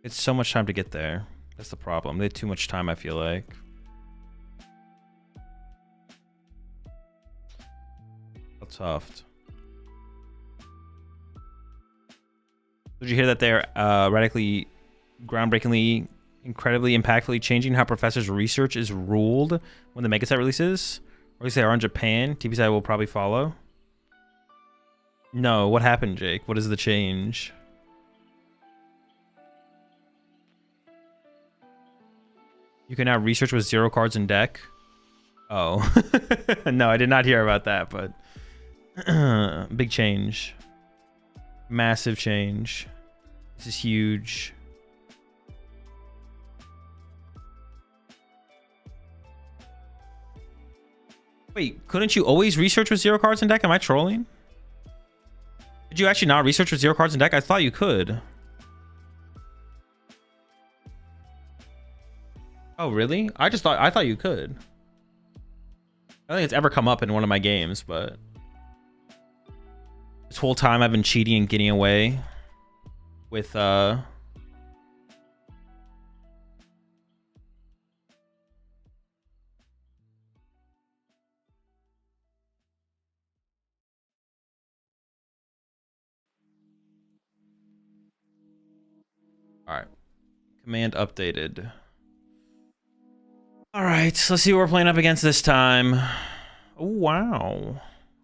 It's so much time to get there. That's the problem. They had too much time, I feel like. That's tough. Did you hear that they're radically, groundbreakingly, incredibly impactfully changing how professors' research is ruled when the Mega Set releases? Or at least they are in Japan. TPSI will probably follow. No, what happened, Jake? What is the change? You can now research with 0 cards in deck. Oh. No, I did not hear about that, but big change. Massive change. This is huge. Wait, couldn't you always research with 0 cards in deck? Am I trolling? Did you actually not research with 0 cards in deck? I thought you could. Oh, really? I thought you could. I don't think it's ever come up in one of my games, but this whole time I've been cheating and getting away with All right. Command updated. All right, so let's see what we're playing up against this time. Oh, wow. All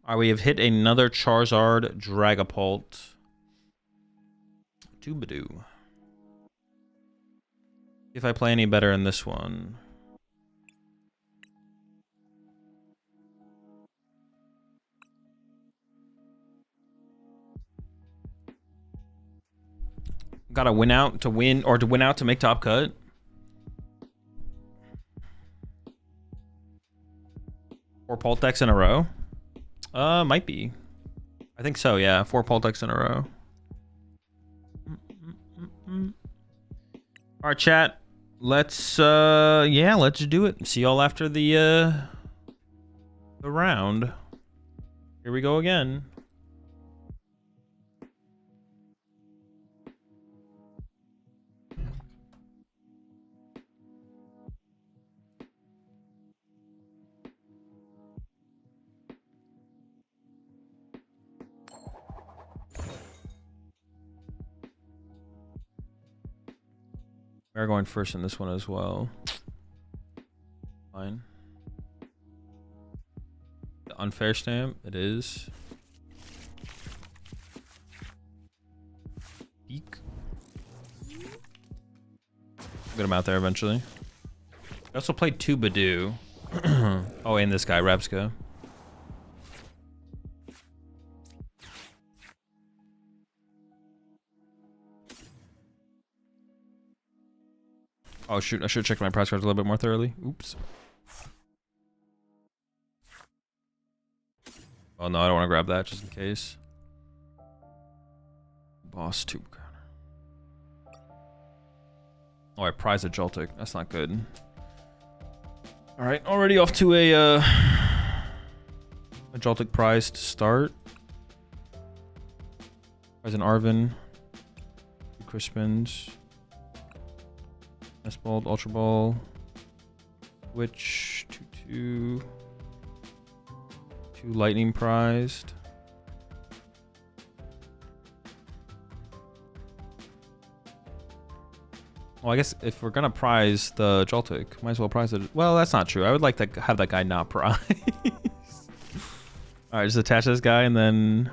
right, we have hit another Charizard Dragapult. Tubadoo. If I play any better in this one. Gotta win out to win, or to win out to make top cut. Four Pult decks in a row? Might be. I think so, yeah. 4 Pult decks in a row. All right, chat. Let's, yeah, let's do it. See y'all after the round. Here we go again. We're going first in this one as well. Fine. The unfair stamp, it is. Eek. Get him out there eventually. I also played Tubadoo. Oh, and this guy, Rabska. Oh shoot, I should have checked my prize cards a little bit more thoroughly. Oops. Oh no, I don't want to grab that just in case. Boss tube counter. Oh, I prize a Joltik. That's not good. Alright, already off to a Joltik prize to start. Prize an Arven. 2 Crispins. Ball, Ultra Ball, Witch, 2/2, 2 Lightning prized. Well, I guess if we're gonna prize the Joltik, might as well prize it. Well, that's not true. I would like to have that guy not prize. All right, just attach this guy and then.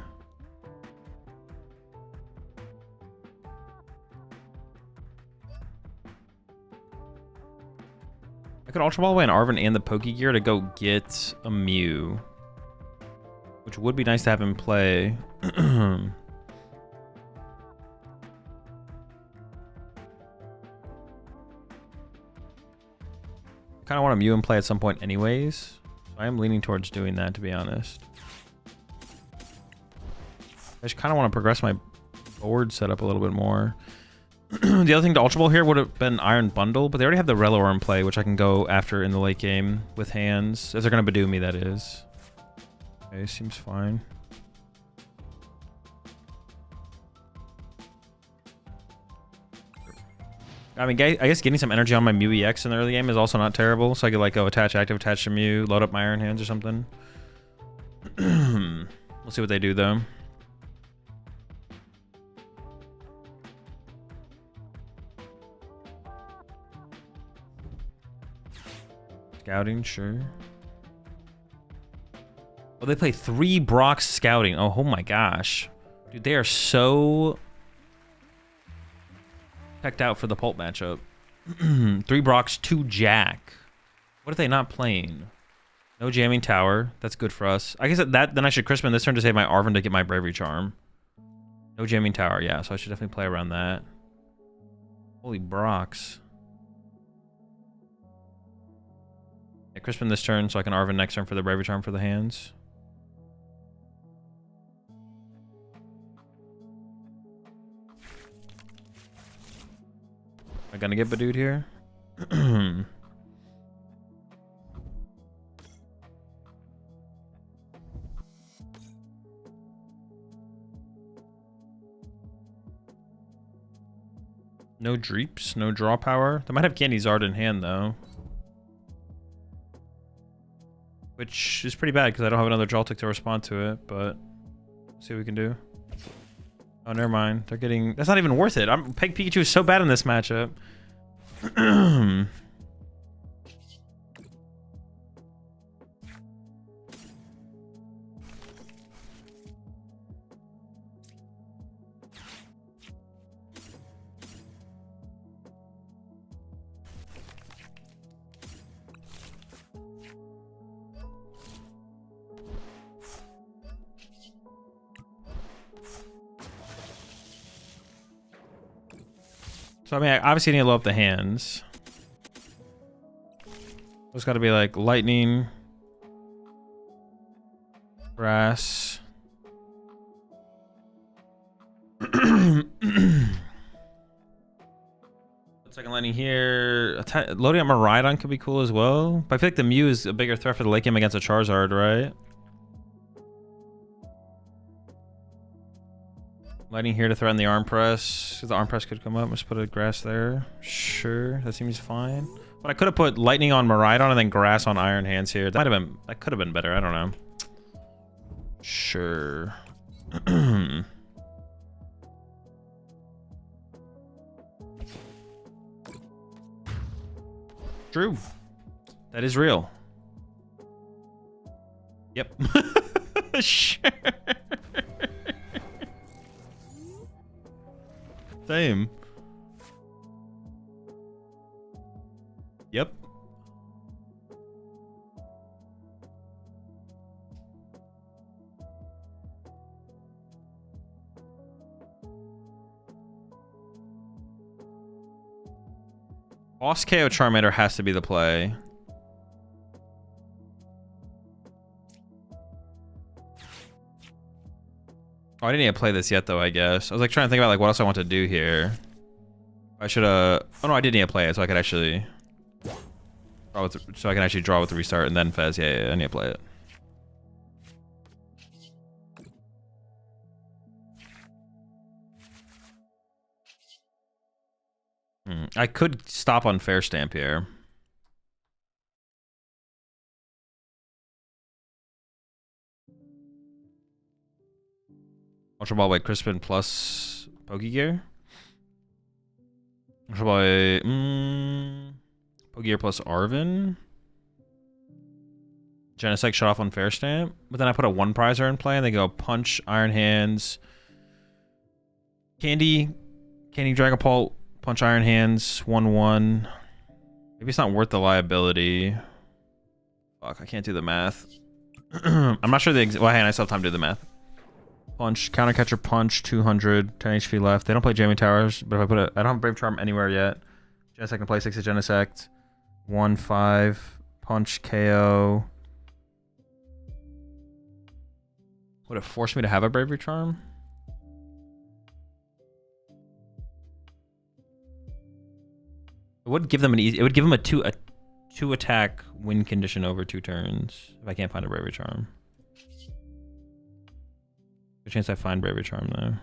I could Ultra Ball away an Arven and the Pokegear to go get a Mew. Which would be nice to have him play. I kind of want a Mew in play at some point anyways. So I am leaning towards doing that, to be honest. I just kind of want to progress my board setup a little bit more. The other thing to Ultra Ball here would have been Iron Bundle, but they already have the Rellor in play, which I can go after in the late game with hands. If they're going to Badoo me, that is. Okay, seems fine. I mean, I guess getting some energy on my Mew EX in the early game is also not terrible. So I could like go attach active, attach to Mew, load up my Iron Hands or something. We'll see what they do though. Scouting, sure. Oh, they play 3 Brock's Scouting. Oh my gosh. Dude, they are so checked out for the Pult matchup. 3 Brock's, 2 Jack. What are they not playing? No Jamming Tower. That's good for us. I guess then I should Crispin this turn to save my Arven to get my Bravery Charm. No Jamming Tower, yeah, so I should definitely play around that. Holy Brock's. Yeah, Crispin this turn so I can Arven next turn for the Bravery Charm for the hands. Am I gonna get Badooed here? No Dreeps, no draw power. They might have Candy Zard in hand though. Which is pretty bad because I don't have another Joltik to respond to it, but let's see what we can do. Oh, never mind. They're getting... That's not even worth it. Peg Pikachu is so bad in this matchup. So, I mean, I obviously need to load up the hands. It's got to be like lightning, grass. Second lightning here. Loading up Miraidon could be cool as well. But I feel like the Mew is a bigger threat for the late game against a Charizard, right? Lightning here to threaten the arm press. The arm press could come up. Let's put a grass there. Sure, that seems fine. But I could have put lightning on Miraidon and then grass on Iron Hands here. That might have been. That could have been better. I don't know. Sure. True. That is real. Yep. Sure. Same. Yep. Boss KO Charmander has to be the play. Oh, I didn't even play this yet, though, I guess. I was like trying to think about like what else I want to do here. I should oh no, I didn't need to play it, so I could actually draw with so I can actually draw with the restart and then Fez. Yeah, I need to play it. I could stop on Fair Stamp here. Ultra Ball by Crispin plus Pokegear. Ultra Ball by Pokegear plus Arvin. Genesect shut off on Fair Stamp. But then I put a 1 prizer in play and they go Punch, Iron Hands, Candy Dragapult, Punch Iron Hands, 1/1. Maybe it's not worth the liability. Fuck, I can't do the math. I'm not sure the well, hey, I still have time to do the math. Punch, counter catcher punch, 200, 10 HP left. They don't play Jamming Towers, but if I put I don't have Brave Charm anywhere yet. Genesect can play 6 Genesect. 1/5, punch, KO. Would it force me to have a Bravery Charm? It would give them an easy. It would give them a two attack win condition over 2 turns if I can't find a Bravery Charm. Good chance I find Bravery Charm though.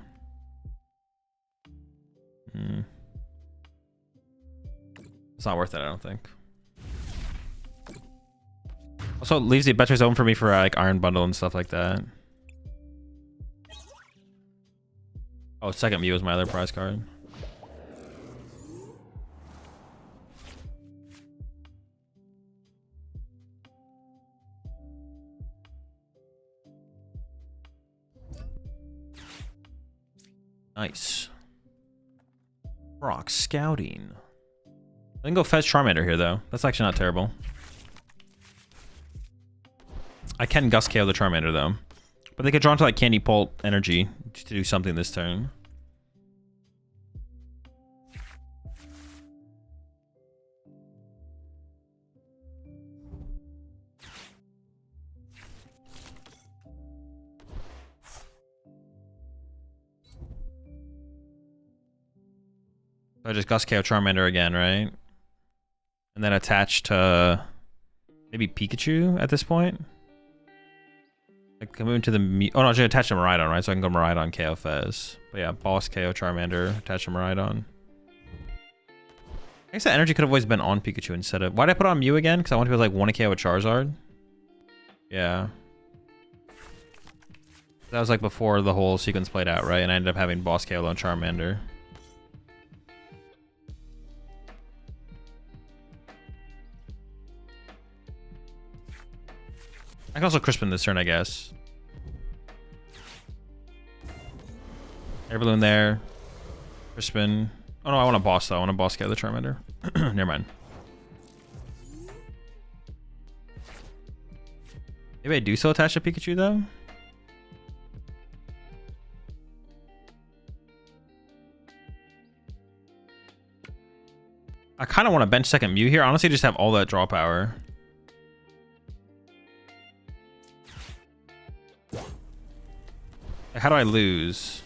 It's not worth it, I don't think. Also, it leaves the better zone for me for like Iron Bundle and stuff like that. Oh, second Mew is my other prize card. Nice. Rock Scouting. I can go fetch Charmander here, though. That's actually not terrible. I can Gust KO the Charmander, though. But they could draw into like Candy Pult energy to do something this turn. So I just Gust KO Charmander again, right? And then attach to maybe Pikachu at this point. I can move into the oh no, I should attach to Miraidon, right? So I can go Miraidon KO Fez. But yeah, boss KO Charmander, attach to Miraidon. I guess that energy could have always been on Pikachu instead of. Why did I put on Mew again? Because I want to be like 1 KO with Charizard. Yeah. That was like before the whole sequence played out, right? And I ended up having Boss KO and Charmander. I can also Crispin this turn, I guess. Air Balloon there. Crispin. Oh no, I want a boss though. I want a boss KO the Charmander. Never mind. Maybe I do still attach to Pikachu though? I kind of want to bench second Mew here. Honestly, just have all that draw power. How do I lose?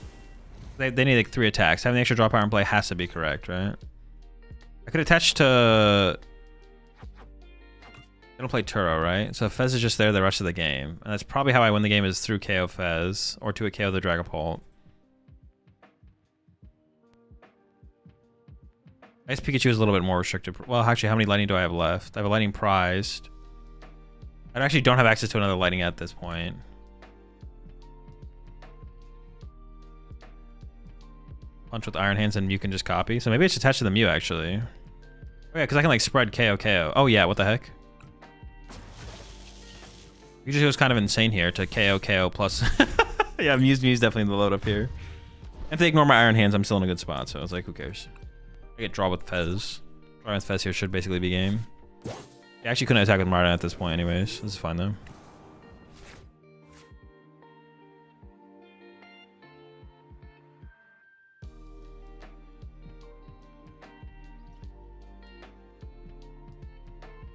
They need like 3 attacks. Having the extra draw power in play has to be correct, right? I could attach to... They don't play Turo, right? So Fez is just there the rest of the game. And that's probably how I win the game, is through KO Fez or to a KO the Dragapult. I guess Pikachu is a little bit more restricted. Well, actually, how many lightning do I have left? I have a lightning prized. I actually don't have access to another lightning at this point. Punch with Iron Hands and Mew can just copy. So maybe it's attached to the Mew, actually. Oh yeah, because I can like spread KO. Oh yeah, what the heck? You just goes kind of insane here to KO plus. Yeah, Mew's definitely in the load up here. If they ignore my Iron Hands, I'm still in a good spot. So I was like, who cares? I get draw with Fez. Draw with Fez here should basically be game. I actually couldn't attack with Martin at this point anyways. This is fine though.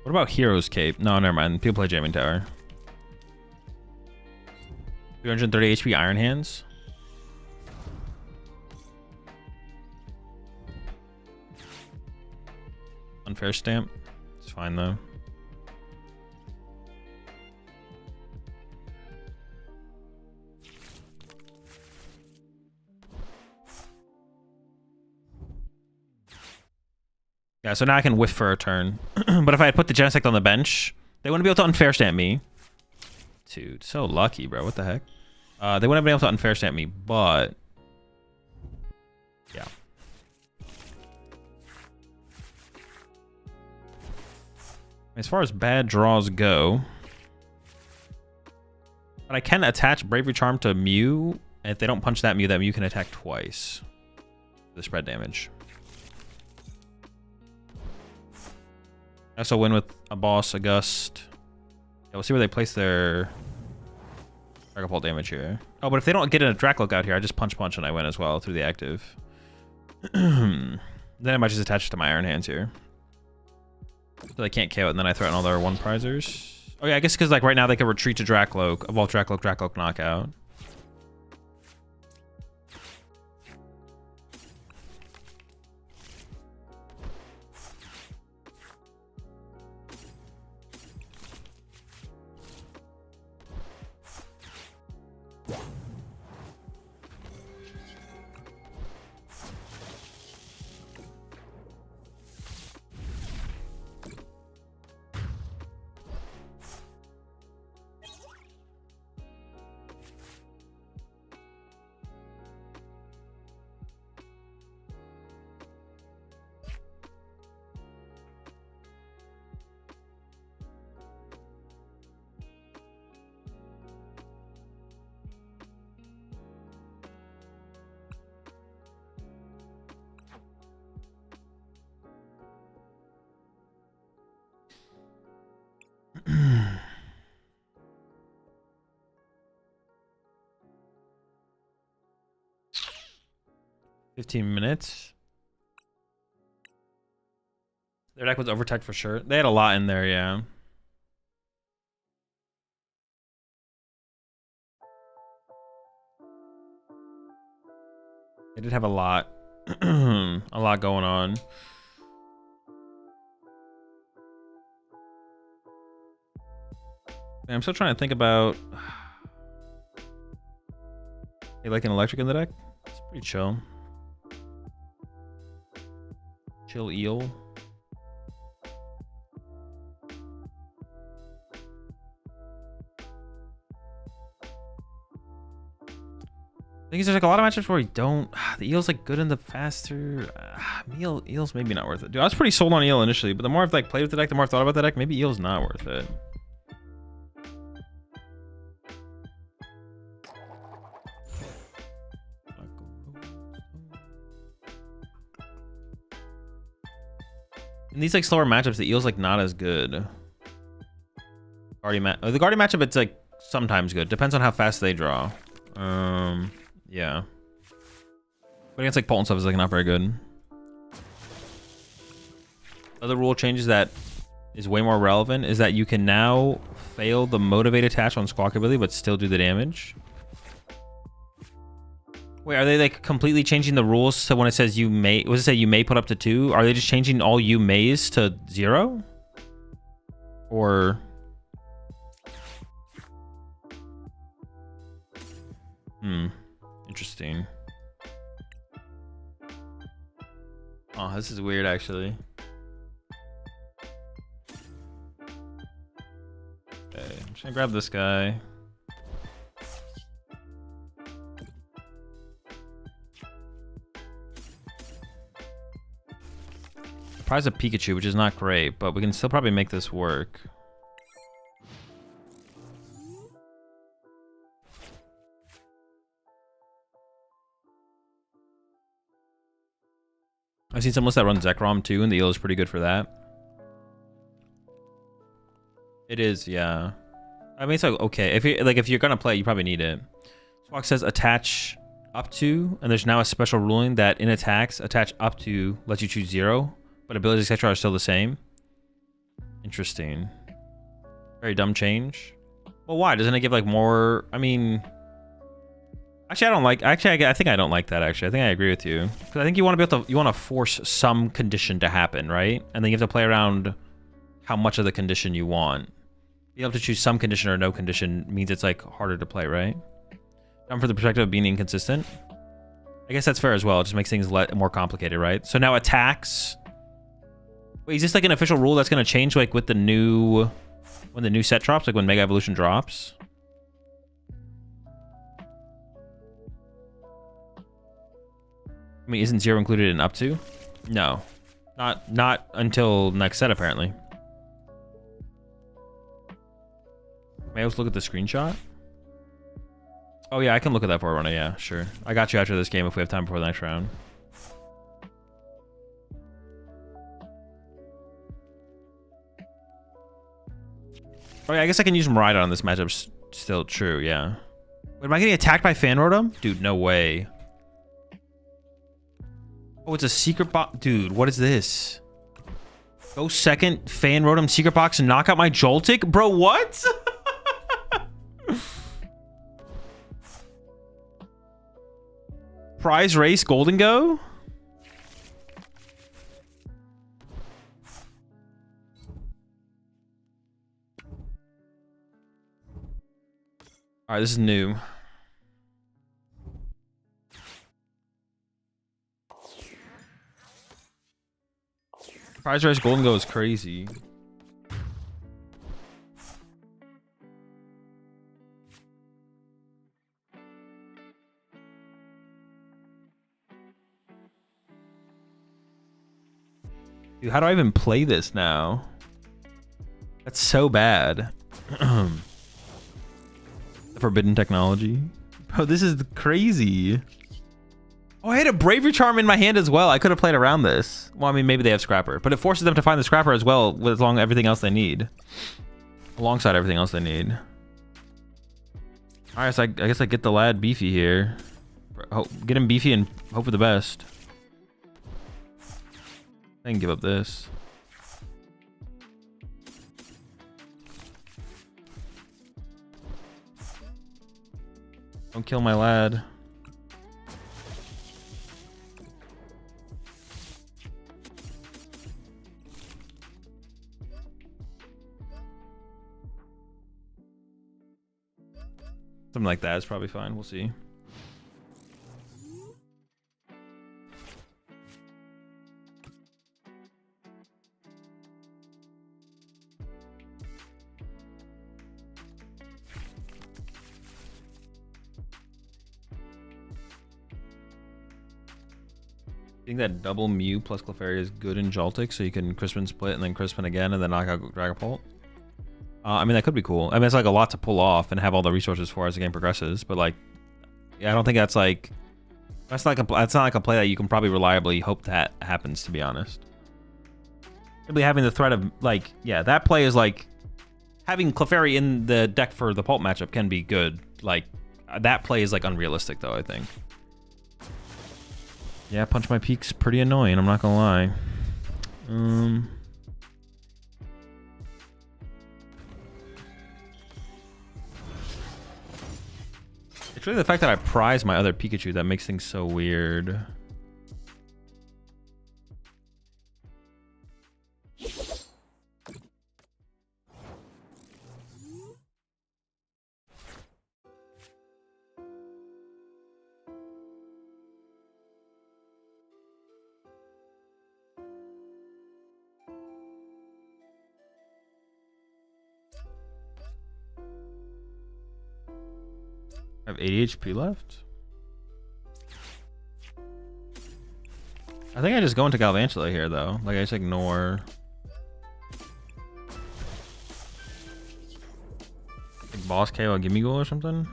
What about Hero's Cape? No, never mind. People play Jamming Tower. 330 HP Iron Hands. Unfair Stamp. It's fine though. Yeah, so now I can whiff for a turn. But if I had put the Genesect on the bench, they wouldn't be able to unfair stamp me. Dude, so lucky, bro. What the heck? They wouldn't have been able to unfair stamp me, but... yeah. As far as bad draws go... but I can attach Bravery Charm to Mew, and if they don't punch that Mew can attack twice. The spread damage. I also win with a boss, a gust. Yeah, we'll see where they place their Dragapult damage here. Oh, but if they don't get a Dracloak out here, I just punch and I win as well through the active. Then I might just attach it to my Iron Hands here. So they can't KO it, and then I threaten all their 1-prizers. Oh yeah, I guess because like right now they can retreat to Dracloak, evolve Dracloak knockout. $15. Their deck was overtech for sure. They had a lot in there, yeah. They did have a lot. A lot going on. Man, I'm still trying to think about... Hey, like an electric in the deck? It's pretty chill. Chill eel. think there's like a lot of matchups where we don't. The eel's like good in the faster. Eel's maybe not worth it. Dude, I was pretty sold on eel initially, but the more I've like played with the deck, the more I've thought about the deck. Maybe eel's not worth it. In these like slower matchups, the eel's like not as good. The guardian matchup, it's like sometimes good. Depends on how fast they draw. Yeah. But against like Pult and stuff is like not very good. Other rule changes that is way more relevant is that you can now fail the motivate attach on Squawk ability but still do the damage. Wait, are they like completely changing the rules so when it says you may, what does it say, you may put up to 2? Are they just changing all you mays to 0? Or... Interesting. Oh, this is weird actually. Okay, I'm just gonna grab this guy. Prize a Pikachu, which is not great, but we can still probably make this work. I've seen some lists that run Zekrom too, and the eel is pretty good for that. It is, yeah. I mean, it's like okay. If you're gonna play, you probably need it. Squawk says attach up to, and there's now a special ruling that in attacks, attach up to lets you choose 0, but abilities etc. are still the same. Interesting. Very dumb change. Well, why? Doesn't it give like more? I mean. Actually, I don't like. Actually, I think I don't like that. Actually, I think I agree with you. Because I think you want to be able to. You want to force some condition to happen, right? And then you have to play around how much of the condition you want. Being able to choose some condition or no condition means it's like harder to play, right? Come from the perspective of being inconsistent. I guess that's fair as well. It just makes things more complicated, right? So now attacks. Wait, is this like an official rule that's going to change like with the new when the new set drops, like when Mega Evolution drops? I mean, isn't 0 included in up to? No. Not until next set, apparently. May I also look at the screenshot? Oh, yeah, I can look at that for Runner. Yeah, sure. I got you after this game if we have time before the next round. Oh, yeah, I guess I can use Miraidon on this matchup. Still true, yeah. Wait, am I getting attacked by Fan Rotom? Dude, no way. Oh, it's a secret box. Dude, what is this? Go second, Fan Rotom secret box and knock out my Joltik? Bro, what? Prize race Gholdengo? Alright, this is new. Prize race Gholdengo is crazy. Dude, how do I even play this now? That's so bad. The forbidden technology. Bro, this is crazy. Oh, I had a Bravery Charm in my hand as well. I could have played around this. Well, I mean, maybe they have Scrapper, but it forces them to find the Scrapper as well with everything else they need. Alongside everything else they need. All right, so I guess I get the lad beefy here. Get him beefy and hope for the best. I can give up this. Don't kill my lad. Something like that is probably fine. We'll see. I think that double Mew plus Clefairy is good in Joltik, so you can Crispin split and then Crispin again and then knock out Dragapult. I mean, that could be cool. I mean, it's like a lot to pull off and have all the resources for as the game progresses, but like, yeah, I don't think that's like, that's not like a play that you can probably reliably hope that happens, to be honest. Simply having the threat of, like, yeah, that play is like, having Clefairy in the deck for the Pulp matchup can be good. Like, that play is like unrealistic though, I think. Yeah, Punch My Peak's pretty annoying, I'm not gonna lie. It's really the fact that I prize my other Pikachu that makes things so weird. I have 80 HP left. I think I just go into Galvantula here, though. Like, I just ignore... Like boss KO a Gimme Ghoul or something?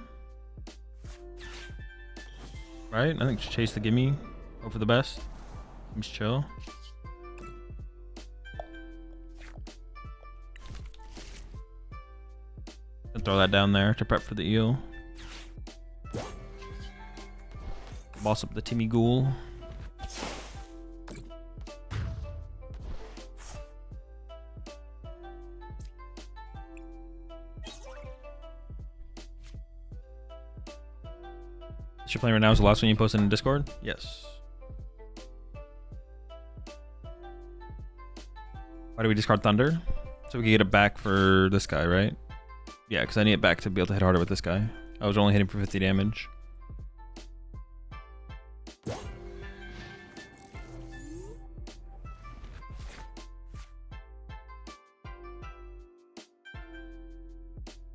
Right? I think just chase the Gimme. Hope for the best. Seems chill. And throw that down there to prep for the eel. Boss up the Timmy Ghoul. You're playing right now is the last one you posted in Discord? Yes. Why do we discard Thunder? So we can get it back for this guy, right? Yeah, because I need it back to be able to hit harder with this guy. I was only hitting for 50 damage.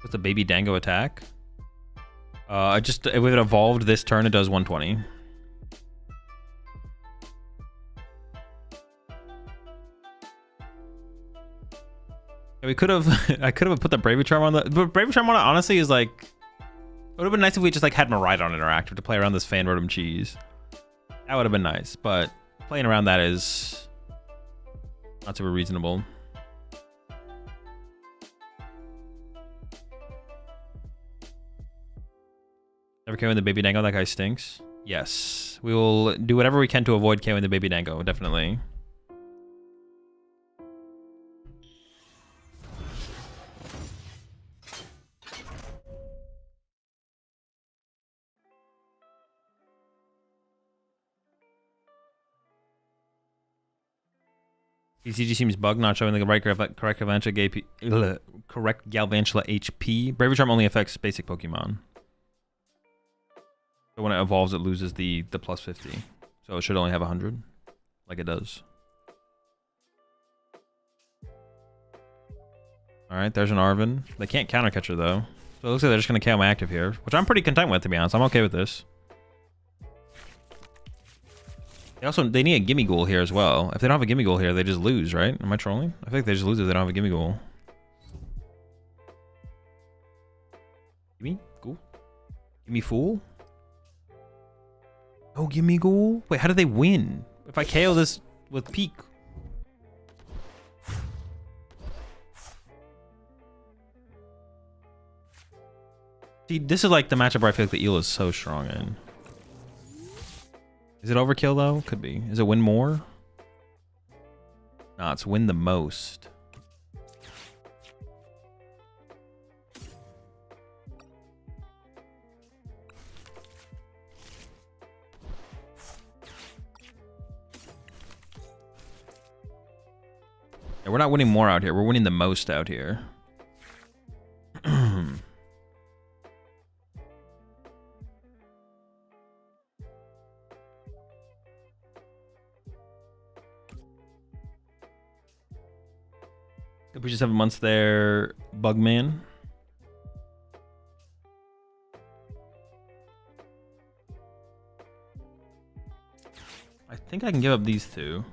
With the Baby Dango attack? If it evolved this turn, it does 120. Yeah, we could have. I could have put the Bravery Charm on the. But Bravery Charm on it honestly is like. It would have been nice if we just like had Miraidon interactive to play around this Fan Rotom cheese. That would have been nice, but playing around that is not super reasonable. Never KOing the Baby Dango, that guy stinks. Yes. We will do whatever we can to avoid KOing the Baby Dango, definitely. TCG seems bugged, not showing the correct Galvantula HP. Bravery Charm only affects basic Pokemon. So when it evolves, it loses the plus 50. So it should only have 100, like it does. All right, there's an Arven. They can't counter catcher though. So it looks like they're just gonna KO my active here, which I'm pretty content with, to be honest. I'm okay with this. They need a Gimme Ghoul here as well. If they don't have a Gimme Ghoul here, they just lose, right? Am I trolling? I think they just lose if they don't have a Gimme Ghoul. Gimme Ghoul? Gimme Fool? Oh, Gimme Ghoul? Wait, how did they win? If I KO this with Peak. See, this is like the matchup where I feel like the eel is so strong in. Is it overkill though? Could be. Is it win more? Nah, it's win the most. Yeah, we're not winning more out here. We're winning the most out here. We just have months there. Bugman. I think I can give up these two.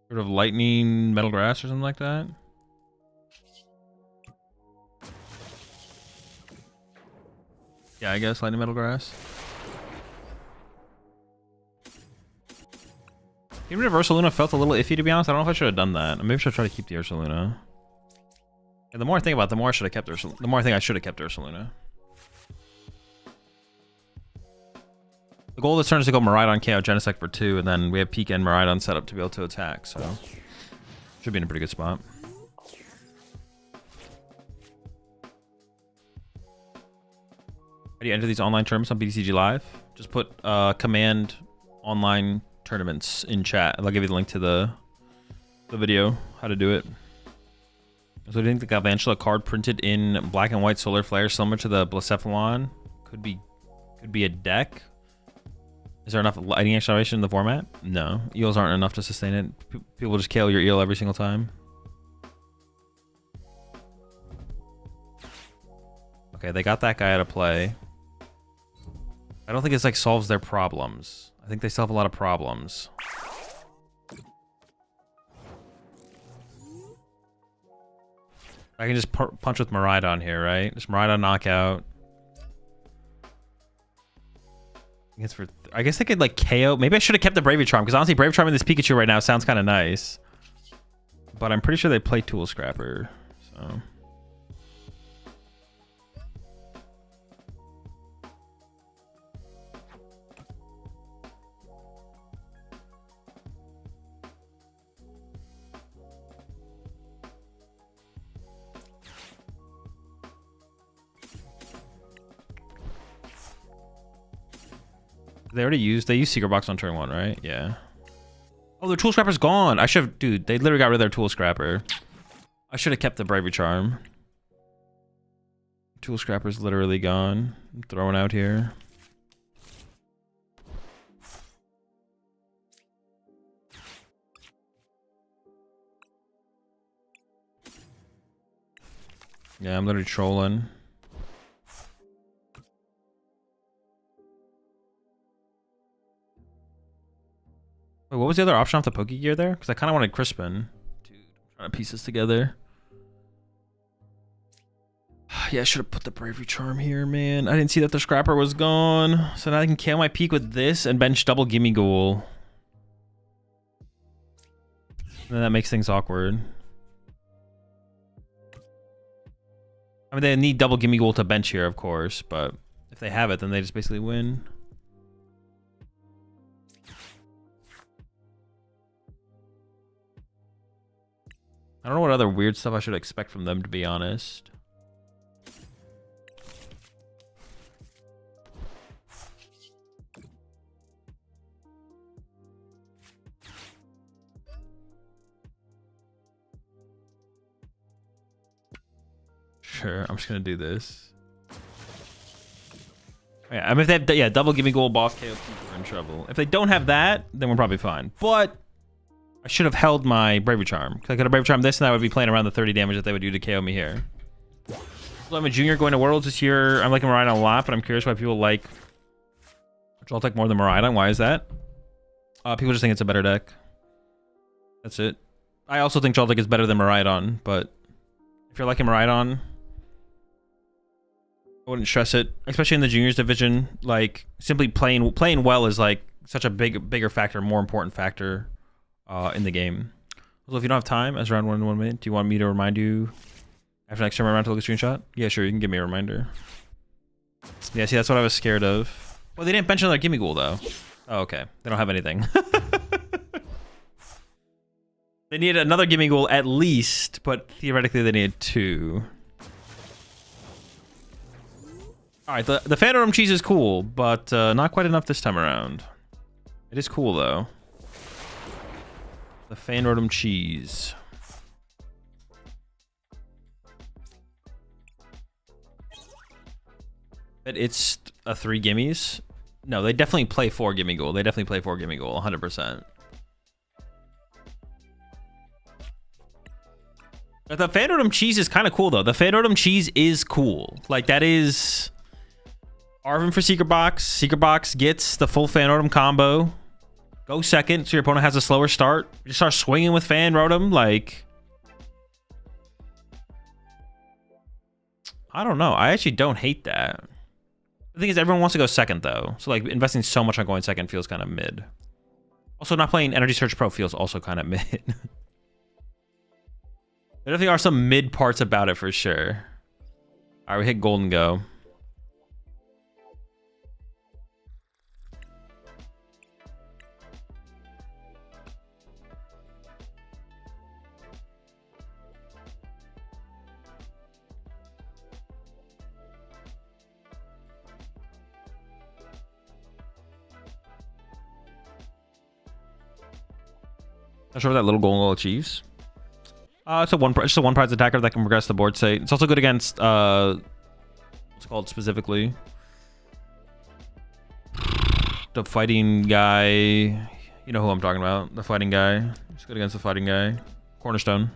Sort of lightning, metal grass or something like that. Yeah, I guess lightning, metal grass. Even if Ursaluna felt a little iffy, to be honest, I don't know if I should have done that. Maybe I should try to keep the Ursaluna. And the more I think about it, the more I should have kept Ursaluna. The more I think I should have kept Ursaluna. The goal this turn is to go Miraidon, KO Genesect for 2, and then we have Pika and Miraidon set up to be able to attack, so should be in a pretty good spot. How do you enter these online tournaments on BTCG Live? Just put command online tournaments in chat, and I'll give you the link to the video how to do it. So I think the Galvantula card printed in black and white solar flare similar to the Blacephalon could be a deck. Is there enough lightning acceleration in the format? No. Eels aren't enough to sustain it. People just KO your eel every single time. Okay, they got that guy out of play. I don't think it's like solves their problems. I think they still have a lot of problems. I can just punch with Miraidon here, right? Just Miraidon knockout. I guess I could like KO. Maybe I should have kept the Bravery Charm, because honestly, Bravery Charm in this Pikachu right now sounds kind of nice. But I'm pretty sure they play Tool Scrapper, so. They used Secret Box on turn 1, right? Yeah. Oh, their Tool Scrapper's gone. I should have, dude, they literally got rid of their Tool Scrapper. I should have kept the Bravery Charm. Tool Scrapper's literally gone. I'm throwing out here. Yeah, I'm literally trolling. Wait, what was the other option off the Pokegear there? Because I kind of wanted Crispin. Dude, I'm trying to piece this together. Yeah, I should have put the Bravery Charm here, man. I didn't see that the Scrapper was gone. So now I can KO my Peak with this and bench double Gimme Ghoul. And that makes things awkward. I mean, they need double Gimme Ghoul to bench here, of course. But if they have it, then they just basically win. I don't know what other weird stuff I should expect from them, to be honest. Sure, I'm just gonna do this. Yeah, I mean, if they have, double Gimme Gold, boss KO, we're in trouble. If they don't have that, then we're probably fine. But I should have held my Bravery Charm. Because I could have Bravery Charm this, and I would be playing around the 30 damage that they would do to KO me here. So I'm a junior going to Worlds this year. I'm liking Miraidon a lot, but I'm curious why people like Joltik more than Miraidon. Why is that? People just think it's a better deck. That's it. I also think Joltik is better than Miraidon, but if you're liking Miraidon, I wouldn't stress it, especially in the juniors division. Like, simply playing well is like such a bigger factor, more important factor in the game. So if you don't have time, as around 1 minute, do you want me to remind you after next time around to look at a screenshot? Yeah, sure, you can give me a reminder. Yeah, see, that's what I was scared of. Well, they didn't bench another Gimme Ghoul, though. Oh, okay. They don't have anything. They need another Gimme Ghoul at least, but theoretically they need 2. Alright, the Phantom Cheese is cool, but not quite enough this time around. It is cool, though. The Phantom Cheese. It's a 3 gimmies. No, they definitely play for Gimme Ghoul. They definitely play for Gimme Ghoul, 100%. But the Phantom cheese is kind of cool, though. The Phantom cheese is cool. Like, that is... Arvin for Secret Box. Secret Box gets the full Phantom combo. Go second, so your opponent has a slower start. You just start swinging with Fan Rotom, like... I don't know. I actually don't hate that. The thing is, everyone wants to go second, though. So, like, investing so much on going second feels kind of mid. Also, not playing Energy Surge Pro feels also kind of mid. There definitely are some mid parts about it, for sure. All right, we hit Gholdengo. Not sure what that little Gholdengo achieves. It's just a one prize attacker that can progress the board state. It's also good against what's it called specifically? The fighting guy. You know who I'm talking about. The fighting guy. It's good against the fighting guy. Cornerstone.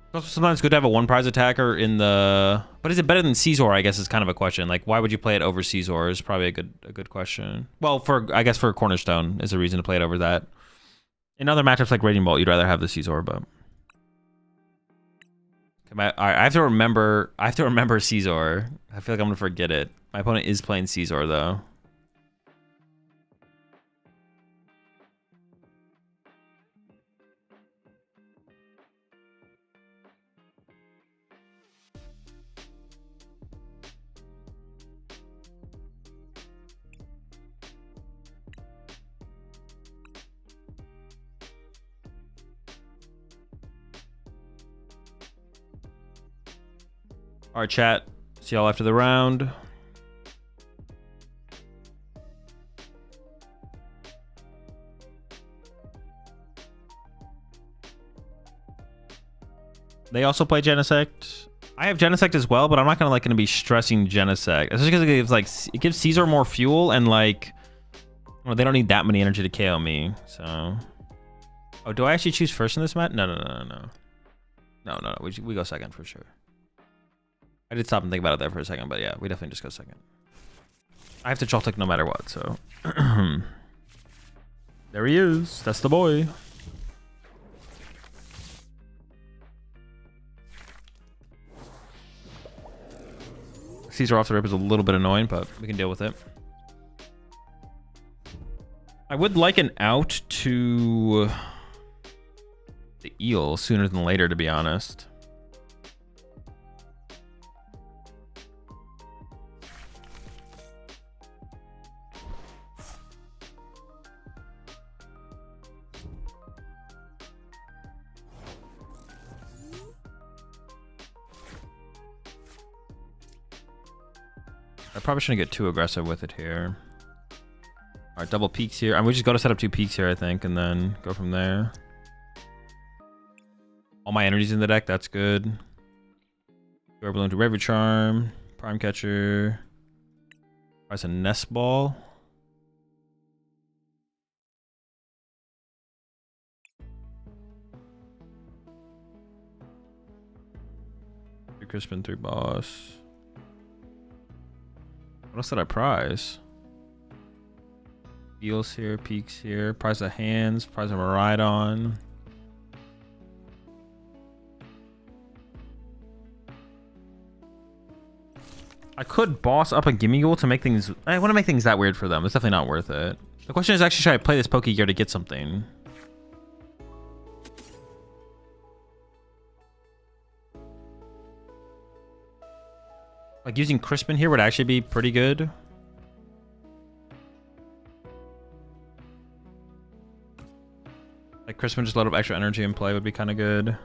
It's also sometimes good to have a one prize attacker in the... But is it better than Caesar, I guess, is kind of a question. Like, why would you play it over Caesar is probably a good question. Well, I guess for Cornerstone is a reason to play it over that. In other matchups like Raging Bolt, you'd rather have the Caesar, but... Okay, I have to remember Caesar. I feel like I'm going to forget it. My opponent is playing Caesar, though. All right, chat. See y'all after the round. They also play Genesect. I have Genesect as well, but I'm not gonna be stressing Genesect. It's just because it gives Caesar more fuel and like, well, they don't need that many energy to KO me. So, oh, do I actually choose first in this match? No. We go second for sure. I did stop and think about it there for a second, but yeah, we definitely just go second. I have to Joltik no matter what, so. There he is. That's the boy. Caesar off the rip is a little bit annoying, but we can deal with it. I would like an out to the eel sooner than later, to be honest. I probably shouldn't get too aggressive with it here. All right, double peaks here. I mean, we just go to set up 2 peaks here, I think, and then go from there. All my energy's in the deck. That's good. Go balloon to Raver Charm, Prime Catcher. Price a Nest Ball. Three Crispin, 3 Boss. What else did I prize? Deals here, peaks here, prize of hands, prize of Maridon. I could boss up a Gimme Ghoul to make things... I want to make things that weird for them. It's definitely not worth it. The question is actually, should I play this Poke Gear to get something? Like, using Crispin here would actually be pretty good. Like, Crispin just load up extra energy in play would be kind of good.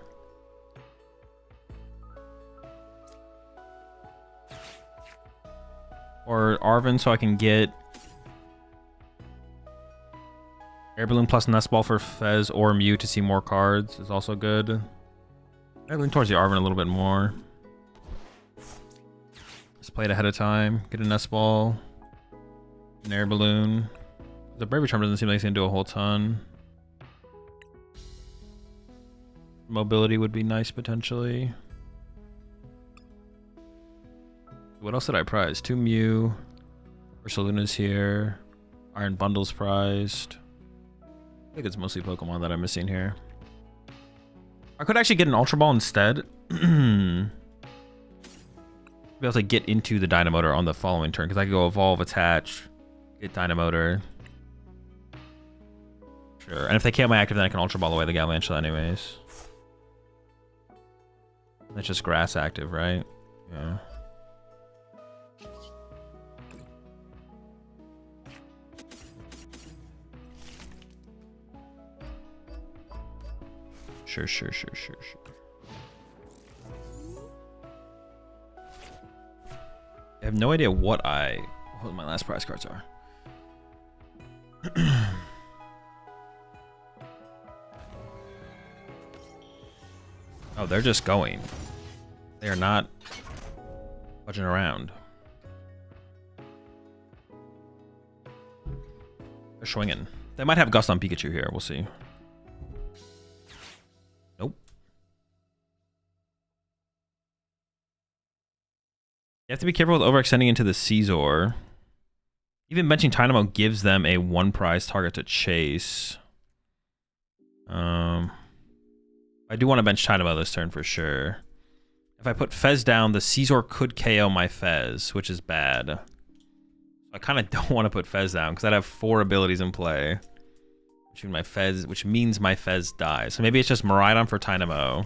Or Arvin so I can get Air Balloon plus Nest Ball for Fez or Mew to see more cards is also good. I lean towards the Arvin a little bit more. Let's play it ahead of time. Get a nest ball. An air balloon. The Bravery Charm doesn't seem like it's gonna do a whole ton. Mobility would be nice potentially. What else did I prize? 2 Mew. Ursaluna's here. Iron Bundle's prized. I think it's mostly Pokemon that I'm missing here. I could actually get an Ultra Ball instead. Be able to get into the Dynamotor on the following turn because I could go Evolve, Attach, get Dynamotor. Sure. And if they can't my active, then I can Ultra Ball away the Galvantula anyways. That's just Grass active, right? Yeah. Sure. I have no idea what my last prize cards are. Oh, they're just going. They are not budging around. They're swinging. They might have Gust on Pikachu here. We'll see. Nope. You have to be careful with overextending into the Caesar. Even benching Dynamo gives them a 1 prize target to chase. I do want to bench Dynamo this turn for sure. If I put Fez down, the Caesar could KO my Fez, which is bad. I kind of don't want to put Fez down because I'd have 4 abilities in play. Which means my Fez dies. So maybe it's just Miraidon for Dynamo.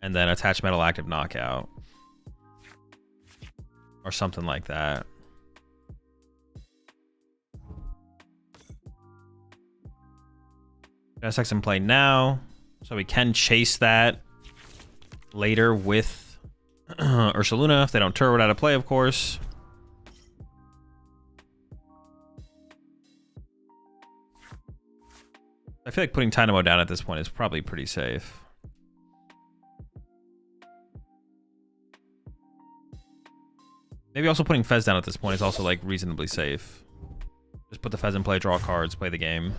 And then Attach Metal Active Knockout. Or something like that. SX in play now. So we can chase that later with Ursaluna if they don't turret out of play, of course. I feel like putting Dynamo down at this point is probably pretty safe. Maybe also putting Fez down at this point is also like reasonably safe. Just put the Fez in play, draw cards, play the game.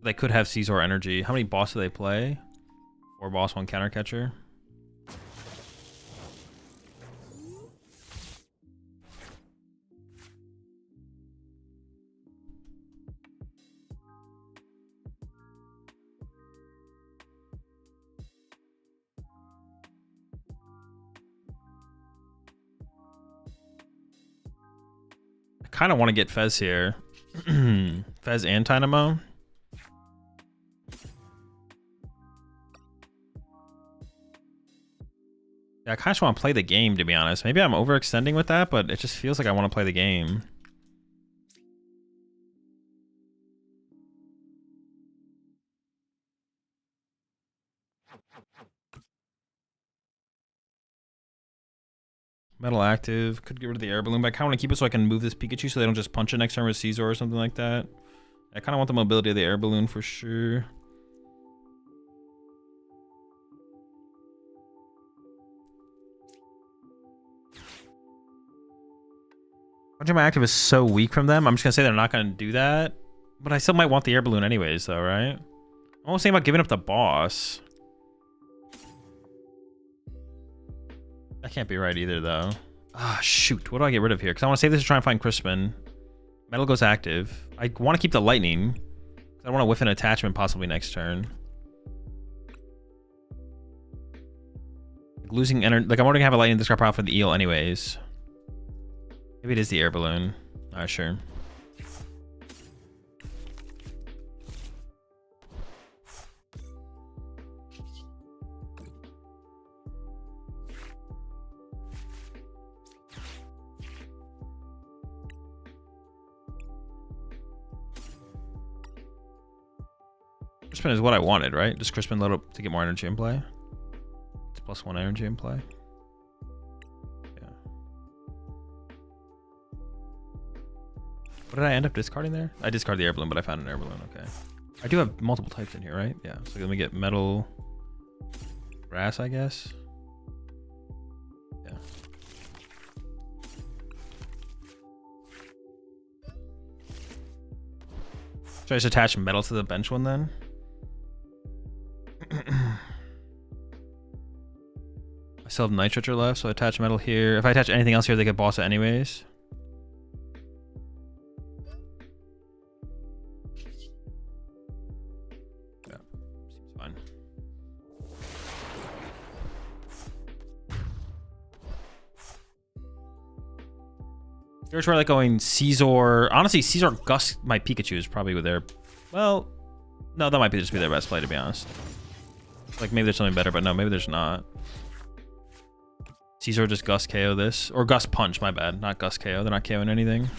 They could have Caesar energy. How many boss do they play? 4 boss, 1 counter catcher. I kind of want to get Fez here. Fez and Dynamo. I kind of just want to play the game, to be honest. Maybe I'm overextending with that, but it just feels like I want to play the game. Metal Active. Could get rid of the Air Balloon, but I kind of want to keep it so I can move this Pikachu so they don't just punch it next turn with Caesar or something like that. I kind of want the mobility of the Air Balloon for sure. Punch my active is so weak from them. I'm just gonna say they're not gonna do that, but I still might want the Air Balloon anyways, though, right? I'm almost thinking about giving up the boss. That can't be right either, though. Ah, shoot. What do I get rid of here? Because I want to save this to try and find Crispin. Metal goes active. I want to keep the Lightning. I want to whiff an attachment possibly next turn. Like losing energy. Like I'm already gonna have a Lightning discard power for the Eel anyways. Maybe it is the Air Balloon. Alright, sure. Crispin is what I wanted, right? Just Crispin load up to get more energy in play. It's +1 energy in play. What did I end up discarding there? I discarded the Air Balloon, but I found an Air Balloon. Okay. I do have multiple types in here, right? Yeah. So let me get Metal, Grass, I guess. Yeah. Should I just attach metal to the bench one then? I still have nitrate left, so I attach metal here. If I attach anything else here, they get boss it anyways. Yeah, seems fine. Here's where I like going Caesar. Honestly, Caesar Gus my Pikachu is probably with their. Well, no, that might be just be their best play to be honest. Like maybe there's something better, but no, maybe there's not. Caesar just Gus KO this. Or Gus Punch, my bad. Not Gus KO. They're not KOing anything.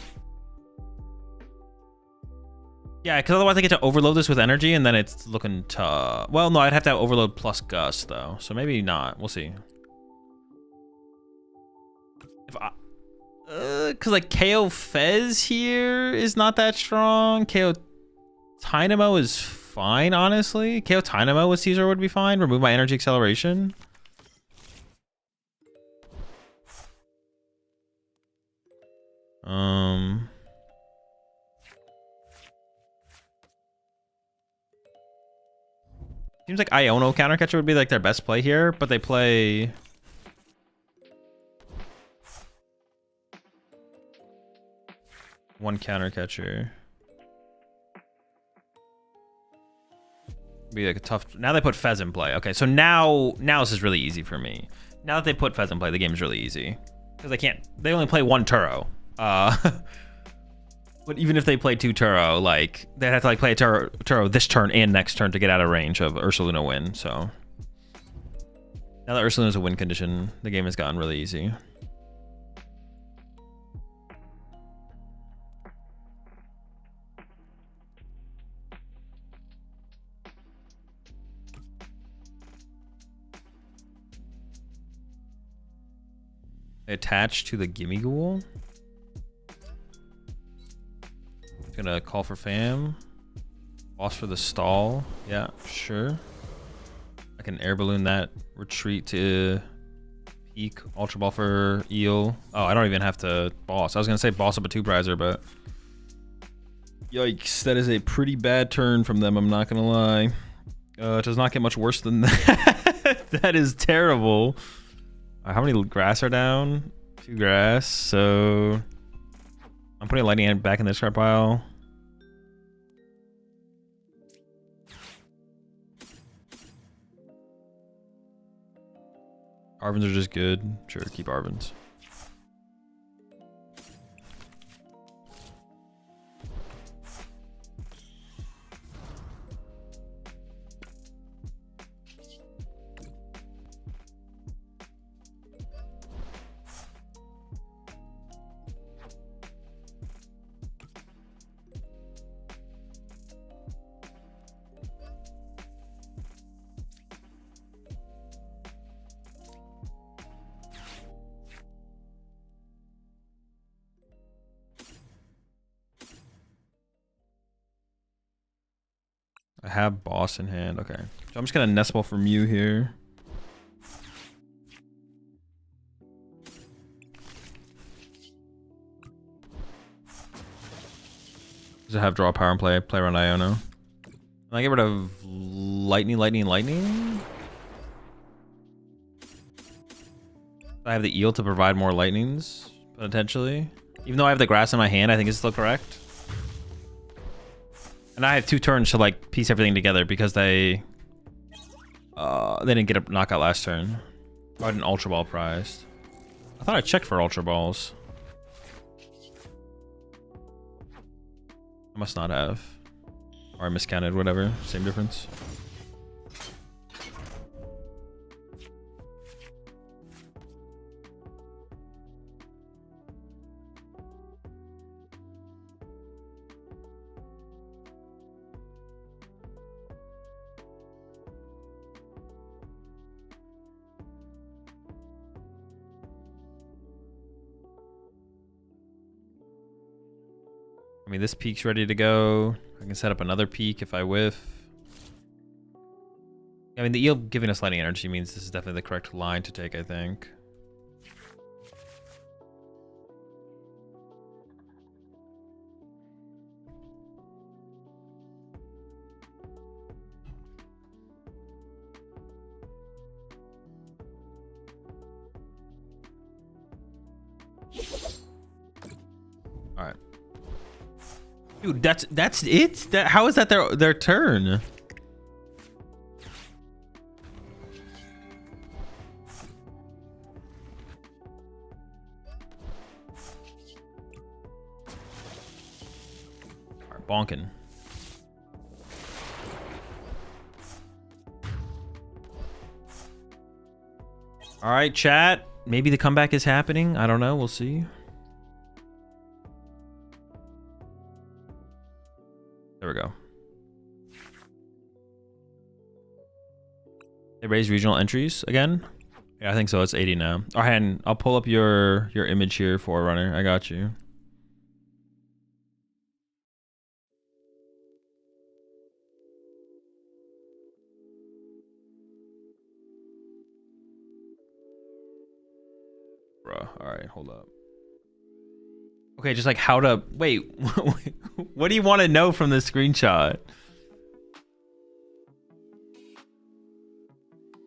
Yeah, because otherwise I get to overload this with energy and then it's looking to... Well, no, I'd have to have overload plus Gus, though. So maybe not. We'll see. If I... Because, like, KO Fez here is not that strong. KO Dynamo is fine, honestly. KO Dynamo with Caesar would be fine. Remove my energy acceleration. Seems like Iono countercatcher would be like their best play here, but they play one countercatcher. Be like a tough. Now they put Fez in play. Okay, so now this is really easy for me. Now that they put Fez in play, the game is really easy because they only play one Turo. But even if they play two Turo, like they'd have to like play a Turo this turn and next turn to get out of range of Ursaluna win. So now that Ursaluna's a win condition, the game has gotten really easy. Attached to the Gimme Ghoul. Gonna call for fam. Boss for the stall. Yeah, sure. I can air balloon that. Retreat to peak. Ultra ball for eel. Oh, I don't even have to boss. I was gonna say boss up a two-prizer, but yikes, that is a pretty bad turn from them, I'm not gonna lie. It does not get much worse than that. That is terrible. How many grass are down? 2 grass, so I'm putting lightning hand back in the discard pile. Arvins are just good. Sure, keep Arvins. I have boss in hand. Okay. So I'm just gonna nest ball for Mew here. Does it have draw power and play around Iono? Can I get rid of lightning? I have the eel to provide more lightnings, potentially. Even though I have the grass in my hand, I think it's still correct. And I have 2 turns to like piece everything together because they didn't get a knockout last turn. I had an Ultra Ball prized. I thought I checked for Ultra Balls. I must not have. Or I miscounted, whatever. Same difference. I mean, this peak's ready to go. I can set up another peak if I whiff. I mean, the eel giving us lightning energy means this is definitely the correct line to take, I think. All right. Dude, that's it? How is that their turn? All right, bonking. All right, chat. Maybe the comeback is happening. I don't know. We'll see. There we go. They raised regional entries again? Yeah, I think so. It's 80 now. All right, and I'll pull up your image here, Forerunner. I got you. Bruh. All right, hold up. Okay, just like how to... Wait, what do you want to know from this screenshot?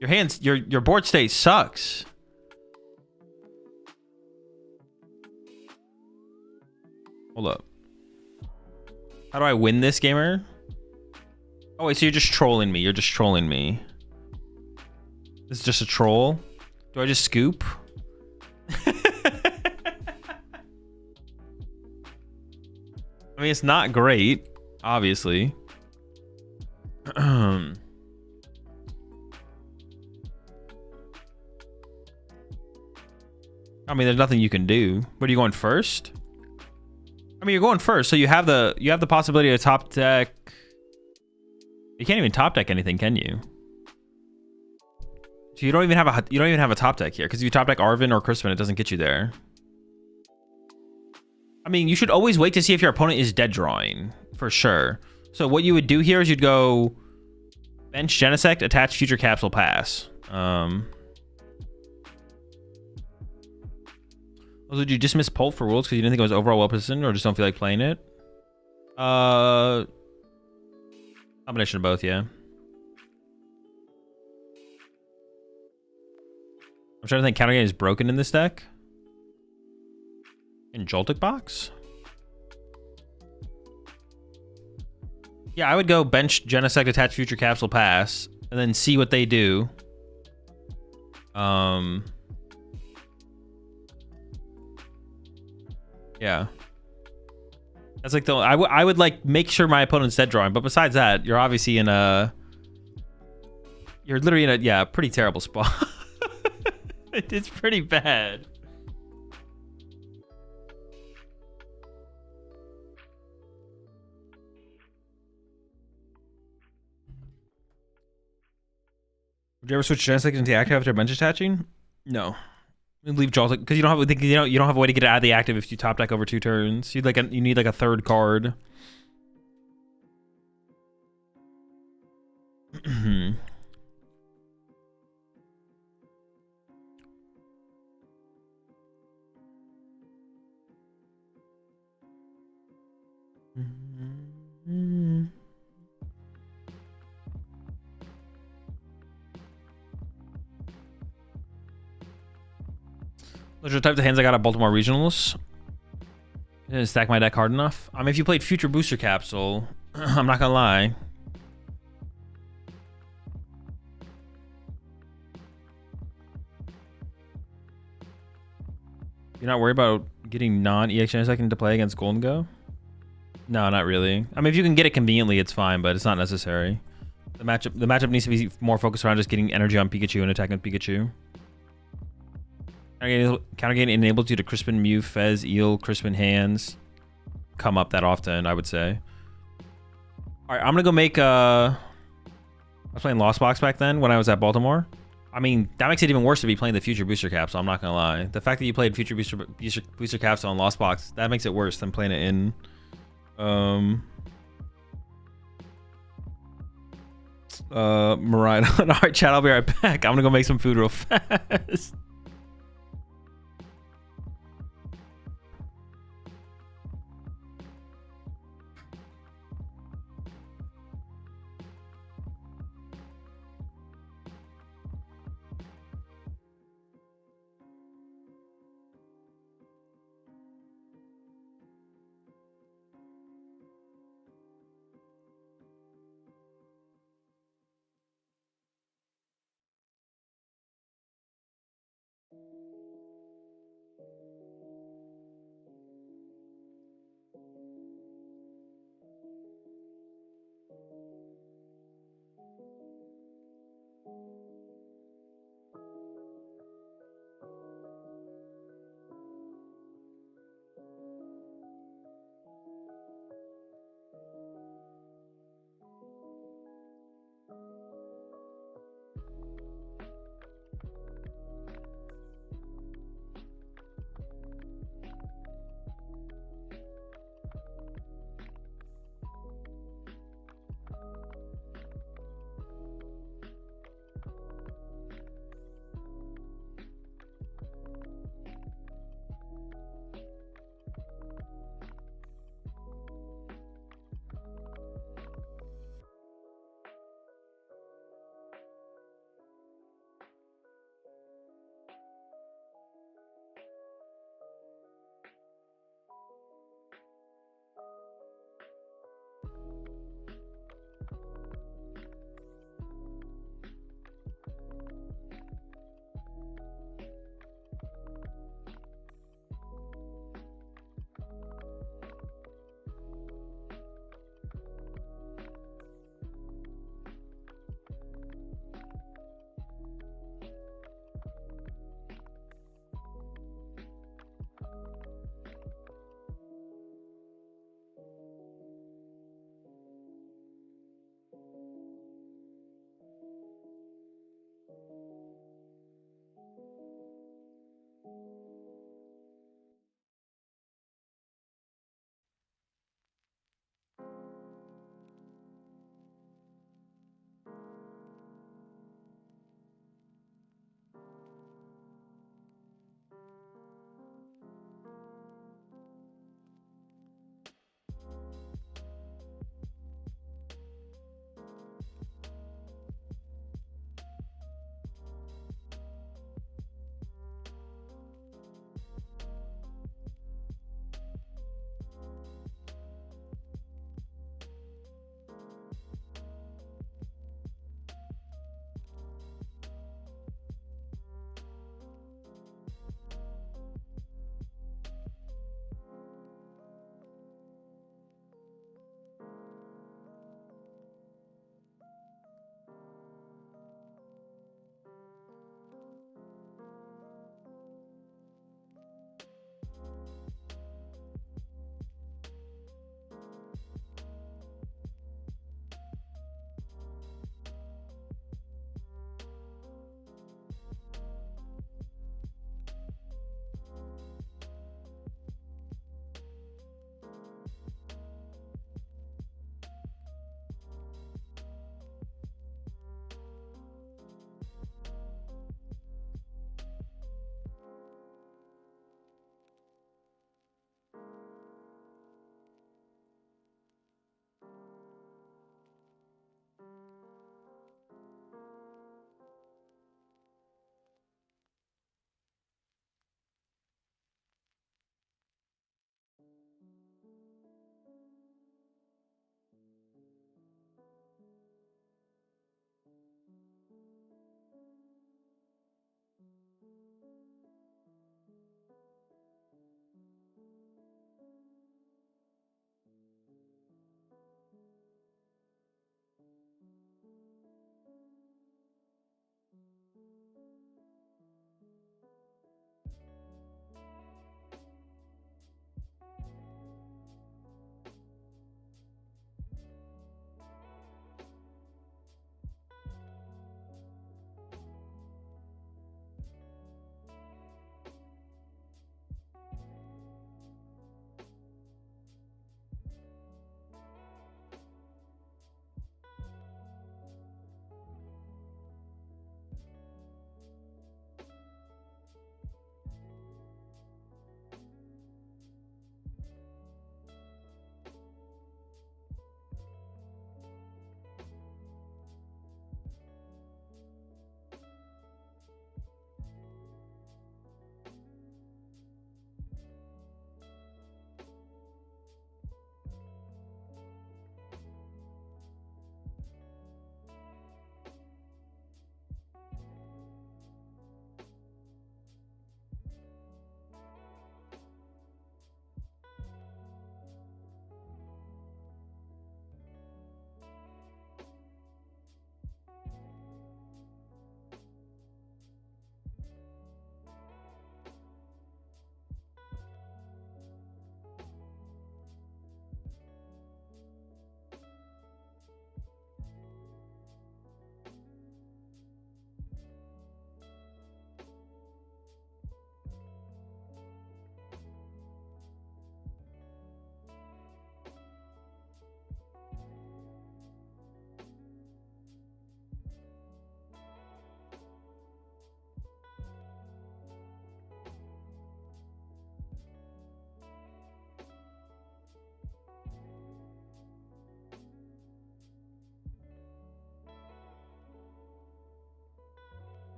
Your hands, your board state sucks. Hold up. How do I win this, gamer? Oh, wait, so you're just trolling me. You're just trolling me. This is just a troll? Do I just scoop? I mean, it's not great, obviously. I mean, there's nothing you can do. What, are you going first? I mean, you're going first, so you have the possibility to top deck. You can't even top deck anything, can you? So you don't even have a top deck here, because if you top deck Arvin or Crispin, it doesn't get you there. I mean, you should always wait to see if your opponent is dead drawing, for sure. So what you would do here is you'd go bench Genesect, attach Future Capsule, pass. Did you dismiss Pult for Worlds because you didn't think it was overall well positioned, or just don't feel like playing it? Combination of both, yeah. I'm trying to think. Countergate is broken in this deck. In Joltik Box? Yeah, I would go bench Genesect, attach Future Capsule, pass, and then see what they do. Yeah. That's like the... I would like make sure my opponent's dead drawing, but besides that, you're obviously in a... You're literally in a, yeah, pretty terrible spot. It's pretty bad. Would you ever switch Genesect into active after bench attaching? No. Leave Joltik because you don't have a way to get it out of the active if you top deck over 2 turns. You need like a third card. Those are the types of hands I got at Baltimore Regionals. Didn't stack my deck hard enough. I mean, if you played Future Booster Capsule, I'm not gonna lie. You're not worried about getting non-EX Genesect into play against Gholdengo? No, not really. I mean, if you can get it conveniently, it's fine, but it's not necessary. The matchup needs to be more focused around just getting energy on Pikachu and attacking Pikachu. Countergate enables you to Crispin, Mew, Fez, Eel, Crispin hands. Come up that often, I would say. All right, I'm gonna go make. I was playing Lost Box back then when I was at Baltimore. I mean, that makes it even worse to be playing the Future Booster Capsule. I'm not gonna lie. The fact that you played Future Booster Capsule on Lost Box, that makes it worse than playing it in. Mariah. All right, chat. I'll be right back. I'm gonna go make some food real fast.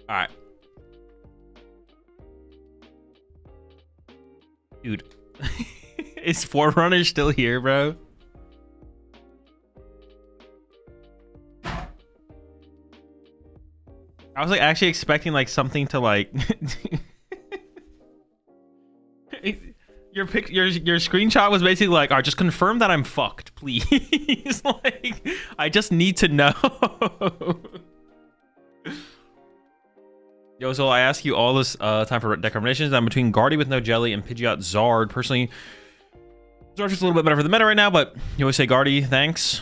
All right. Dude. Is Forerunner still here, bro? I was like actually expecting like something to like your screenshot was basically like, all right, just confirm that I'm fucked, please. Like, I just need to know. Yo, so I ask you all this time for deck recommendations. I'm between Guardy with no jelly and Pidgeot Zard. Personally, Zard's just a little bit better for the meta right now, but you always say Guardy, thanks.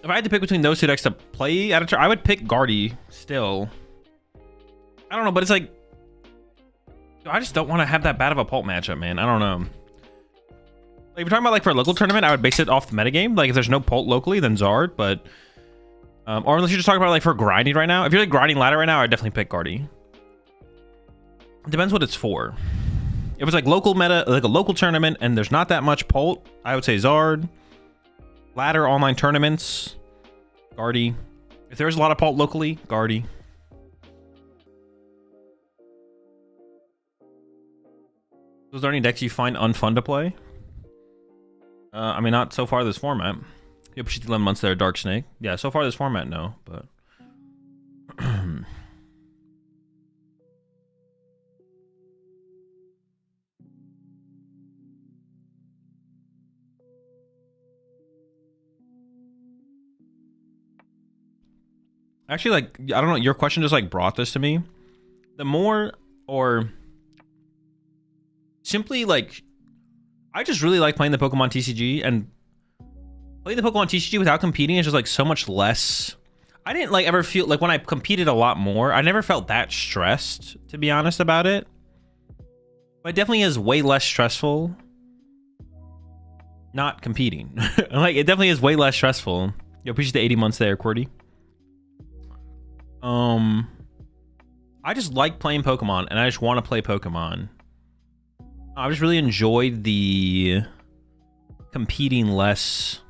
If I had to pick between those two decks to play at a turn, I would pick Guardy still. I don't know, but it's like, I just don't want to have that bad of a pulp matchup, man. I don't know. Like, if you're talking about like for a local tournament, I would base it off the metagame. Like if there's no pult locally, then Zard, but or unless you're just talking about like for grinding right now. If you're like grinding ladder right now, I'd definitely pick Guardy. It depends what it's for. If it's like local meta, like a local tournament, and there's not that much pult, I would say Zard. Ladder online tournaments, Guardy. If there's a lot of pult locally, Guardy. Are there any decks you find unfun to play? I mean, not so far this format. Yep, she's 11 months there, Dark Snake. Yeah, so far this format, no, but actually, like, I don't know, your question just like brought this to me. The more, or simply like, I just really like playing the Pokemon TCG, and playing the Pokemon TCG without competing is just like so much less. I didn't like ever feel like when I competed a lot more, I never felt that stressed, to be honest about it. But it definitely is way less stressful not competing. Like, it definitely is way less stressful. Yo, appreciate the 80 months there, QWERTY. I just like playing Pokemon, and I just want to play Pokemon. I just really enjoyed the competing less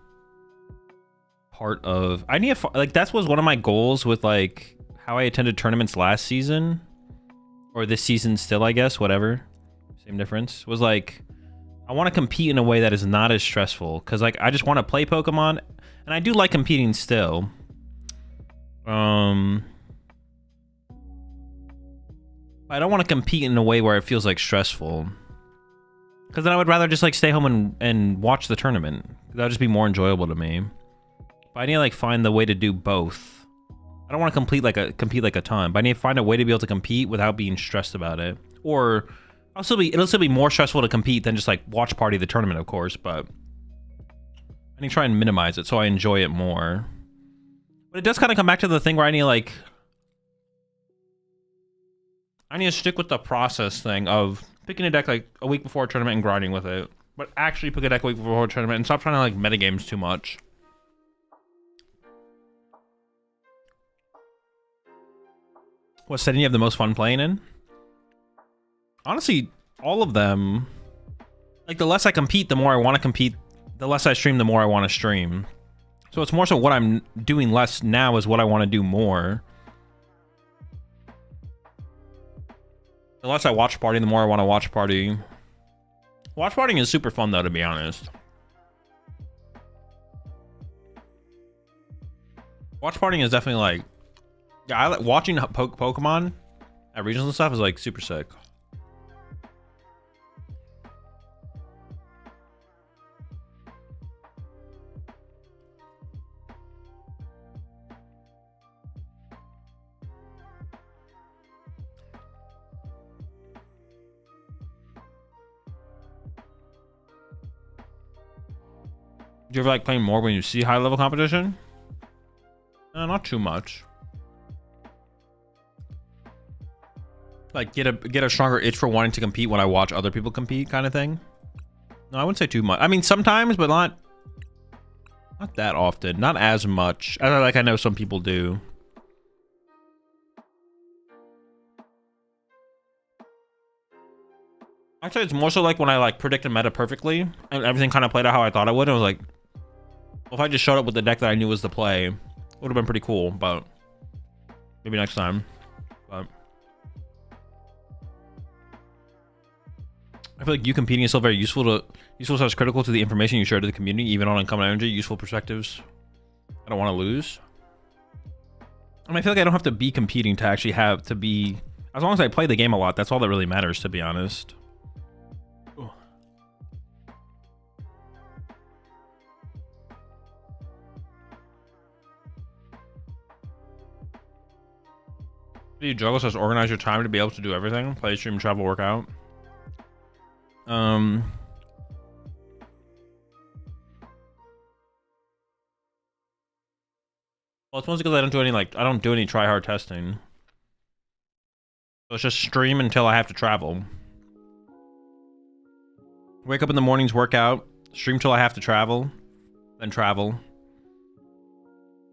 part of. I need a, like, that was one of my goals with like how I attended tournaments last season, or this season still, I guess, whatever, same difference, was like I want to compete in a way that is not as stressful, because like I just want to play Pokemon, and I do like competing still. I don't want to compete in a way where it feels like stressful, because then I would rather just like stay home and watch the tournament. That would just be more enjoyable to me. But I need to like find the way to do both. I don't want to compete like a ton, but I need to find a way to be able to compete without being stressed about it. Or it'll still be more stressful to compete than just like watch party the tournament, of course, but I need to try and minimize it so I enjoy it more. But it does kind of come back to the thing where I need to stick with the process thing of picking a deck like a week before a tournament and grinding with it, but actually pick a deck a week before a tournament and stop trying to like metagames too much. What setting you have the most fun playing in? Honestly, all of them. Like, the less I compete, the more I want to compete. The less I stream, the more I want to stream. So it's more so what I'm doing less now is what I want to do more. The less I watch party, the more I want to watch party. Watch partying is super fun, though, to be honest. Watch partying is definitely like, yeah, I like watching Pokemon at regionals and stuff is like super sick. Do you ever like playing more when you see high level competition? Not too much. Like get a stronger itch for wanting to compete when I watch other people compete, kind of thing. No, I wouldn't say too much. I mean, sometimes, but not that often. Not as much. I know some people do. I'd say it's more so like when I like predicted meta perfectly and everything kind of played out how I thought it would. I was like, well, if I just showed up with the deck that I knew was the play, it would have been pretty cool. But maybe next time. I feel like you competing is still very useful slash critical to the information you share to the community, even on Uncommon Energy, useful perspectives. I don't want to lose. I mean, I feel like I don't have to be competing to actually have to be, as long as I play the game a lot, that's all that really matters, to be honest. Ooh. Do you juggle slash organize your time to be able to do everything? Play, stream, travel, workout? Well, it's mostly because I don't do any try hard testing. So it's just stream until I have to travel. Wake up in the mornings, work out, stream till I have to travel, then travel.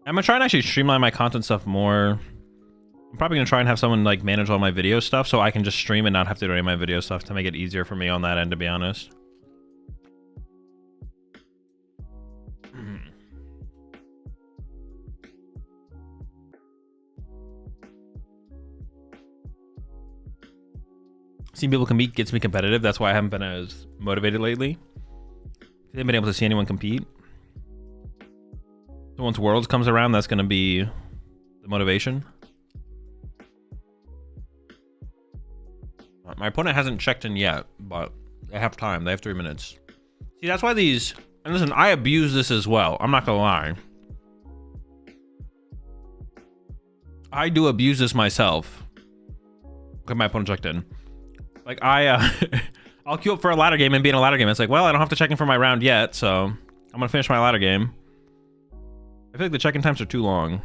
I'm gonna try and actually streamline my content stuff more. I'm probably gonna try and have someone like manage all my video stuff so I can just stream and not have to do any of my video stuff to make it easier for me on that end, to be honest. Seeing people compete gets me competitive. That's why I haven't been as motivated lately. I haven't been able to see anyone compete. So once Worlds comes around, that's gonna be the motivation. My opponent hasn't checked in yet, but they have time. They have 3 minutes. See, that's why these... And listen, I abuse this as well. I'm not gonna lie. I do abuse this myself. Okay, my opponent checked in. Like, I'll queue up for a ladder game and be in a ladder game. It's like, well, I don't have to check in for my round yet, so I'm gonna finish my ladder game. I feel like the check-in times are too long.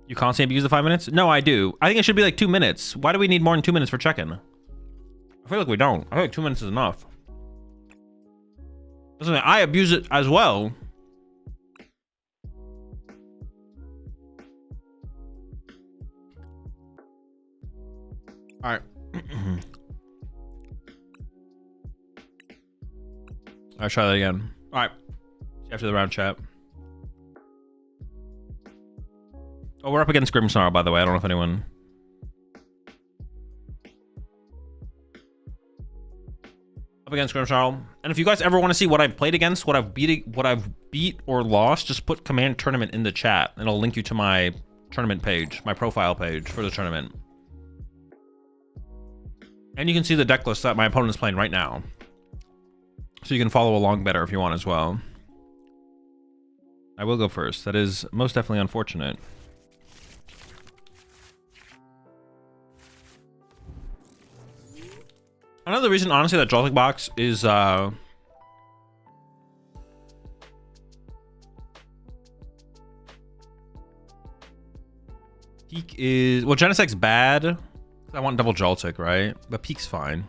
You constantly abuse the 5 minutes? No, I do. I think it should be like 2 minutes. Why do we need more than 2 minutes for check-in? I feel like we don't. I feel like 2 minutes is enough. Listen, I abuse it as well. All right. I'll try that again. All right. See you after the round, chat. Oh, we're up against Grimsnarl, by the way. I don't know if anyone... Up against Grimsnarl. And if you guys ever want to see what I've played against, what I've beat or lost, just put command tournament in the chat, and it'll link you to my tournament page, my profile page for the tournament. And you can see the deck list that my opponent is playing right now. So you can follow along better if you want as well. I will go first. That is most definitely unfortunate. Another reason, honestly, that Joltik Box is Peak is... Well, Genesec's bad. I want double Joltik, right? But Peak's fine.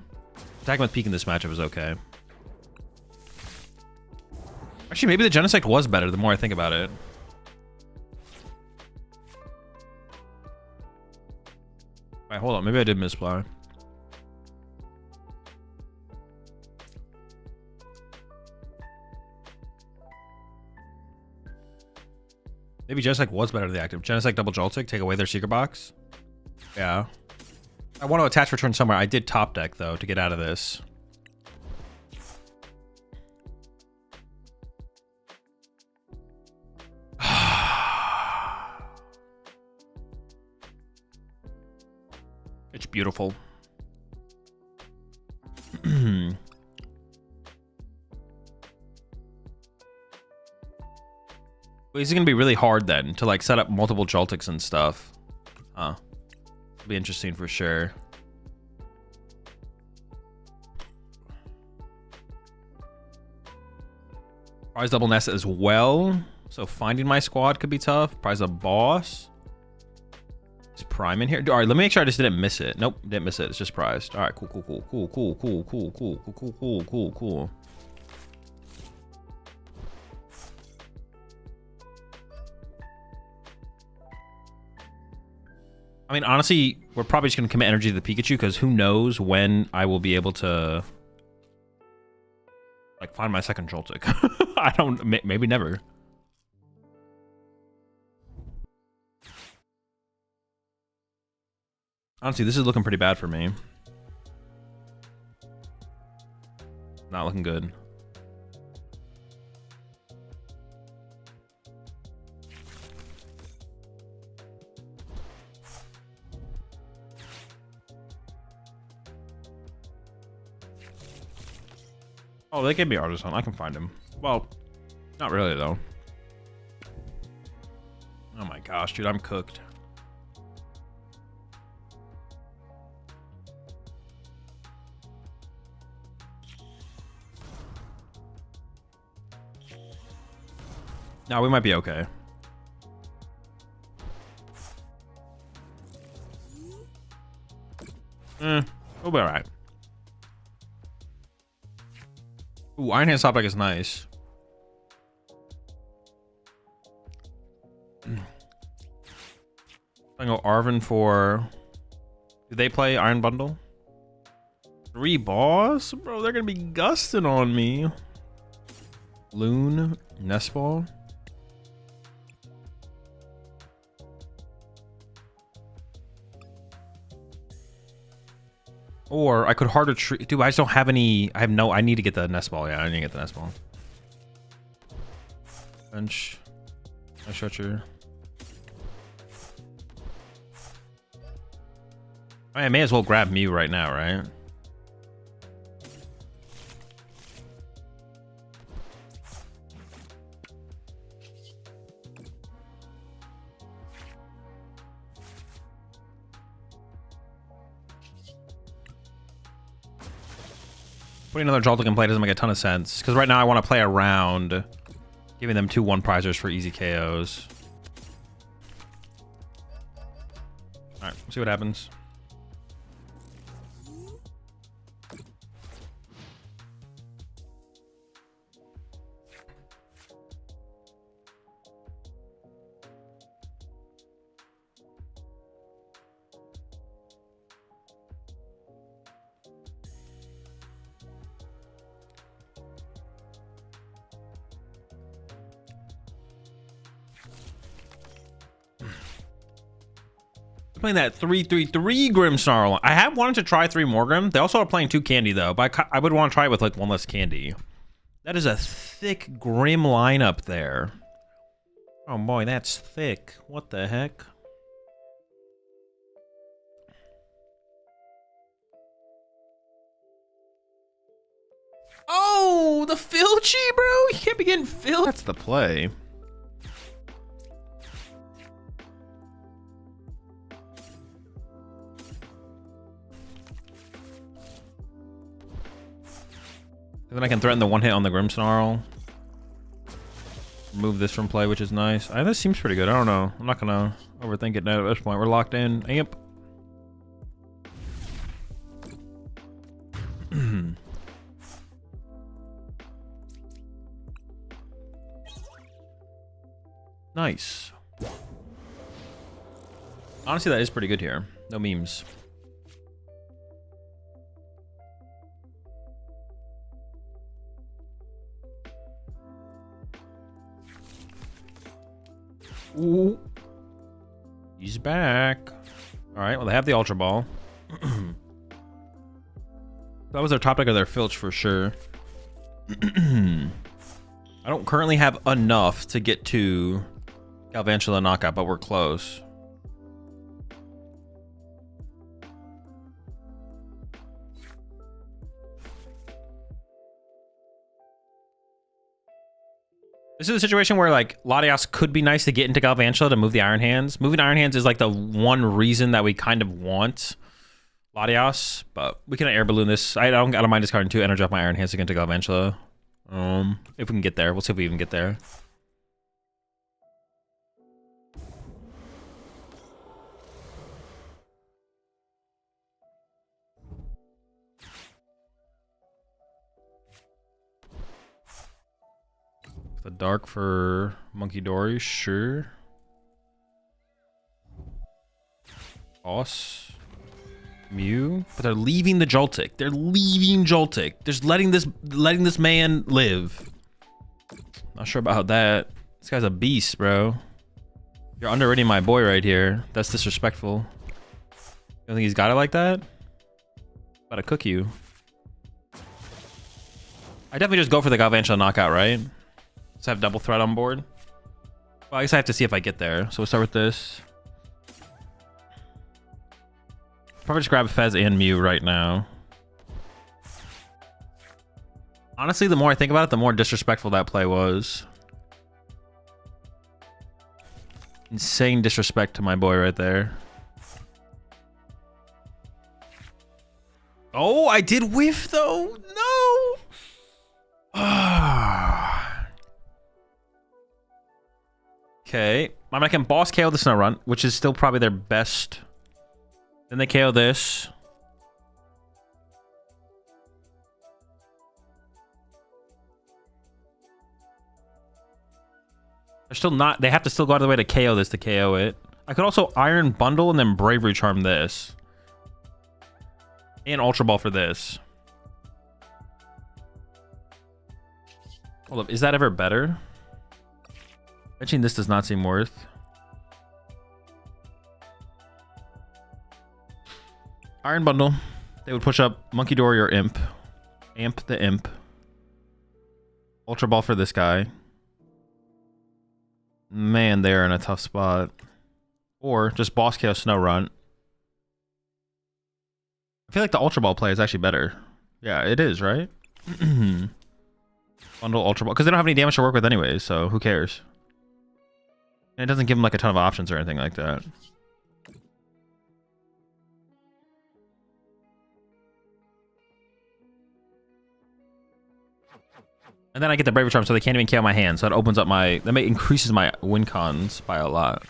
Attacking with Peak in this matchup is okay. Actually, maybe the Genesect was better the more I think about it. Alright, hold on. Maybe I did misplay. Maybe Genesect was better than the active. Genesect double Joltik, take away their secret box. Yeah. I want to attach return somewhere. I did top deck, though, to get out of this. It's beautiful. Well, is it gonna be really hard then to like set up multiple Joltiks and stuff? Huh. It'll be interesting for sure. Prize double nest as well. So finding my squad could be tough. Prize a boss. Is Prime in here? All right, let me make sure I just didn't miss it. Nope, didn't miss it. It's just prized. All right, cool. I mean, honestly, we're probably just going to commit energy to the Pikachu because who knows when I will be able to like find my second Joltik. I don't, maybe never. Honestly, this is looking pretty bad for me. Not looking good. Oh, they gave me Artisan. I can find him. Well, not really, though. Oh my gosh, dude, I'm cooked. No, we might be okay. We'll be alright. Ooh, Iron Hand Softback is nice. I go Arvin for... Do they play Iron Bundle? 3 boss? Bro, they're gonna be gusting on me. Loon, Nest Ball. Or I could harder treat. Dude, I just don't have any. I need to get the Nest Ball. Yeah, I need to get the Nest Ball. Bench. I shut your. I may as well grab Mew right now, right? Putting another Joltik in play doesn't make a ton of sense, because right now I want to play around giving them 2 1-prizers for easy KOs. Alright, see what happens. Playing that 3/3/3 Grimmsnarl. I have wanted to try 3 more Grim. They also are playing 2 candy though, but I would want to try it with like 1 less candy. That is a thick Grim lineup there. Oh boy, that's thick. What the heck? Oh, the Filchy, bro. You can't be getting Filchy. That's the play. And then I can threaten the 1 hit on the Grimmsnarl. Remove this from play, which is nice. This seems pretty good. I don't know. I'm not gonna overthink it now at this point. We're locked in. Amp. Nice. Honestly, that is pretty good here. No memes. Ooh. He's back. All right, well, they have the Ultra Ball. That was their top deck of their Filch for sure. I don't currently have enough to get to Galvantula knockout, but we're close. This is a situation where like Latias could be nice to get into Galvantula to move the Iron Hands. Moving Iron Hands is like the one reason that we kind of want Latias, but we can air balloon this. I don't mind discarding 2 energy off my Iron Hands to get into Galvantula. If we can get there, we'll see if we even get there. The dark for Monkey Dory, sure. Boss. Mew. But they're leaving the Joltik. They're leaving Joltik. They're just letting this man live. Not sure about that. This guy's a beast, bro. You're underrating my boy right here. That's disrespectful. You don't think he's got it like that? About to cook you. I definitely just go for the Galvantula knockout, right? Let's have double threat on board. Well, I guess I have to see if I get there. So we'll start with this. Probably just grab Fez and Mew right now. Honestly, the more I think about it, the more disrespectful that play was. Insane disrespect to my boy right there. Oh, I did whiff though. No. Okay. I mean, I can boss KO the Snow Run, which is still probably their best. Then they KO this. They're still not. They have to still go out of the way to KO this to KO it. I could also Iron Bundle and then Bravery Charm this. And Ultra Ball for this. Hold up. Is that ever better? Mentioning this does not seem worth. Iron Bundle. They would push up Monkey Dory or Imp. Amp the Imp. Ultra Ball for this guy. Man, they're in a tough spot. Or just Boss KO Snow Run. I feel like the Ultra Ball play is actually better. Yeah, it is, right? Bundle Ultra Ball. Because they don't have any damage to work with anyway, so who cares? And it doesn't give them like a ton of options or anything like that. And then I get the Bravery Charm, so they can't even KO my hand. So that opens up my... That increases my win cons by a lot.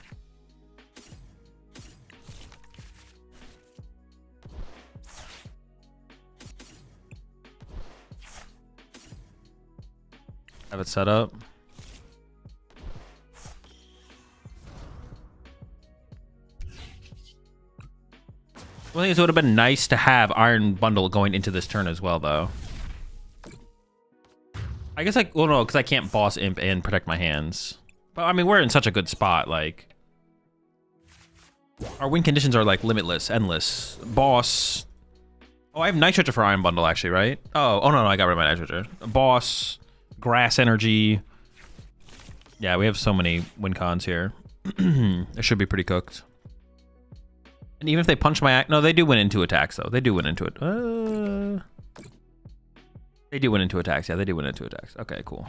Have it set up. One thing is, it would have been nice to have Iron Bundle going into this turn as well, though. I guess well, no, because I can't boss Imp and protect my hands. But I mean, we're in such a good spot. Like, our win conditions are like limitless, endless. Boss. Oh, I have Nitrogen for Iron Bundle, actually, right? Oh no, I got rid of my Nitrogen. Boss, Grass Energy. Yeah, we have so many win cons here. It should be pretty cooked. And even if they punch my... No, they do win into attacks, though. They do win into it. They do win into attacks. Yeah, they do win into attacks. Okay, cool.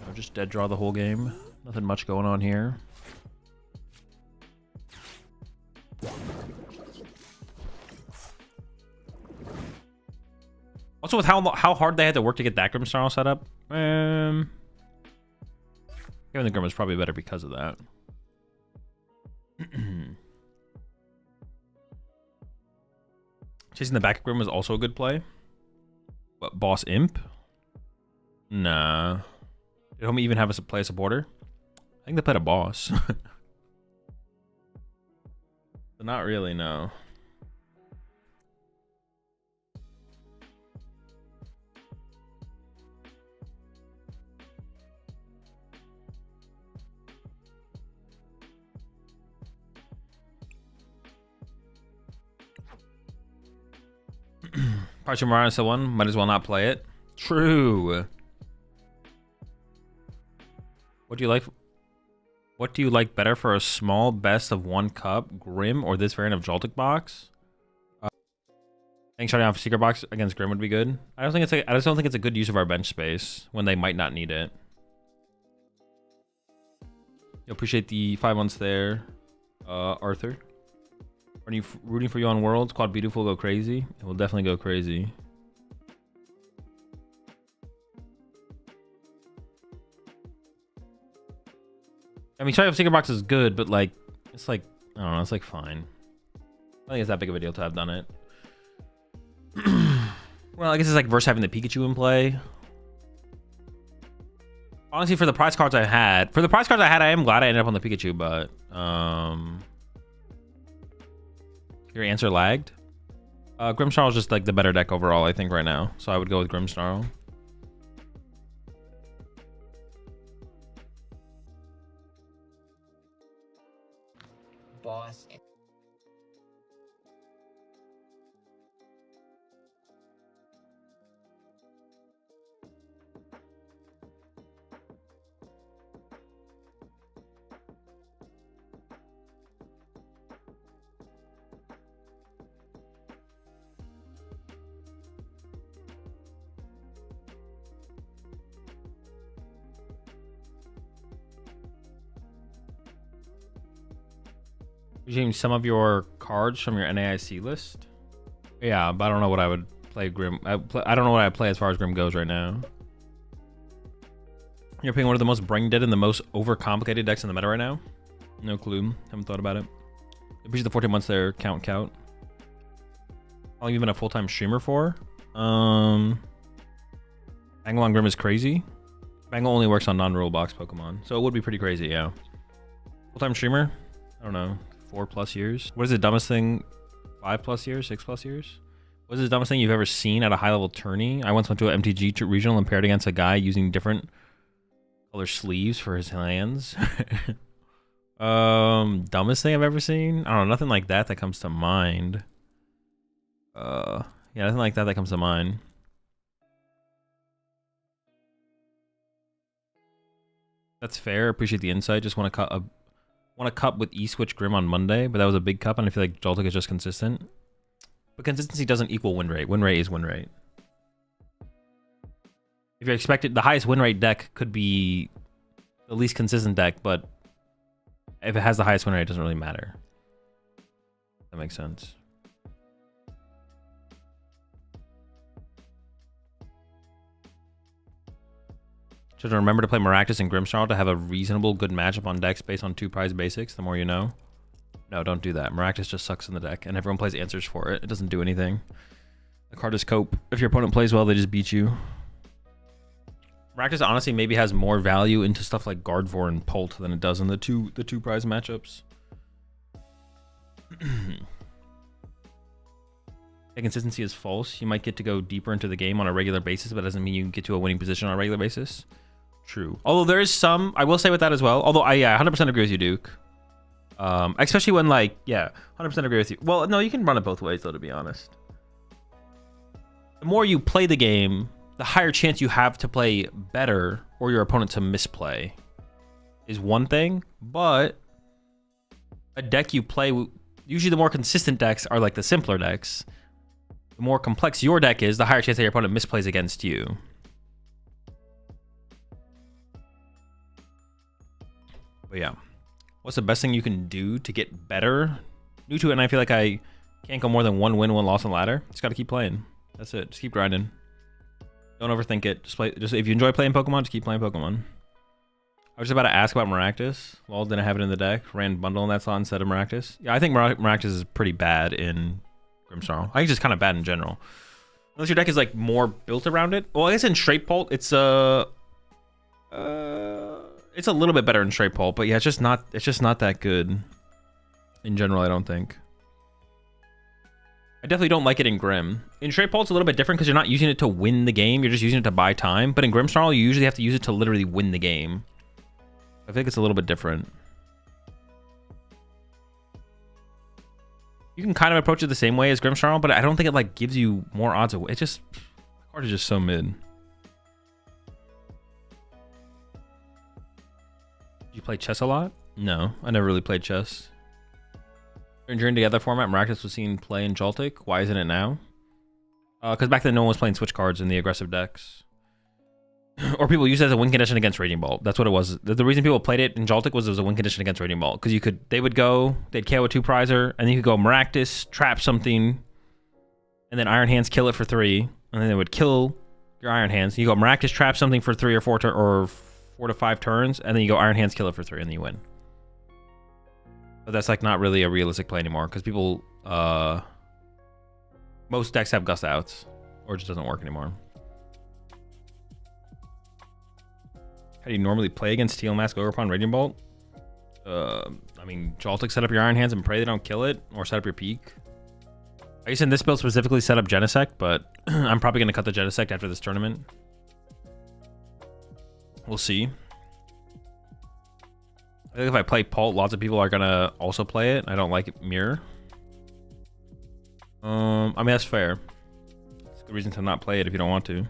I'll just dead draw the whole game. Nothing much going on here. Also, with how hard they had to work to get that Grimmsnarl set up, Giving the Grim is probably better because of that. Chasing the back Grim was also a good play. But Boss Imp? Nah. Did homie even have us play a supporter? I think they played a boss. But not really, no. Partial Mirage still one. Might as well not play it. True. What do you like? What do you like better for a small best of 1 cup, Grim, or this variant of Joltik Box? I think shutting off Secret Box against Grim would be good. I just don't think it's a good use of our bench space when they might not need it. You appreciate the 5 months there, Arthur. Are you rooting for you on Worlds? Quad Beautiful go crazy. It will definitely go crazy. I mean, shutting off Secret Box is good, but like, it's like, I don't know, it's like fine. I think it's that big of a deal to have done it. Well, I guess it's like versus having the Pikachu in play. Honestly, for the prize cards I had, I am glad I ended up on the Pikachu, but your answer lagged. Grimmsnarl is just like the better deck overall, I think, right now. So I would go with Grimmsnarl. Boss. Using some of your cards from your NAIC list. Yeah, but I don't know what I would play Grim. I don't know what I play as far as Grim goes right now. You're playing one of the most brain dead and the most overcomplicated decks in the meta right now. No clue. Haven't thought about it. Appreciate the 14 months there. Count. How long have you been a full-time streamer for? Bangle on Grim is crazy. Bangle only works on non-rule box Pokemon, so it would be pretty crazy, yeah. Full-time streamer? I don't know. 4+ years. What is the dumbest thing? 5+ years? 6+ years? What is the dumbest thing you've ever seen at a high-level tourney? I once went to an MTG regional and paired against a guy using different color sleeves for his hands. Dumbest thing I've ever seen? I don't know, nothing like that comes to mind. Yeah, nothing like that comes to mind. That's fair. Appreciate the insight. Just want a cup with E-Switch Grim on Monday, but that was a big cup, and I feel like Joltik is just consistent. But consistency doesn't equal win rate. Win rate is win rate. If you're expected, the highest win rate deck could be the least consistent deck, but if it has the highest win rate, it doesn't really matter. That makes sense. Should remember to play Maractus and Grimmsnarl to have a reasonable good matchup on decks based on 2 prize basics, the more you know. No, don't do that. Maractus just sucks in the deck, and everyone plays answers for it. It doesn't do anything. The card is cope. If your opponent plays well, they just beat you. Maractus honestly maybe has more value into stuff like Gardevoir and Pult than it does in the two prize matchups. Consistency is false. You might get to go deeper into the game on a regular basis, but it doesn't mean you can get to a winning position on a regular basis. True. Although there is some, I will say with that as well. Although yeah, 100% agree with you, Duke. Especially when like, yeah, 100% agree with you. Well, no, you can run it both ways though, to be honest. The more you play the game, the higher chance you have to play better or your opponent to misplay is one thing, but a deck you play, usually the more consistent decks are like the simpler decks. The more complex your deck is, the higher chance that your opponent misplays against you. But yeah, what's the best thing you can do to get better? New to it, and I feel like I can't go more than 1 win, 1 loss on the ladder. Just gotta keep playing. That's it. Just keep grinding. Don't overthink it. Just play. Just if you enjoy playing Pokemon, just keep playing Pokemon. I was just about to ask about Maractus. Well, didn't have it in the deck. Ran bundle in that slot instead of Maractus. Yeah, I think Maractus is pretty bad in Grimmsnarl. I think it's just kind of bad in general. Unless your deck is like more built around it. Well, I guess in Straight Pult, it's a little bit better in Straight Pult, but yeah, it's just not that good in general, I don't think. I definitely don't like it in Grim. In Straight Pult, it's a little bit different because you're not using it to win the game. You're just using it to buy time. But in Grimmsnarl, you usually have to use it to literally win the game. I think it's a little bit different. You can kind of approach it the same way as Grimmsnarl, but I don't think it like gives you more odds of it. Just, the card is just so mid. Do you play chess a lot? No, I never really played chess. During Together format, Maractus was seen play in Joltik. Why isn't it now? Because back then no one was playing switch cards in the aggressive decks. Or people used it as a win condition against Raging Bolt. That's what it was. The reason people played it in Joltik was it was a win condition against Raging Bolt. Because they'd KO a 2-prizer, and then you could go Maractus, trap something, and then Iron Hands kill it for 3, and then they would kill your Iron Hands. You go Maractus, trap something for 3 or 4 or 4 to 5 turns, and then you go Iron Hands, kill it for 3, and then you win. But that's like not really a realistic play anymore because people, most decks have Gust Outs, or it just doesn't work anymore. How do you normally play against Steel Mask, Ogre Raging Bolt? I mean, Joltik, set up your Iron Hands and pray they don't kill it, or set up your Peak. I guess in this build specifically set up Genesect, but I'm probably going to cut the Genesect after this tournament. We'll see. I think if I play Pult, lots of people are going to also play it. I don't like it Mirror. I mean, that's fair. It's a good reason to not play it if you don't want to.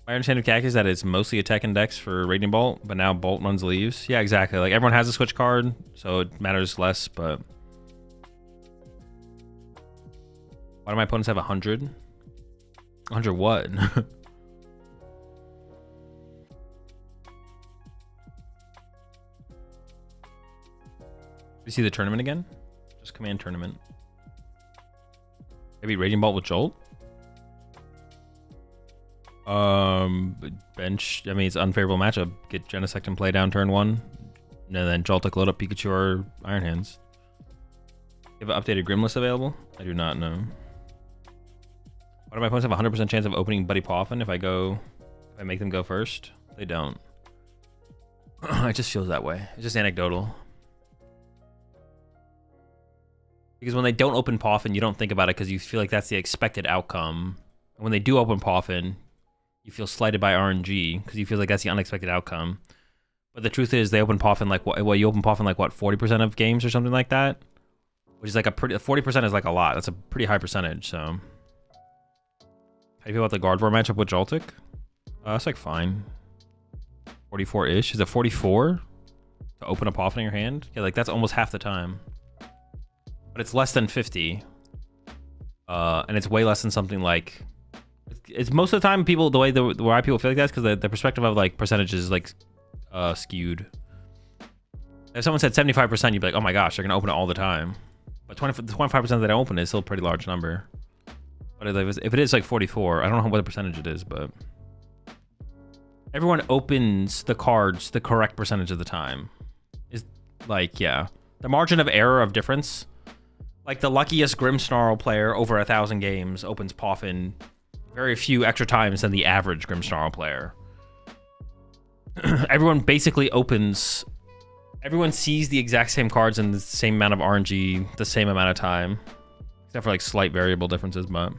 My understanding of CAC is that it's mostly attacking decks for Raging Bolt, but now Bolt runs Leaves. Yeah, exactly. Like, everyone has a switch card, so it matters less, but... Why do my opponents have 100? 100 what? You see the tournament again? Just command tournament. Maybe Raging Bolt with Jolt? Bench. I mean, it's an unfavorable matchup. Get Genesect and play down turn 1. And then Joltik load up Pikachu or Iron Hands. You have an updated Grim list available? I do not know. Why do my opponents have a 100% chance of opening Buddy Poffin if I make them go first? They don't. It just feels that way. It's just anecdotal. Because when they don't open Poffin, you don't think about it because you feel like that's the expected outcome. And when they do open Poffin, you feel slighted by RNG because you feel like that's the unexpected outcome. But the truth is, they open Poffin like what? Well, you open Poffin like what, 40% of games or something like that, which is like a pretty 40% is like a lot. That's a pretty high percentage. So, how do you feel about the Gardevoir matchup with Joltik? That's like fine. 44-ish. Is it 44 to open a Poffin in your hand? Yeah, like that's almost half the time. But it's less than 50, and it's way less than something like. It's most of the time people the way why people feel like that is because the perspective of like percentages is like skewed. If someone said 75%, you'd be like, oh my gosh, they're gonna open it all the time. But 25% that I open is still a pretty large number. But if it is like 44, I don't know what the percentage it is, but everyone opens the cards the correct percentage of the time. Is like, yeah, the margin of error of difference. Like the luckiest Grimmsnarl player over 1,000 games opens Poffin very few extra times than the average Grimmsnarl player. Everyone basically opens. Everyone sees the exact same cards in the same amount of RNG, the same amount of time, except for like slight variable differences. But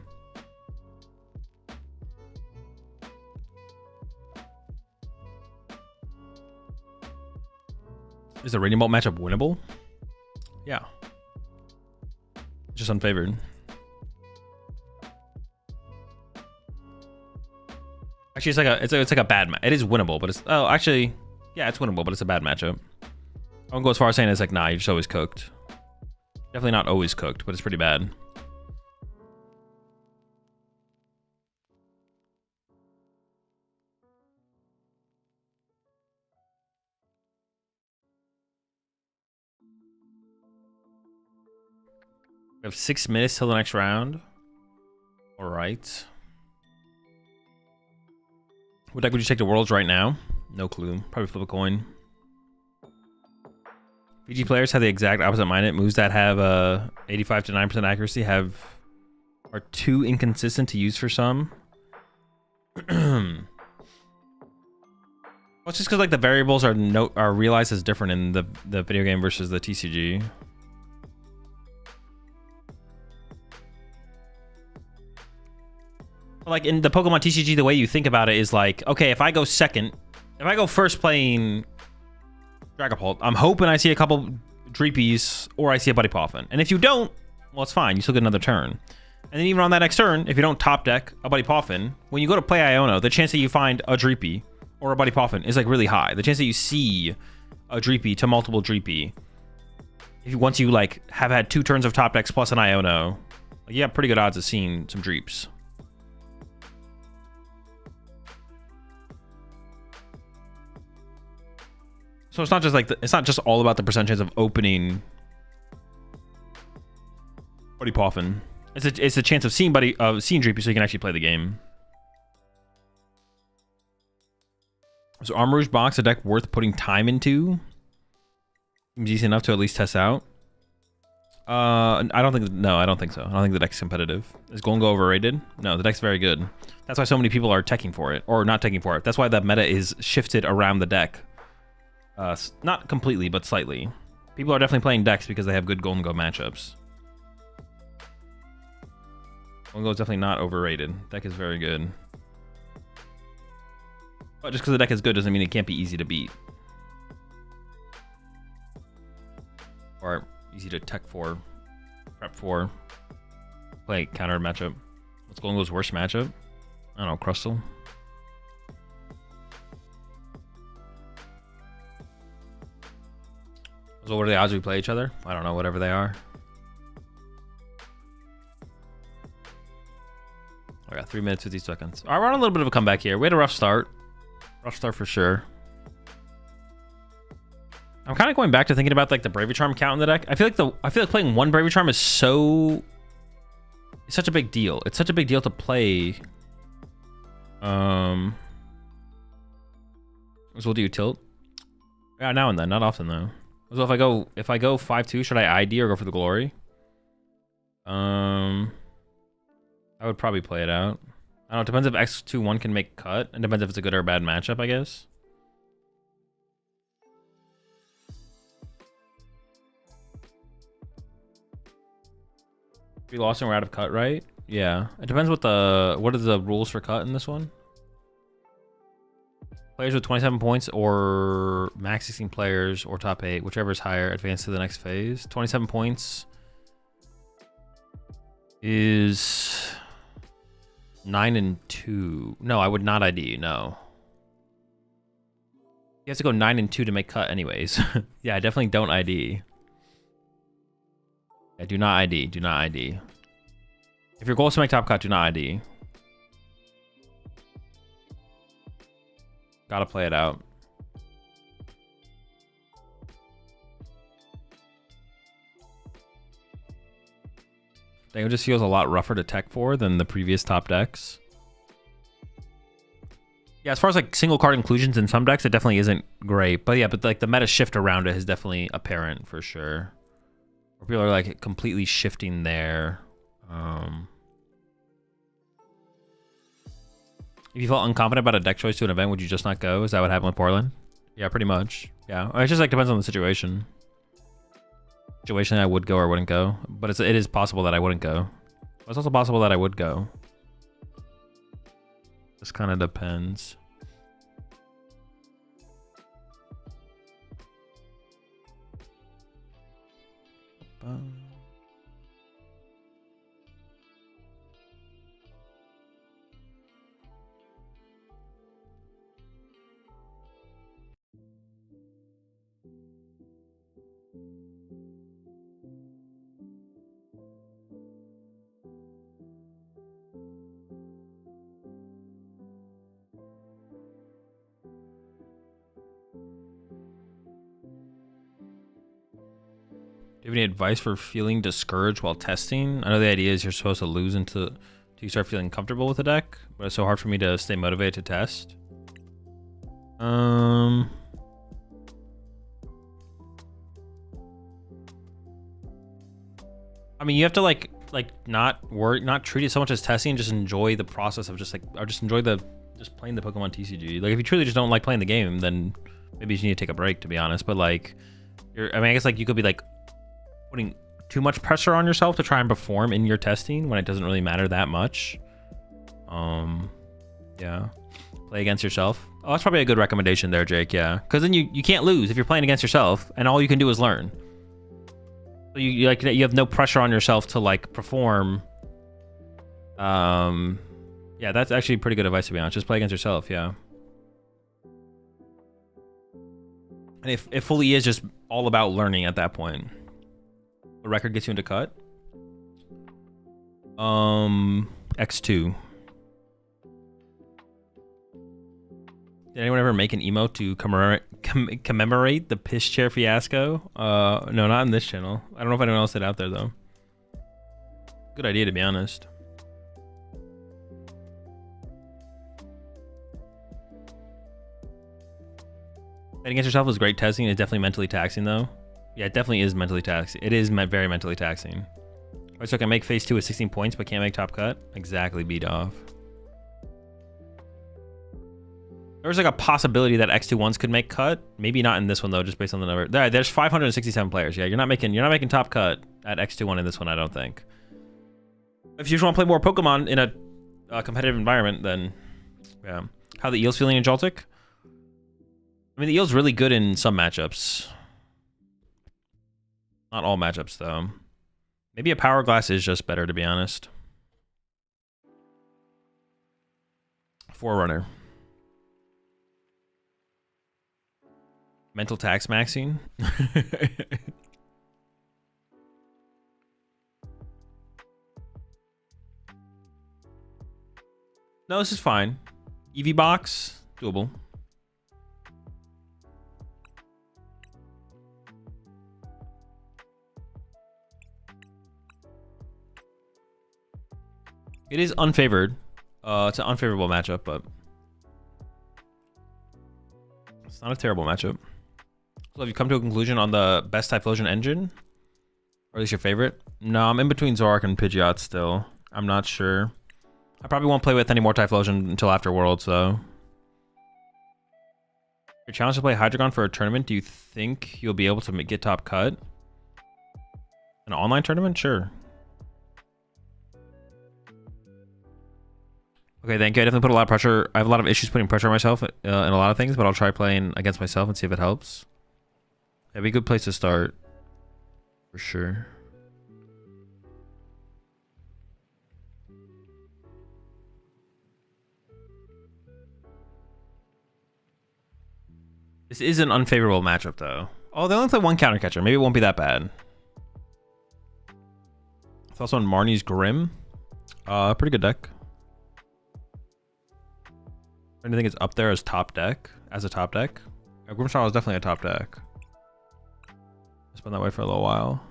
is the Raging Bolt matchup winnable? Yeah. Just unfavored. Actually, it's like a bad match. It is winnable, but it's actually, yeah, it's winnable, but it's a bad matchup. I won't go as far as saying it's like, nah, you're just always cooked. Definitely not always cooked, but it's pretty bad. We have 6 minutes till the next round. All right. What deck would you take to Worlds right now? No clue. Probably flip a coin. PG players have the exact opposite minded. Moves that have 85 to 9% accuracy are too inconsistent to use for some. Well, it's just because like the variables are realized as different in the video game versus the TCG. Like in the Pokemon TCG, the way you think about it is like, okay, if I go first playing Dragapult, I'm hoping I see a couple Dreepies or I see a Buddy Poffin. And if you don't, well, it's fine. You still get another turn. And then even on that next turn, if you don't top deck a Buddy Poffin, when you go to play Iono, the chance that you find a Dreepy or a Buddy Poffin is like really high. The chance that you see a Dreepy to multiple Dreepy, once you like have had 2 turns of top decks plus an Iono, like, you have pretty good odds of seeing some Dreeps. So it's not just like it's not just all about the percentage of opening Buddy Poffin. It's a chance of seeing Dreepy so you can actually play the game. So Armourouge Box, a deck worth putting time into. Seems easy enough to at least test out. I don't think so. I don't think the deck's competitive. Is Gholdengo overrated? No, the deck's very good. That's why so many people are teching for it, or not teching for it. That's why the meta is shifted around the deck. Not completely, but slightly. People are definitely playing decks because they have good Gholdengo matchups. Gholdengo is definitely not overrated. Deck is very good. But just because the deck is good doesn't mean it can't be easy to beat. Or easy to tech for, prep for, play counter matchup. What's Gholdengo's worst matchup? I don't know, Crustle. So what are the odds we play each other? I don't know, whatever they are. I got 3 minutes, 50 seconds. All right, we're on a little bit of a comeback here. We had a rough start. Rough start for sure. I'm kind of going back to thinking about like the Bravery Charm count in the deck. I feel like playing one Bravery Charm is such a big deal. It's such a big deal to play. So we'll do tilt. Yeah, now and then, not often though. So if I go 5-2, should I ID or go for the glory? I would probably play it out. I don't know, it depends if X2-1 can make cut. It depends if it's a good or a bad matchup, I guess. We lost and we're out of cut, right? Yeah. It depends what are the rules for cut in this one? Players with 27 points or max 16 players or top 8, whichever is higher, advance to the next phase. 27 points is 9 and 2. No, I would not ID, no. You have to go 9 and 2 to make cut anyways. Yeah, I definitely don't ID. Yeah, do not ID. Do not ID. If your goal is to make top cut, do not ID. Gotta play it out. It just feels a lot rougher to tech for than the previous top decks. Yeah, as far as like single card inclusions in some decks, it definitely isn't great. But yeah, but like the meta shift around it is definitely apparent for sure. People are like completely shifting there. If you felt unconfident about a deck choice to an event, would you just not go? Is that what happened with Portland? Yeah, pretty much. Yeah, it just like depends on the situation. I would go or wouldn't go, but it is possible that I wouldn't go. But it's also possible that I would go. This kind of depends. Do you have any advice for feeling discouraged while testing? I know the idea is you're supposed to lose until you start feeling comfortable with the deck, but it's so hard for me to stay motivated to test. I mean, you have to like not treat it so much as testing, just enjoy the process of just enjoy just playing the Pokemon TCG. Like if you truly just don't like playing the game, then maybe you need to take a break, to be honest. But like, I guess like you could be like putting too much pressure on yourself to try and perform in your testing when it doesn't really matter that much. Yeah, play against yourself. Oh, that's probably a good recommendation there, Jake. Yeah, because then you can't lose if you're playing against yourself, and all you can do is learn. So you have no pressure on yourself to like perform. Yeah, that's actually pretty good advice, to be honest. Just play against yourself. Yeah. And it fully is just all about learning at that point. The record gets you into cut. X2. Did anyone ever make an emote to commemorate the piss chair fiasco? No, not in this channel. I don't know if anyone else did out there though. Good idea, to be honest. Betting against yourself is great testing. It's definitely mentally taxing though. Yeah, it definitely is mentally taxing. It is very mentally taxing. Alright, so I can make phase 2 with 16 points, but can't make top cut. Exactly, beat off. There's like a possibility that X21s could make cut. Maybe not in this one though, just based on the number. There's 567 players. Yeah, you're not making top cut at X21 in this one, I don't think. If you just want to play more Pokemon in a competitive environment, then yeah. How the Eel's feeling in Joltik? I mean, the Eel's really good in some matchups. Not all matchups though. Maybe a Power Glass is just better, to be honest. Forerunner. Mental tax maxing. No, this is fine. EV box, doable. It is unfavored. It's an unfavorable matchup, but it's not a terrible matchup. So have you come to a conclusion on the best Typhlosion engine? Or at least your favorite? No, I'm in between Zoroark and Pidgeot still. I'm not sure. I probably won't play with any more Typhlosion until after Worlds, though. You're challenged to play Hydreigon for a tournament. Do you think you'll be able to get top cut? An online tournament? Sure. Okay, thank you. I definitely put a lot of pressure. I have a lot of issues putting pressure on myself in a lot of things, but I'll try playing against myself and see if it helps. That'd be a good place to start. For sure. This is an unfavorable matchup, though. Oh, they only play one counter catcher. Maybe it won't be that bad. It's also on Marnie's Grim. Pretty good deck. I think it's up there as top deck. As a top deck. Grimshaw is definitely a top deck. It's been that way for a little while.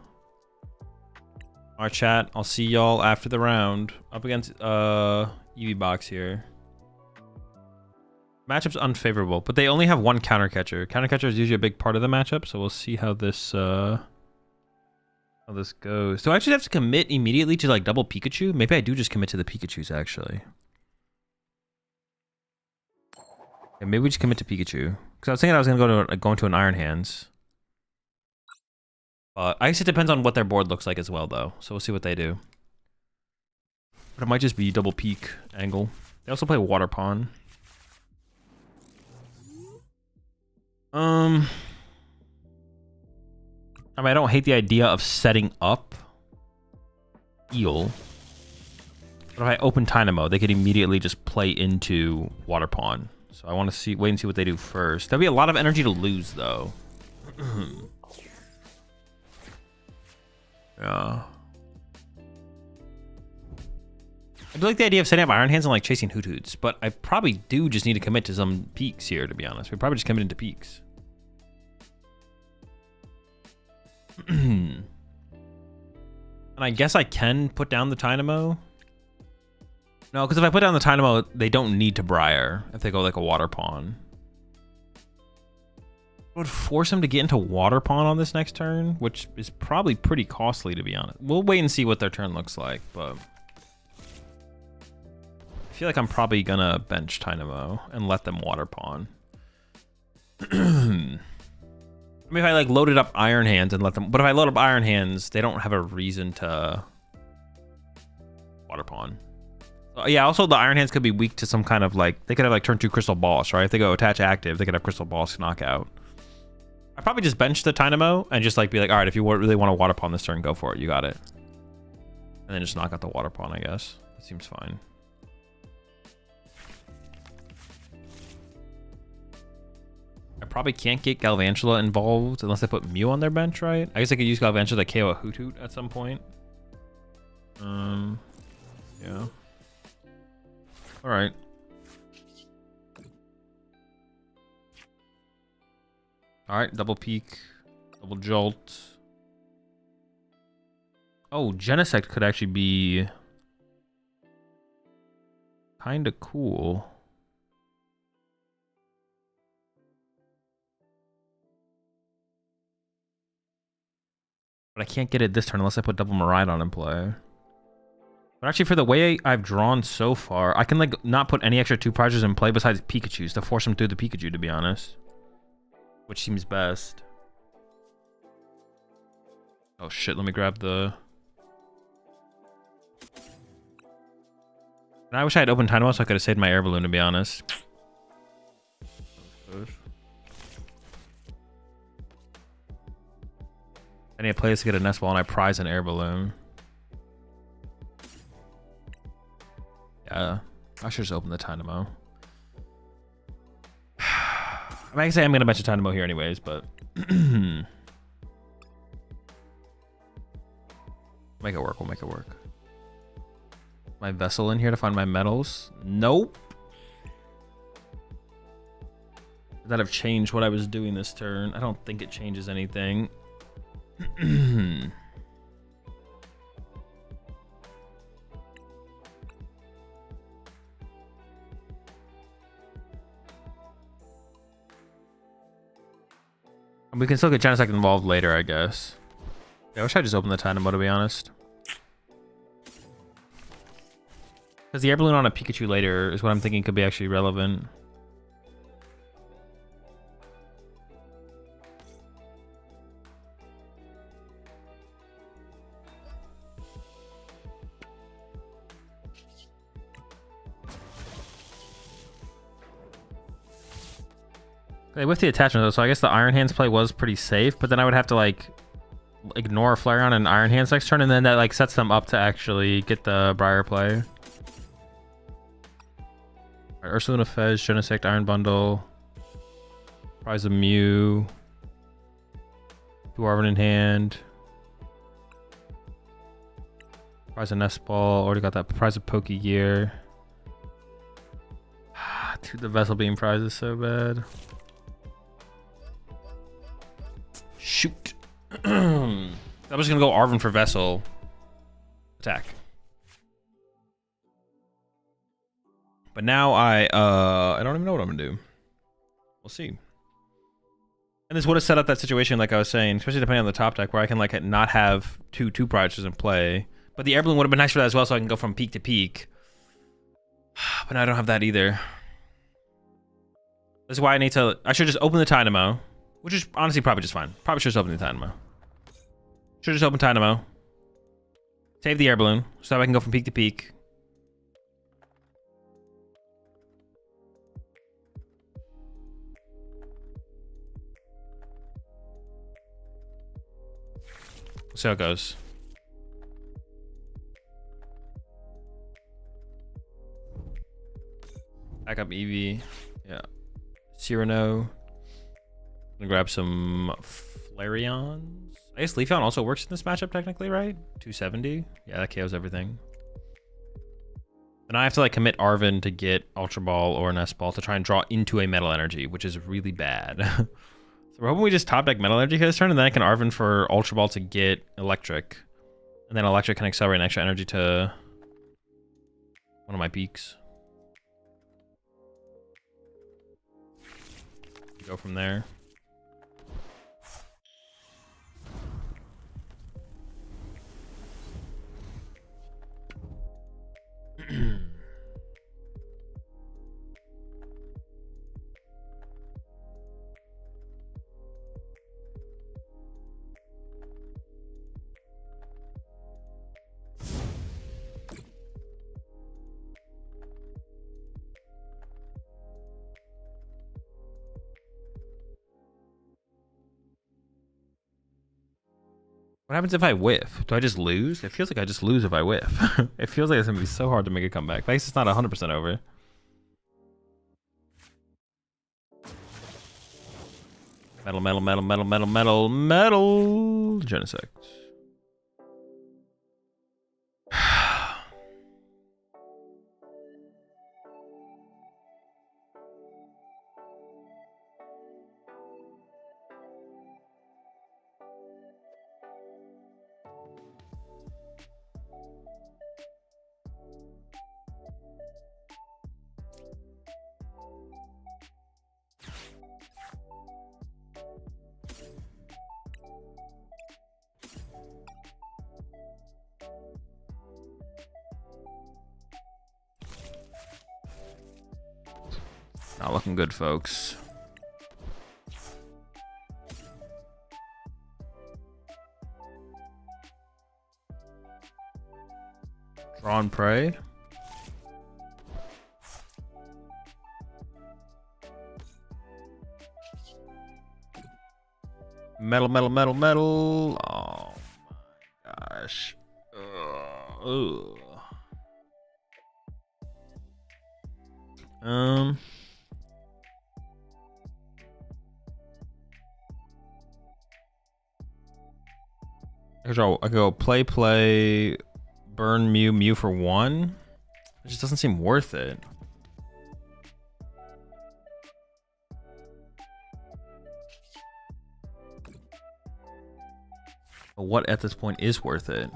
Alright, chat. I'll see y'all after the round. Up against EV Box here. Matchup's unfavorable, but they only have one counter catcher. Counter catcher is usually a big part of the matchup, so we'll see how this goes. Do I actually have to commit immediately to like double Pikachu? Maybe I do just commit to the Pikachus actually. Yeah, maybe we just commit to Pikachu. Because I was thinking I was gonna go into an Iron Hands. I guess it depends on what their board looks like as well, though. So we'll see what they do. But it might just be double peak angle. They also play Water Pawn. I mean, I don't hate the idea of setting up Eel. But if I open Dynamo, they could immediately just play into Water Pawn. So I want to wait and see what they do first. There'll be a lot of energy to lose, though. Yeah. I do like the idea of setting up Iron Hands and like chasing Hoot Hoots, but I probably do just need to commit to some peaks here, to be honest. We probably just commit into peaks. And I guess I can put down the Dynamo. No, because if I put down the Dynamo, they don't need to Briar if they go like a Water Pawn. I would force him to get into Water Pawn on this next turn, which is probably pretty costly, to be honest. We'll wait and see what their turn looks like, but I feel like I'm probably gonna bench Dynamo and let them Water Pawn. I mean, if I like loaded up Iron Hands and let them, but if I load up Iron Hands, they don't have a reason to Water Pawn. So, yeah, also the Iron Hands could be weak to some kind of like, they could have like turn 2 Crystal Balls, right? If they go attach active, they could have Crystal Balls to knock out. I'd probably just bench the Dynamo and just like be like, all right, if you really want to Water Pawn this turn, go for it. You got it. And then just knock out the Water Pawn, I guess. That seems fine. I probably can't get Galvantula involved unless I put Mew on their bench, right? I guess I could use Galvantula to KO a Hoot Hoot at some point. Yeah. All right. All right, double peak, double jolt. Oh, Genesect could actually be kind of cool. But I can't get it this turn unless I put double Miraidon in play. But actually, for the way I've drawn so far, I can like not put any extra 2 prizes in play besides Pikachus to force them through the Pikachu, to be honest. Which seems best. Oh shit, let me grab the... And I wish I had opened Dynamo so I could have saved my Air Balloon, to be honest. I need a place to get a Nest Ball and I prize an Air Balloon. Yeah, I should just open the Dynamo. I might say I'm going to bench a Dynamo here anyways, but... Make it work, we'll make it work. My Vessel in here to find my metals? Nope. Would that have changed what I was doing this turn? I don't think it changes anything. And we can still get Genesect involved later, I guess. Yeah, I wish I just opened the Dynamo, to be honest. Because the Air Balloon on a Pikachu later is what I'm thinking could be actually relevant. With the attachment though, so I guess the Iron Hands play was pretty safe, but then I would have to like ignore Flareon and Iron Hands next turn, and then that like sets them up to actually get the Briar play. Right, Ursaluna Fez, Genesect, Iron Bundle, Prize of Mew, Dwarven in hand, Prize of Nest Ball, already got that Prize of Pokegear. Dude, the Vessel Beam prize is so bad. Shoot. I'm just gonna go Arven for Vessel. Attack. But now I don't even know what I'm gonna do. We'll see. And this would have set up that situation like I was saying, especially depending on the top deck, where I can like not have two prizes in play. But the Air Balloon would have been nice for that as well, so I can go from peak to peak. But now I don't have that either. This is why I should just open the Dynamo. Which is honestly probably just fine. Probably should just open the Dynamo. Should just open Dynamo. Save the Air Balloon so that I can go from peak to peak. We'll see how it goes. Back up Eevee. Yeah. Cyrano. Gonna grab some Flareons. I guess Leafeon also works in this matchup technically, right? 270. Yeah, that KOs everything. And I have to like commit Arven to get Ultra Ball or Nest Ball to try and draw into a Metal Energy, which is really bad. So we're hoping we just top deck Metal Energy this turn, and then I can Arven for Ultra Ball to get Electric. And then Electric can accelerate an extra energy to one of my peaks. Go from there. What happens if I whiff? Do I just lose? It feels like I just lose if I whiff. It feels like it's gonna be so hard to make a comeback. At least it's not 100% over. Metal, metal, metal, metal, metal, metal, metal. Genesect. Not looking good, folks. Drawn prey. Metal, metal, metal, metal. Oh my gosh. Ugh. I could go play, burn Mew for 1. It just doesn't seem worth it. But what at this point is worth it?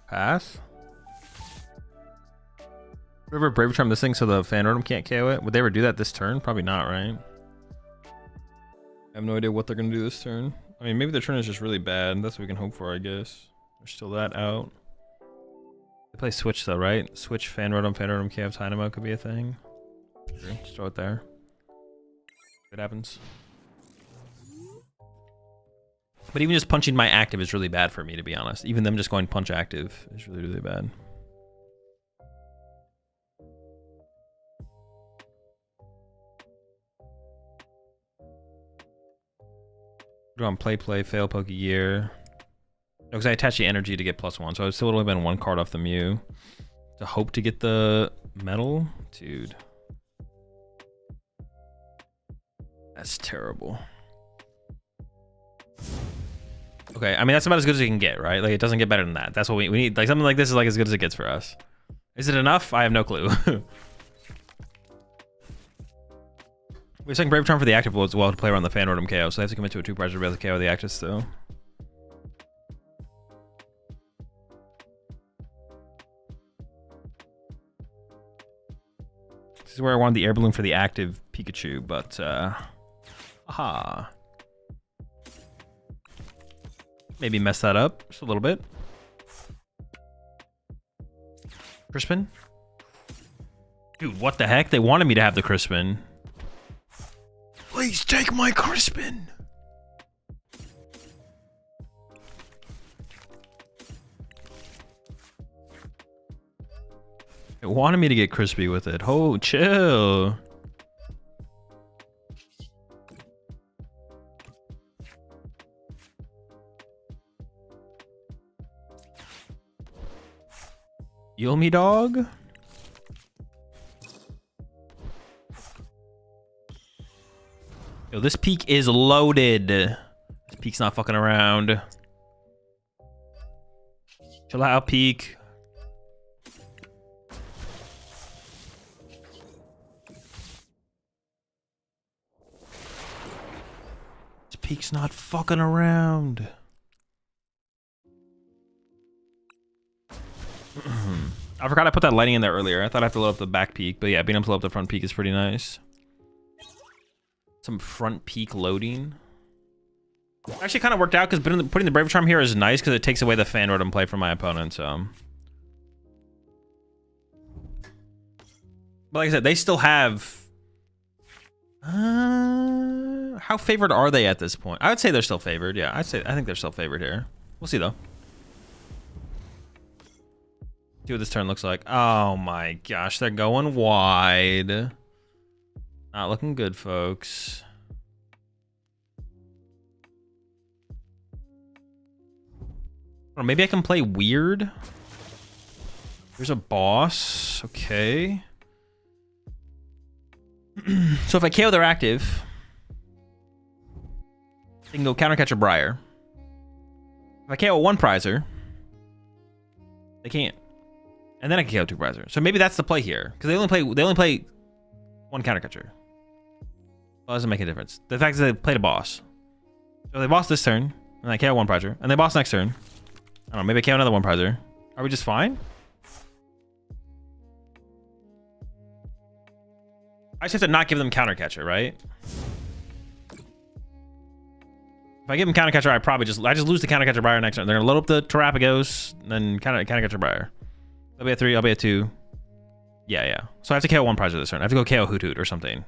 Pass. River Brave Charm this thing so the fan rotom can't KO it. Would they ever do that this turn? Probably not, right? I have no idea what they're gonna do this turn. I mean, maybe their turn is just really bad. That's what we can hope for, I guess. There's still that out. They play Switch though, right? Switch fan rotom KO Dynamo could be a thing. Sure, just throw it there. It happens. But even just punching my active is really bad for me, to be honest. Even them just going punch active is really, really bad. Go on play, fail, poke year. No, because I attach the energy to get +1, so I still would have been 1 card off the Mew. To hope to get the metal? Dude. That's terrible. Okay, I mean, that's about as good as you can get, right? Like, it doesn't get better than that. That's what we need. Like, something like this is like as good as it gets for us. Is it enough? I have no clue. We're second Brave Charm for the active as well to play around the fan rotom KO, so they have to commit to a 2-prize to be able to KO the active still. This is where I wanted the air balloon for the active Pikachu, but aha. Maybe mess that up just a little bit. Crispin? Dude, what the heck? They wanted me to have the Crispin. Please take my Crispin. It wanted me to get crispy with it. Oh, chill. Heal me, dog. Yo, this peak is loaded. This peak's not fucking around. Chill out, peak. This peak's not fucking around. I forgot I put that lighting in there earlier. I thought I have to load up the back peak, but yeah, being able to load up the front peak is pretty nice. Some front peak loading. Actually kind of worked out because putting the Brave Charm here is nice because it takes away the fan rotom play from my opponent, so. But like I said, they still have... how favored are they at this point? I would say they're still favored, yeah. I think they're still favored here. We'll see though. See what this turn looks like. Oh my gosh, they're going wide. Not looking good, folks. Or maybe I can play weird. There's a boss. Okay. So if I KO their active, they can go counter catch a Briar. If I KO a 1-prizer, they can't. And then I can KO 2-prizer. So maybe that's the play here. Because they only play 1 counter catcher. Well, doesn't make a difference. The fact is they played a boss. So they boss this turn, and I KO 1-prizer. And they boss next turn. I don't know, maybe I KO another 1-prizer. Are we just fine? I just have to not give them counter catcher, right? If I give them counter catcher, I just lose the counter catcher Briar next turn. They're gonna load up the Terrapagos, and then counter catcher Briar. I'll be at 3, I'll be at 2. Yeah. So I have to KO 1-prizer this turn. I have to go KO Hoot or something.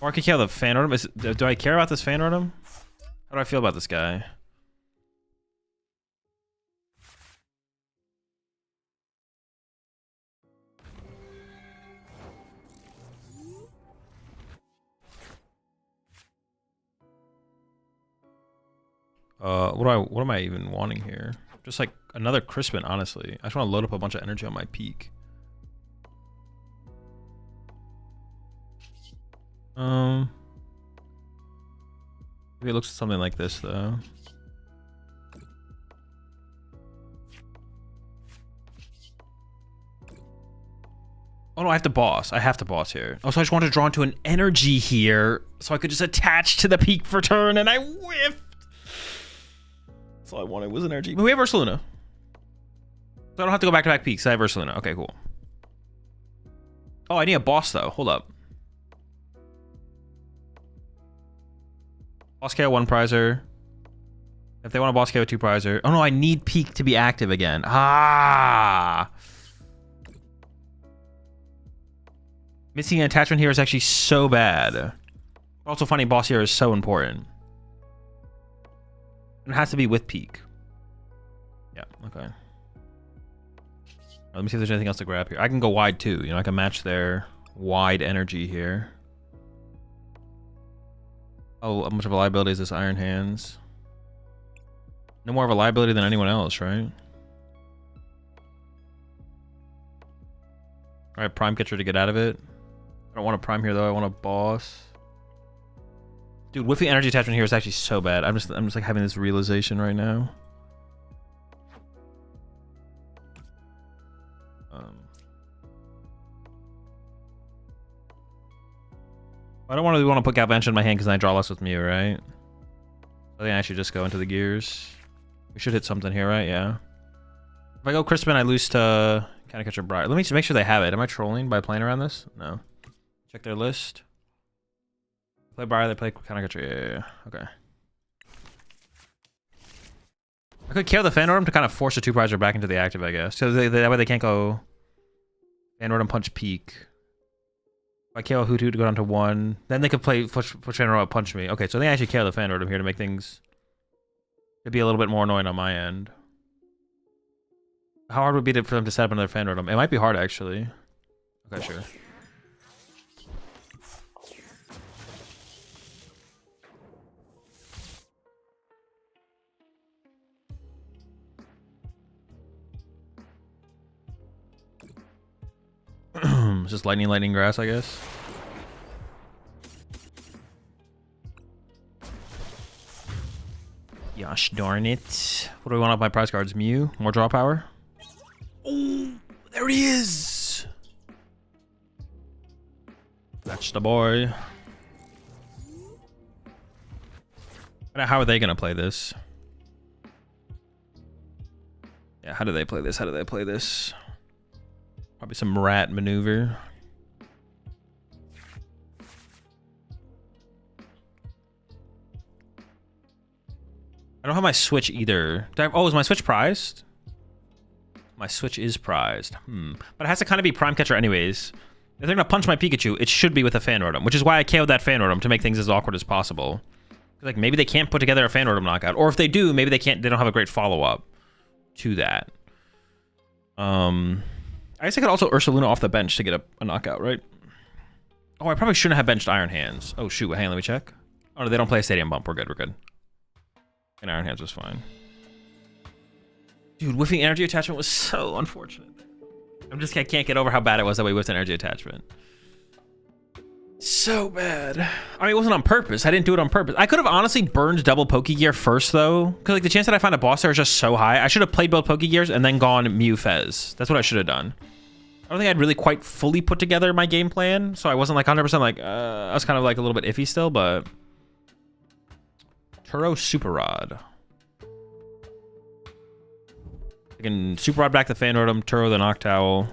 Or I could KO the fan rotom. Do I care about this fan rotom? How do I feel about this guy? What am I even wanting here? Just like another Crispin, honestly. I just want to load up a bunch of energy on my peak. Maybe it looks something like this though. Oh no, I have to boss. I have to boss here. Oh, so I just wanted to draw into an energy here so I could just attach to the peak for turn, and I whiffed. That's all I wanted was energy. But we have Ursaluna. So I don't have to go back-to-back peaks. I have Ursaluna. Okay, cool. Oh, I need a boss, though. Hold up. Boss KO 1 prizer. If they want a boss KO 2 prizer. Oh, no, I need peak to be active again. Ah! Missing an attachment here is actually so bad. Also, finding boss here is so important. It has to be with peak. Yeah, okay. Let me see if there's anything else to grab here. I can go wide too. You know, I can match their wide energy here. Oh, how much of a liability is this Iron Hands? No more of a liability than anyone else, right? Alright, Prime Catcher to get out of it. I don't want a Prime here though, I want a boss. Dude, whiffing energy attachment here is actually so bad. I'm just like having this realization right now. I don't really want to put Galvantula in my hand because I draw less with Mew, right? I think I should just go into the gears. We should hit something here, right? Yeah. If I go Crispin, I lose to Kind of Catcher Briar. Let me just make sure they have it. Am I trolling by playing around this? No. Check their list. Play Briar, they play Kind of Catcher. Yeah. Okay. I could kill the Fanordum to kind of force the 2-prizer back into the active, I guess. So that way they can't go Fanordum Punch Peak. If I KO Hootoo to go down to 1, then they could play push Fanordum Punch me. Okay, so they actually KO the Fanordum here to make things it'd be a little bit more annoying on my end. How hard would it be for them to set up another Fanordum? It might be hard actually. Okay, sure. It's just lightning grass, I guess. Gosh darn it. What do we want off my prize cards? Mew? More draw power? Oh, there he is! That's the boy. How are they gonna play this? Yeah, how do they play this? How do they play this? Probably some rat maneuver. I don't have my Switch either. Oh, is my Switch prized? My Switch is prized. But it has to kind of be Prime Catcher anyways. If they're gonna punch my Pikachu, it should be with a Fanordum, which is why I KO'd that Fanordum to make things as awkward as possible. Like maybe they can't put together a Fanordum knockout, or if they do, maybe they can't. They don't have a great follow-up to that. I guess I could also Ursaluna off the bench to get a knockout, right? Oh, I probably shouldn't have benched Iron Hands. Oh shoot, hang on, let me check. Oh no, they don't play a Stadium Bump. We're good, we're good. And Iron Hands was fine. Dude, whiffing energy attachment was so unfortunate. I can't get over how bad it was that we whiffed an energy attachment. So bad. I mean, it wasn't on purpose. I didn't do it on purpose. I could have honestly burned double Pokegear first, though. Because, like, the chance that I find a boss there is just so high. I should have played both Pokegears and then gone Mew Fez. That's what I should have done. I don't think I'd really quite fully put together my game plan. So I wasn't, like, 100% like, I was kind of, like, a little bit iffy still, but... Turo Super Rod. I can Super Rod back the Fanordum, Turo the Noctowl.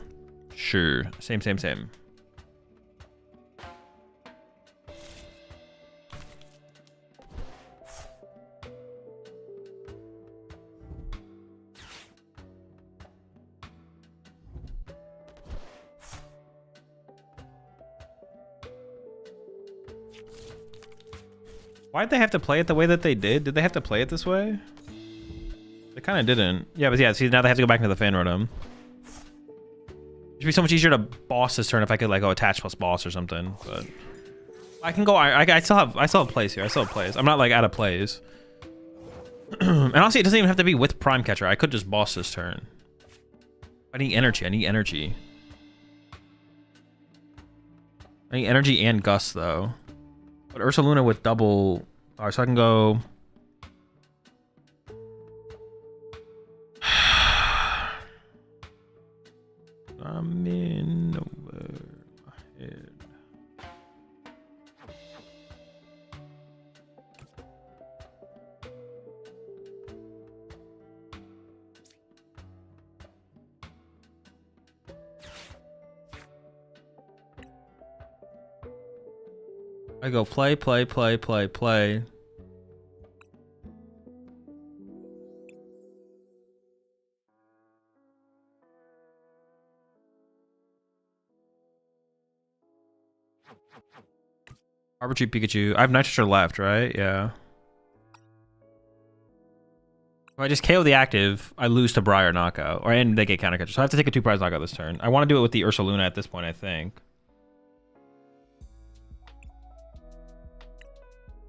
Sure. Same. Why'd they have to play it the way that they did? Did they have to play it this way? They kind of didn't. Yeah, but yeah, see, now they have to go back into the Fanordum. It'd be so much easier to boss this turn if I could, like, go attach plus boss or something, but... I can go... I still have plays here. I still have plays. I'm not, like, out of plays. And honestly, it doesn't even have to be with Prime Catcher. I could just boss this turn. I need energy. I need energy and Gust, though. But Ursaluna with double... Alright, so I can go... I'm in over my head. I go play, play, play, play, play. Arbitrary Pikachu. I have Nitroture left, right? Yeah. If I just KO the active, I lose to Briar knockout. And they get counter catcher. So I have to take a 2-prize knockout this turn. I want to do it with the Ursaluna at this point, I think.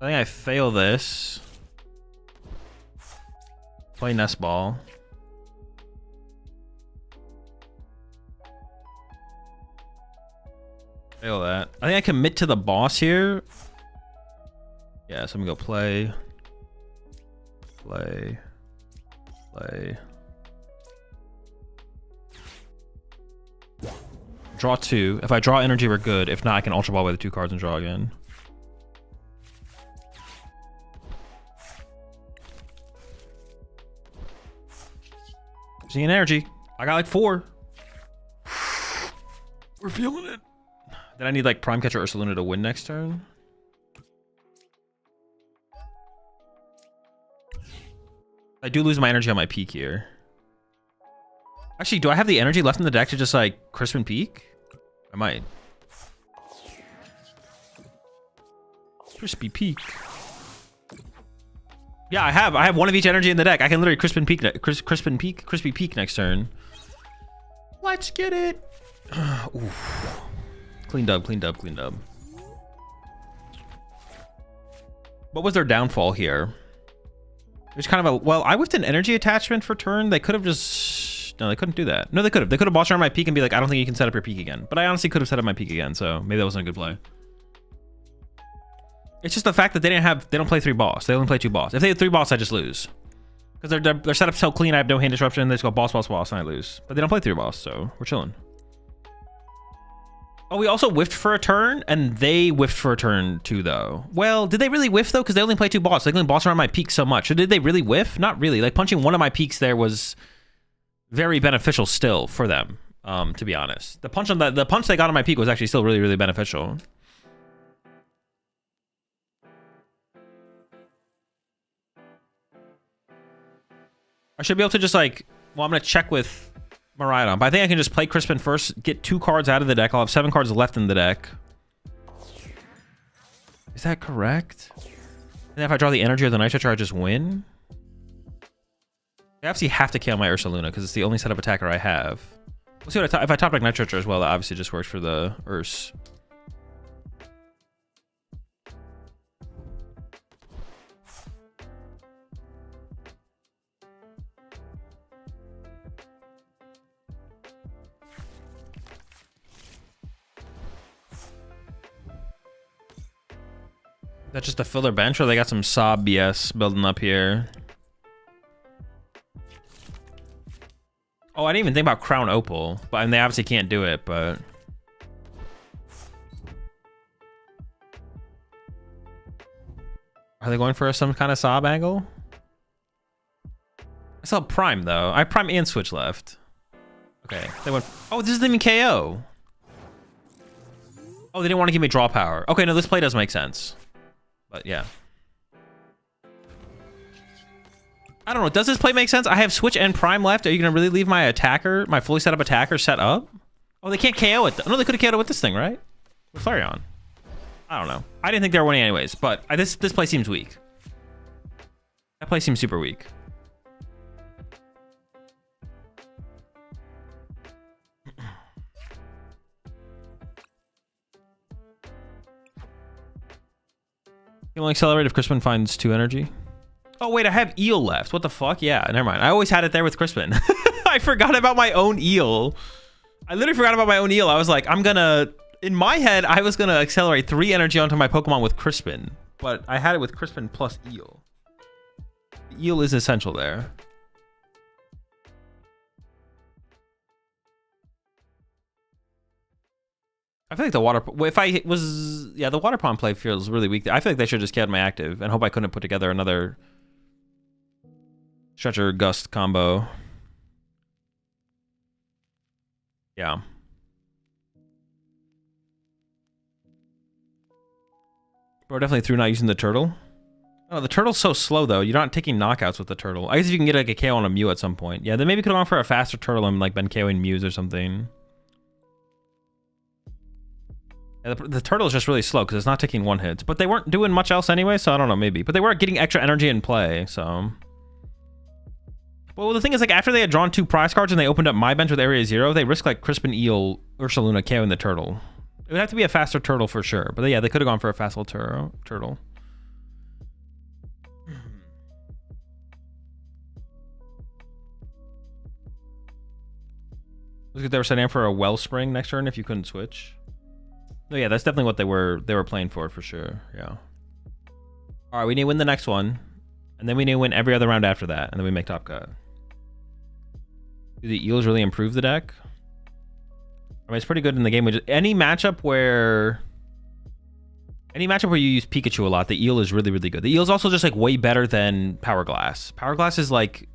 I think I fail this. Play Nest Ball. Fail that. I think I commit to the boss here. Yeah, so I'm gonna go play. Play. Play. Draw 2. If I draw energy, we're good. If not, I can Ultra Ball away the 2 cards and draw again. Seeing energy. I got like 4. We're feeling it. Then I need like Prime Catcher Ursaluna to win next turn. I do lose my energy on my peak here. Actually, do I have the energy left in the deck to just like Crispin Peak? I might. Crispy Peak. Yeah, I have one of each energy in the deck. I can literally Crispin Peak, Crispy Peak next turn. Let's get it. Oof. Clean dub, clean dub, clean dub. What was their downfall here? There's kind of a, well, I whiffed an energy attachment for turn. They could have just, no, they couldn't do that. No, they could have. They could have bossed around my peak and be like, I don't think you can set up your peak again. But I honestly could have set up my peak again, so maybe that wasn't a good play. It's just the fact that they don't play 3 boss. They only play 2 boss. If they had 3 boss, I just lose. Because they're set up so clean, I have no hand disruption. They just go boss, boss, boss, and I lose. But they don't play 3 boss, so we're chilling. Oh, we also whiffed for a turn, and they whiffed for a turn too, though. Well, did they really whiff, though? Because they only play 2 boss. They can only boss around my peak so much. So did they really whiff? Not really. Like, punching one of my peaks there was very beneficial still for them, to be honest. The punch they got on my peak was actually still really, really beneficial. I should be able to just, like... Well, I'm going to check with... Miraidon, but I think I can just play Crispin first, get 2 cards out of the deck. I'll have 7 cards left in the deck. Is that correct? And then if I draw the energy or the Nitroture, I just win? I obviously have to kill my Ursaluna because it's the only setup attacker I have. We'll see what if I top deck Nitroture as well. That obviously just works for the Urs. That's just a filler bench, or they got some Sob BS building up here? Oh, I didn't even think about Crown Opal, but and they obviously can't do it, but... Are they going for some kind of Sob angle? I still have Prime, though. I have Prime and Switch left. Okay, they went... Oh, this isn't even KO! Oh, they didn't want to give me draw power. Okay, no, this play does make sense. But yeah. I don't know. Does this play make sense? I have Switch and Prime left. Are you going to really leave my attacker, my fully set up attacker set up? Oh, they can't KO it. No, they could have KO'd it with this thing, right? With Flareon. I don't know. I didn't think they were winning anyways, but this play seems weak. That play seems super weak. You only accelerate if Crispin finds 2 energy. Oh, wait, I have Eel left. What the fuck? Yeah, never mind. I always had it there with Crispin. I forgot about my own Eel. I literally forgot about my own Eel. I was like, I'm gonna... In my head, I was gonna accelerate 3 energy onto my Pokemon with Crispin. But I had it with Crispin plus Eel. The Eel is essential there. I feel like the water... If I was... Yeah, the water pond play feels really weak. I feel like they should just get my active and hope I couldn't put together another Stretcher Gust combo. Yeah. Bro, definitely through not using the turtle. Oh, the turtle's so slow, though. You're not taking knockouts with the turtle. I guess if you can get like a KO on a Mew at some point. Yeah, then maybe could have gone for a faster turtle and like been KOing Mews or something. Yeah, the turtle is just really slow because it's not taking one hits. But they weren't doing much else anyway, so I don't know, maybe. But they were getting extra energy in play, so... Well, the thing is, like, after they had drawn 2 prize cards and they opened up my bench with Area 0, they risked, like, Crispin Eel, Ursaluna, KOing the turtle. It would have to be a faster turtle for sure. But yeah, they could have gone for a fast little turtle. Looks like they were setting up for a Wellspring next turn if you couldn't switch. No, yeah, that's definitely what they were playing for sure. Yeah. All right, we need to win the next one, and then we need to win every other round after that, and then we make top cut. Do the Eels really improve the deck? I mean, it's pretty good in the game. Any matchup where you use Pikachu a lot, the Eel is really, really good. The Eel's also just like way better than Power Glass. Power Glass is like,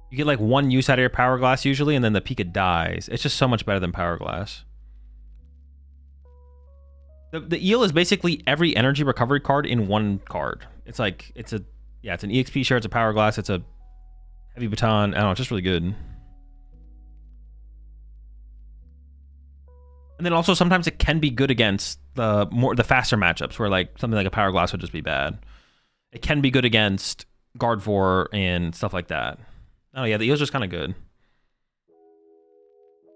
you get like 1 use out of your Power Glass usually, and then the Pika dies. It's just so much better than Power Glass. The Eel is basically every energy recovery card in one card. It's like, it's an EXP share, it's a Power Glass, it's a Heavy Baton. I don't know, it's just really good. And then also sometimes it can be good against the faster matchups where like something like a Power Glass would just be bad. It can be good against Gardevoir and stuff like that. Oh yeah, the Eel's just kind of good.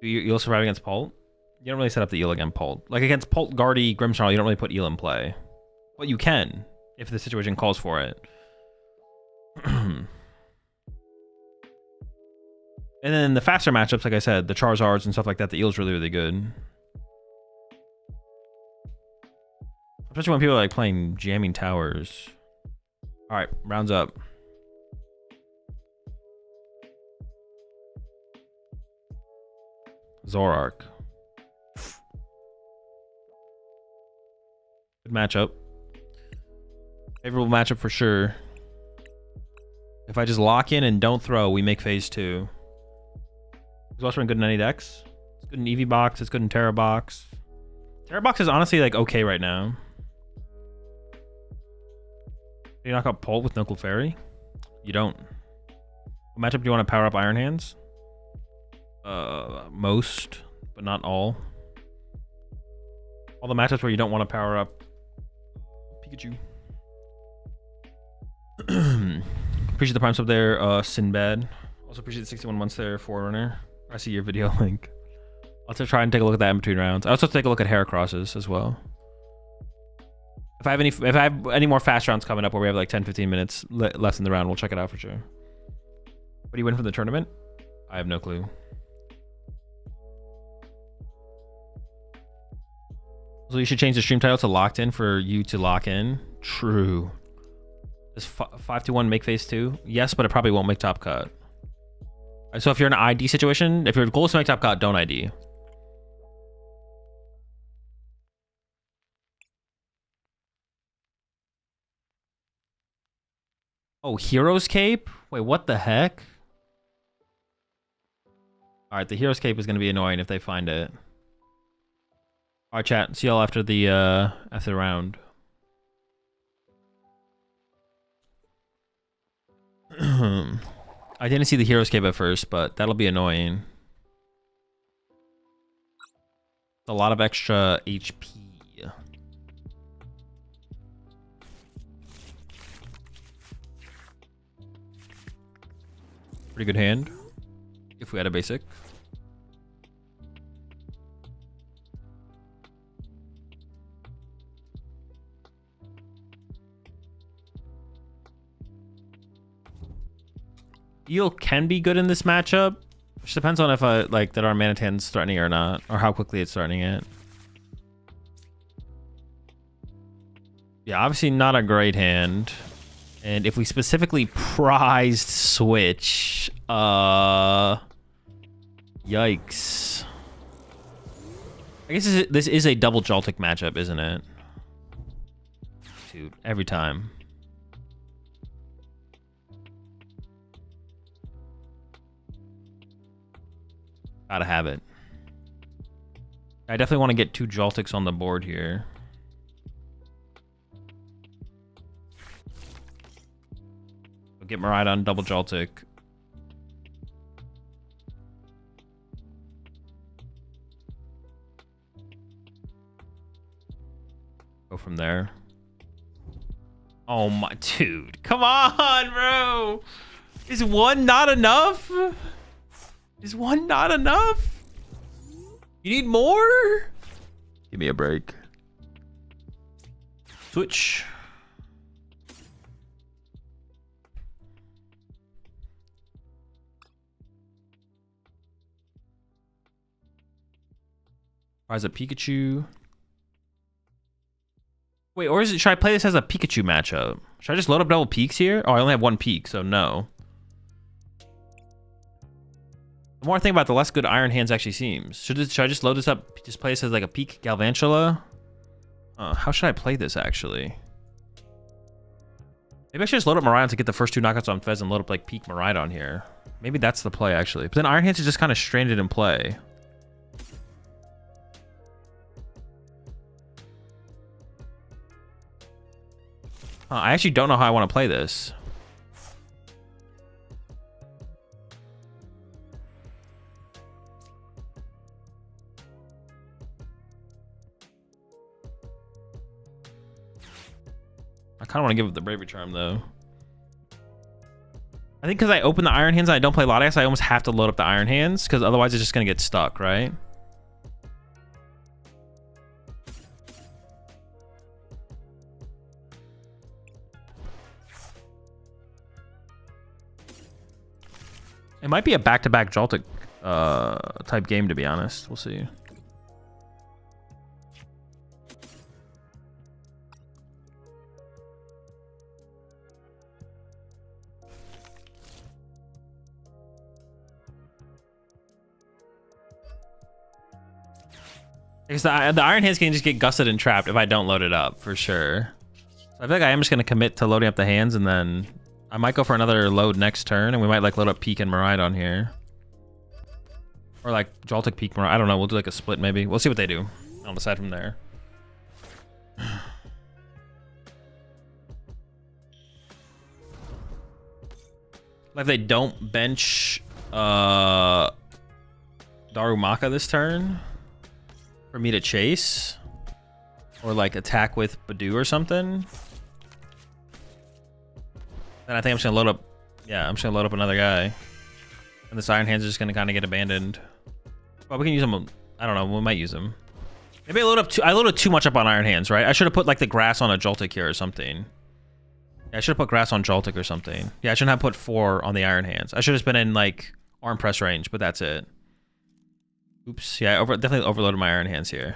Do Eel survive against Pult? You don't really set up the Eel against Pult. Like against Pult, Guardy, Grimmsnarl, you don't really put Eel in play. But you can, if the situation calls for it. And then the faster matchups, like I said, the Charizards and stuff like that, the Eel's really, really good. Especially when people are like playing Jamming Towers. Alright, rounds up. Zoroark. Good matchup. Favorable matchup for sure. If I just lock in and don't throw, we make phase 2. It's also been good in any decks. It's good in Eevee box. It's good in Terra box. Terra box is honestly like okay right now. Do you knock out Pult with no Clefairy? You don't. What matchup do you want to power up Iron Hands? Most, but not all. All the matchups where you don't want to power up Pikachu. Appreciate the prime sub there, Sinbad. Also appreciate the 61 months there, Forerunner. I see your video link. I'll have to try and take a look at that in between rounds. I also have to take a look at Heracrosses as well. If I have any more fast rounds coming up where we have like 10-15 minutes left in the round, we'll check it out for sure. What do you win from the tournament? I have no clue. So you should change the stream title to Locked In for you to lock in. True. Is 5-1 make phase 2? Yes, but it probably won't make top cut. So if you're in an ID situation, if your goal is to make top cut, don't ID. Oh, Hero's Cape? Wait, what the heck? Alright, the Hero's Cape is going to be annoying if they find it. Alright, chat. See y'all after the round. I didn't see the Hero's Cape at first, but that'll be annoying. A lot of extra HP. Pretty good hand. If we had a basic. Eel can be good in this matchup. Which depends on if I like that our Manitan's threatening or not, or how quickly it's threatening it. Yeah, obviously not a great hand. And if we specifically prized switch, yikes. I guess this is a double Joltik matchup, isn't it? Dude, every time. Gotta have it. I definitely want to get 2 Joltiks on the board here. Get Miraidon, double Joltik. Go from there. Oh my dude. Come on, bro. Is one not enough? Is one not enough? You need more? Give me a break. Switch. Rise a Pikachu. Wait, or is it, should I play this as a Pikachu matchup? Should I just load up double peaks here? Oh, I only have one peak, so no. The more I think about it, the less good Iron Hands actually seems. Should I just load this up, just play this as like a peak Galvantula? How should I play this actually? Maybe I should just load up Miraidon to get the first 2 knockouts on Fez and load up like peak Miraidon here. Maybe that's the play actually. But then Iron Hands is just kind of stranded in play. I actually don't know how I want to play this. I kind of want to give it the Bravery Charm though. I think because I open the Iron Hands and I don't play Latias, I almost have to load up the Iron Hands because otherwise it's just going to get stuck, right? It might be a back-to-back Joltik type game, to be honest. We'll see. Because the Iron Hands can just get gusted and trapped if I don't load it up, for sure. So I feel like I am just going to commit to loading up the hands, and then I might go for another load next turn, and we might like load up Peak and Miraidon here. Or like Joltik Peak Miraidon. I don't know. We'll do like a split maybe. We'll see what they do. I'll decide from there. Like they don't bench Darumaka this turn for me to chase. Or like attack with Badoo or something. Then I think I'm just gonna load up. Yeah, I'm just gonna load up another guy, and this Iron Hands is just gonna kind of get abandoned. Well, we can use them. I don't know. We might use them. Maybe I loaded too much up on Iron Hands, right? I should have put like the grass on a Joltik here or something. Yeah, I should have put grass on Joltik or something. Yeah, I shouldn't have put 4 on the Iron Hands. I should have been in like arm press range, but that's it. Oops. Yeah, I definitely overloaded my Iron Hands here.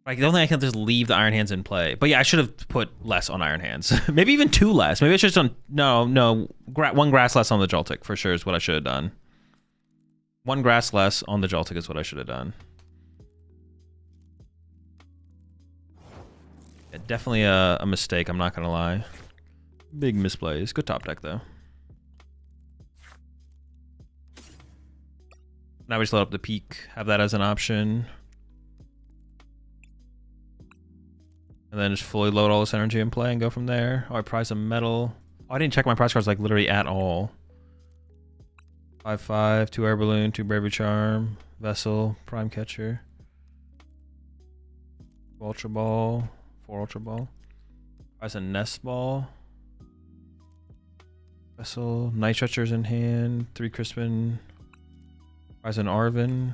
Like, the only thing I can just leave the Iron Hands in play. But yeah, I should have put less on Iron Hands. Maybe even 2 less. Maybe I should have done... No. 1 grass less on the Joltik, for sure, is what I should have done. 1 grass less on the Joltik is what I should have done. Yeah, definitely a mistake, I'm not going to lie. Big misplays. Good top deck, though. Now we just load up the Peak. Have that as an option. And then just fully load all this energy in play and go from there. Oh, I prize a metal. Oh, I didn't check my prize cards like literally at all. 5/5, 2 Air Balloon, 2 Bravery Charm, Vessel, Prime Catcher, Ultra Ball, 4 Ultra Ball. Prize a Nest Ball. Vessel, Night Stretchers in hand, 3 Crispin. Prize an Arvin.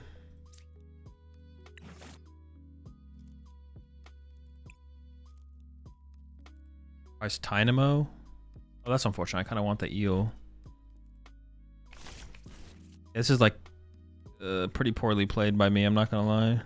Price Tynamo. Oh, that's unfortunate. I kind of want the eel. This is like pretty poorly played by me, I'm not gonna lie.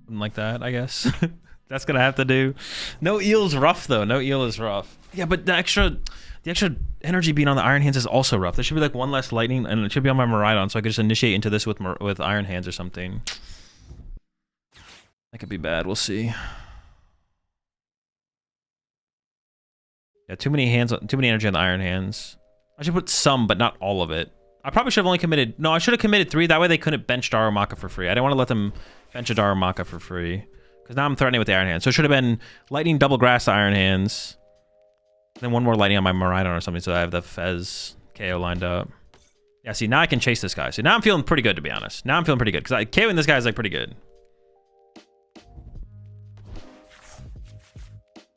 Something like that, I guess. That's gonna have to do. No eel's rough though. No eel is rough. Yeah, but the The extra energy being on the Iron Hands is also rough. There should be like one less lightning, and it should be on my Miraidon, so I could just initiate into this with Iron Hands or something. That could be bad. We'll see. Yeah, too many energy on the Iron Hands. I should put some, but not all of it. I probably should have only committed... No, I should have committed 3. That way they couldn't bench Darumaka for free. I didn't want to let them bench a Darumaka for free. Because now I'm threatening with the Iron Hands. So it should have been Lightning double grass the Iron Hands. Then one more Lightning on my Miraidon or something so I have the Fez KO lined up. Yeah, see, now I can chase this guy. So now I'm feeling pretty good, to be honest. Now I'm feeling pretty good. Because KOing this guy is like pretty good.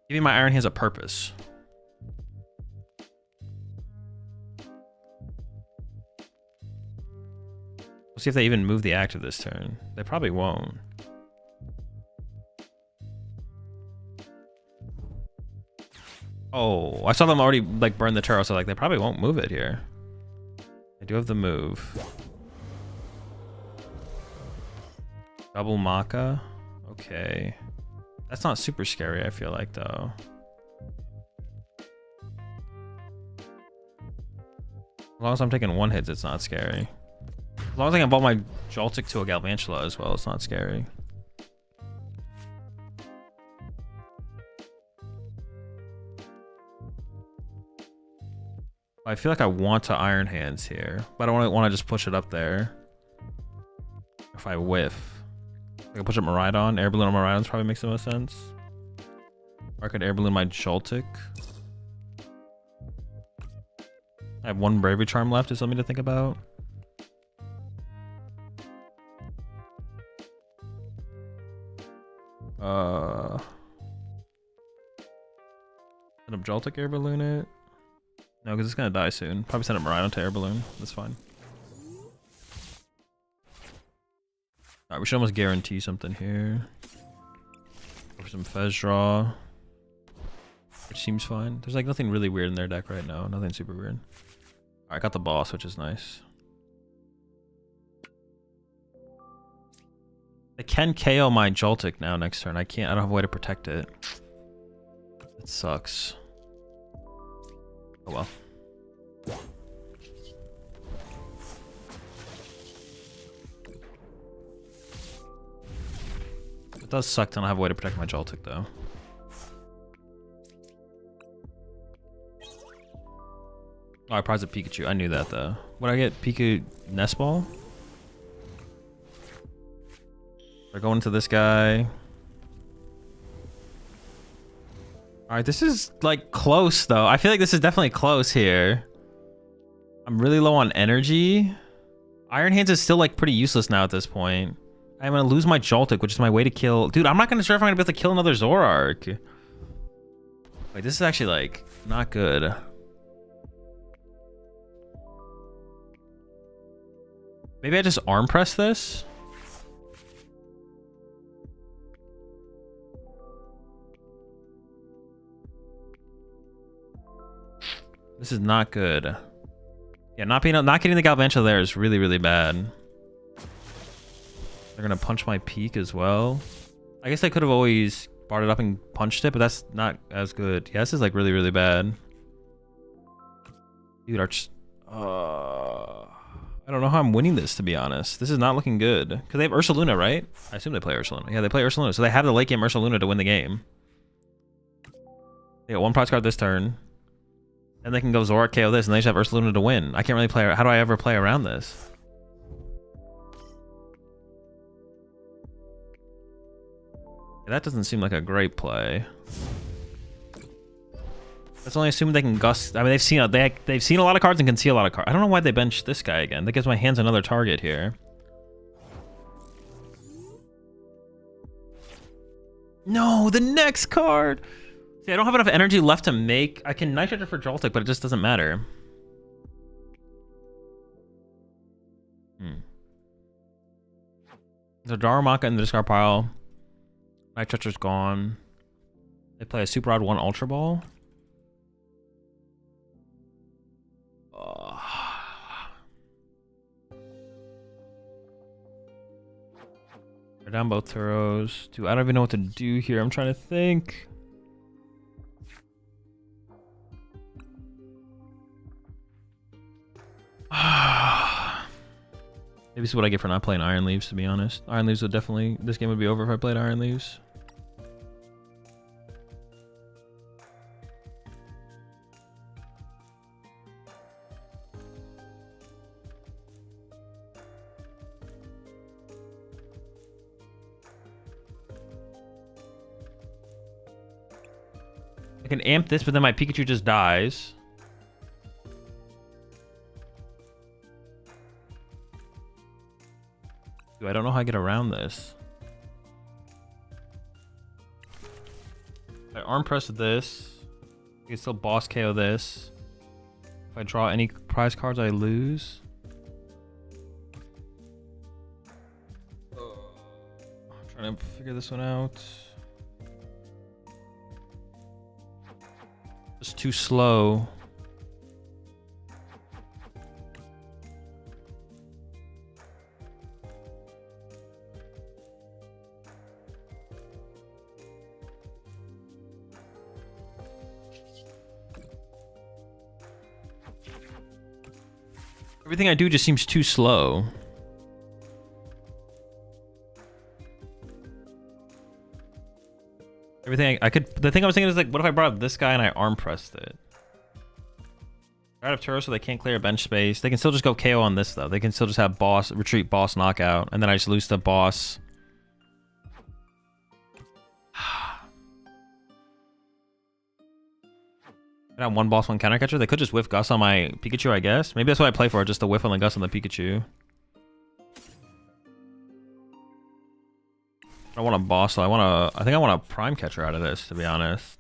Giving my Iron Hands a purpose. We'll see if they even move the active this turn. They probably won't. Oh, I saw them already like burn the turret, so like they probably won't move it here. I do have the move. Double Maka. Okay. That's not super scary, I feel like, though. As long as I'm taking 1 hits, it's not scary. As long as I can evolve my Joltik to a Galvantula as well, it's not scary. I feel like I want to Iron Hands here, but I don't want to just push it up there. If I whiff. I can push up Miraidon. Air Balloon on Miraidon probably makes the most sense. Or I could Air Balloon my Joltik. I have 1 Bravery Charm left, is something to think about. Send up Joltik, Air Balloon it. No, because it's gonna die soon. Probably send up Miraidon to Air Balloon. That's fine. Alright, we should almost guarantee something here. Go for some Fez draw. Which seems fine. There's like nothing really weird in their deck right now. Nothing super weird. Alright, got the boss, which is nice. I can KO my Joltik now next turn. I don't have a way to protect it. It sucks. Oh well. It does suck to not have a way to protect my Joltik though. Oh, I prized a Pikachu. I knew that though. What did I get? Pikachu Nest Ball? They're going to this guy. Alright, this is like close though. I feel like this is definitely close here. I'm really low on energy. Iron Hands is still like pretty useless now at this point. I'm gonna lose my Joltik, which is my way to kill. Dude, I'm not gonna sure if I'm gonna be able to kill another Zoroark. Wait, this is actually like not good. Maybe I just arm press this? This is not good. Yeah, not getting the Galvantula there is really, really bad. They're gonna punch my peak as well. I guess I could have always barred it up and punched it, but that's not as good. Yeah, this is like really, really bad. Dude, I don't know how I'm winning this, to be honest. This is not looking good. Because they have Ursaluna, right? I assume they play Ursaluna. Yeah, they play Ursaluna. So they have the late game Ursaluna to win the game. They got 1 prize card this turn. And they can go Zoroark KO this, and they just have Ursaluna to win. I can't really play... How do I ever play around this? Yeah, that doesn't seem like a great play. That's only assuming they can gust. I mean, they've seen a lot of cards and can see a lot of cards. I don't know why they benched this guy again. That gives my hands another target here. No, the next card. See, I don't have enough energy left to make. I can Night Charger for Joltik, but it just doesn't matter. So Darumaka in the discard pile. Night Charger's gone. They play a Super Odd 1 Ultra Ball. They're down both Turos. Dude, I don't even know what to do here. I'm trying to think. Maybe this is what I get for not playing Iron Leaves, to be honest. Iron Leaves would definitely... This game would be over if I played Iron Leaves. I can amp this, but then my Pikachu just dies. Dude, I don't know how I get around this. If I arm press this, I can still boss KO this. If I draw any prize cards, I lose. I'm trying to figure this one out. Just too slow. Everything I do just seems too slow. Everything I could... The thing I was thinking is like, what if I brought up this guy and I arm pressed it? They're out of turret, so they can't clear bench space. They can still just go KO on this though. They can still just have boss, retreat, boss, knockout, and then I just lose the boss. I have one boss, one counter catcher. They could just whiff Gus on my Pikachu, I guess. Maybe that's what I play for, just the whiff on the Gus on the Pikachu. I don't want a boss, so I think I want a prime catcher out of this, to be honest.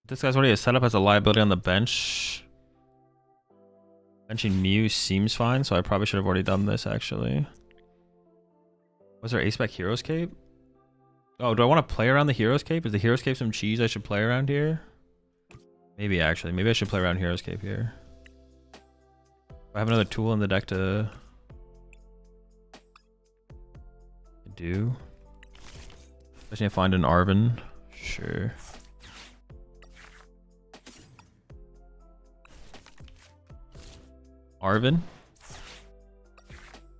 This guy's already set up as a liability on the bench. Benching Mew seems fine, so I probably should have already done this, actually. Was there Ace Spec Heroes Cape? Oh, do I want to play around the Heroes Cape? Is the Heroes Cape some cheese I should play around here? Maybe, actually. Maybe I should play around Heroes Cape here. I have another tool in the deck to... do. I just need to find an Arven. Sure. Arven?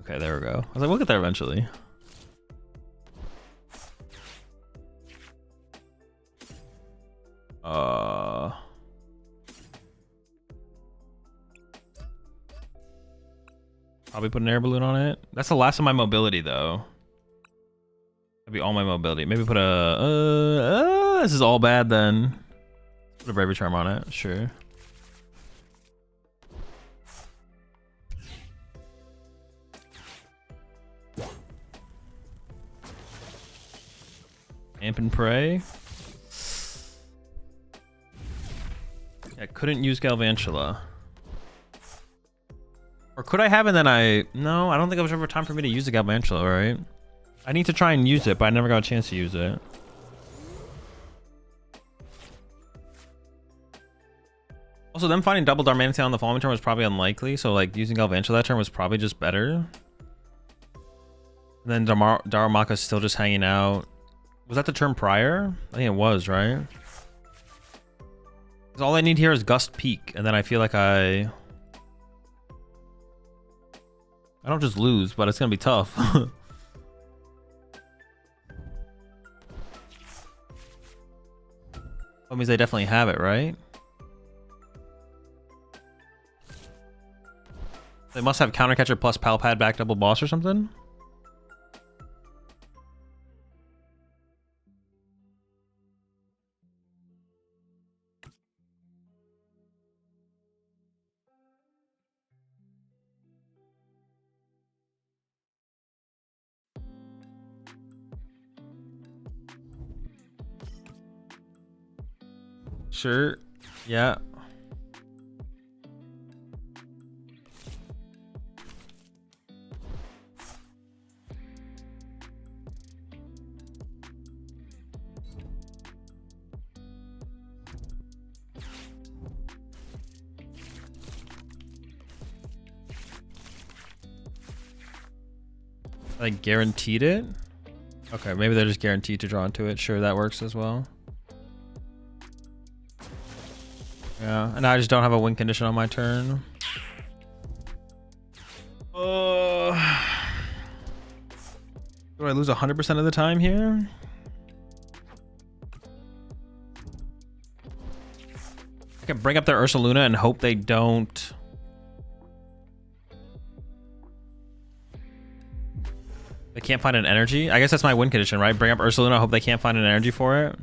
Okay, there we go. I was like, we'll get there eventually. Probably put an air balloon on it. That's the last of my mobility, though. That'd be all my mobility. Maybe put a... this is all bad, then. Put a Bravery Charm on it. Sure. Amp and Pray. I couldn't use Galvantula. Or could I have, and then I... No, I don't think it was ever time for me to use the Galvantula, right? I need to try and use it, but I never got a chance to use it. Also, them finding double Darmanitan on the following turn was probably unlikely, so like using Galvantula that turn was probably just better. And then Darumaka's still just hanging out. Was that the turn prior? I think it was, right? Because all I need here is Gust Peak, and then I feel like I don't just lose, but it's gonna be tough. That means they definitely have it, right? They must have counter catcher plus pal pad back double boss or something. Sure. Yeah. Like guaranteed it? Okay, maybe they're just guaranteed to draw into it. Sure, that works as well. Yeah, and I just don't have a win condition on my turn. Do I lose 100% of the time here? I can bring up their Ursaluna and hope they don't. They can't find an energy? I guess that's my win condition, right? Bring up Ursaluna, hope they can't find an energy for it.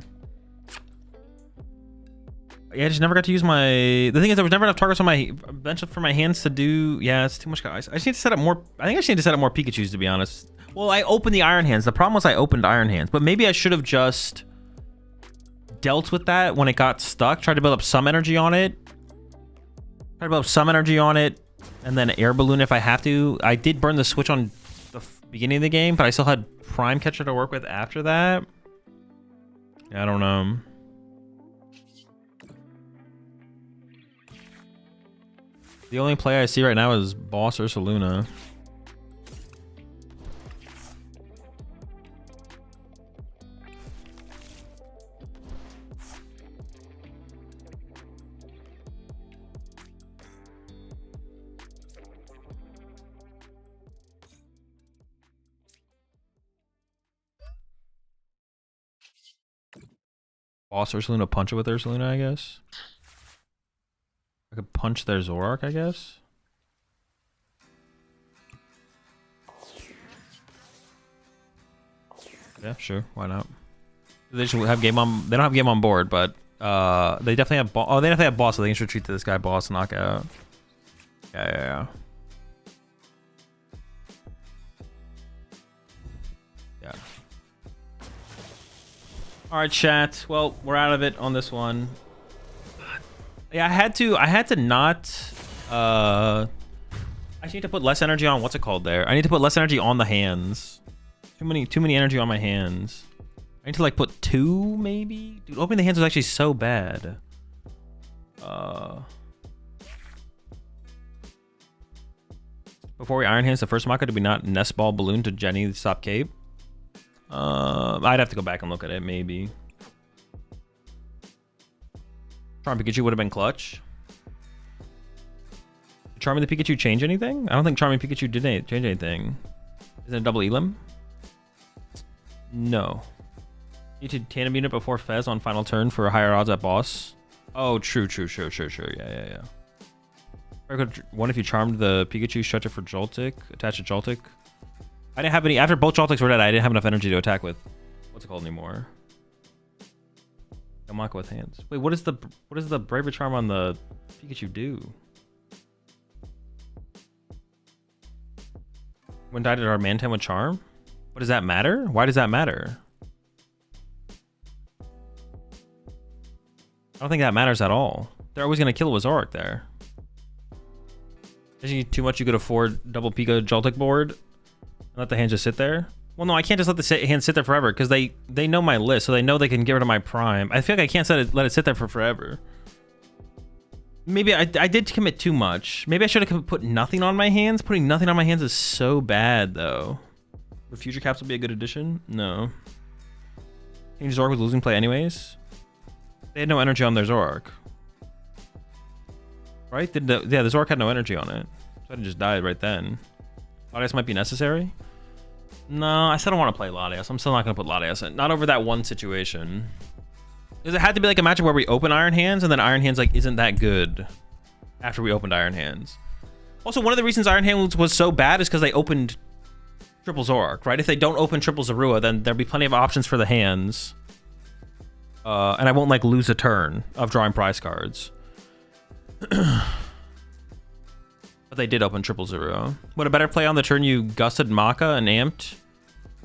Yeah, I just never got to use my... The thing is, there was never enough targets on my bench for my hands to do... Yeah, it's too much, guys. I just need to set up more... I think I just need to set up more Pikachus, to be honest. Well, I opened the Iron Hands. The problem was I opened Iron Hands. But maybe I should have just dealt with that when it got stuck. Tried to build up some energy on it. Tried to build up some energy on it. And then Air Balloon if I have to. I did burn the switch on the beginning of the game, but I still had Prime Catcher to work with after that. Yeah, I don't know. The only play I see right now is Boss Ursaluna. Boss Ursaluna, punch it with Ursaluna, I guess. I could punch their Zoroark, I guess. Yeah, sure. Why not? They should have game on. They don't have game on board, but they definitely have. Oh, they definitely have boss. So they can retreat to this guy, boss, knockout. Yeah. All right, chat. Well, we're out of it on this one. Yeah, I had to not. I just need to put less energy on what's it called there. I need to put less energy on the hands. Too many energy on my hands. I need to like put 2 maybe. Dude, opening the hands was actually so bad. Before we Iron Hands the first Maka, did we not Nest Ball Balloon to Jenny to stop Cape? I'd have to go back and look at it, maybe. Charm Pikachu would have been clutch. Did Charming the Pikachu change anything? I don't think Charming Pikachu did change anything. Is it a double Elim? No. Need to tandem unit before Fez on final turn for higher odds at boss. Oh, true. Yeah. What if you charmed the Pikachu, stretch it for Joltik, attach a Joltik? I didn't have any, after both Joltiks were dead, I didn't have enough energy to attack with, what's it called anymore? Yamaka with hands. Wait, what is the Braver Charm on the Pikachu do? When died at our Mantan with Charm? What does that matter? Why does that matter? I don't think that matters at all. They're always going to kill a Zoroark there. Is it too much you could afford double Pika Joltik board? Let the hand just sit there? Well, no, I can't just let the hand sit there forever because they know my list, so they know they can get rid of my Prime. I feel like I can't let it sit there for forever. Maybe I did commit too much. Maybe I should have put nothing on my hands. Putting nothing on my hands is so bad, though. Would Future Capsule be a good addition? No. King Zoroark was losing play anyways. They had no energy on their Zoroark. Right? Yeah, the Zoroark had no energy on it. So it just died right then. Latias might be necessary. No, I still don't want to play Latias. I'm still not going to put Latias in. Not over that one situation. Because it had to be like a matchup where we open Iron Hands and then Iron Hands like isn't that good after we opened Iron Hands. Also, one of the reasons Iron Hands was so bad is because they opened triple Zoroark, right? If they don't open triple Zorua, then there'll be plenty of options for the hands. And I won't like lose a turn of drawing prize cards. But they did open triple Zorua. Would a better play on the turn you gusted Maka and amped?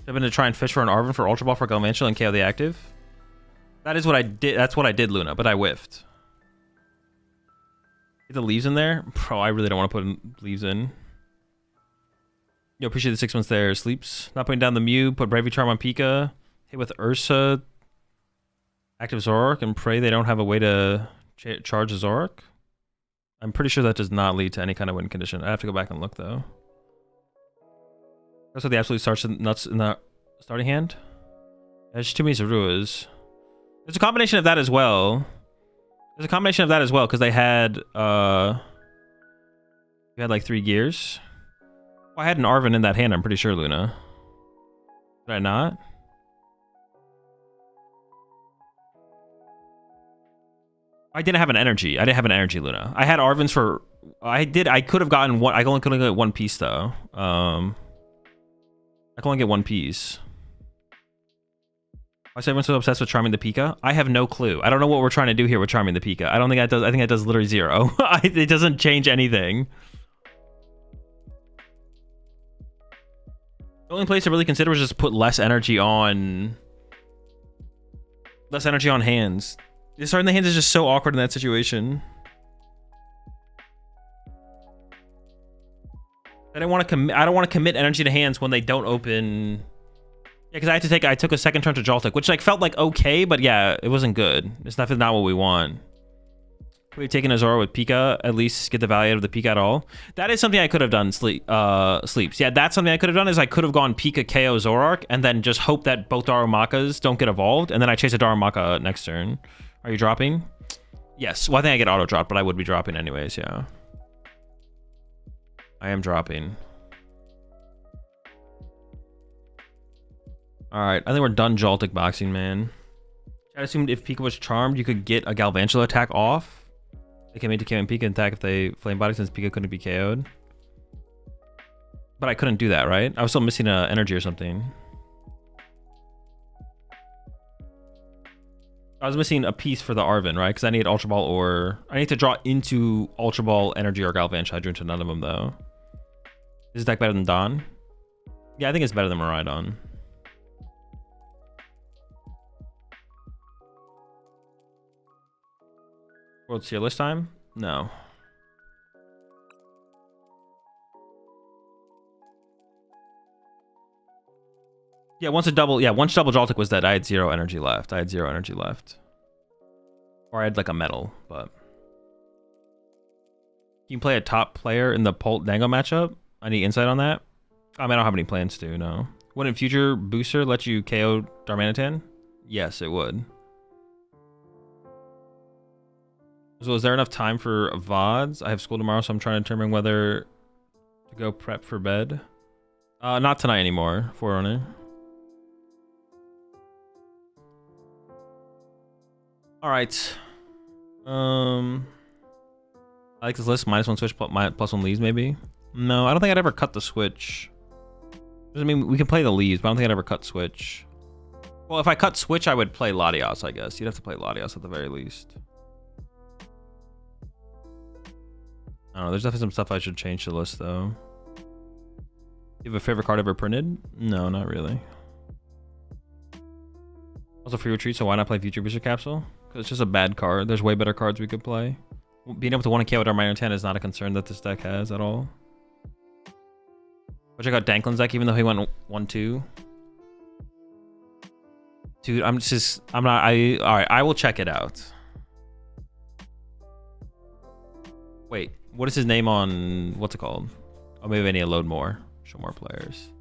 I've been to try and fish for an Arven for Ultra Ball for Galvantula and KO the active. That is what I did. That's what I did, Luna, but I whiffed. Get the leaves in there? Bro, I really don't want to put leaves in. Yo, appreciate the 6 months there. Sleeps. Not putting down the Mew. Put Bravely Charm on Pika. Hit with Ursa. Active Zoroark and pray they don't have a way to charge a Zoroark. I'm pretty sure that does not lead to any kind of win condition. I have to go back and look, though. That's what the absolute starts nuts in the starting hand. There's too many Zoruas. There's a combination of that as well. Because they had you had like 3 gears. Well, I had an Arven in that hand, I'm pretty sure, Luna. Did I not? I didn't have an energy. I didn't have an energy, Luna. I had Arvins for... I could have gotten one... I only could have got one piece, though. I can only get one piece. Why is everyone so obsessed with Charming the Pika? I have no clue. I don't know what we're trying to do here with Charming the Pika. I don't think that does... I think that does literally 0. It doesn't change anything. The only place to really consider was just put less energy on... Less energy on hands. Starting the hands is just so awkward in that situation. I don't want to commit energy to hands when they don't open. Yeah, because I took a second turn to Joltik, which like felt like okay, but yeah, it wasn't good. It's definitely not what we want. Could we have taken a Zora with Pika, at least get the value out of the Pika at all? That is something I could have done, Sleeps. Yeah, that's something I could have done, is I could have gone Pika, KO, Zoroark, and then just hope that both Darumakas don't get evolved, and then I chase a Darumaka next turn. Are you dropping? Yes. Well, I think I get auto drop, but I would be dropping anyways, yeah. I am dropping. Alright, I think we're done Joltik boxing, man. I assumed if Pika was charmed, you could get a Galvantula attack off. They can make KO and Pika attack if they flame body, since Pika couldn't be KO'd. But I couldn't do that, right? I was still missing a energy or something. I was missing a piece for the Arvin, right? Because I need Ultra Ball or... I need to draw into Ultra Ball, Energy, or Galvantula. I drew into none of them, though. Is this deck better than Dawn? Yeah, I think it's better than Miraidon. World Tier List time? No. Yeah, once double Joltik was dead, I had 0 energy left. Or I had like a metal, but... You can play a top player in the Gholdengo matchup? Any insight on that? I mean, I don't have any plans to, no. Wouldn't Future Booster let you KO Darmanitan? Yes, it would. So is there enough time for VODs? I have school tomorrow, so I'm trying to determine whether to go prep for bed. Not tonight anymore, Forerunner. All right. I like this list. -1 switch, +1 leaves, maybe. No, I don't think I'd ever cut the switch. Doesn't mean we can play the leaves, but I don't think I'd ever cut switch. Well, if I cut switch, I would play Latios, I guess. You'd have to play Latios at the very least. I don't know. There's definitely some stuff I should change to the list, though. You have a favorite card ever printed? No, not really. Also free retreat, so why not play Future Booster Capsule? Because it's just a bad card. There's way better cards we could play. Being able to 1-KO with our minor 10 is not a concern that this deck has at all. But check out Danklin's deck, even though he went 1-2. Dude, alright, I will check it out. Wait, what is his name on, what's it called? Oh, maybe I need to load more. Show more players.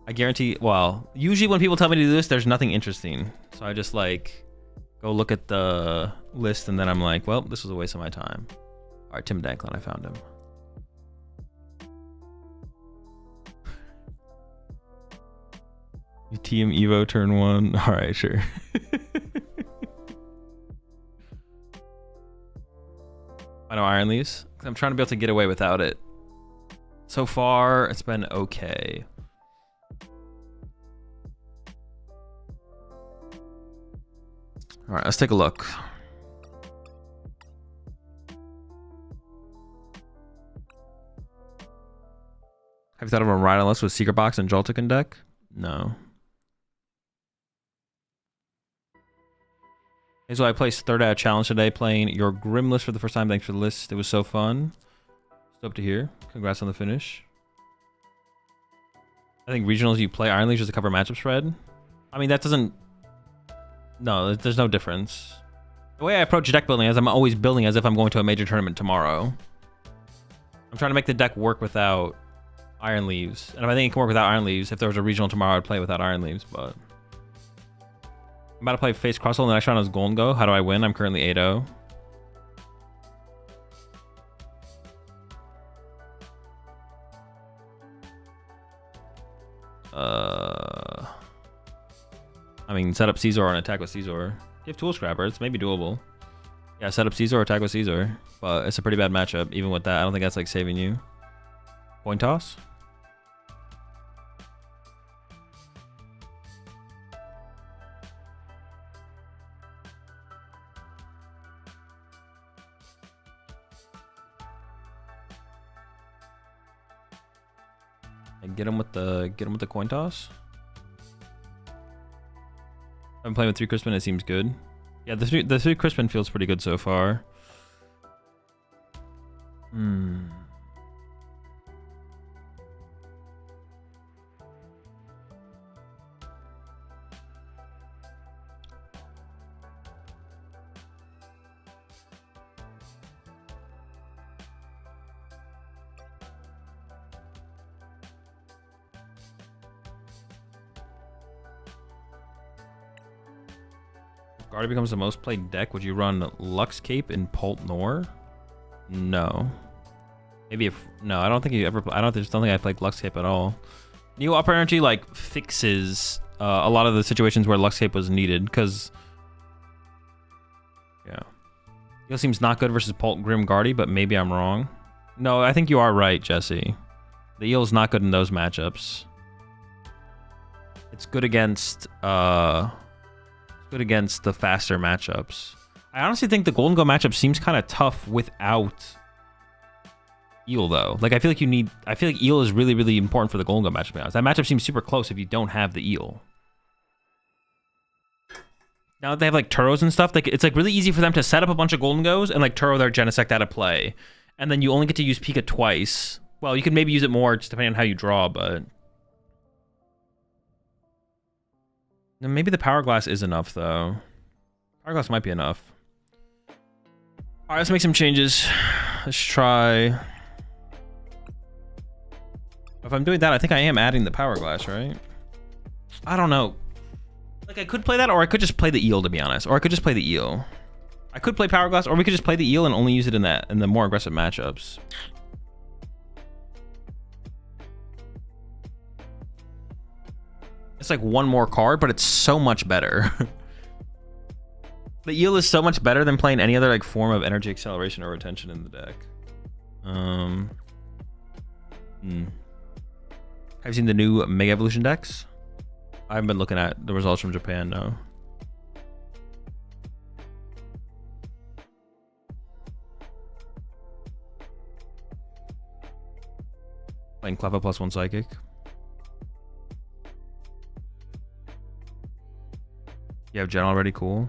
I guarantee, well, usually when people tell me to do this, there's nothing interesting. So I just like, go look at the list and then I'm like, well, this was a waste of my time. All right, Tim Danklin, I found him. You TM Evo turn 1. All right, sure. I know Iron Leaves. I'm trying to be able to get away without it. So far, it's been okay. All right, let's take a look. Have you thought of a Miraidon list with Secret Box and Joltik in deck? No. So I placed 3rd at a challenge today playing your Grim list for the first time. Thanks for the list. It was so fun. Stoked to hear. Congrats on the finish. I think regionals you play Iron Leaves just to cover matchup spread. I mean, that doesn't... No, there's no difference. The way I approach deck building is I'm always building as if I'm going to a major tournament tomorrow. I'm trying to make the deck work without Iron Leaves. And if I think it can work without Iron Leaves, if there was a regional tomorrow, I'd play without Iron Leaves, but... I'm about to play Face Crossroll. The next round is Gholdengo. How do I win? I'm currently 8-0. I mean, set up Caesar and attack with Caesar. You have Tool Scrapper. It's maybe doable. Yeah, set up Caesar or attack with Caesar. But it's a pretty bad matchup. Even with that, I don't think that's like saving you. Coin toss? And get him with the coin toss. I'm playing with 3 Crispin, it seems good. Yeah, the three Crispin feels pretty good so far. Guardy becomes the most played deck. Would you run Lux Cape in Pult Nor? No. Maybe if no, I don't think you ever. I just don't think I played Lux Cape at all. Neo Upper Energy like fixes a lot of the situations where Lux Cape was needed because yeah, Eel seems not good versus Pult Grim Guardy, but maybe I'm wrong. No, I think you are right, Jesse. The Eel is not good in those matchups. It's good against the faster matchups. I honestly think the Gholdengo matchup seems kind of tough without Eel though. Like I feel like Eel is really, really important for the Gholdengo matchup, to be honest. That matchup seems super close if you don't have the Eel. Now that they have like Turos and stuff, like it's like really easy for them to set up a bunch of Gholdengos and like Turo their Genesect out of play. And then you only get to use Pika twice. Well, you could maybe use it more just depending on how you draw, but maybe the Power Glass is enough, though. Power Glass might be enough. All right, let's make some changes. Let's try. If I'm doing that, I think I am adding the Power Glass, right? I don't know. Like, I could play that, or I could just play the Eel, to be honest. Or I could just play the Eel. I could play Power Glass, or we could just play the Eel and only use it in the more aggressive matchups. It's like one more card, but it's so much better. The Eel is so much better than playing any other like form of energy acceleration or retention in the deck. Have you seen the new Mega Evolution decks? I haven't been looking at the results from Japan, no. Playing Cleffa +1 Psychic. You have Gen already? Cool.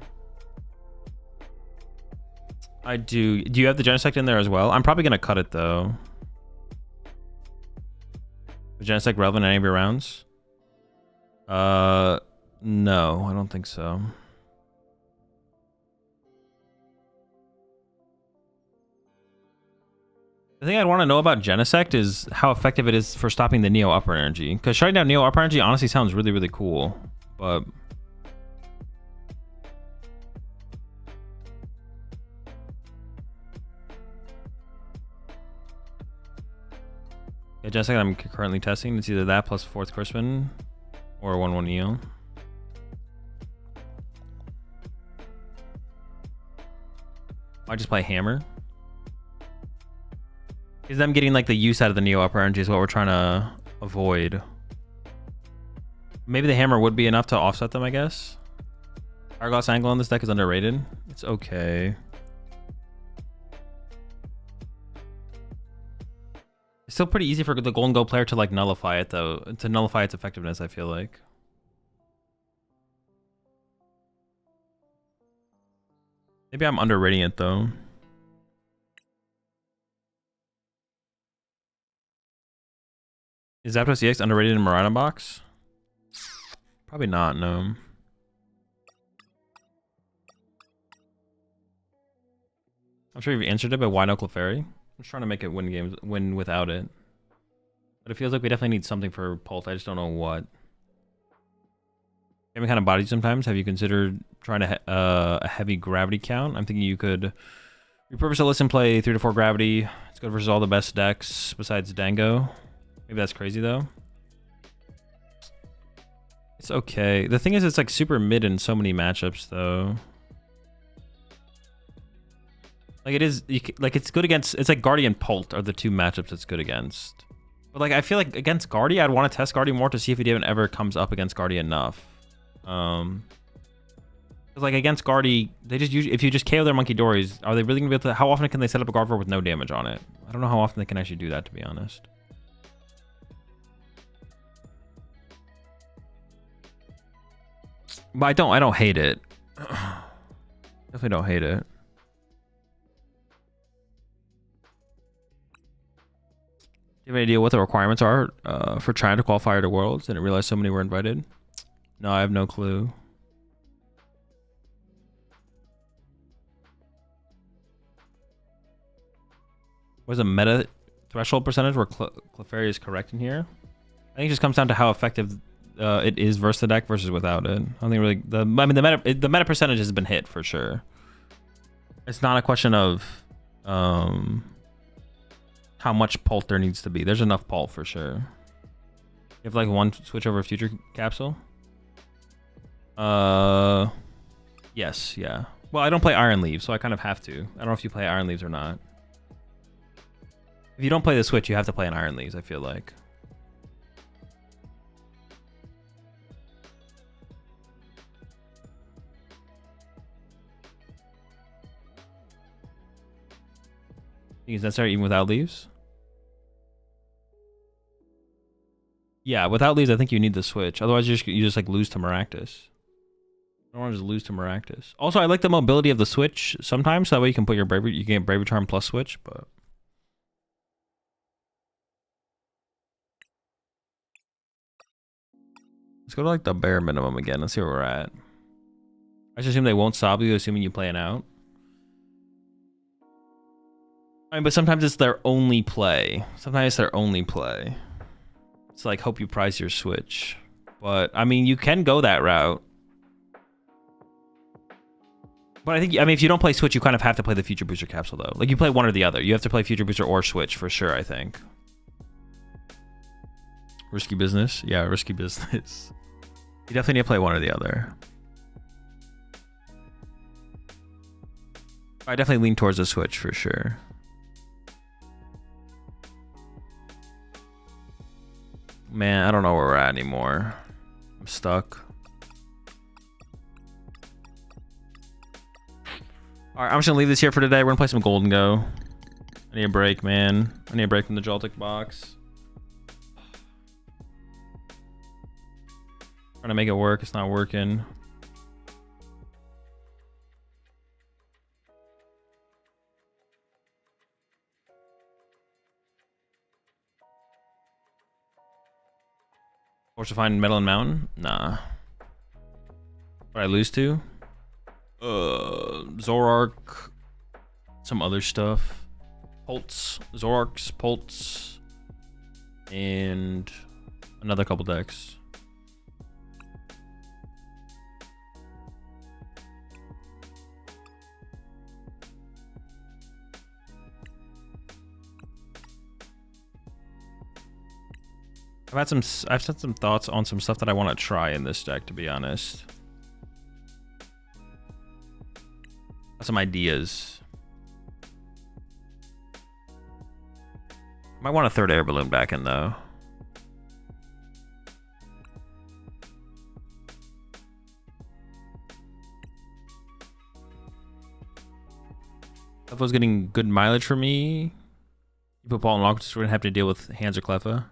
I do. Do you have the Genesect in there as well? I'm probably going to cut it, though. Is Genesect relevant in any of your rounds? No, I don't think so. The thing I'd want to know about Genesect is how effective it is for stopping the Neo Upper Energy. Because shutting down Neo Upper Energy honestly sounds really, really cool. But yeah, Genesect I'm currently testing. It's either that plus 4th Crispin or 1/1 Eel. I just play Hammer. Is them getting like the use out of the Neo Upper Energy is what we're trying to avoid. Maybe the Hammer would be enough to offset them, I guess. Hourglass Angle on this deck is underrated. It's okay. It's still pretty easy for the Gholdengo player to like nullify it though, to nullify its effectiveness, I feel like. Maybe I'm underrating it though. Is Zapdos EX underrated in Marana box? Probably not, no. I'm sure you've answered it, but why no Clefairy? I'm just trying to make it win without it. But it feels like we definitely need something for Pult. I just don't know what. Any kind of body sometimes. Have you considered trying to a heavy gravity count? I'm thinking you could repurpose a list and play 3 to 4 gravity. It's good versus all the best decks besides Dango. Maybe that's crazy though. It's okay. The thing is, it's like super mid in so many matchups, though. Like it is, like it's good against. It's like Guardian Pult are the two matchups it's good against. But like I feel like against Guardy, I'd want to test Guardy more to see if it even ever comes up against Guardy enough. Because like against Guardy, they just usually, if you just KO their Monkey Dories, are they really gonna be able to? How often can they set up a Gardevoir with no damage on it? I don't know how often they can actually do that, to be honest. But I don't hate it. Definitely don't hate it. Do you have any idea what the requirements are for trying to qualify to Worlds? Didn't realize so many were invited. No, I have no clue. What's the meta threshold percentage where Clefairy is correct in here? I think it just comes down to how effective it is versus the deck versus without it. I don't think really the meta percentage has been hit for sure. It's not a question of how much pult there needs to be. There's enough pult for sure. You have like one switch over future capsule. Yes, yeah. Well, I don't play Iron Leaf, so I kind of have to. I don't know if you play Iron Leaves or not. If you don't play the switch, you have to play an Iron Leaves, I feel like. Is that necessary even without leaves? Yeah, without leaves, I think you need the switch. Otherwise, you just like lose to Maractus. I don't want to just lose to Maractus. Also, I like the mobility of the switch sometimes. So that way you can put your bravery, you can get Bravery Charm plus switch. But let's go to like the bare minimum again. Let's see where we're at. I just assume they won't sob you, assuming you play it out. I mean, but sometimes it's their only play. Sometimes it's their only play. It's like, hope you prize your switch. But, I mean, you can go that route. But I think, I mean, if you don't play switch, you kind of have to play the Future Booster capsule, though. Like, you play one or the other. You have to play Future Booster or switch for sure, I think. Risky business? Yeah, risky business. You definitely need to play one or the other. I definitely lean towards the switch for sure. Man, I don't know where we're at anymore. I'm stuck. Alright, I'm just gonna leave this here for today. We're gonna play some Gholdengo. I need a break, man. I need a break from the Joltik box. Trying to make it work, it's not working. Force to find Metal and Mountain? Nah. What I lose to? Zoroark. Some other stuff. Pults. Zoroarks, Pults. And another couple decks. I've had some thoughts on some stuff that I want to try in this deck, to be honest. Some ideas. Might want a third air balloon back in though. Cleffa's getting good mileage for me. You put Ball and Lock, we're gonna have to deal with Hands or Cleffa.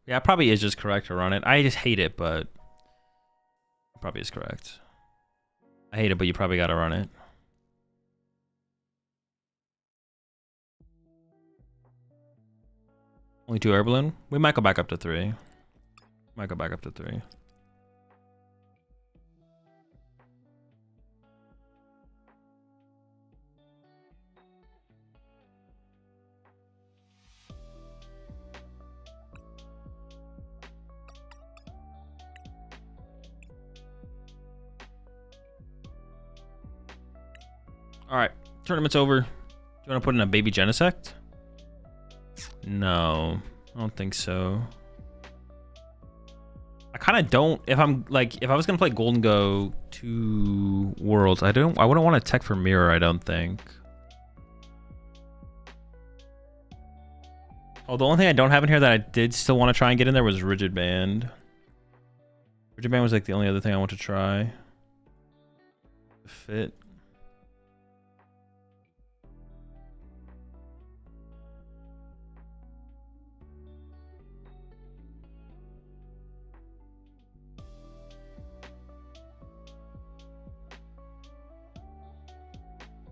Yeah, it probably is just correct to run it. I just hate it, but it probably is correct. I hate it, but you probably gotta run it. Only 2 air balloon? We might go back up to 3. Might go back up to 3. Alright, tournament's over. Do you want to put in a baby Genesect? No, I don't think so. I kind of don't. If I'm like, if I was gonna play Gholdengo 2 Worlds, I wouldn't want to tech for mirror. I don't think. Oh, the only thing I don't have in here that I did still want to try and get in there was Rigid Band. Rigid Band was like the only other thing I want to try. Fit.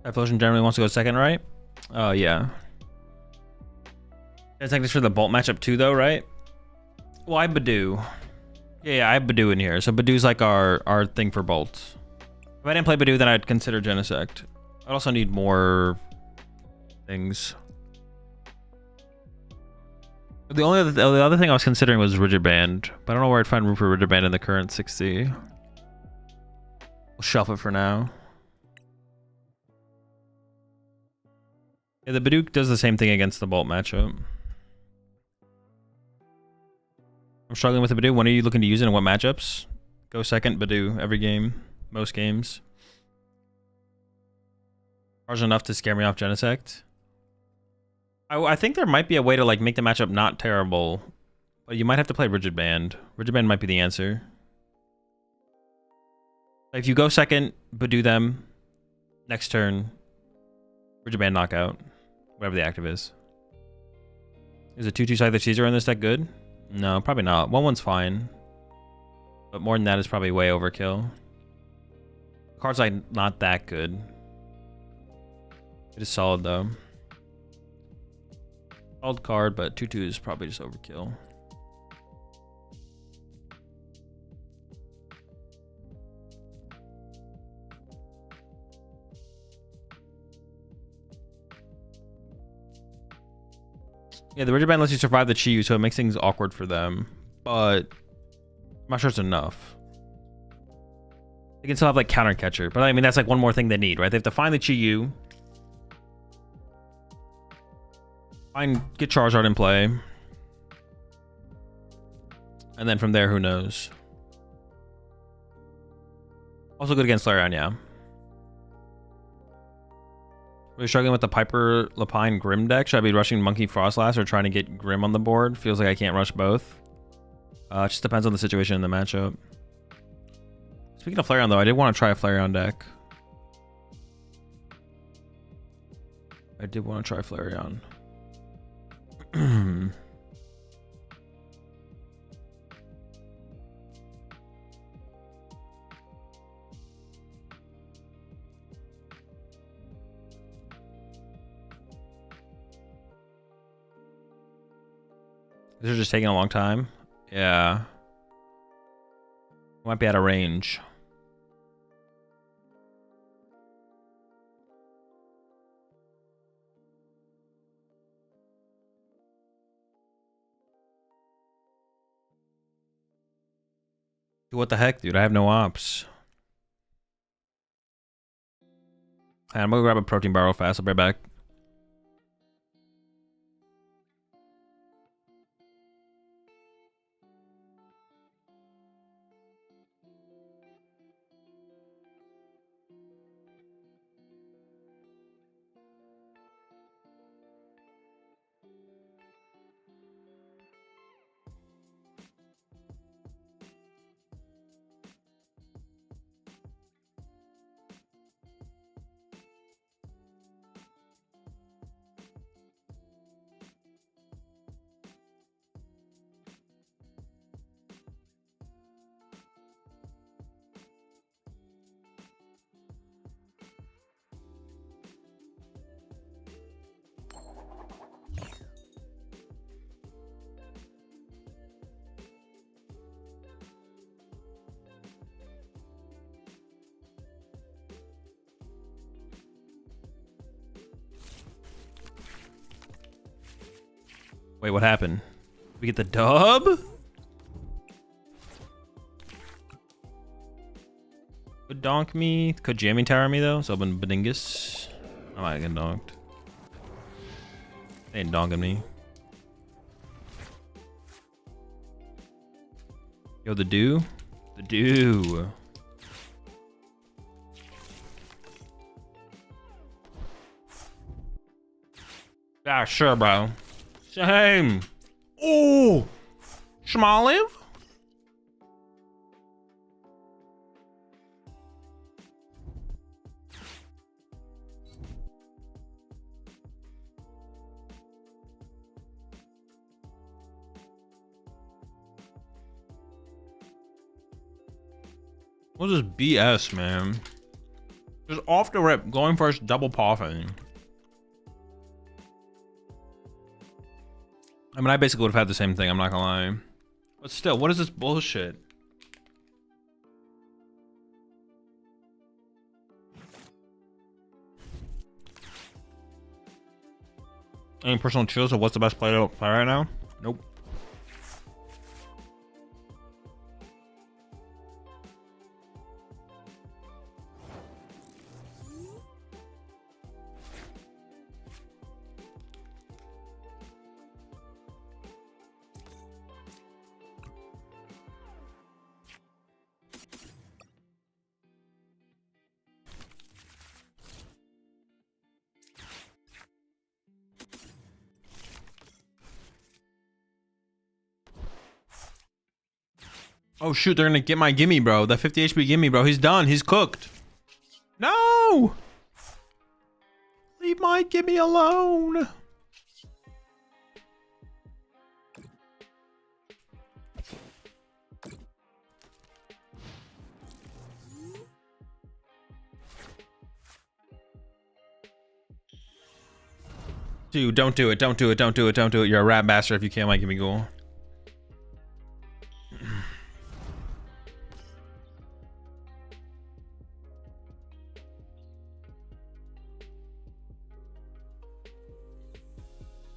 Typhlosion generally wants to go second, right? Yeah. I think this for the Bolt matchup too, though, right? Well, I have Badoo. Yeah, I have Badoo in here. So Badoo's like our thing for Bolts. If I didn't play Badoo, then I'd consider Genesect. I'd also need more things. The other thing I was considering was Rigid Band, but I don't know where I'd find room for Rigid Band in the current 60. We'll shelf it for now. Yeah, the Badoo does the same thing against the Bolt matchup. I'm struggling with the Badoo. When are you looking to use it and what matchups? Go second, Badoo, every game, most games. Large enough to scare me off Genesect. I think there might be a way to like make the matchup not terrible, but you might have to play Rigid Band. Rigid Band might be the answer. If you go second, Badoo them, next turn, Rigid Band knockout, whatever the active is. Is a 2/2 Scyther Caesar in this deck good? No, probably not. 1/1's fine, but more than that is probably way overkill. The card's like not that good. It is solid though. Solid card, but 2/2 is probably just overkill. Yeah, the Rigid Band lets you survive the Chi-Yu, so it makes things awkward for them. But I'm not sure it's enough. They can still have like counter catcher, but I mean that's like one more thing they need, right? They have to find the Chi-Yu, get Charizard in play, and then from there, who knows? Also good against Flareon, yeah. Really struggling with the Piper Lapine Grim deck. Should I be rushing Monkey Frostlass or trying to get Grim on the board? Feels like I can't rush both. It just depends on the situation in the matchup. Speaking of Flareon, though, I did want to try a Flareon deck. I did want to try Flareon. This is just taking a long time. Yeah. Might be out of range. What the heck, dude? I have no ops. I'm gonna grab a protein bar real fast. I'll be right back. Wait, what happened? We get the dub? Could donk me. Could jamming tower me though. So I've been Bedingus. I might get donked. They ain't donking me. Yo, the do. The do. Yeah, sure, bro. Same. Oh, Shmaliv. What is this BS, man? Just off the rip, going first, double poffing. I mean, I basically would have had the same thing, I'm not gonna lie. But still, what is this bullshit? Any personal choice of what's the best play to play right now? Nope. Oh shoot, they're gonna get my gimme, bro. That 50 HP gimme, bro. He's done. He's cooked. No! Leave my gimme alone. Dude, don't do it. Don't do it. Don't do it. Don't do it. You're a rat bastard if you can't make gimme goal.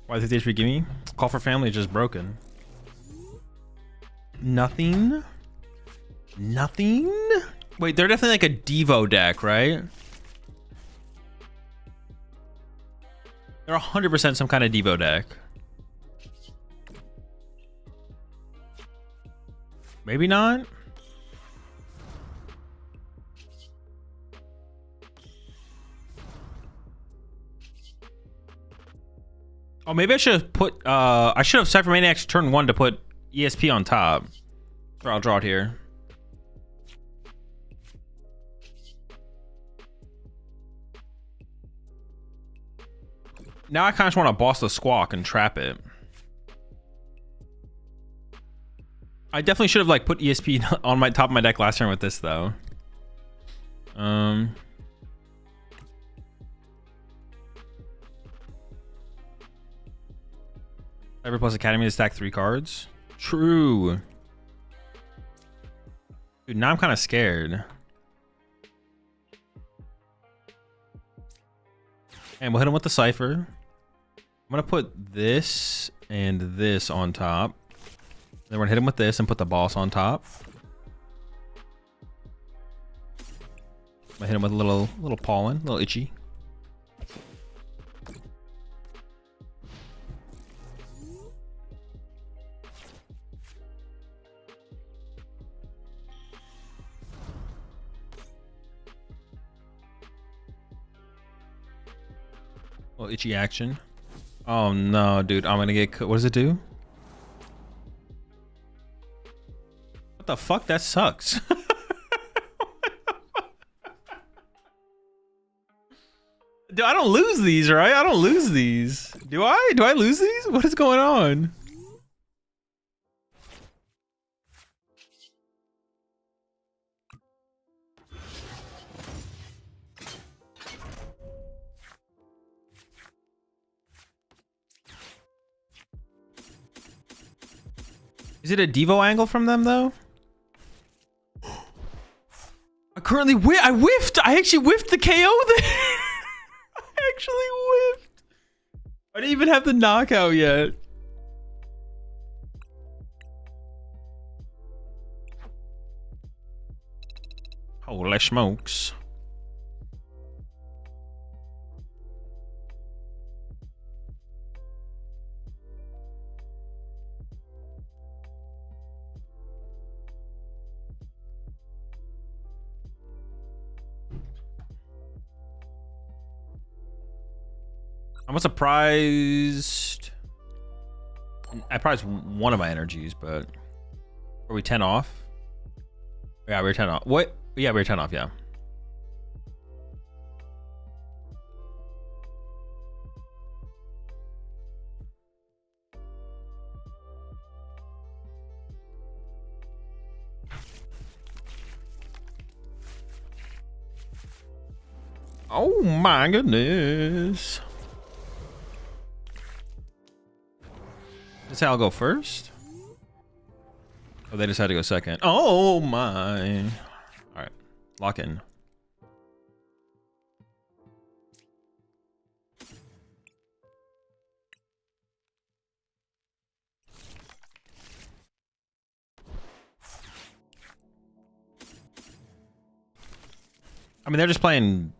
Why the 50 HP gimme? Call for family is just broken. Nothing? Nothing? Wait, they're definitely like a Devo deck, right? They're 100% some kind of Devo deck. Maybe not. Oh, maybe I should have put, I should have set for Maniacs turn 1 to put ESP on top. Or I'll draw it here. Now I kind of want to boss the Squawk and trap it. I definitely should have like put ESP on my top of my deck last turn with this though. Cyber plus Academy to stack 3 cards. True. Dude, now I'm kind of scared. And we'll hit him with the Cypher. I'm gonna put this and this on top. Then we're gonna hit him with this and put the boss on top. I'm gonna hit him with a little pollen, a little itchy. Little itchy action. Oh no, dude, I'm gonna get. What does it do? What the fuck? That sucks. Dude, I don't lose these, right? I don't lose these. Do I? Do I lose these? What is going on? Is it a Devo angle from them though? I currently I whiffed. I actually whiffed the KO there. I actually whiffed. I didn't even have the knockout yet. Holy smokes. I'm surprised. I prized one of my energies, but were we 10 off? Yeah, we were 10 off. What? Yeah, we were 10 off, yeah. Oh my goodness. Let's say I'll go first. Oh, they decided to go second. Oh my. All right, lock in. I mean, they're just playing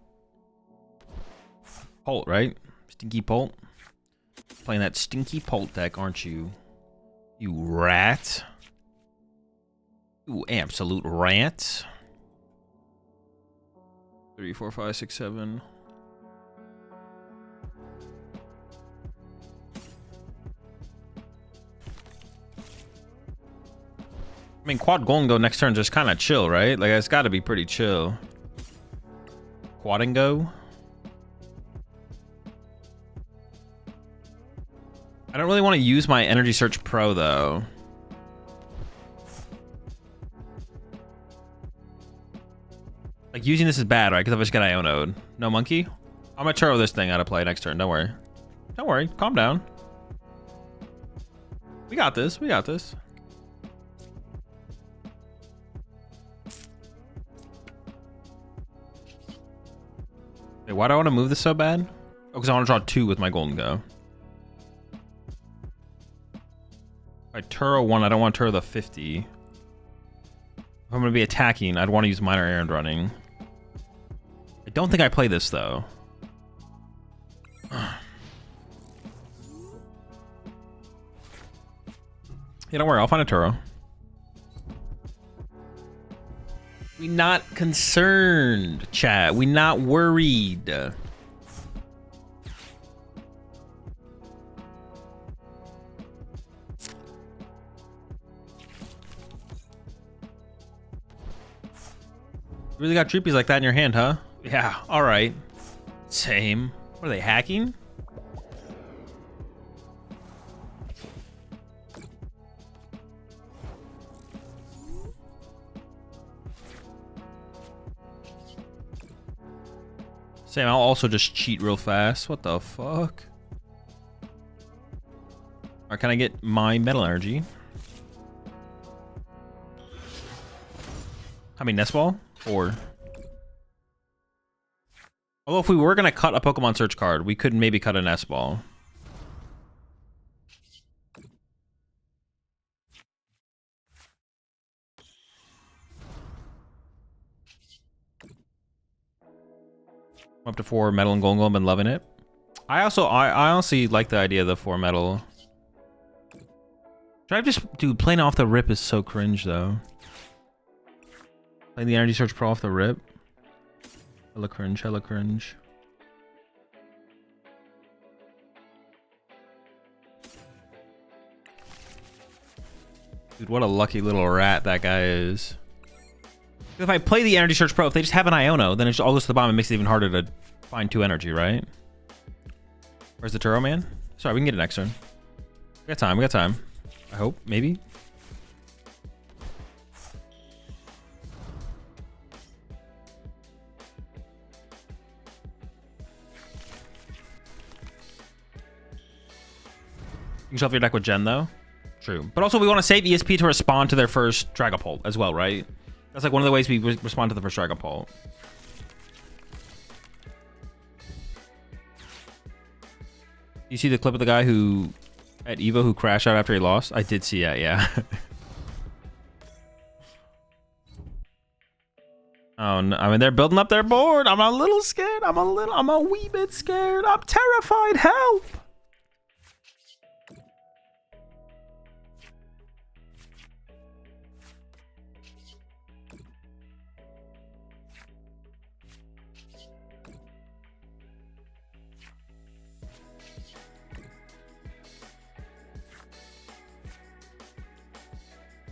Polt, right? Stinky Polt. Playing that stinky Polt deck, aren't you? You rat. You absolute rat. 3, 4, 5, 6, 7. I mean, quad Gholdengo next turn just kind of chill, right? Like, it's got to be pretty chill. Gholdengo. I don't really want to use my Energy Search Pro, though. Like, using this is bad, right? Because I've just got Iono'd. No monkey? I'm going to Turo this thing out of play next turn. Don't worry. Don't worry. Calm down. We got this. We got this. Wait, why do I want to move this so bad? Oh, because I want to draw 2 with my Gholdengo. If I Turo 1, I don't want to Turo the 50. If I'm going to be attacking, I'd want to use minor errand running. I don't think I play this, though. Yeah, don't worry. I'll find a Turo. We not concerned, chat. We not worried. You really got troopies like that in your hand, huh? Yeah, alright. Same. What are they, hacking? Same, I'll also just cheat real fast. What the fuck? Alright, can I get my metal energy? How many nest ball? 4. Although if we were gonna cut a Pokemon search card, we could maybe cut a nest ball. I'm up to 4 metal and Gholdengo. I've been loving it. I honestly like the idea of the 4 metal. Dude, playing off the rip is so cringe though. Playing the Energy Search Pro off the rip. Hella cringe, hella cringe. Dude, what a lucky little rat that guy is. If I play the Energy Search Pro, if they just have an Iono, then it just all goes to the bottom. It makes it even harder to find 2 energy, right? Where's the Turo, man? Sorry, we can get it next turn. We got time, we got time. I hope, maybe. You can shuffle your deck with Gen, though. True. But also, we want to save ESP to respond to their first Dragapult as well, right? That's like one of the ways we respond to the first Dragapult. You see the clip of the guy who, at Evo, who crashed out after he lost? I did see that, yeah. Oh, no. I mean, they're building up their board. I'm a little scared. I'm a wee bit scared. I'm terrified. Help!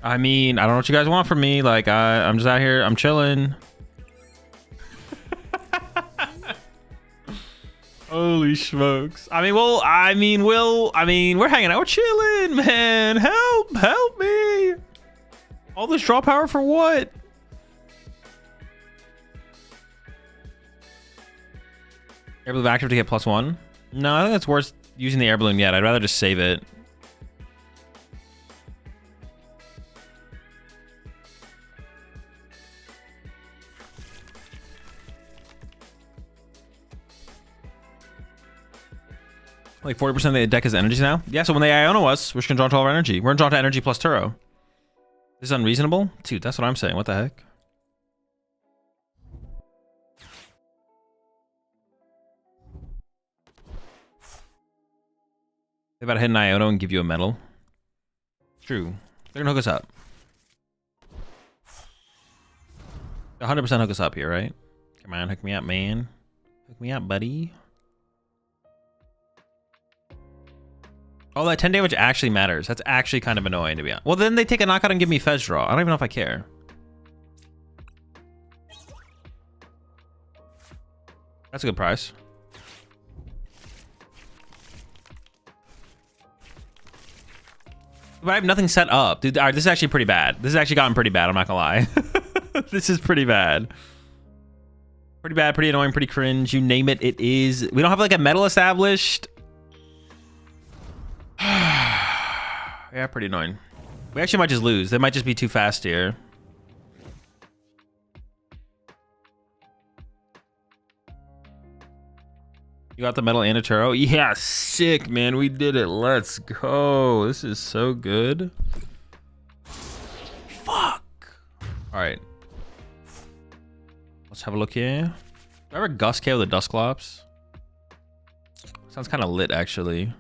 I mean, I don't know what you guys want from me. Like, I'm just out here. I'm chilling. Holy smokes. I mean, we're hanging out. We're chilling, man. Help me. All this draw power for what? Air balloon active to get +1. No, I think it's worth using the air balloon yet. I'd rather just save it. Like 40% of the deck is energies now? Yeah, so when they Iono us, we're just gonna draw 12 energy. We're gonna draw to energy plus Turo. This is unreasonable? Dude, that's what I'm saying. What the heck? They about to hit an Iono and give you a medal. True. They're gonna hook us up. 100% hook us up here, right? Come on, hook me up, man. Hook me up, buddy. Oh, that 10 damage actually matters. That's actually kind of annoying, to be honest. Well, then they take a knockout and give me Fez draw. I don't even know if I care. That's a good price. But I have nothing set up. Dude, all right, this is actually pretty bad. This has actually gotten pretty bad, I'm not gonna lie. This is pretty bad. Pretty bad, pretty annoying, pretty cringe. You name it, it is. We don't have like a medal established. Yeah, pretty annoying. We actually might just lose. They might just be too fast here. You got the medal and a Turo? Yeah, sick, man. We did it. Let's go. This is so good. Fuck. All right. Let's have a look here. Do I ever Gust KO the Dusclops? Sounds kind of lit, actually.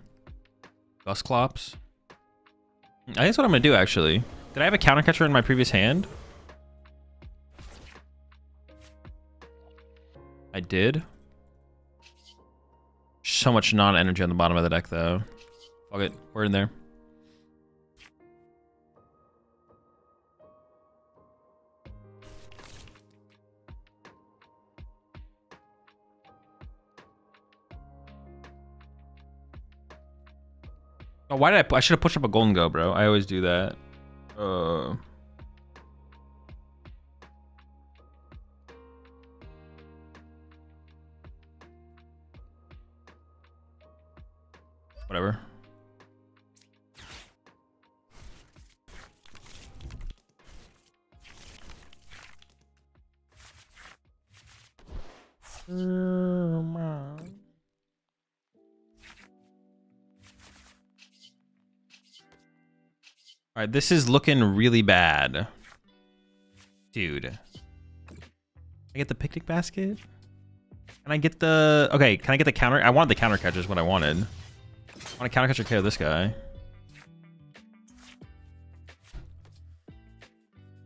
Dusclops. I think that's what I'm gonna do, actually. Did I have a counter catcher in my previous hand? I did. So much non-energy on the bottom of the deck, though. Fuck it, we're in there. Oh, why did I should have pushed up a Gholdengo, bro. I always do that. Whatever. All right, this is looking really bad. Dude. I get the picnic basket? Can I get the... Okay, can I get the counter? I wanted the counter catcher is what I wanted. I want to counter catcher KO this guy.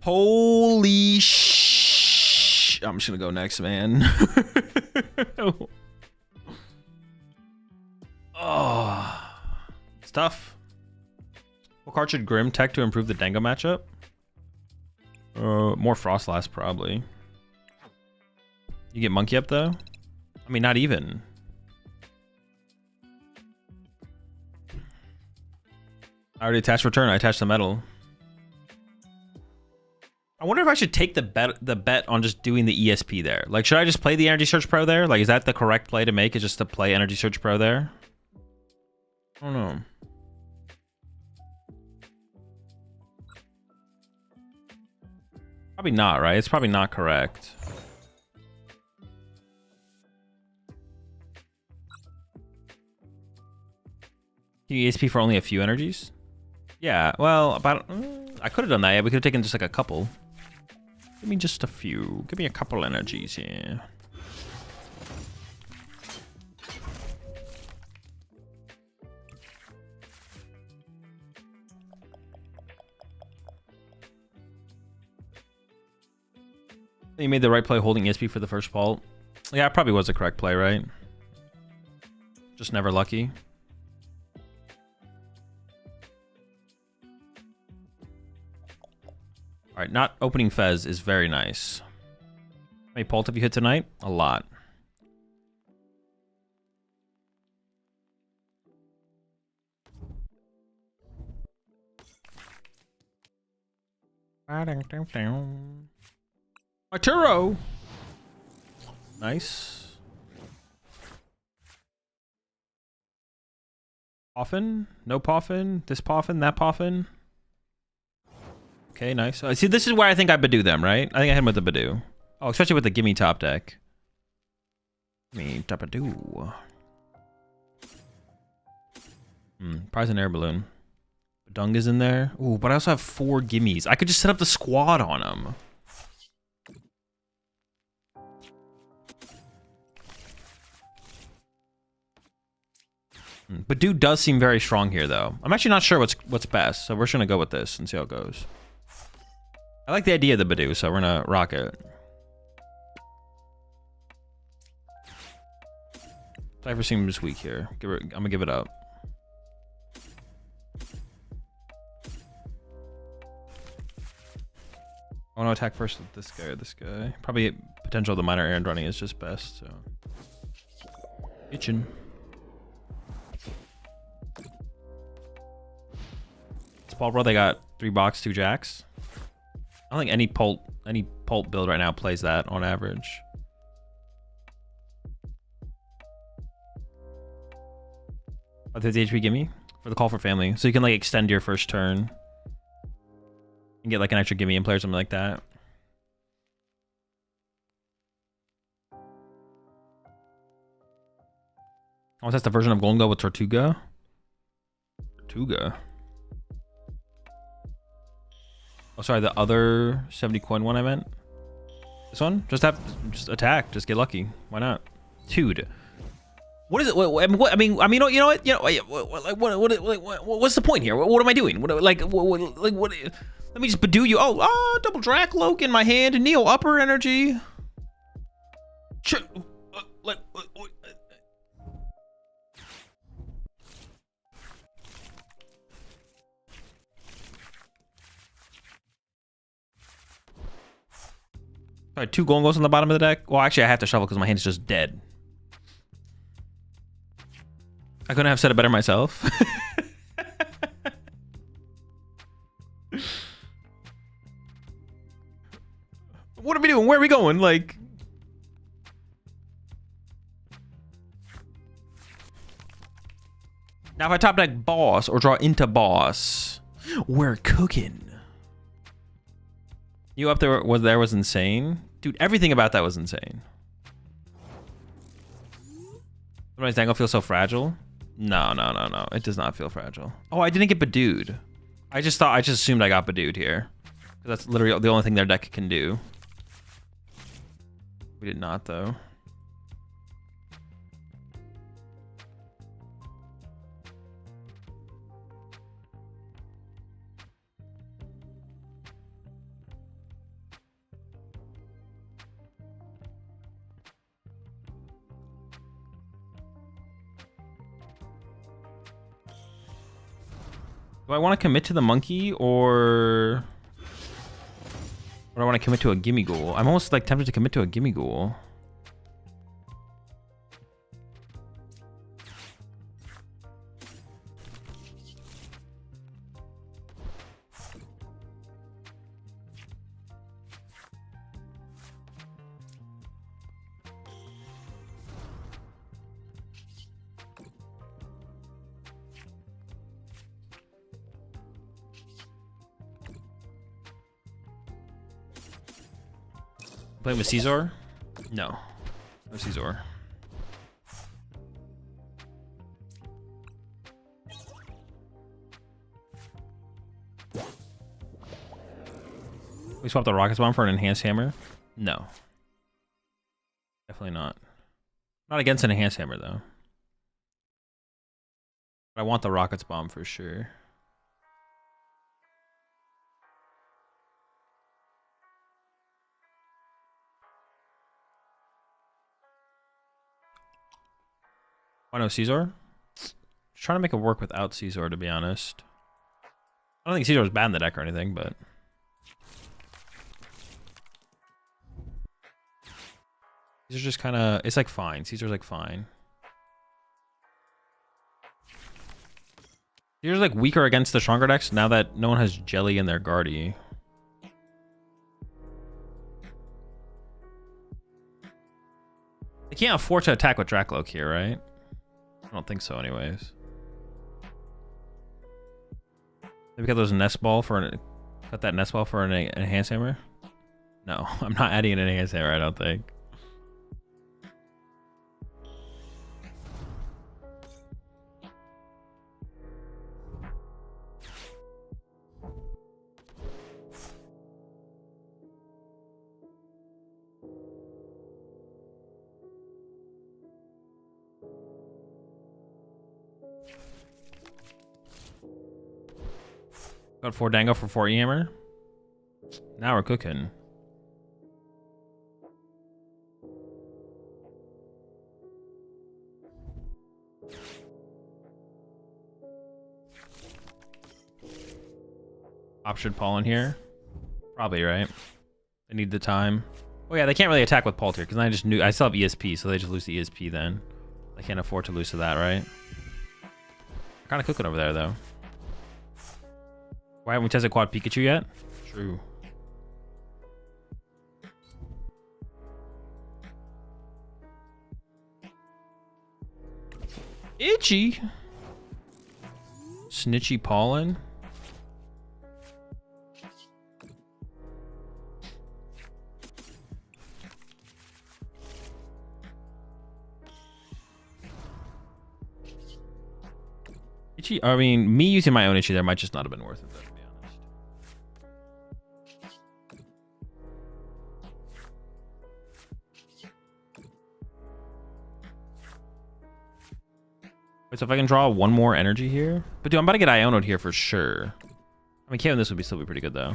Holy sh... I'm just going to go next, man. Oh. It's tough. What card should Grim tech to improve the Dengo matchup? More Frostlass, probably. You get Monkey up, though? I mean, not even. I already attached return. I attached the metal. I wonder if I should take the bet on just doing the ESP there. Like, should I just play the Energy Search Pro there? Like, is that the correct play to make? Is just to play Energy Search Pro there? I don't know. Probably not, right? It's probably not correct. Can you ESP for only a few energies? Yeah, well, about I could have done that. Yeah, we could have taken just like a couple. Give me just a few. Give me a couple energies here. You made the right play holding ESP for the first vault. Yeah, it probably was the correct play, right? Just never lucky. All right, not opening Fez is very nice. How many Pult have you hit tonight? A lot. Arturo! Nice. Poffin? No Poffin? This Poffin? That Poffin? Okay, nice. See, this is where I think I Badoo them, right? I think I hit him with the Badoo. Oh, especially with the Gimme Top deck. Gimme Top Badoo. Prize an air balloon. Dung is in there. Ooh, but I also have 4 Gimmies. I could just set up the squad on them. Badoo does seem very strong here, though. I'm actually not sure what's best, so we're just gonna go with this and see how it goes. I like the idea of the Badoo, so we're gonna rock it. Cypher seems weak here. I'm gonna give it up. I want to attack first with this guy or this guy. Probably potential of the minor errand running is just best, so. Itchin'. Small bro, they got 3 box, 2 jacks. I don't think any pult build right now plays that on average. Oh, there's the HP gimme for the call for family. So you can like extend your first turn and get like an extra gimme in play or something like that. Oh, that's the version of Gholdengo with Tortuga. Tortuga. Oh, sorry, the other 70 coin one I meant. This one? Just attack. Just get lucky. Why not? Dude. What is it? What, I mean, you know what? What's the point here? What am I doing? What? Let me just Badoo you. Oh, double Drac Loke in my hand. Neo upper energy. Alright, 2 Gholengos on the bottom of the deck. Well, actually, I have to shuffle because my hand's just dead. I couldn't have said it better myself. What are we doing? Where are we going? Like... Now, if I top deck boss or draw into boss, we're cooking. You up there was insane. Dude, everything about that was insane. Somebody's dangle feels so fragile. No. It does not feel fragile. Oh, I didn't get Badooed. I just assumed I got Badooed here. That's literally the only thing their deck can do. We did not, though. Do I want to commit to the monkey or do I want to commit to a gimme ghoul? I'm almost like tempted to commit to a gimme ghoul. Playing with Caesar? No. No Caesar. We swap the Rockets Bomb for an Enhanced Hammer? No. Definitely not. Not against an Enhanced Hammer, though. But I want the Rockets Bomb for sure. Why no Caesar? Just trying to make it work without Caesar, to be honest. I don't think Caesar is bad in the deck or anything, but... These are just kind of, it's like fine. Caesar's like fine. Caesar's like weaker against the stronger decks now that no one has Jelly in their Guardy. They can't afford to attack with Dracloak here, right? I don't think so anyways. Maybe got those nest ball for an, cut that nest ball for an enhanced hammer? No, I'm not adding an enhanced hammer, I don't think. Got 4 Dango for 4 E-Hammer. Now we're cooking. Option Pollen here. Probably, right? They need the time. Oh yeah, they can't really attack with Polter because I just knew I still have ESP, so they just lose the ESP then. They can't afford to lose to that, right? Kind of cooking over there though. Why haven't we tested Quad Pikachu yet? True. Itchy. Snitchy Pollen. Itchy, I mean, me using my own Itchy there might just not have been worth it, though, to be honest. Wait, so if I can draw one more energy here? But dude, I'm about to get Iono'd here for sure. I mean, KOing this would still be pretty good, though.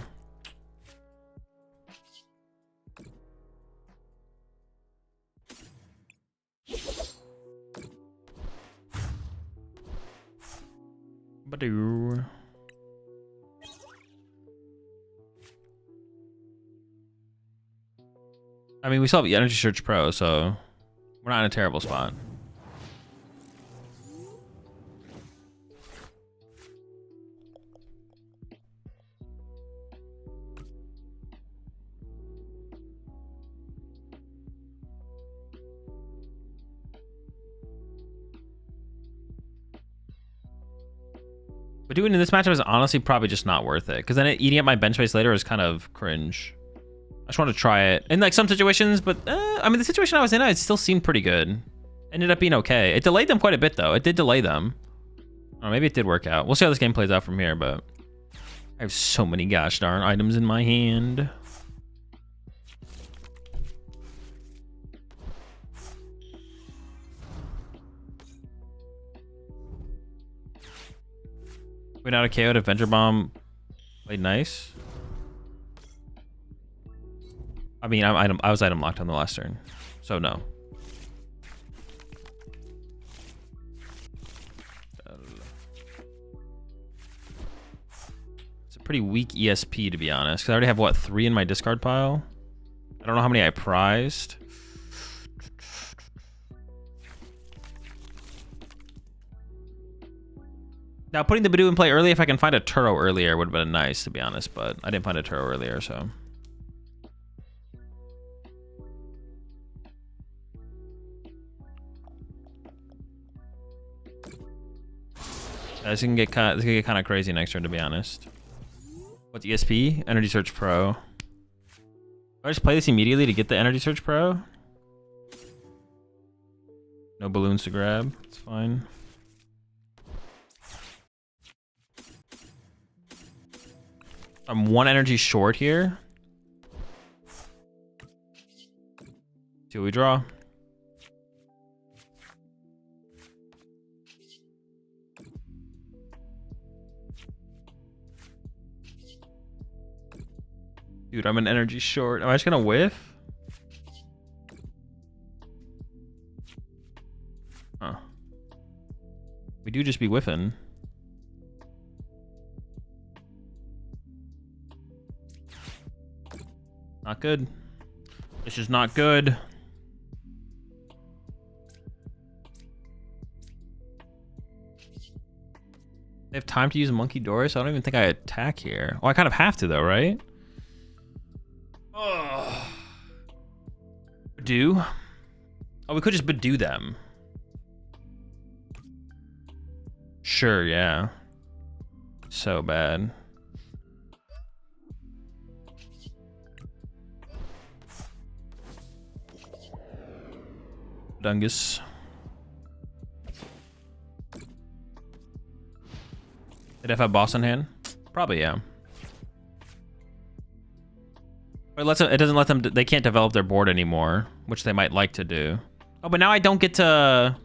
Badoo. I mean, we still have Energy Search Pro, so we're not in a terrible spot. But doing in this matchup is honestly probably just not worth it. Because then eating up my bench space later is kind of cringe. I just want to try it. In like some situations, but I mean, the situation I was in, it still seemed pretty good. Ended up being okay. It delayed them quite a bit though. It did delay them. Or maybe it did work out. We'll see how this game plays out from here, but I have so many gosh darn items in my hand. Went out of KO to Venture Bomb. Played nice. I mean, I was item locked on the last turn, so no. It's a pretty weak ESP, to be honest, because I already have, what, 3 in my discard pile? I don't know how many I prized. Now, putting the Badoo in play early, if I can find a Turo earlier, would have been nice, to be honest, but I didn't find a Turo earlier, so. This can get kind of crazy next turn, to be honest. What's ESP? Energy Search Pro. Do I just play this immediately to get the Energy Search Pro? No balloons to grab. It's fine. I'm 1 energy short here. See what we draw. Dude, I'm an energy short. Am I just gonna whiff? Huh. We do just be whiffing. Not good. This is not good. They have time to use Monkey Dory, so I don't even think I attack here. Oh, I kind of have to though, right? Oh. Badoo? Oh, we could just Badoo them. Sure, yeah. So bad. Dungus. Did I have a boss in hand? Probably, yeah. But it doesn't let them, they can't develop their board anymore, which they might like to do. Oh, but now I don't get to,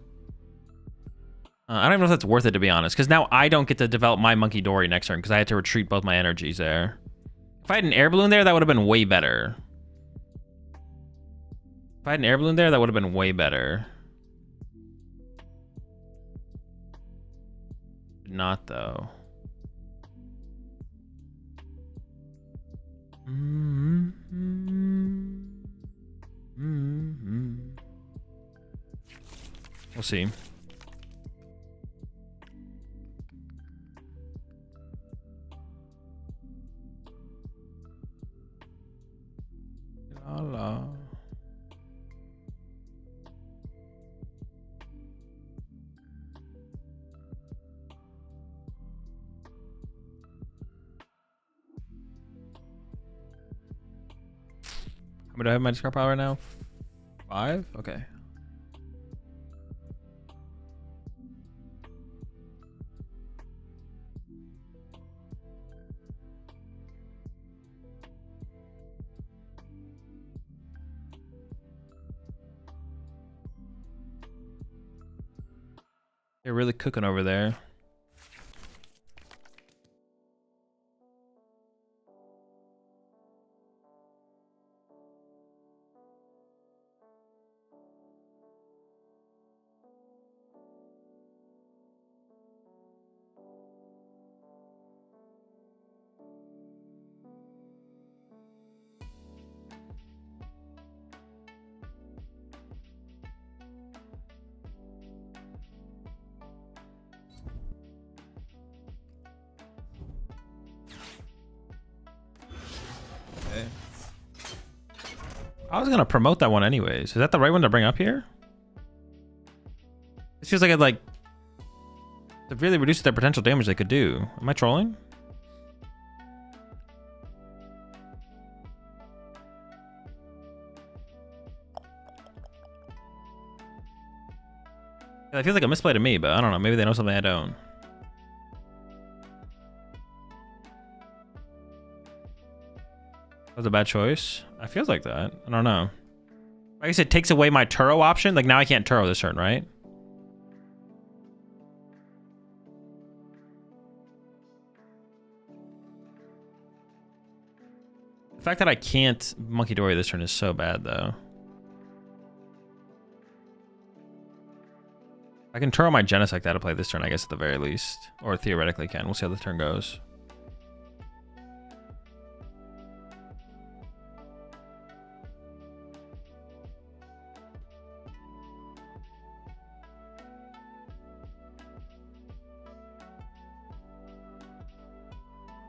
I don't even know if that's worth it, to be honest, because now I don't get to develop my Monkey Dory next turn because I had to retreat both my energies there. If I had an air balloon there, that would have been way better. If I had an air balloon there, that would have been way better. Not though. We'll see. La. How many do I have in my discard pile right now? 5? Okay. They're really cooking over there. I was gonna promote that one anyways. Is that the right one to bring up here? It feels like it like severely reduces their potential damage they could do. Am I trolling? Yeah, it feels like a misplay to me, but I don't know. Maybe they know something I don't. That was a bad choice. It feels like that. I don't know. I guess it takes away my Turo option. Like now I can't Turo this turn, right? The fact that I can't Monkey Dory this turn is so bad though. I can Turo my Genesect out of play this turn, I guess, at the very least. Or theoretically can. We'll see how the turn goes.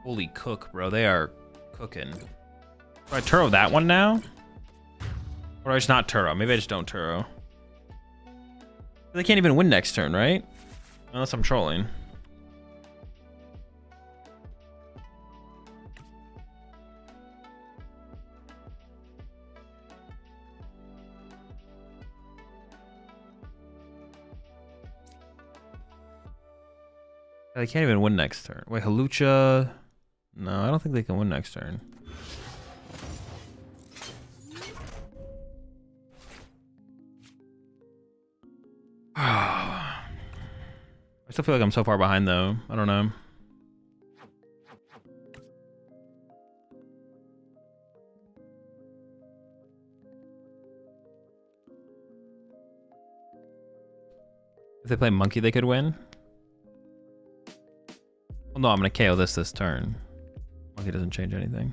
Holy cook, bro. They are cooking. Do I Turo that one now? Or do I just not Turo? Maybe I just don't Turo. They can't even win next turn, right? Unless I'm trolling. They can't even win next turn. Wait, Halucha... No, I don't think they can win next turn. I still feel like I'm so far behind though. I don't know. If they play Monkey, they could win. Well, no, I'm going to KO this turn. Monkey doesn't change anything.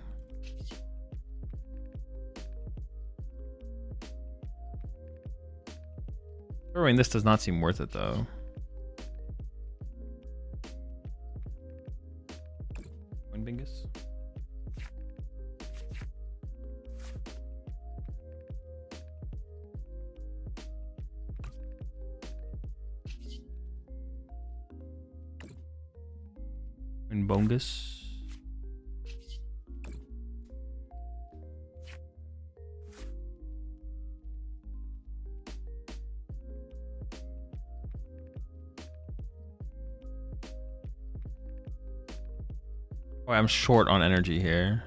Throwing this does not seem worth it, though. Fine, Bingus. And Bongus. Oh, I'm short on energy here.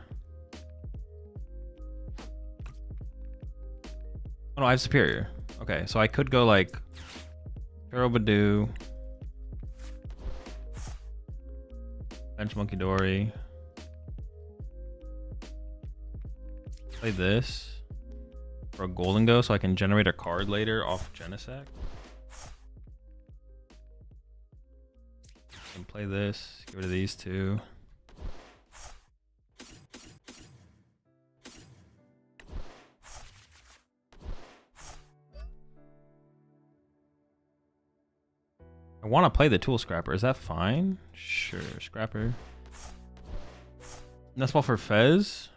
Oh no, I have Superior. Okay, so I could go like Badoo, Bench Monkey Dory. Play this for a Gholdengo so I can generate a card later off Genesect. And play this, get rid of these two. I want to play the Tool Scrapper. Is that fine? Sure, Scrapper. Nest Ball for Fez.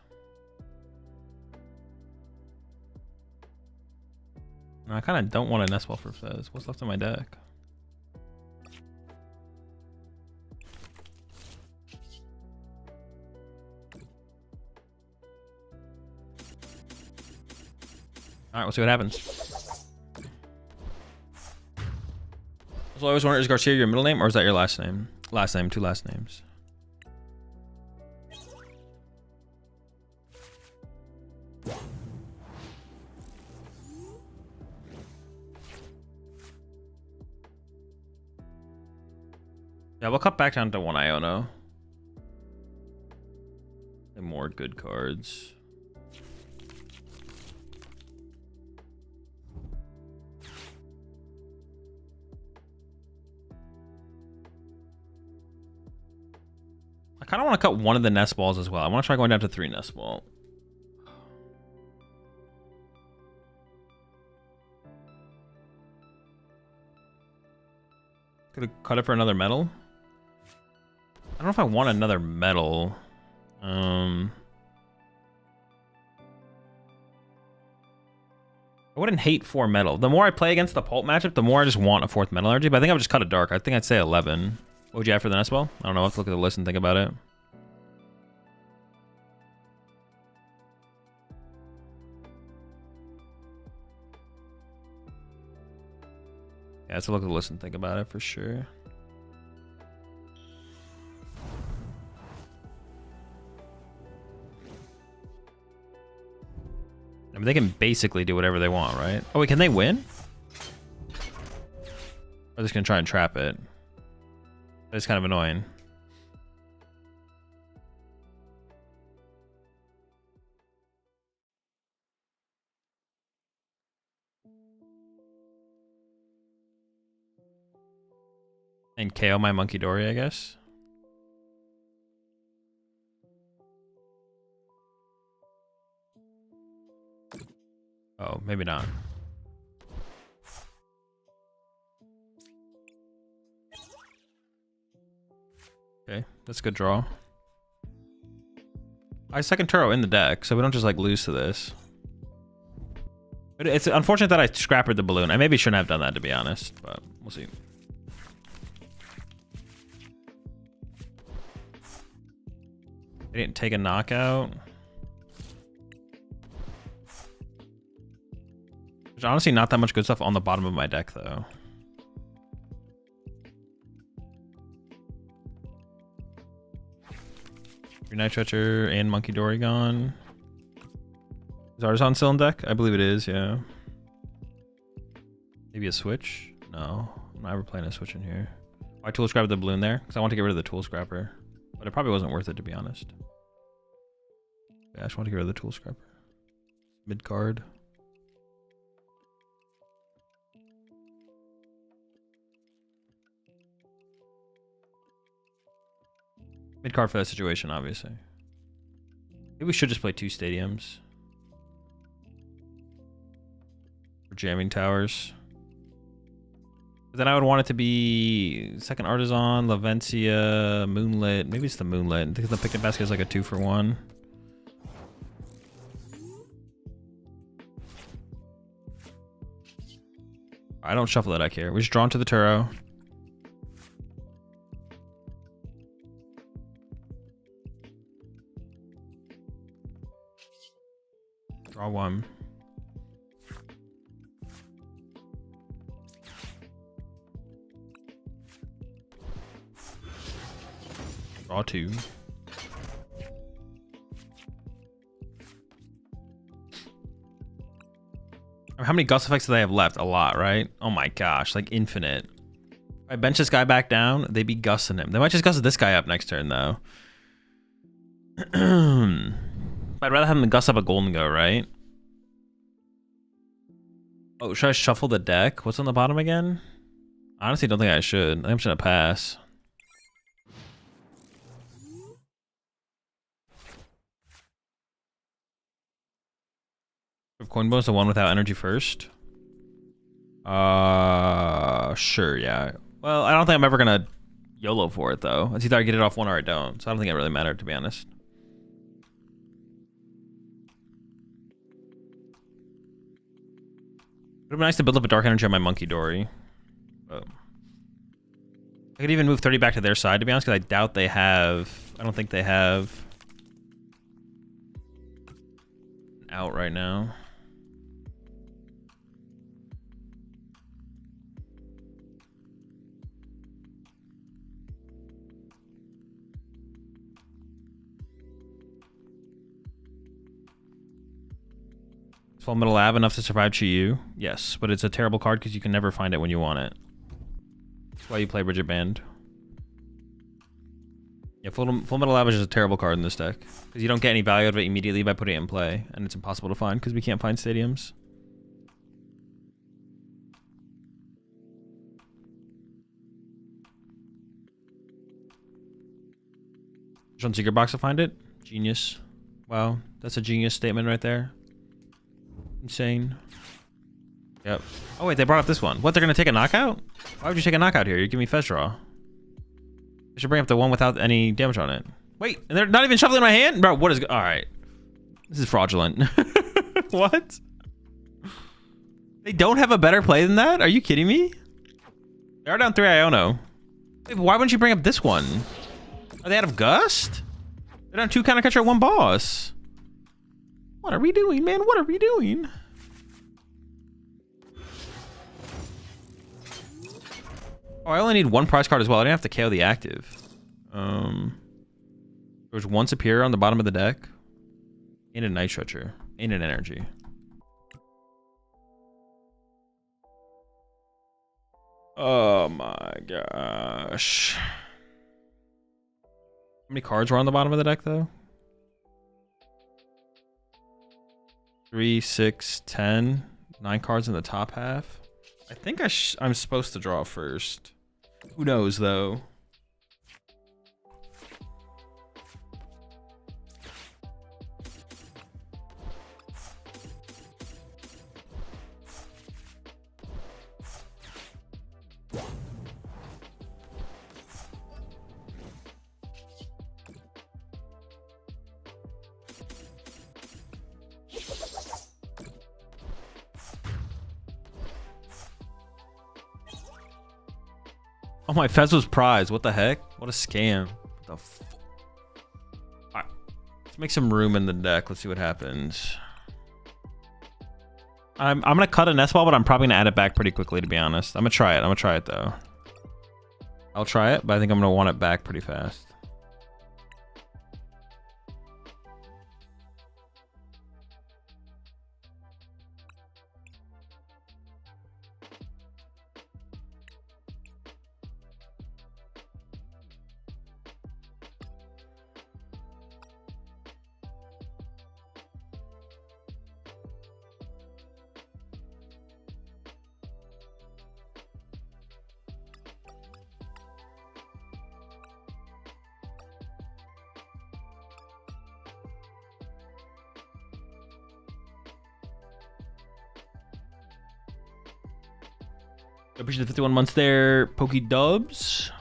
No, I kind of don't want a Nest Ball for Fez. What's left in my deck? All right, we'll see what happens. So I always wonder, is Garcia your middle name or is that your last name? Last name, two last names. Yeah, we'll cut back down to one Iono. And more good cards. I kind of want to cut one of the Nest Balls as well. I want to try going down to 3 Nest Ball. Could have cut it for another metal. I don't know if I want another metal. I wouldn't hate 4 metal. The more I play against the Pulp matchup, the more I just want a 4th metal energy. But I think I would just cut it dark. I think I'd say 11. What would you have for the Nest Ball? I don't know. Let's look at the list and think about it. Yeah, let's look at the list and think about it for sure. I mean, they can basically do whatever they want, right? Oh, wait, can they win? Or they're just gonna try and trap it. It's kind of annoying. And KO my Monkey Dory, I guess. Oh, maybe not. Okay, that's a good draw. I second Turo in the deck, so we don't just like lose to this. But it's unfortunate that I scrappered the balloon. I maybe shouldn't have done that, to be honest, but we'll see. I didn't take a knockout. There's honestly not that much good stuff on the bottom of my deck, though. Night Stretcher and Monkey Dory gone. Is Artisan still in deck? I believe it is, yeah. Maybe a switch? No, I'm not ever playing a switch in here. Why Tool Scrapper the balloon there? Because I want to get rid of the Tool Scrapper. But it probably wasn't worth it, to be honest. Yeah, I just want to get rid of the Tool Scrapper. Mid card. Mid card for that situation, obviously. Maybe we should just play 2 stadiums. For jamming towers. Then I would want it to be second Artisan, Lavencia, Moonlit. Maybe it's the Moonlit. I think the picnic basket is like a 2-for-1. I don't shuffle the deck here. We just draw into the Turo. Draw 1. Draw 2. How many Gust effects do they have left? A lot, right? Oh my gosh, like infinite. If I bench this guy back down, they be gussing him. They might just gust this guy up next turn, though. I'd rather have them gust up a Gholdengo, right? Oh, should I shuffle the deck? What's on the bottom again? I honestly don't think I should. I think I'm just gonna pass. Coin bonus, the one without energy first. Sure, yeah. Well, I don't think I'm ever gonna YOLO for it though. It's either I get it off one or I don't. So I don't think it really mattered, to be honest. It would be nice to build up a dark energy on my Monkey Dory. But I could even move 30 back to their side, to be honest, because I doubt they have. I don't think they have an out right now. Full Metal Lab enough to survive Chi-Yu? Yes, but it's a terrible card because you can never find it when you want it. That's why you play Bridget Band. Yeah, Full Metal Lab is just a terrible card in this deck. Because you don't get any value out of it immediately by putting it in play. And it's impossible to find because we can't find stadiums. On Secret Box to find it? Genius. Wow, that's a genius statement right there. Insane. Yep. Oh wait, they brought up this one. What, they're gonna take a knockout? Why would you take a knockout here? You give me Fez draw. I should bring up the one without any damage on it. Wait, and they're not even shuffling my hand? Bro, what is... Alright. This is fraudulent. What? They don't have a better play than that? Are you kidding me? They are down 3 Iono. Wait, why wouldn't you bring up this one? Are they out of Gust? They're down 2 counter catcher, 1 boss. What are we doing, man? What are we doing? Oh, I only need 1 prize card as well. I didn't have to KO the active. There's 1 Superior on the bottom of the deck. And a Night Stretcher. And an Energy. Oh my gosh. How many cards were on the bottom of the deck, though? 3, 6, 10. 9 cards in the top half. I think I'm supposed to draw first. Who knows, though? Oh, my Fez was prize. What the heck? What a scam. What the f... Alright. Let's make some room in the deck. Let's see what happens. I'm gonna cut a nest ball, but I'm probably gonna add it back pretty quickly, to be honest. I'm gonna try it. I'm gonna try it, though. I'll try it, but I think I'm gonna want it back pretty fast. Appreciate the 51 months there, Pokey Dubs.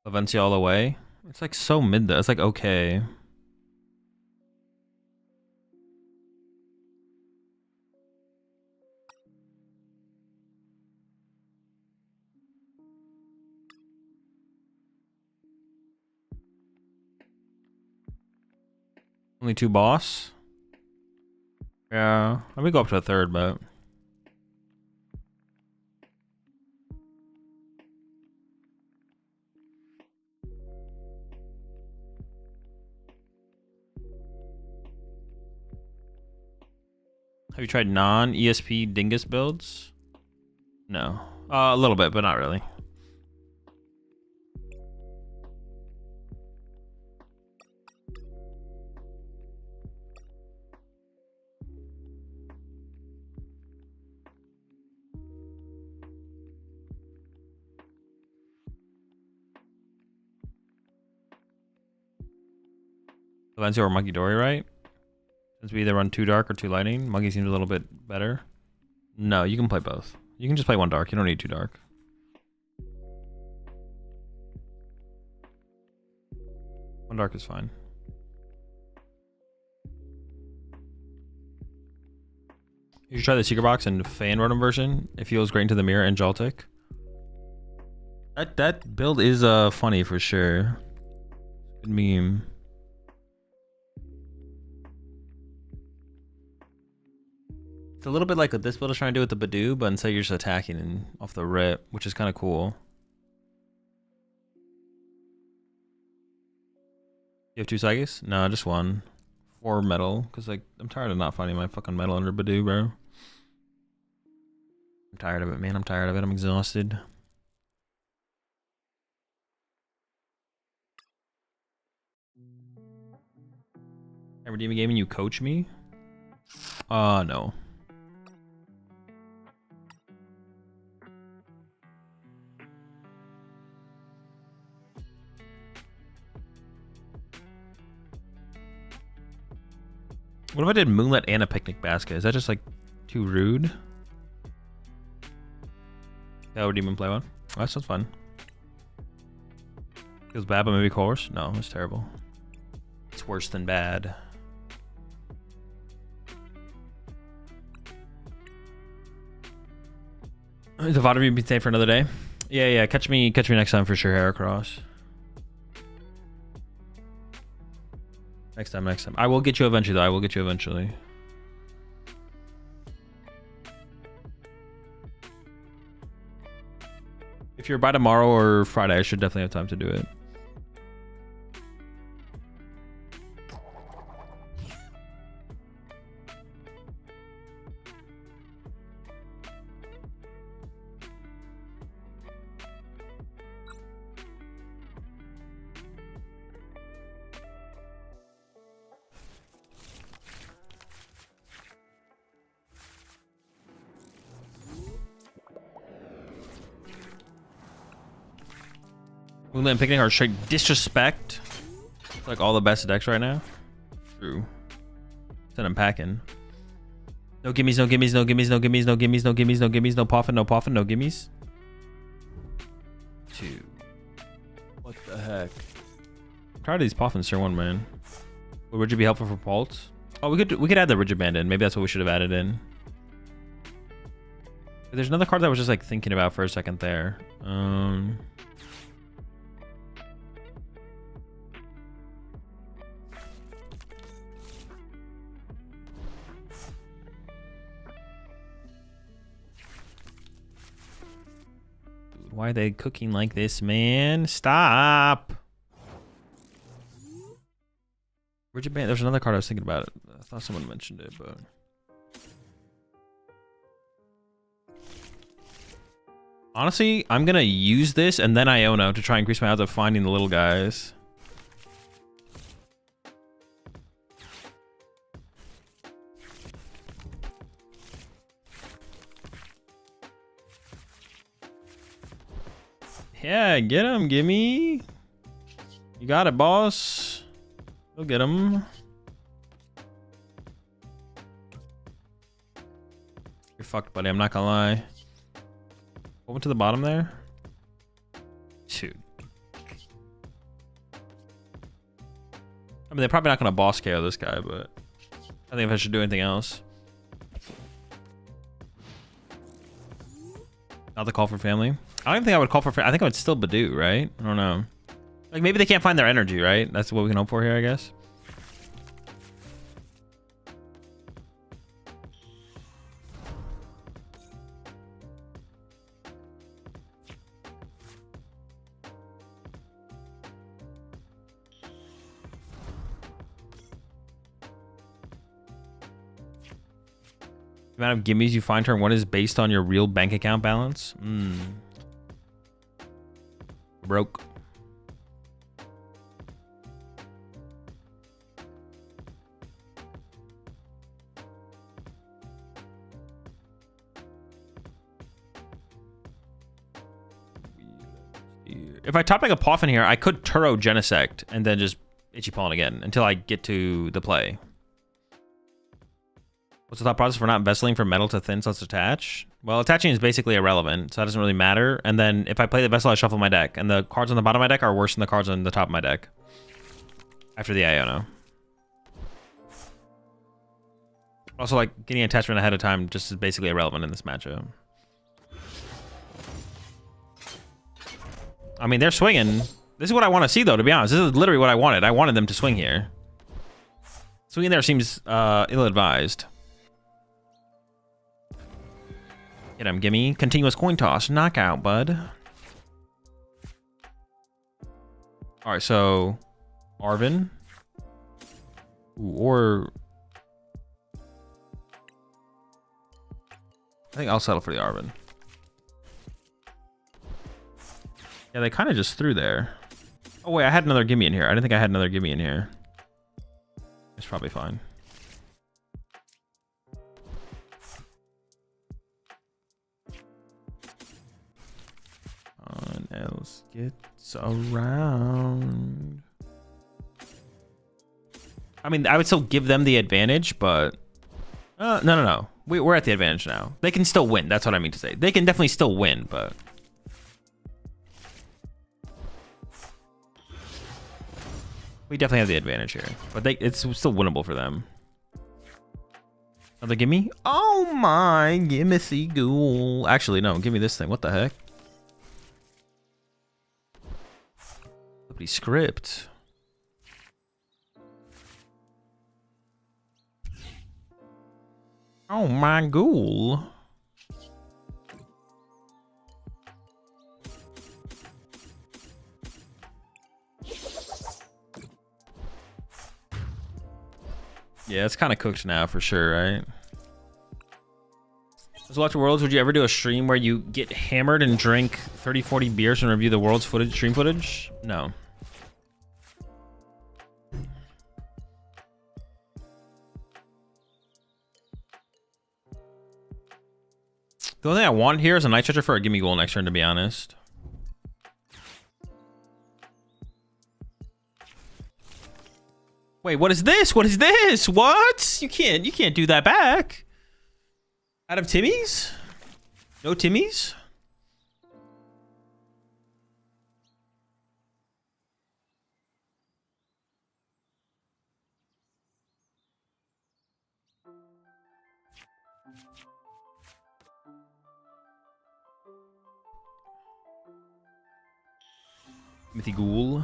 Valencia all the way. It's like so mid though. It's like okay. Only 2 boss. Yeah, let me go up to a 3rd, but have you tried non-ESP Dingus builds? No. A little bit, but not really. Valencia or Monkey Dory, right? Since we either run 2 dark or 2 lightning, Monkey seems a little bit better. No, you can play both. You can just play 1 dark. You don't need 2 dark. One dark is fine. You should try the secret box and fan rotom version. It feels great into the mirror and Joltik. That build is funny for sure. Good meme. It's a little bit like what this build is trying to do with the Badoo, but instead you're just attacking and off the rip, which is kind of cool. You have 2 Psychics? No, just 1. 4 metal, because like I'm tired of not finding my fucking metal under Badoo, bro. I'm tired of it, man. I'm tired of it. I'm exhausted. I redeem a game and you coach me? No. What if I did Moonlit and a Picnic Basket? Is that just like too rude? Yeah, would even play one? Oh, that sounds fun. Feels bad, but maybe course? No, it's terrible. It's worse than bad. The VOD be staying for another day. Yeah. Catch me next time for sure, Heracross. Next time. I will get you eventually, though. I will get you eventually. If you're by tomorrow or Friday, I should definitely have time to do it. Moonlit and Picnic are straight disrespect. It's like all the best decks right now. True. Send them packing. No gimmies, no gimmies, no gimmies, no gimmies, no gimmies, no gimmies, no gimmies, no poffin, no poffin, no gimmies. 2. What the heck? I'm tired of these poffins, Sir 1, man. Would Rigid be helpful for Pulse? Oh, we could add the Rigid Band in. Maybe that's what we should have added in. But there's another card that I was just like thinking about for a second there. Why are they cooking like this, man? Stop. Rigid Band. There's another card I was thinking about. I thought someone mentioned it, but honestly, I'm gonna use this and then Iona to try and increase my odds of finding the little guys. Yeah, get him, gimme. You got it, boss. Go get him. You're fucked, buddy. I'm not gonna lie. What went to the bottom there? Shoot. I mean, they're probably not gonna boss KO this guy, but I think if I should do anything else. Not the call for family. I don't even think I would call for family. I think I would still Badoo, right? I don't know. Like, maybe they can't find their energy, right? That's what we can hope for here, I guess. The amount of gimmies you find turn one is based on your real bank account balance. Broke. If I top like a Poffin here, I could Turo Genesect and then just Ichipon again until I get to the play. What's the thought process for not investing from metal to thin slots attach? Well, attaching is basically irrelevant, so that doesn't really matter. And then if I play the vessel, I shuffle my deck, and the cards on the bottom of my deck are worse than the cards on the top of my deck after the Iono. Also, like, getting attachment ahead of time just is basically irrelevant in this matchup. I mean, they're swinging. This is what I want to see, though, to be honest. This is literally what I wanted. I wanted them to swing here. Swinging there seems ill-advised. Get him, gimme. Continuous coin toss. Knockout, bud. Alright, so... Arvin. Ooh, or... I think I'll settle for the Arvin. Yeah, they kind of just threw there. Oh, wait, I had another gimme in here. I didn't think I had another gimme in here. It's probably fine. No one else gets around. I mean, I would still give them the advantage, but... no. We're at the advantage now. They can still win. That's what I mean to say. They can definitely still win, but... We definitely have the advantage here. But it's still winnable for them. Another gimme? Oh my, gimme Ghoul. Actually, no, give me this thing. What the heck? Nobody script. Oh my Ghoul. Yeah, it's kind of cooked now for sure, right? As Electric Worlds, would you ever do a stream where you get hammered and drink 30, 40 beers and review the world's footage, stream footage? No. The only thing I want here is a Night Stretcher for a Gimme Goal next turn, to be honest. Wait, what is this? What is this? What? You can't do that back. Out of Timmy's? No Timmy's? Mithy Ghoul.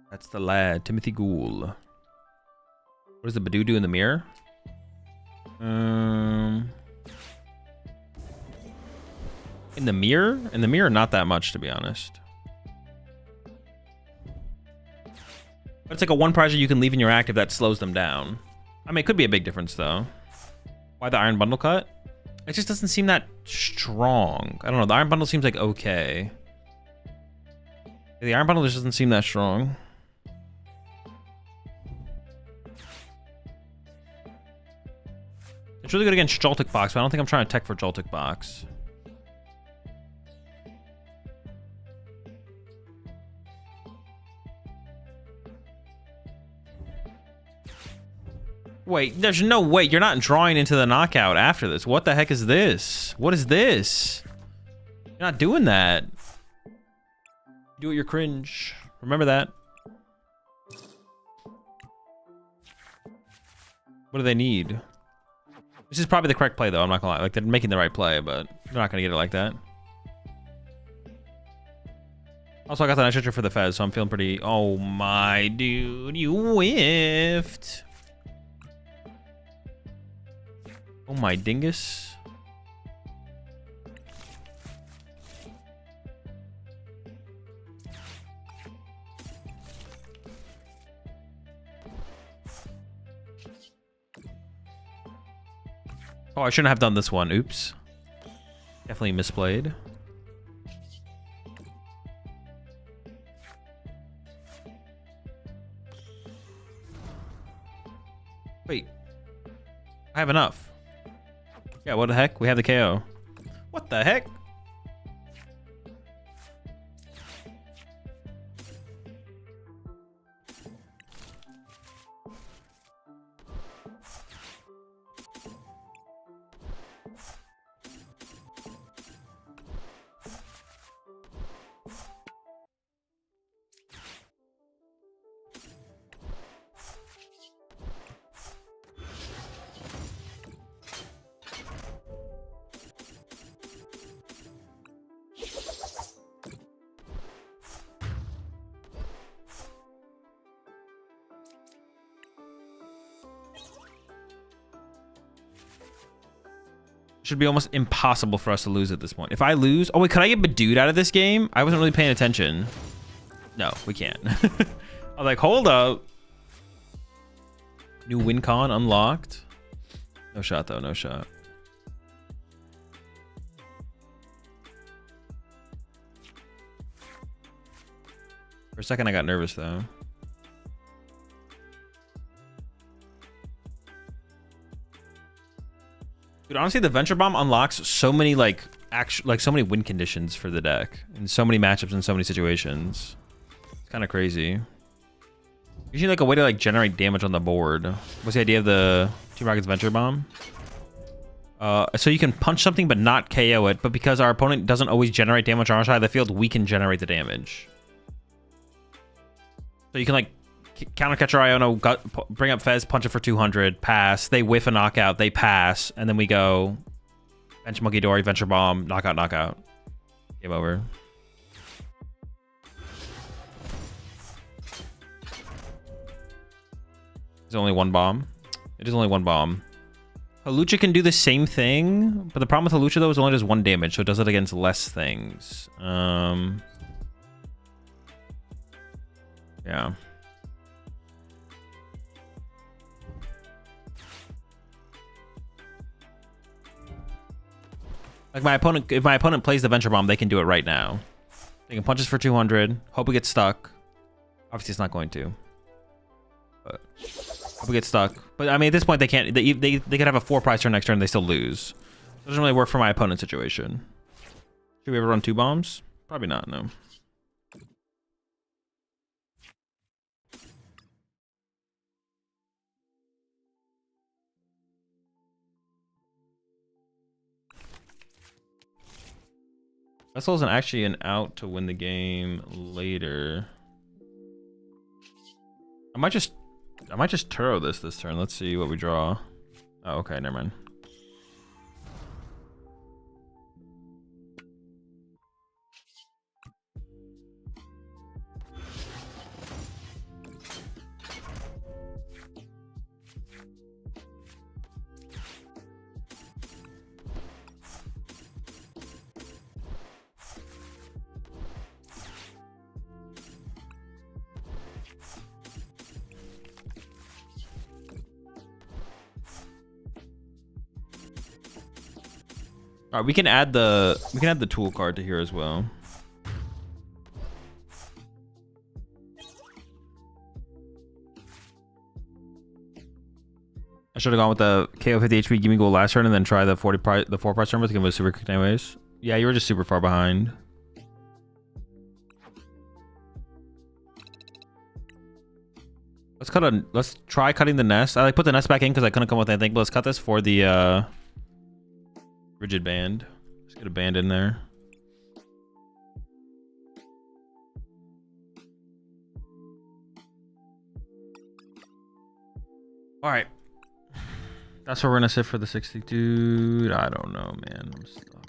That's the lad, Timothy Ghoul. What does the Badoo do in the mirror? In the mirror? In the mirror, not that much, to be honest. But it's like a one prizer you can leave in your active that slows them down. I mean, it could be a big difference, though. Why the Iron Bundle cut? It just doesn't seem that strong. I don't know. The Iron Bundle seems like okay. The Iron Bundle just doesn't seem that strong. It's really good against Joltik Box, but I don't think I'm trying to tech for Joltik Box. Wait, there's no way. You're not drawing into the knockout after this. What the heck is this? What is this? You're not doing that. Do it, you're cringe. Remember that. What do they need? This is probably the correct play, though. I'm not gonna lie. Like, they're making the right play, but they're not gonna get it like that. Also, I got the nice trick for the Fez, so I'm feeling pretty... Oh my dude, you whiffed. Oh my dingus. Oh, I shouldn't have done this one. Oops. Definitely misplayed. Wait. I have enough. Yeah, what the heck? We have the KO. What the heck? Should be almost impossible for us to lose at this point. If I lose... Oh, wait, could I get Badooed out of this game? I wasn't really paying attention. No, we can't. I was like, hold up. New win con unlocked. No shot, though. No shot. For a second, I got nervous, though. Dude, honestly, the Venture Bomb unlocks so many so many win conditions for the deck in so many matchups in so many situations. It's kind of crazy. Usually, like a way to like generate damage on the board. What's the idea of the Team Rocket's Venture Bomb? So you can punch something but not KO it, but because our opponent doesn't always generate damage on our side of the field, we can generate the damage. So you can like counter catcher Iono, bring up Fez, punch it for 200, pass. They whiff a knockout, they pass, and then we go bench Monkey Dory, Venture Bomb, knockout, knockout. Game over. There's only one bomb. It is only one bomb. Halucha can do the same thing, but the problem with Halucha though is it only does 1 damage, so it does it against less things. Yeah. Like my opponent, if my opponent plays the Venture Bomb, they can do it right now. They can punch us for 200. Hope we get stuck. Obviously, it's not going to. But hope we get stuck. But I mean, at this point, they can't. They could have a 4-prize turn next turn. They still lose. It doesn't really work for my opponent's situation. Should we ever run 2 bombs? Probably not. No. Vessel isn't actually an out to win the game later. I might just Turo this turn. Let's see what we draw. Oh, okay, never mind. All right, we can add the tool card to here as well. I should have gone with the KO 50 HP, give me gold last turn, and then try the 4 price turn, but give it a super quick anyways. Yeah, you were just super far behind. Let's try cutting the nest. I like put the nest back in because I couldn't come up with anything, but let's cut this for the rigid band. Just get a band in there. All right. That's where we're gonna sit for the 60. Dude, I don't know, man. I'm stuck.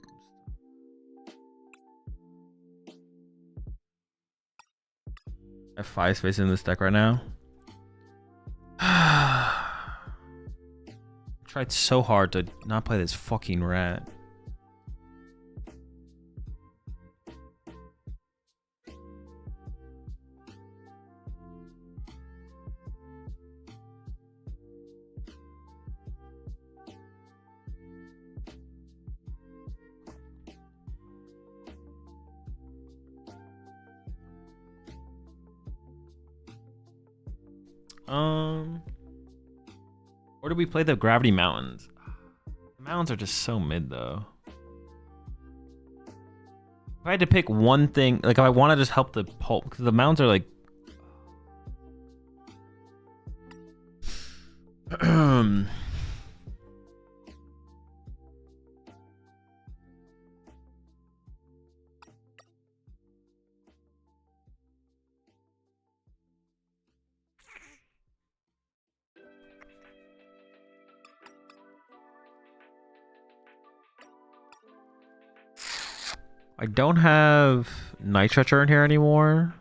I have 5 spaces in this deck right now. I tried so hard to not play this fucking rat. Or do we play the Gravity Mountains? The mountains are just so mid though. If I had to pick one thing, like if I want to just help the pulp, because the mountains are like I don't have Night Stretcher in here anymore.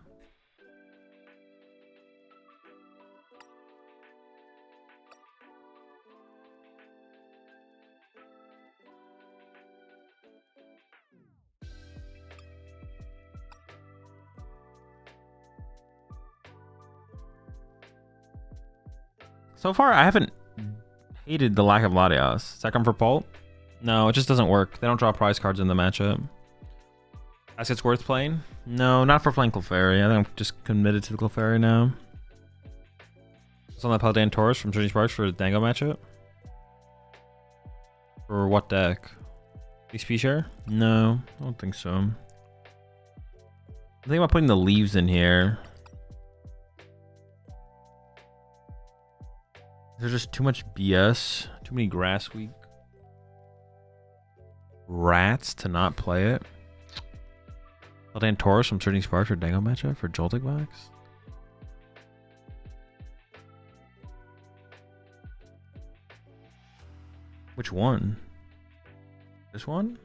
So far, I haven't hated the lack of Latias. Second for Pult? No, it just doesn't work. They don't draw prize cards in the matchup. Ask it's worth playing? No, not for playing Clefairy. I think I'm just committed to the Clefairy now. It's on that Paldean Taurus from Journey Sparks for the Dango matchup. For what deck? XP share? No, I don't think so. I'm thinking about putting the leaves in here. There's just too much BS. Too many grass weak rats to not play it. Paldean Taurus from Journey Sparks for Dango matchup for Joltik Box. Which one? This one?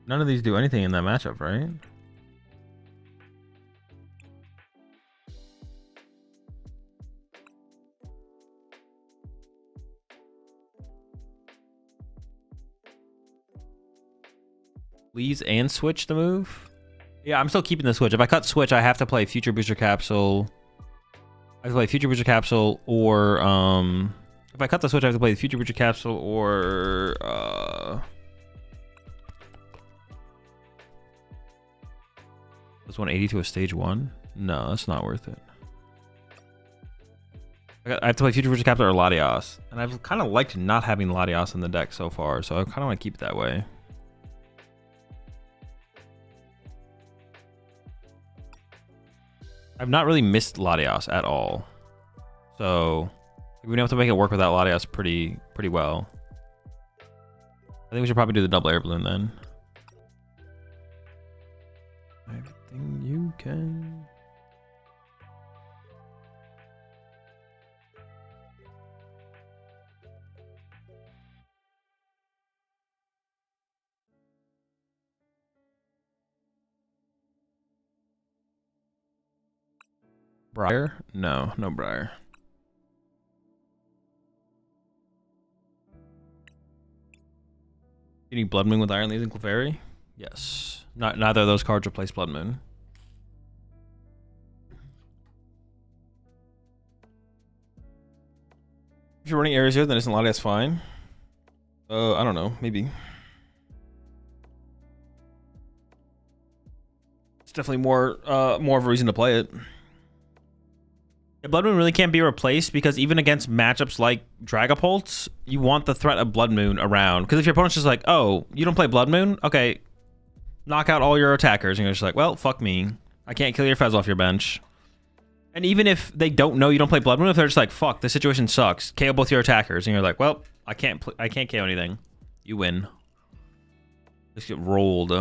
None of these do anything in that matchup, right? Leaves and switch the move? Yeah, I'm still keeping the switch. If I cut switch, I have to play Future Booster Capsule. I have to play Future Booster Capsule or if I cut the switch, I have to play the Future Booster Capsule or That's 180 to a stage 1? No, that's not worth it. I have to play Future Booster Capsule or Latias. And I've kind of liked not having Latias in the deck so far, so I kind of want to keep it that way. I've not really missed Latias at all. So we've been able to make it work without Latias pretty well. I think we should probably do the double air balloon then. Everything you can. Briar? No, no Briar. You need Blood Moon with Iron Leaves and Clefairy? Yes. Neither of those cards replace Blood Moon. If you're running areas here, then isn't Latias fine? I don't know. Maybe. It's definitely more of a reason to play it. Blood Moon really can't be replaced because even against matchups like Dragapult, you want the threat of Blood Moon around. Because if your opponent's just like, oh, you don't play Blood Moon? Okay, knock out all your attackers. And you're just like, well, fuck me. I can't kill your Fez off your bench. And even if they don't know you don't play Blood Moon, if they're just like, fuck, this situation sucks, KO both your attackers. And you're like, well, I can't KO anything. You win. Just get rolled.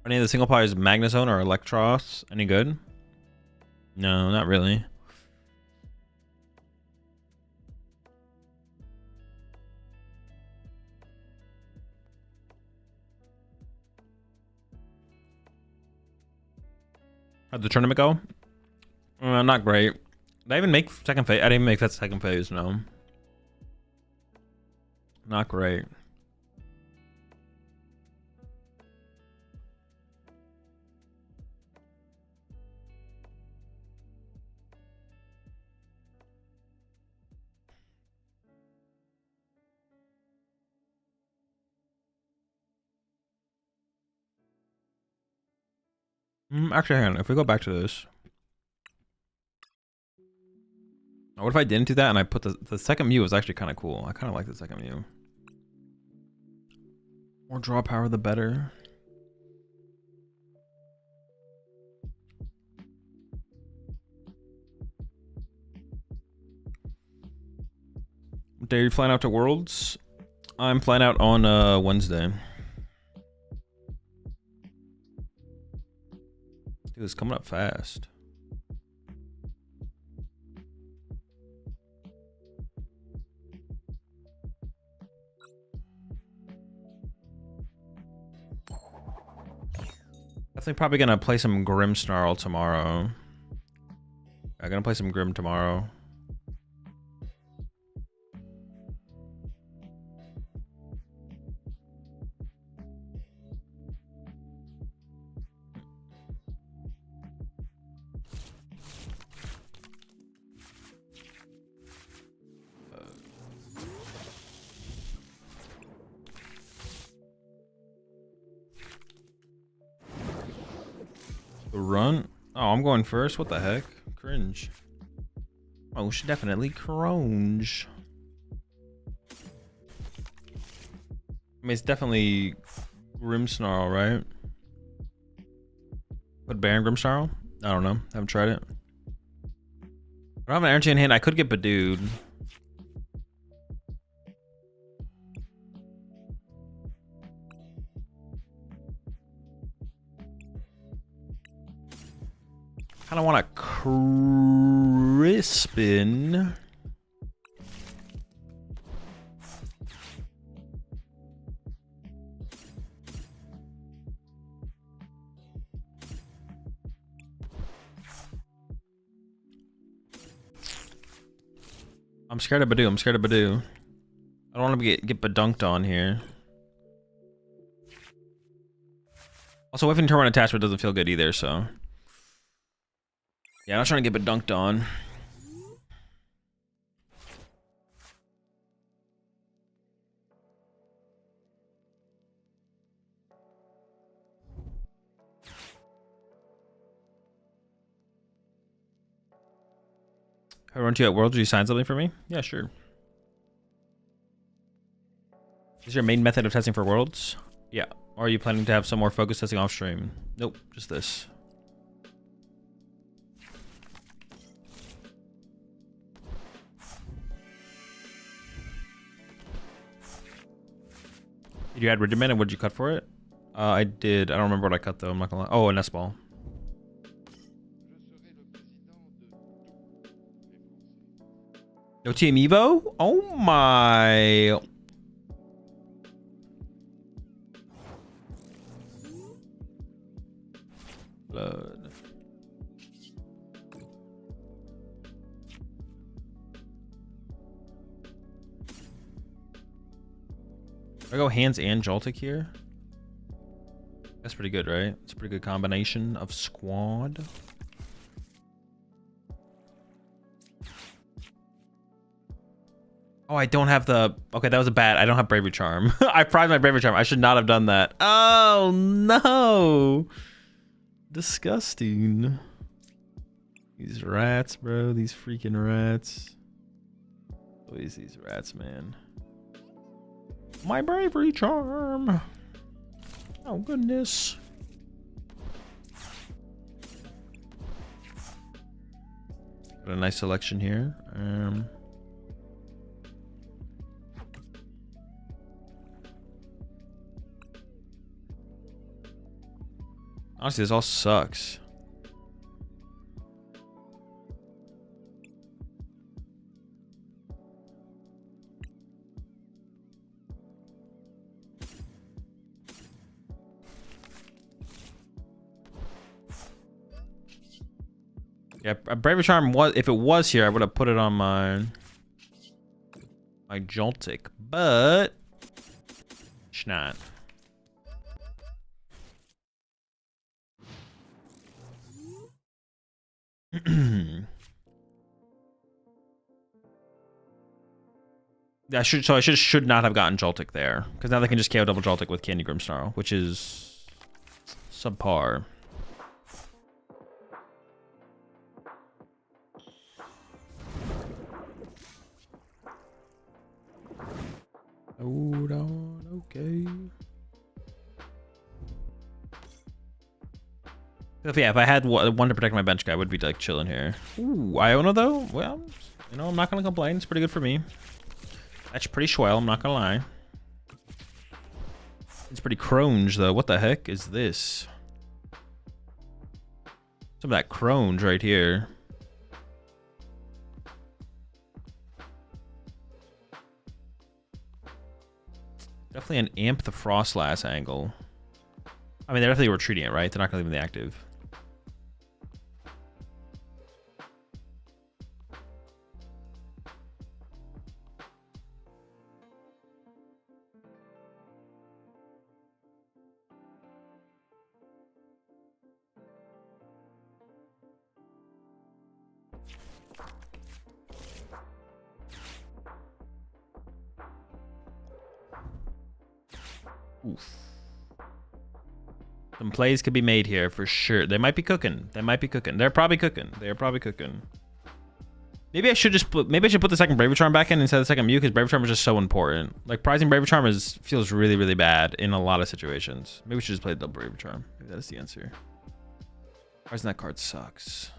Any of the single players, Magnezone or Electros, any good? No, not really. How'd the tournament go? Not great. Did I even make second phase? I didn't even make that second phase, no. Not great. Actually, hang on. If we go back to this. What if I didn't do that and I put the second Mew was actually kind of cool. I kind of like the second Mew. More draw power, the better. What day are you flying out to Worlds? I'm flying out on Wednesday. Dude, it's coming up fast. Definitely probably gonna play some Grimmsnarl tomorrow. I'm gonna play some Grim tomorrow. Run? Oh, I'm going first. What the heck? Cringe. Oh, should definitely cringe. I mean, it's definitely Grimmsnarl, right? Put Baron Grimmsnarl? I don't know. Haven't tried it. I don't have an energy in hand. I could get Badooed. Kind of want a Crispin. I'm scared of Badoo. I'm scared of Badoo. I don't want to get badunked on here. Also, whiffing turn one attachment doesn't feel good either, so. Yeah, I'm not trying to get badunked on. I run to you at Worlds. Will you sign something for me? Yeah, sure. Is your main method of testing for Worlds? Yeah. Or are you planning to have some more focus testing off stream? Nope, just this. Did you add Regiment and what did you cut for it? I did. I don't remember what I cut though. I'm not gonna lie. Oh, a nest ball. No Team Evo? Oh my. Blood. I go Hands and Joltik here. That's pretty good, right? It's a pretty good combination of squad. Oh, I don't have the... Okay, that was a bad... I don't have Bravery Charm. I prized my Bravery Charm. I should not have done that. Oh, no. Disgusting. These rats, bro. These freaking rats. Always these rats, man. My Bravery Charm. Oh, goodness. Got a nice selection here. Honestly, this all sucks. Yeah, a Bravery Charm was, if it was here, I would have put it on my Joltik, but it's not. I should not have gotten Joltik there, because now they can just KO double Joltik with Candy Grimmsnarl, which is subpar. Hold on, okay. If I had one to protect my bench guy, I would be like chilling here. Ooh, Iona though? Well, you know, I'm not gonna complain. It's pretty good for me. That's pretty swell, I'm not gonna lie. It's pretty cronge though. What the heck is this? Some of that cronge right here. Definitely an Amp the Frostlass angle. I mean, they're definitely retreating it, right? They're not gonna leave him the active. Oof. Some plays could be made here for sure. They might be cooking. They might be cooking. They're probably cooking. They're probably cooking. Maybe I should just put. Maybe I should put the second Bravery Charm back in instead of the second Mew, because Bravery Charm is just so important. Like prizing Bravery Charm feels really, really bad in a lot of situations. Maybe we should just play the double Bravery Charm. Maybe that's the answer. Prizing that card sucks.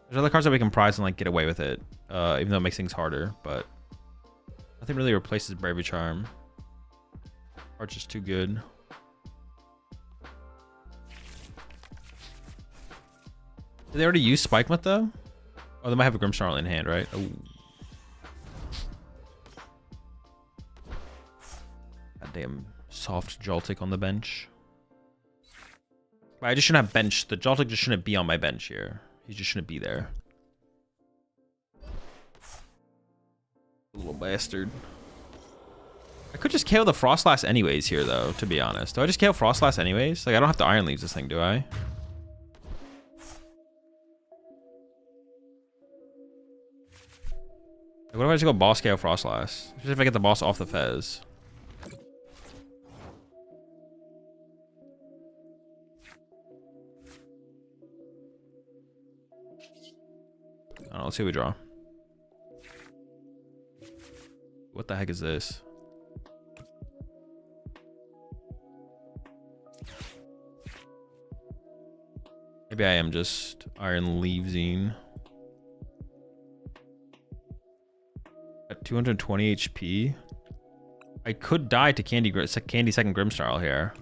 There's other cards that we can prize and like get away with it, even though it makes things harder. But nothing really replaces Bravery Charm. Card's just too good. Did they already use Spikemuth though? Oh, they might have a Grimmsnarl in hand, right? Oh. Goddamn soft Joltik on the bench. I just shouldn't have bench. The Joltik just shouldn't be on my bench here. He just shouldn't be there. Little bastard. I could just KO the Frostlass anyways here though, to be honest. Do I just KO Frostlass anyways? Like I don't have to Iron Leaves this thing, do I? Like, what if I just go boss KO Frostlass? Just if I get the boss off the Fez. I don't know, let's see what we draw. What the heck is this? Maybe I am just Iron Leavesing. At 220 HP. I could die to Candy second Grimmsnarl here.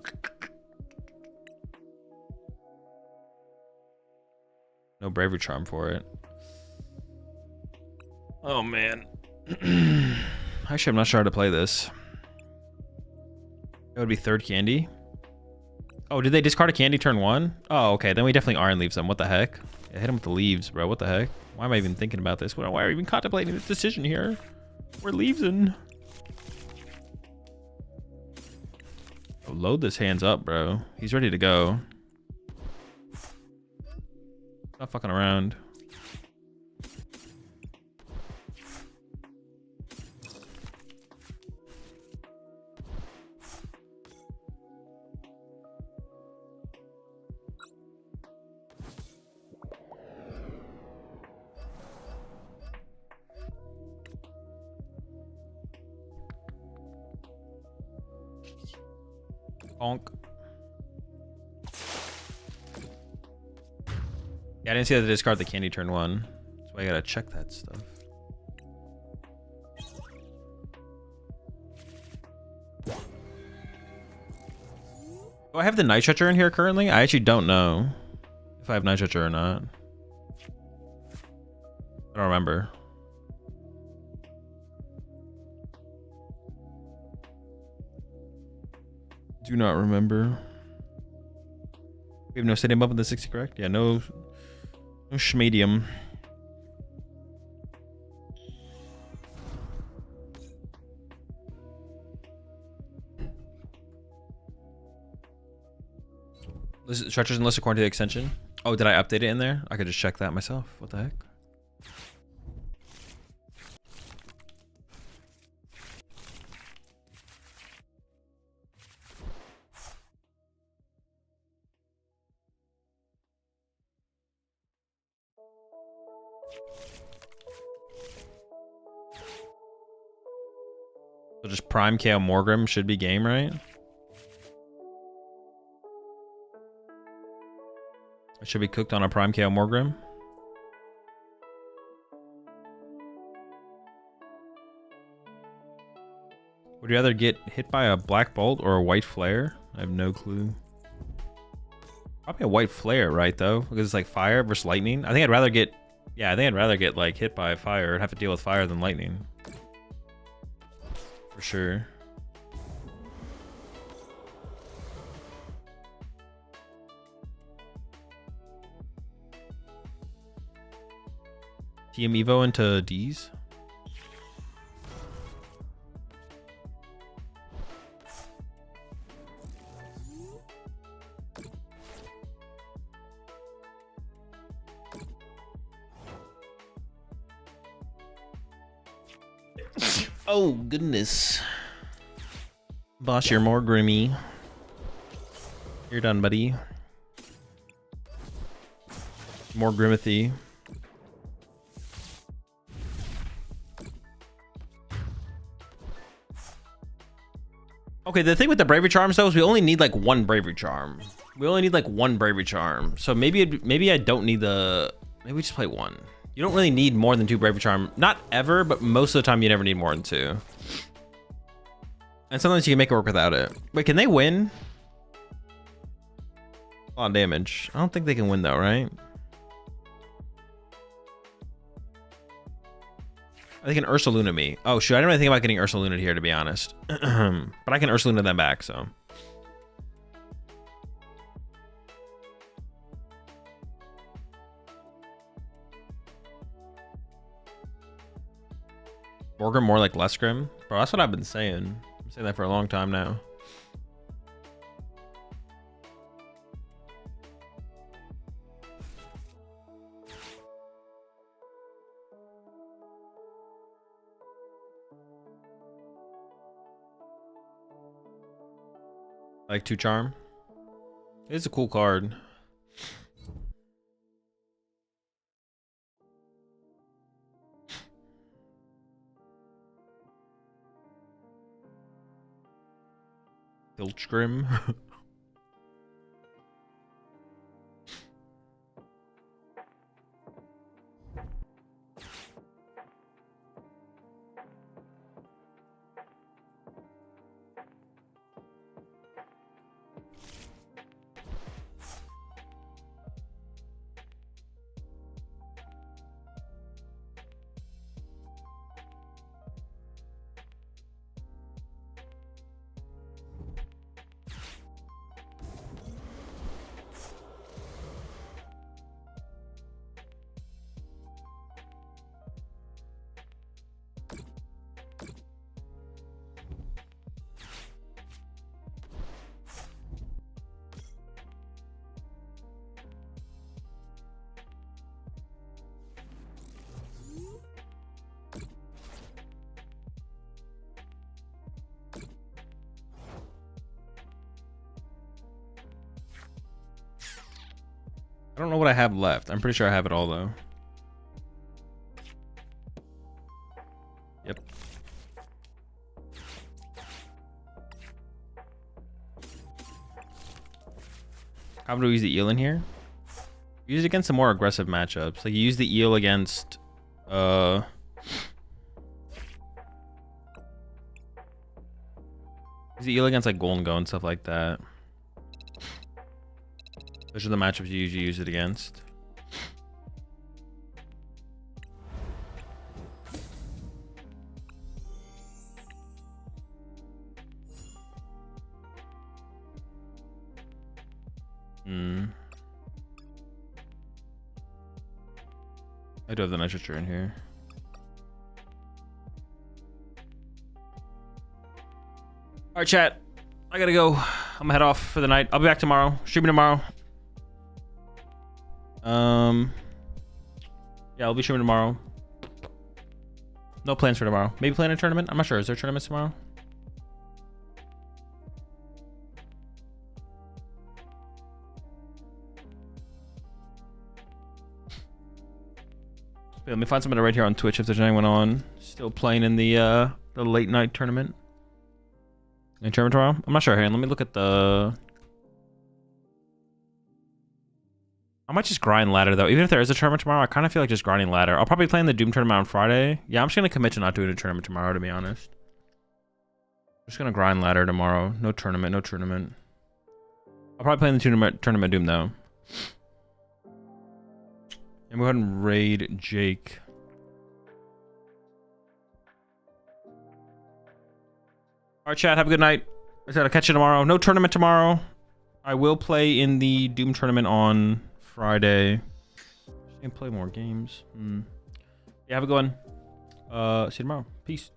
No Bravery Charm for it. Oh man. Actually, I'm not sure how to play this. It would be third Candy. Oh, did they discard a Candy turn one? Oh, okay. Then we definitely Iron Leaves them. What the heck? Yeah, hit him with the leaves, bro. What the heck? Why am I even thinking about this? Why are we even contemplating this decision here? We're leavesing. Oh, load this hands up, bro. He's ready to go. Not fucking around. Bonk. Yeah, I didn't see that they discard the candy turn 1. That's why I gotta check that stuff. Do I have the Night Stretcher in here currently? I actually don't know if I have Night Stretcher or not. I don't remember. Do not remember. We have no stadium up in the 60, correct? Yeah, no schmadium. Stretchers unless according to the extension. Oh, did I update it in there? I could just check that myself. What the heck? So just Prime KO Morgrim should be game, right? It should be cooked on a Prime KO Morgrim. Would you rather get hit by a black bolt or a white flare? I have no clue. Probably a white flare, right, though? Because it's like fire versus lightning. I think I'd rather get... Yeah, I think I'd rather get like hit by fire and have to deal with fire than lightning. For sure. TM Evo into D's. Oh, goodness. Boss, you're more grimy. You're done, buddy. More grimithy. Okay, the thing with the Bravery Charms, though, is we only need, like, one Bravery Charm. We only need, like, one Bravery Charm. So maybe I don't need the... Maybe we just play one. You don't really need more than 2 Bravery Charm. Not ever, but most of the time you never need more than 2. And sometimes you can make it work without it. Wait, can they win? A lot of damage. I don't think they can win though, right? They can Ursaluna me. Oh shoot, I didn't really think about getting Ursaluna here, to be honest. But I can Ursaluna them back, so. Morgrim more like less grim? Bro, that's what I've been saying. I'm saying that for a long time now. Like 2 charm. It's a cool card. Filchgrim. I don't know what I have left. I'm pretty sure I have it all though. Yep. How do we use the eel in here? Use it against some more aggressive matchups. Like you use the eel against use the eel against like Gholdengo and stuff like that. Those are the matchups you usually use it against. I do have the nitrogen in here. All right, chat. I gotta go. I'm gonna head off for the night. I'll be back tomorrow. Streaming tomorrow. Yeah, I'll be streaming tomorrow. No plans for tomorrow. Maybe playing a tournament. I'm not sure. Is there tournaments tomorrow? Let me find somebody right here on Twitch if there's anyone on still playing in the late night tournament. Any tournament tomorrow? I'm not sure. Hang on, let me look at the. I might just grind ladder though. Even if there is a tournament tomorrow, I kind of feel like just grinding ladder. I'll probably play in the Doom tournament on Friday. Yeah, I'm just gonna commit to not doing a tournament tomorrow, to be honest. I'm just gonna grind ladder tomorrow. No tournament. No tournament. I'll probably play in the tournament Doom though. And go ahead and raid Jake. Alright, chat, have a good night. I said I'll catch you tomorrow. No tournament tomorrow. I will play in the Doom tournament on Friday. Just gonna play more games. Yeah, have a good one. See you tomorrow. Peace.